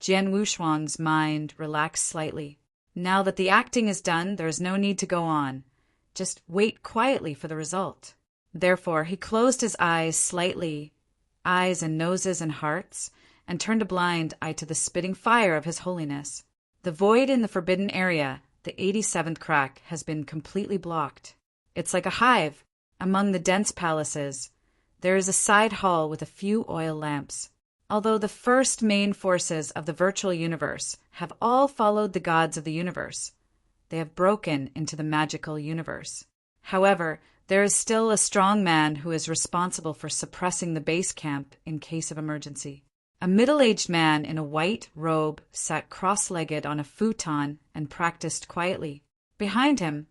Jian Wushuang's mind relaxed slightly. Now that the acting is done, there is no need to go on. Just wait quietly for the result. Therefore, he closed his eyes slightly, eyes and noses and hearts, and turned a blind eye to the spitting fire of his holiness. The void in the forbidden area, the 87th crack, has been completely blocked. It's like a hive. Among the dense palaces, there is a side hall with a few oil lamps. Although the first main forces of the virtual universe have all followed the gods of the universe, they have broken into the magical universe. However, there is still a strong man who is responsible for suppressing the base camp in case of emergency. A middle-aged man in a white robe sat cross-legged on a futon and practiced quietly. Behind him,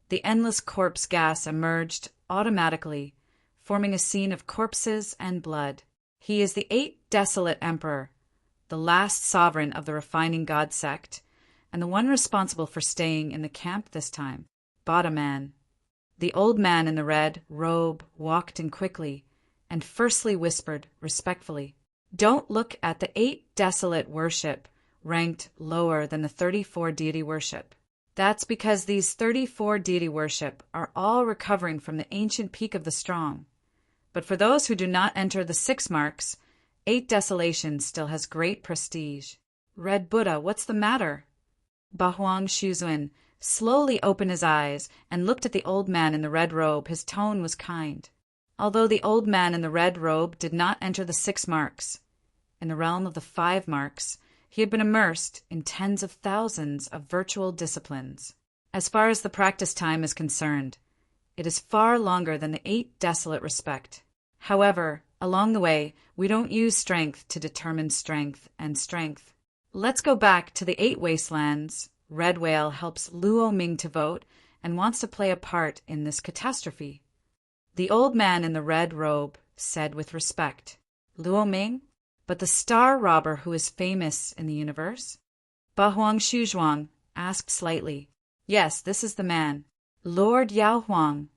the endless corpse gas emerged automatically, forming a scene of corpses and blood. He is the 8th Desolate Emperor, the last sovereign of the refining god sect, and the one responsible for staying in the camp this time. Bada Man. The old man in the red robe walked in quickly, and firstly whispered respectfully, "Don't look at the 8 desolate worship, ranked lower than the 34 deity worship. That's because these 34 deity worship are all recovering from the ancient peak of the strong. But for those who do not enter the 6 marks, 8 desolation still has great prestige." Red Buddha, what's the matter? Bahuang Shuzuan slowly opened his eyes and looked at the old man in the red robe. His tone was kind. Although the old man in the red robe did not enter the 6 marks, in the realm of the 5 marks, he had been immersed in tens of thousands of virtual disciplines. As far as the practice time is concerned, it is far longer than the 8 desolate respect. However, along the way, we don't use strength to determine strength and strength. Let's go back to the 8 wastelands. Red Whale helps Luo Ming to vote and wants to play a part in this catastrophe. The old man in the red robe said with respect, "Luo Ming? But the star robber who is famous in the universe?" Bahuang Shuzhuang asked slightly. "Yes, this is the man. Lord Yao Huang.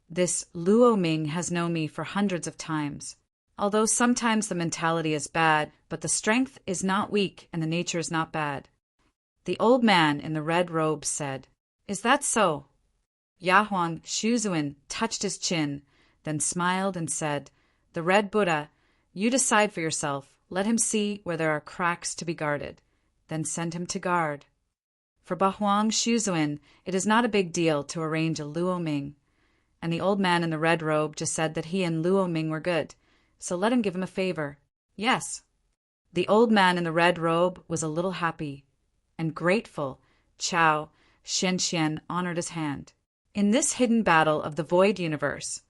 This Luo Ming has known me for hundreds of times. Although sometimes the mentality is bad, but the strength is not weak and the nature is not bad." The old man in the red robe said, "Is that so?" Yahuang Shuzuan touched his chin, then smiled and said, "The Red Buddha, you decide for yourself. Let him see where there are cracks to be guarded. Then send him to guard." For Bahuang Shuzuan, it is not a big deal to arrange a Luo Ming, and the old man in the red robe just said that he and Luo Ming were good, so let him give him a favor. Yes. The old man in the red robe was a little happy and grateful. Chao Shenxian honored his hand. In this hidden battle of the void universe,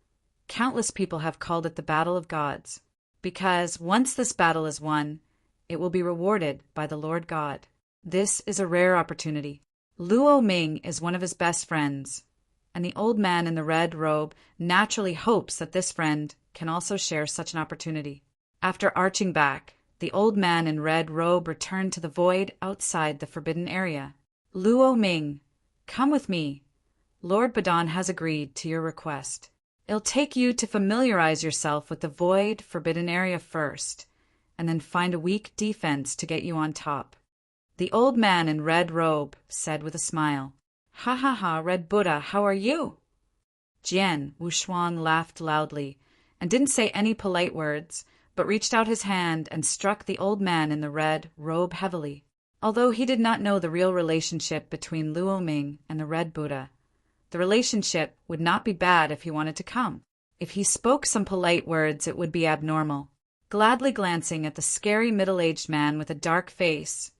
countless people have called it the battle of gods, because once this battle is won, it will be rewarded by the Lord God. This is a rare opportunity. Luo Ming is one of his best friends, and the old man in the red robe naturally hopes that this friend can also share such an opportunity. After arching back, the old man in red robe returned to the void outside the forbidden area. "Luo Ming, come with me. Lord Badan has agreed to your request. It'll take you to familiarize yourself with the void forbidden area first, and then find a weak defense to get you on top." The old man in red robe said with a smile, "Ha ha ha, Red Buddha, how are you?" Jian Wushuang laughed loudly and didn't say any polite words, but reached out his hand and struck the old man in the red robe heavily. Although he did not know the real relationship between Luo Ming and the Red Buddha, the relationship would not be bad if he wanted to come. If he spoke some polite words, it would be abnormal. Gladly glancing at the scary middle-aged man with a dark face,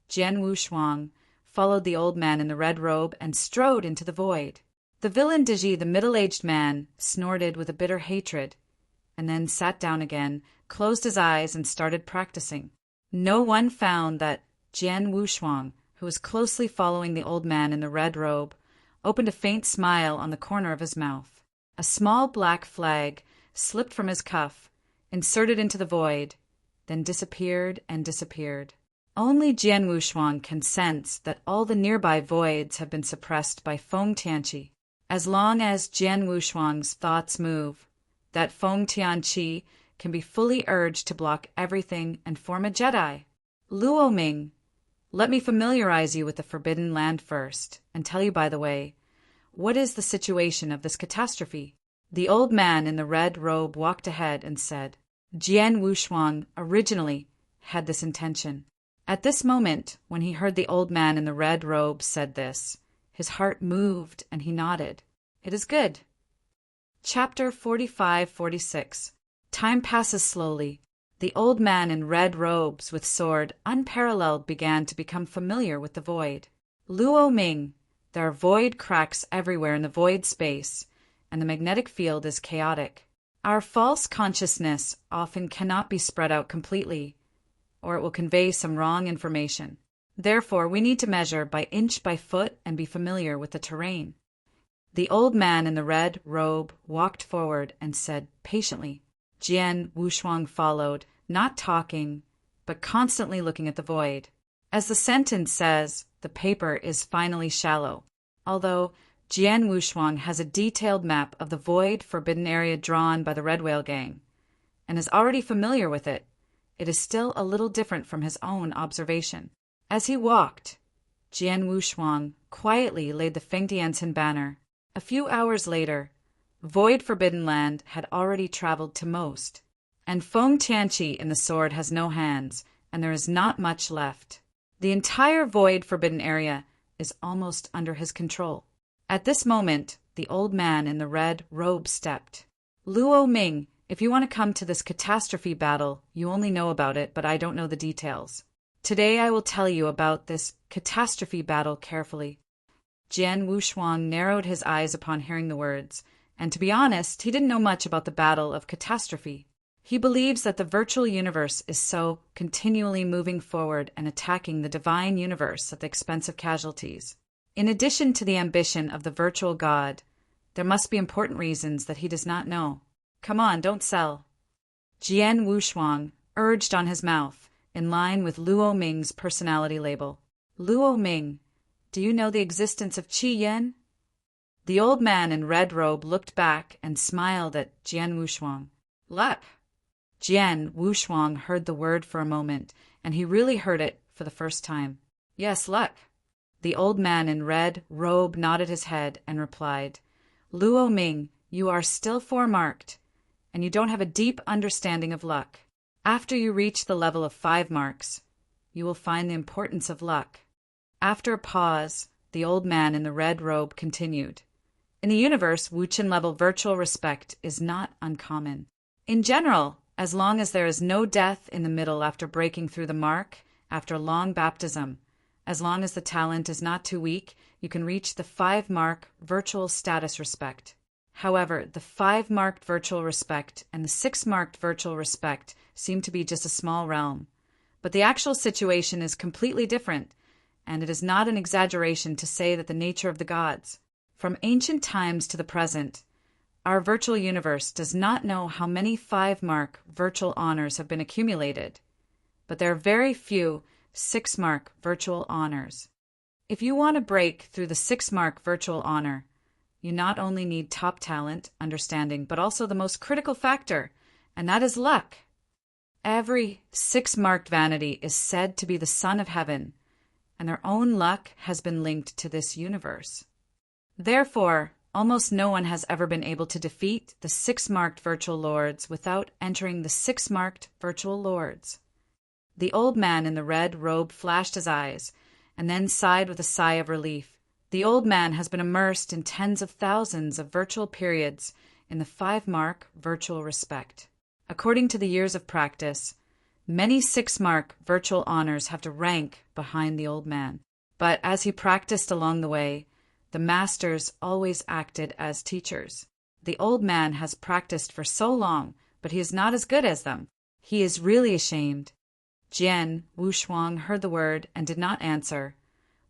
Jian Wushuang followed the old man in the red robe and strode into the void. The villain Diji, the middle-aged man, snorted with a bitter hatred, and then sat down again, closed his eyes, and started practicing. No one found that Jian Wushuang, who was closely following the old man in the red robe, opened a faint smile on the corner of his mouth. A small black flag slipped from his cuff, inserted into the void, then disappeared and disappeared. Only Jian Wushuang can sense that all the nearby voids have been suppressed by Feng Tianqi. As long as Jian Wushuang's thoughts move, that Feng Tianqi can be fully urged to block everything and form a Jedi. Luo Ming, let me familiarize you with the Forbidden Land first, and tell you, by the way, what is the situation of this catastrophe. The old man in the red robe walked ahead and said, Jian Wushuang originally had this intention. At this moment, when he heard the old man in the red robe said this, his heart moved and he nodded. It is good. Chapter 45-46. Time passes slowly. The old man in red robes with sword unparalleled began to become familiar with the void. Luo Ming, there are void cracks everywhere in the void space, and the magnetic field is chaotic. Our false consciousness often cannot be spread out completely, or it will convey some wrong information. Therefore, we need to measure by inch by foot and be familiar with the terrain. The old man in the red robe walked forward and said patiently. Jian Wushuang followed, not talking, but constantly looking at the void. As the sentence says, the paper is finally shallow. Although Jian Wushuang has a detailed map of the void forbidden area drawn by the Red Whale Gang, and is already familiar with it, it is still a little different from his own observation. As he walked, Jian Wushuang quietly laid the Fengdiansen banner. A few hours later, Void Forbidden Land had already traveled to most, and Feng Tianqi in the sword has no hands, and there is not much left. The entire Void Forbidden area is almost under his control. At this moment, the old man in the red robe stepped. Luo Ming, if you want to come to this catastrophe battle, you only know about it, but I don't know the details. Today I will tell you about this catastrophe battle carefully. Jian Wushuang narrowed his eyes upon hearing the words, and to be honest, he didn't know much about the battle of catastrophe. He believes that the virtual universe is so continually moving forward and attacking the divine universe at the expense of casualties. In addition to the ambition of the virtual god, there must be important reasons that he does not know. Come on, don't sell. Jian Wushuang urged on his mouth, in line with Luo Ming's personality label. Luo Ming, do you know the existence of Qi Yan? The old man in red robe looked back and smiled at Jian Wushuang. Luck. Jian Wushuang heard the word for a moment, and he really heard it for the first time. Yes, luck. The old man in red robe nodded his head and replied, Luo Ming, you are still four-marked, and you don't have a deep understanding of luck. After you reach the level of 5 marks, you will find the importance of luck. After a pause, the old man in the red robe continued. In the universe, Wuchen level virtual respect is not uncommon. In general, as long as there is no death in the middle after breaking through the mark, after long baptism, as long as the talent is not too weak, you can reach the 5-mark virtual status respect. However, the 5-marked virtual respect and the 6-marked virtual respect seem to be just a small realm. But the actual situation is completely different, and it is not an exaggeration to say that the nature of the gods, from ancient times to the present, our virtual universe does not know how many 5-mark virtual honors have been accumulated, but there are very few 6-mark virtual honors. If you want to break through the 6-mark virtual honor, you not only need top talent, understanding, but also the most critical factor, and that is luck. Every 6-marked vanity is said to be the son of heaven, and their own luck has been linked to this universe. Therefore, almost no one has ever been able to defeat the 6-marked virtual lords without entering the 6-marked virtual lords. The old man in the red robe flashed his eyes, and then sighed with a sigh of relief. The old man has been immersed in tens of thousands of virtual periods in the 5-mark virtual respect. According to the years of practice, many 6-mark virtual honors have to rank behind the old man. But as he practiced along the way, the masters always acted as teachers. The old man has practiced for so long, but he is not as good as them. He is really ashamed. Jian Wushuang heard the word and did not answer,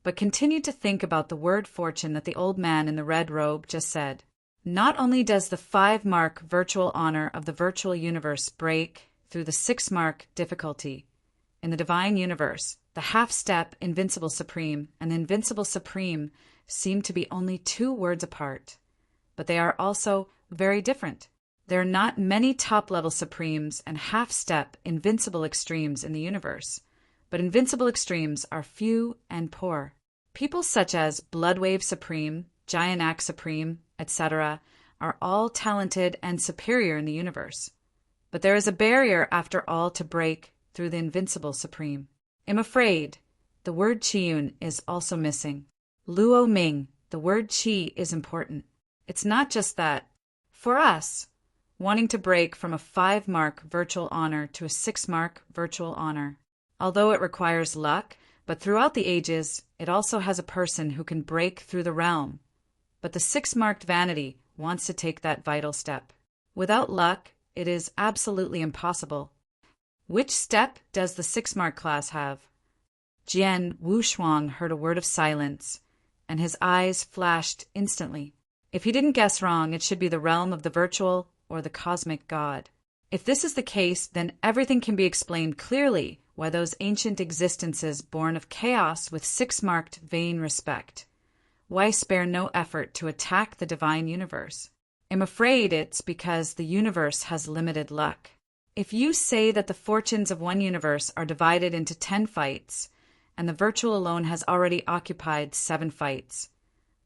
but continued to think about the word fortune that the old man in the red robe just said. Not only does the 5-mark virtual honor of the virtual universe break through the 6-mark difficulty, in the divine universe, the half-step Invincible Supreme and the Invincible Supreme seem to be only 2 words apart, but they are also very different. There are not many top-level Supremes and half-step Invincible Extremes in the universe, but Invincible Extremes are few and poor. People such as Bloodwave Supreme, Giant Axe Supreme, etc., are all talented and superior in the universe. But there is a barrier after all to break through the invincible supreme. I'm afraid the word Qiyun is also missing. Luo Ming, the word Qi is important. It's not just that. For us, wanting to break from a 5-mark virtual honor to a 6-mark virtual honor, although it requires luck, but throughout the ages, it also has a person who can break through the realm. But the 6-marked vanity wants to take that vital step. Without luck, it is absolutely impossible. Which step does the 6-mark class have? Jian Wushuang heard a word of silence, and his eyes flashed instantly. If he didn't guess wrong, it should be the realm of the virtual or the cosmic god. If this is the case, then everything can be explained clearly why those ancient existences born of chaos with 6-marked vain respect. Why spare no effort to attack the divine universe? I'm afraid it's because the universe has limited luck. If you say that the fortunes of one universe are divided into 10 fights, and the virtual alone has already occupied 7 fights,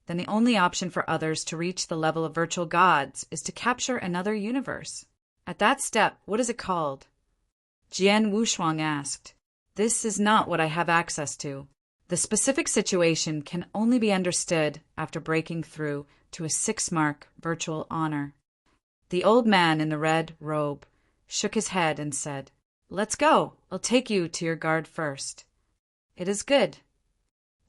then the only option for others to reach the level of virtual gods is to capture another universe. At that step, what is it called? Jian Wushuang asked. This is not what I have access to. The specific situation can only be understood after breaking through to a 6-mark virtual honor. The old man in the red robe shook his head and said, Let's go. I'll take you to your guard first. It is good.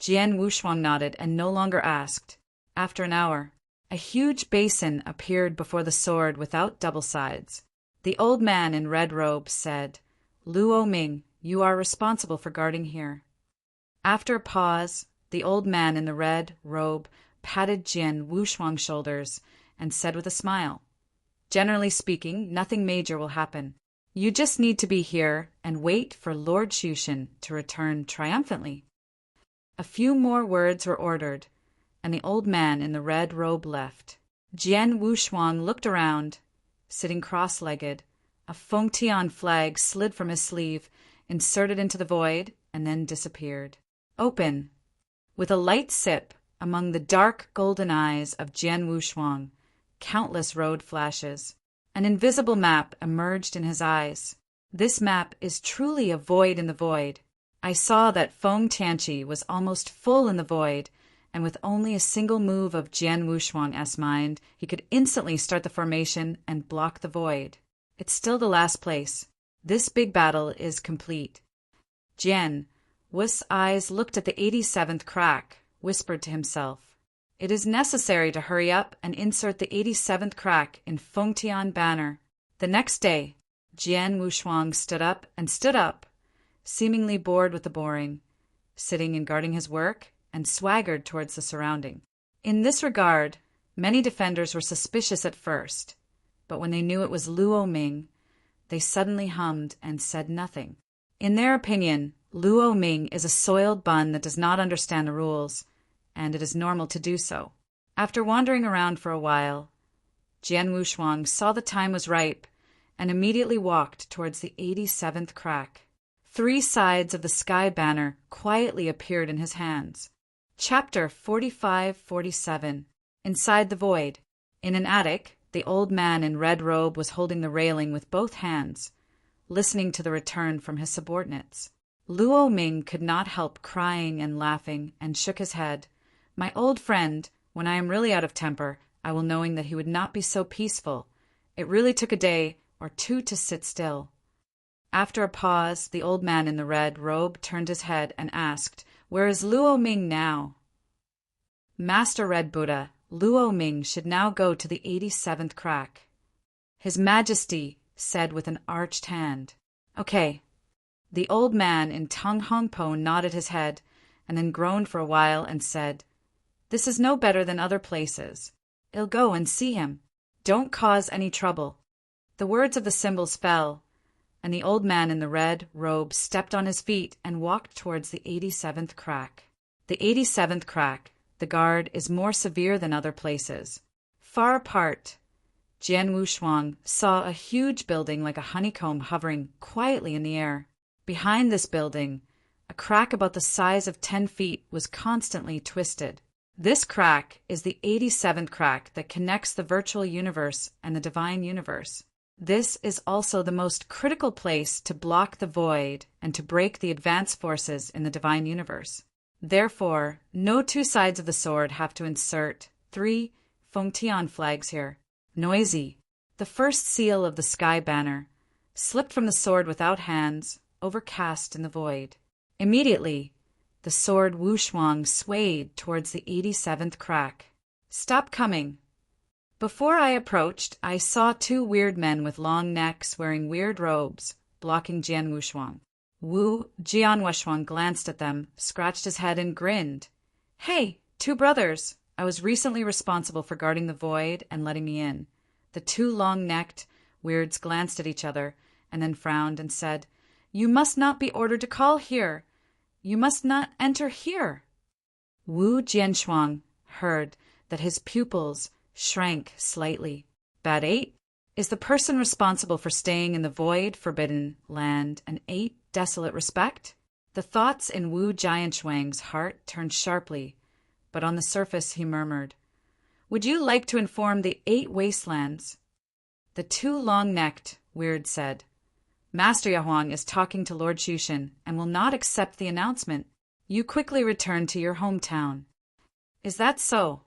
Jian Wushuang nodded and no longer asked. After an hour, a huge basin appeared before the sword without double sides. The old man in red robe said, Luo Ming, you are responsible for guarding here. After a pause, the old man in the red robe patted Jian Wushuang's shoulders and said with a smile, Generally speaking, nothing major will happen. You just need to be here and wait for Lord Shushan to return triumphantly. A few more words were ordered, and the old man in the red robe left. Jian Wushuang looked around. Sitting cross-legged, a Fengtian flag slid from his sleeve, inserted into the void, and then disappeared. Open. With a light sip, among the dark golden eyes of Jian Wushuang, countless road flashes. An invisible map emerged in his eyes. This map is truly a void in the void. I saw that Feng Tianqi was almost full in the void, and with only a single move of Jian Wushuang's mind, he could instantly start the formation and block the void. It's still the last place. This big battle is complete. Jian Wu's eyes looked at the 87th crack, whispered to himself, It is necessary to hurry up and insert the 87th crack in Fengtian banner. The next day, Jian Wushuang stood up, seemingly bored with the boring, sitting and guarding his work, and swaggered towards the surrounding. In this regard, many defenders were suspicious at first, but when they knew it was Luo Ming, they suddenly hummed and said nothing. In their opinion, Luo Ming is a soiled bun that does not understand the rules, and it is normal to do so. After wandering around for a while, Jian Wushuang saw the time was ripe and immediately walked towards the 87th crack. 3 sides of the sky banner quietly appeared in his hands. Chapter 45-47. Inside the void. In an attic, the old man in red robe was holding the railing with both hands, listening to the return from his subordinates. Luo Ming could not help crying and laughing, and shook his head. My old friend, when I am really out of temper, I will, knowing that he would not be so peaceful. It really took a day or 2 to sit still. After a pause, the old man in the red robe turned his head and asked, Where is Luo Ming now? Master Red Buddha, Luo Ming should now go to the 87th crack. His Majesty said with an arched hand. Okay. The old man in Tung Hong Po nodded his head and then groaned for a while and said, This is no better than other places. I'll go and see him. Don't cause any trouble. The words of the symbols fell, and the old man in the red robe stepped on his feet and walked towards the 87th crack. The 87th crack, the guard, is more severe than other places. Far apart, Jian Wushuang saw a huge building like a honeycomb hovering quietly in the air. Behind this building, a crack about the size of 10 feet was constantly twisted. This crack is the 87th crack that connects the virtual universe and the divine universe. This is also the most critical place to block the void and to break the advanced forces in the divine universe. Therefore, no two sides of the sword have to insert 3 Fengtian flags here. Noisy, the first seal of the sky banner, slipped from the sword without hands, overcast in the void. Immediately, the sword Wushuang swayed towards the 87th crack. Stop coming. Before I approached, I saw 2 weird men with long necks wearing weird robes, blocking Jian Wushuang. Jian Wushuang glanced at them, scratched his head, and grinned. Hey, 2 brothers. I was recently responsible for guarding the void and letting me in. The 2 long-necked weirds glanced at each other, and then frowned and said, You must not be ordered to call here. You must not enter here. Wu Jianshuang heard that his pupils shrank slightly. Bad 8 is the person responsible for staying in the void forbidden land and 8 desolate respect? The thoughts in Wu Jianshuang's heart turned sharply, but on the surface he murmured, Would you like to inform the 8 wastelands? The 2 long-necked weirds said, Master Yahuang is talking to Lord Shushan and will not accept the announcement. You quickly return to your hometown. Is that so?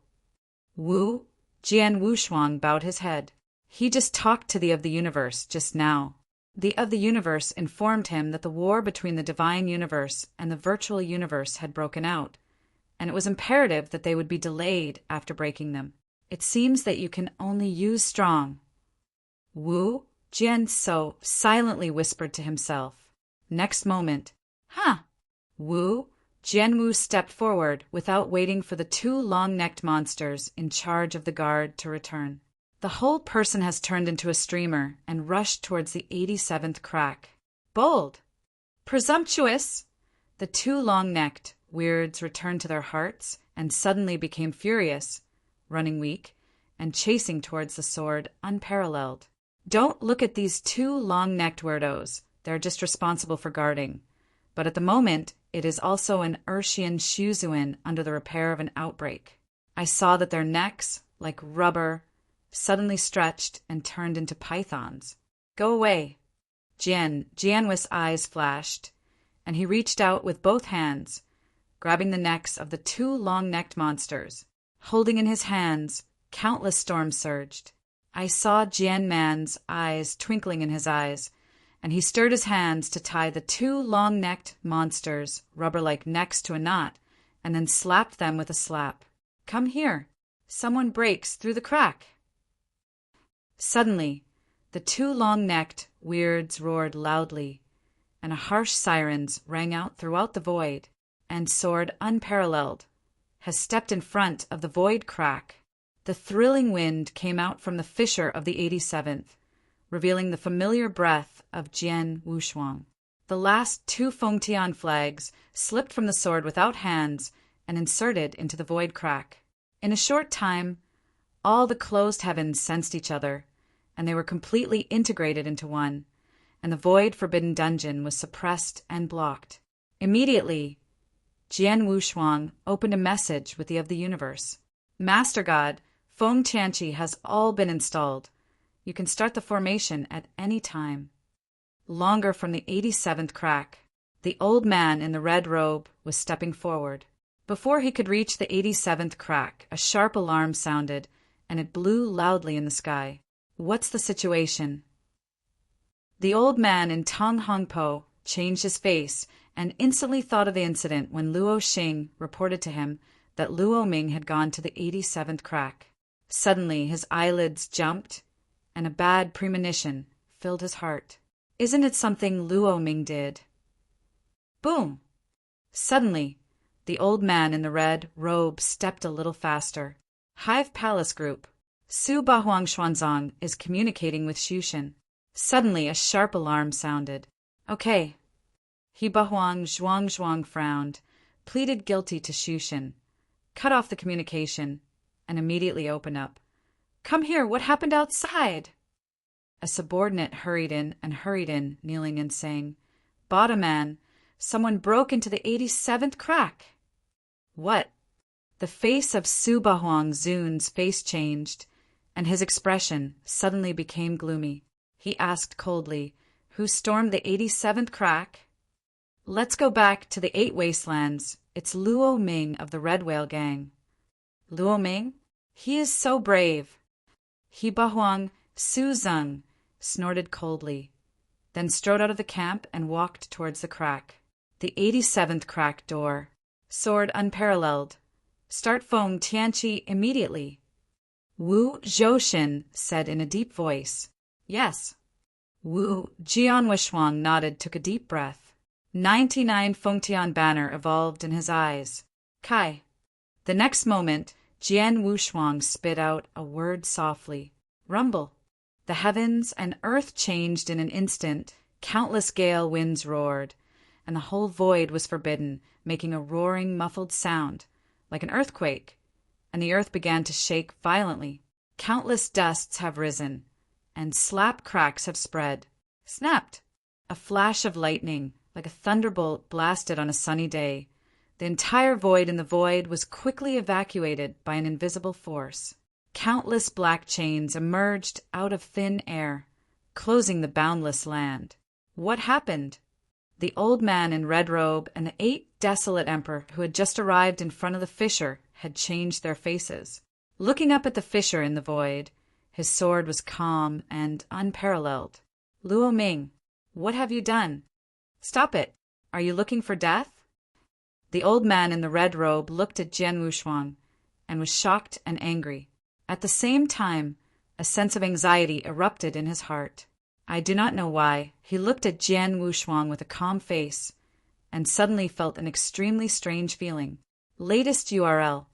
Wu Jian Wushuang bowed his head. He just talked to the of the universe just now. The of the universe informed him that the war between the divine universe and the virtual universe had broken out, and it was imperative that they would be delayed after breaking them. It seems that you can only use strong. Wu Jianso silently whispered to himself. Next moment, Wu Jianwu stepped forward without waiting for the 2 long-necked monsters in charge of the guard to return. The whole person has turned into a streamer and rushed towards the 87th crack. Bold! Presumptuous! The 2 long-necked weirds returned to their hearts and suddenly became furious, running weak, and chasing towards the sword unparalleled. Don't look at these 2 long-necked weirdos. They're just responsible for guarding. But at the moment, it is also an Urshian Shuzuin under the repair of an outbreak. I saw that their necks, like rubber, suddenly stretched and turned into pythons. Go away. Jianwi's eyes flashed, and he reached out with both hands, grabbing the necks of the 2 long-necked monsters. Holding in his hands, countless storms surged. I saw Jian Man's eyes twinkling in his eyes, and he stirred his hands to tie the 2 long-necked monsters' rubber-like necks to a knot, and then slapped them with a slap. Come here. Someone breaks through the crack. Suddenly, the 2 long-necked weirds roared loudly, and a harsh sirens rang out throughout the void, and sword unparalleled has stepped in front of the void crack. The thrilling wind came out from the fissure of the 87th, revealing the familiar breath of Jian Wushuang. The last 2 Fengtian flags slipped from the sword without hands and inserted into the void crack. In a short time, all the closed heavens sensed each other, and they were completely integrated into one, and the void-forbidden dungeon was suppressed and blocked. Immediately, Jian Wushuang opened a message with the of the universe. Master God, Feng Tianqi has all been installed. You can start the formation at any time. Longer from the 87th crack, the old man in the red robe was stepping forward. Before he could reach the 87th crack, a sharp alarm sounded, and it blew loudly in the sky. What's the situation? The old man in Tang Hongpo changed his face and instantly thought of the incident when Luo Xing reported to him that Luo Ming had gone to the 87th crack. Suddenly, his eyelids jumped, and a bad premonition filled his heart. Isn't it something Luo Ming did? Boom! Suddenly, the old man in the red robe stepped a little faster. Hive Palace Group. Su Bahuang Xuanzang is communicating with Shushan. Suddenly, a sharp alarm sounded. Okay. He Bahuang Zhuang frowned, pleaded guilty to Shushan, cut off the communication, and immediately opened up. Come here, what happened outside? A subordinate hurried in, kneeling and saying, Bada man, someone broke into the 87th crack. What? The face of Su Bahuang Zun's face changed, and his expression suddenly became gloomy. He asked coldly, "Who stormed the 87th crack?" "Let's go back to the 8 Wastelands. It's Luo Ming of the Red Whale Gang." "Luo Ming? He is so brave." He Bahuang Su Zung snorted coldly, then strode out of the camp and walked towards the crack. The 87th crack door. Sword unparalleled. Start Feng Tianqi immediately. Wu Zhouxin said in a deep voice. Yes. Wu Jianwuishuang nodded, took a deep breath. 99 Fengtian banner evolved in his eyes. Kai. The next moment, Jian Wushuang spit out a word softly. Rumble. The heavens and earth changed in an instant. Countless gale winds roared, and the whole void was forbidden, making a roaring, muffled sound, like an earthquake, and the earth began to shake violently. Countless dusts have risen, and slap cracks have spread. Snapped! A flash of lightning, like a thunderbolt blasted on a sunny day. The entire void in the void was quickly evacuated by an invisible force. Countless black chains emerged out of thin air, closing the boundless land. What happened? The old man in red robe and the 8 desolate emperor who had just arrived in front of the fissure had changed their faces. Looking up at the fissure in the void, his sword was calm and unparalleled. Luo Ming, what have you done? Stop it. Are you looking for death? The old man in the red robe looked at Jian Wushuang and was shocked and angry. At the same time, a sense of anxiety erupted in his heart. I do not know why. He looked at Jian Wushuang with a calm face and suddenly felt an extremely strange feeling. Latest URL.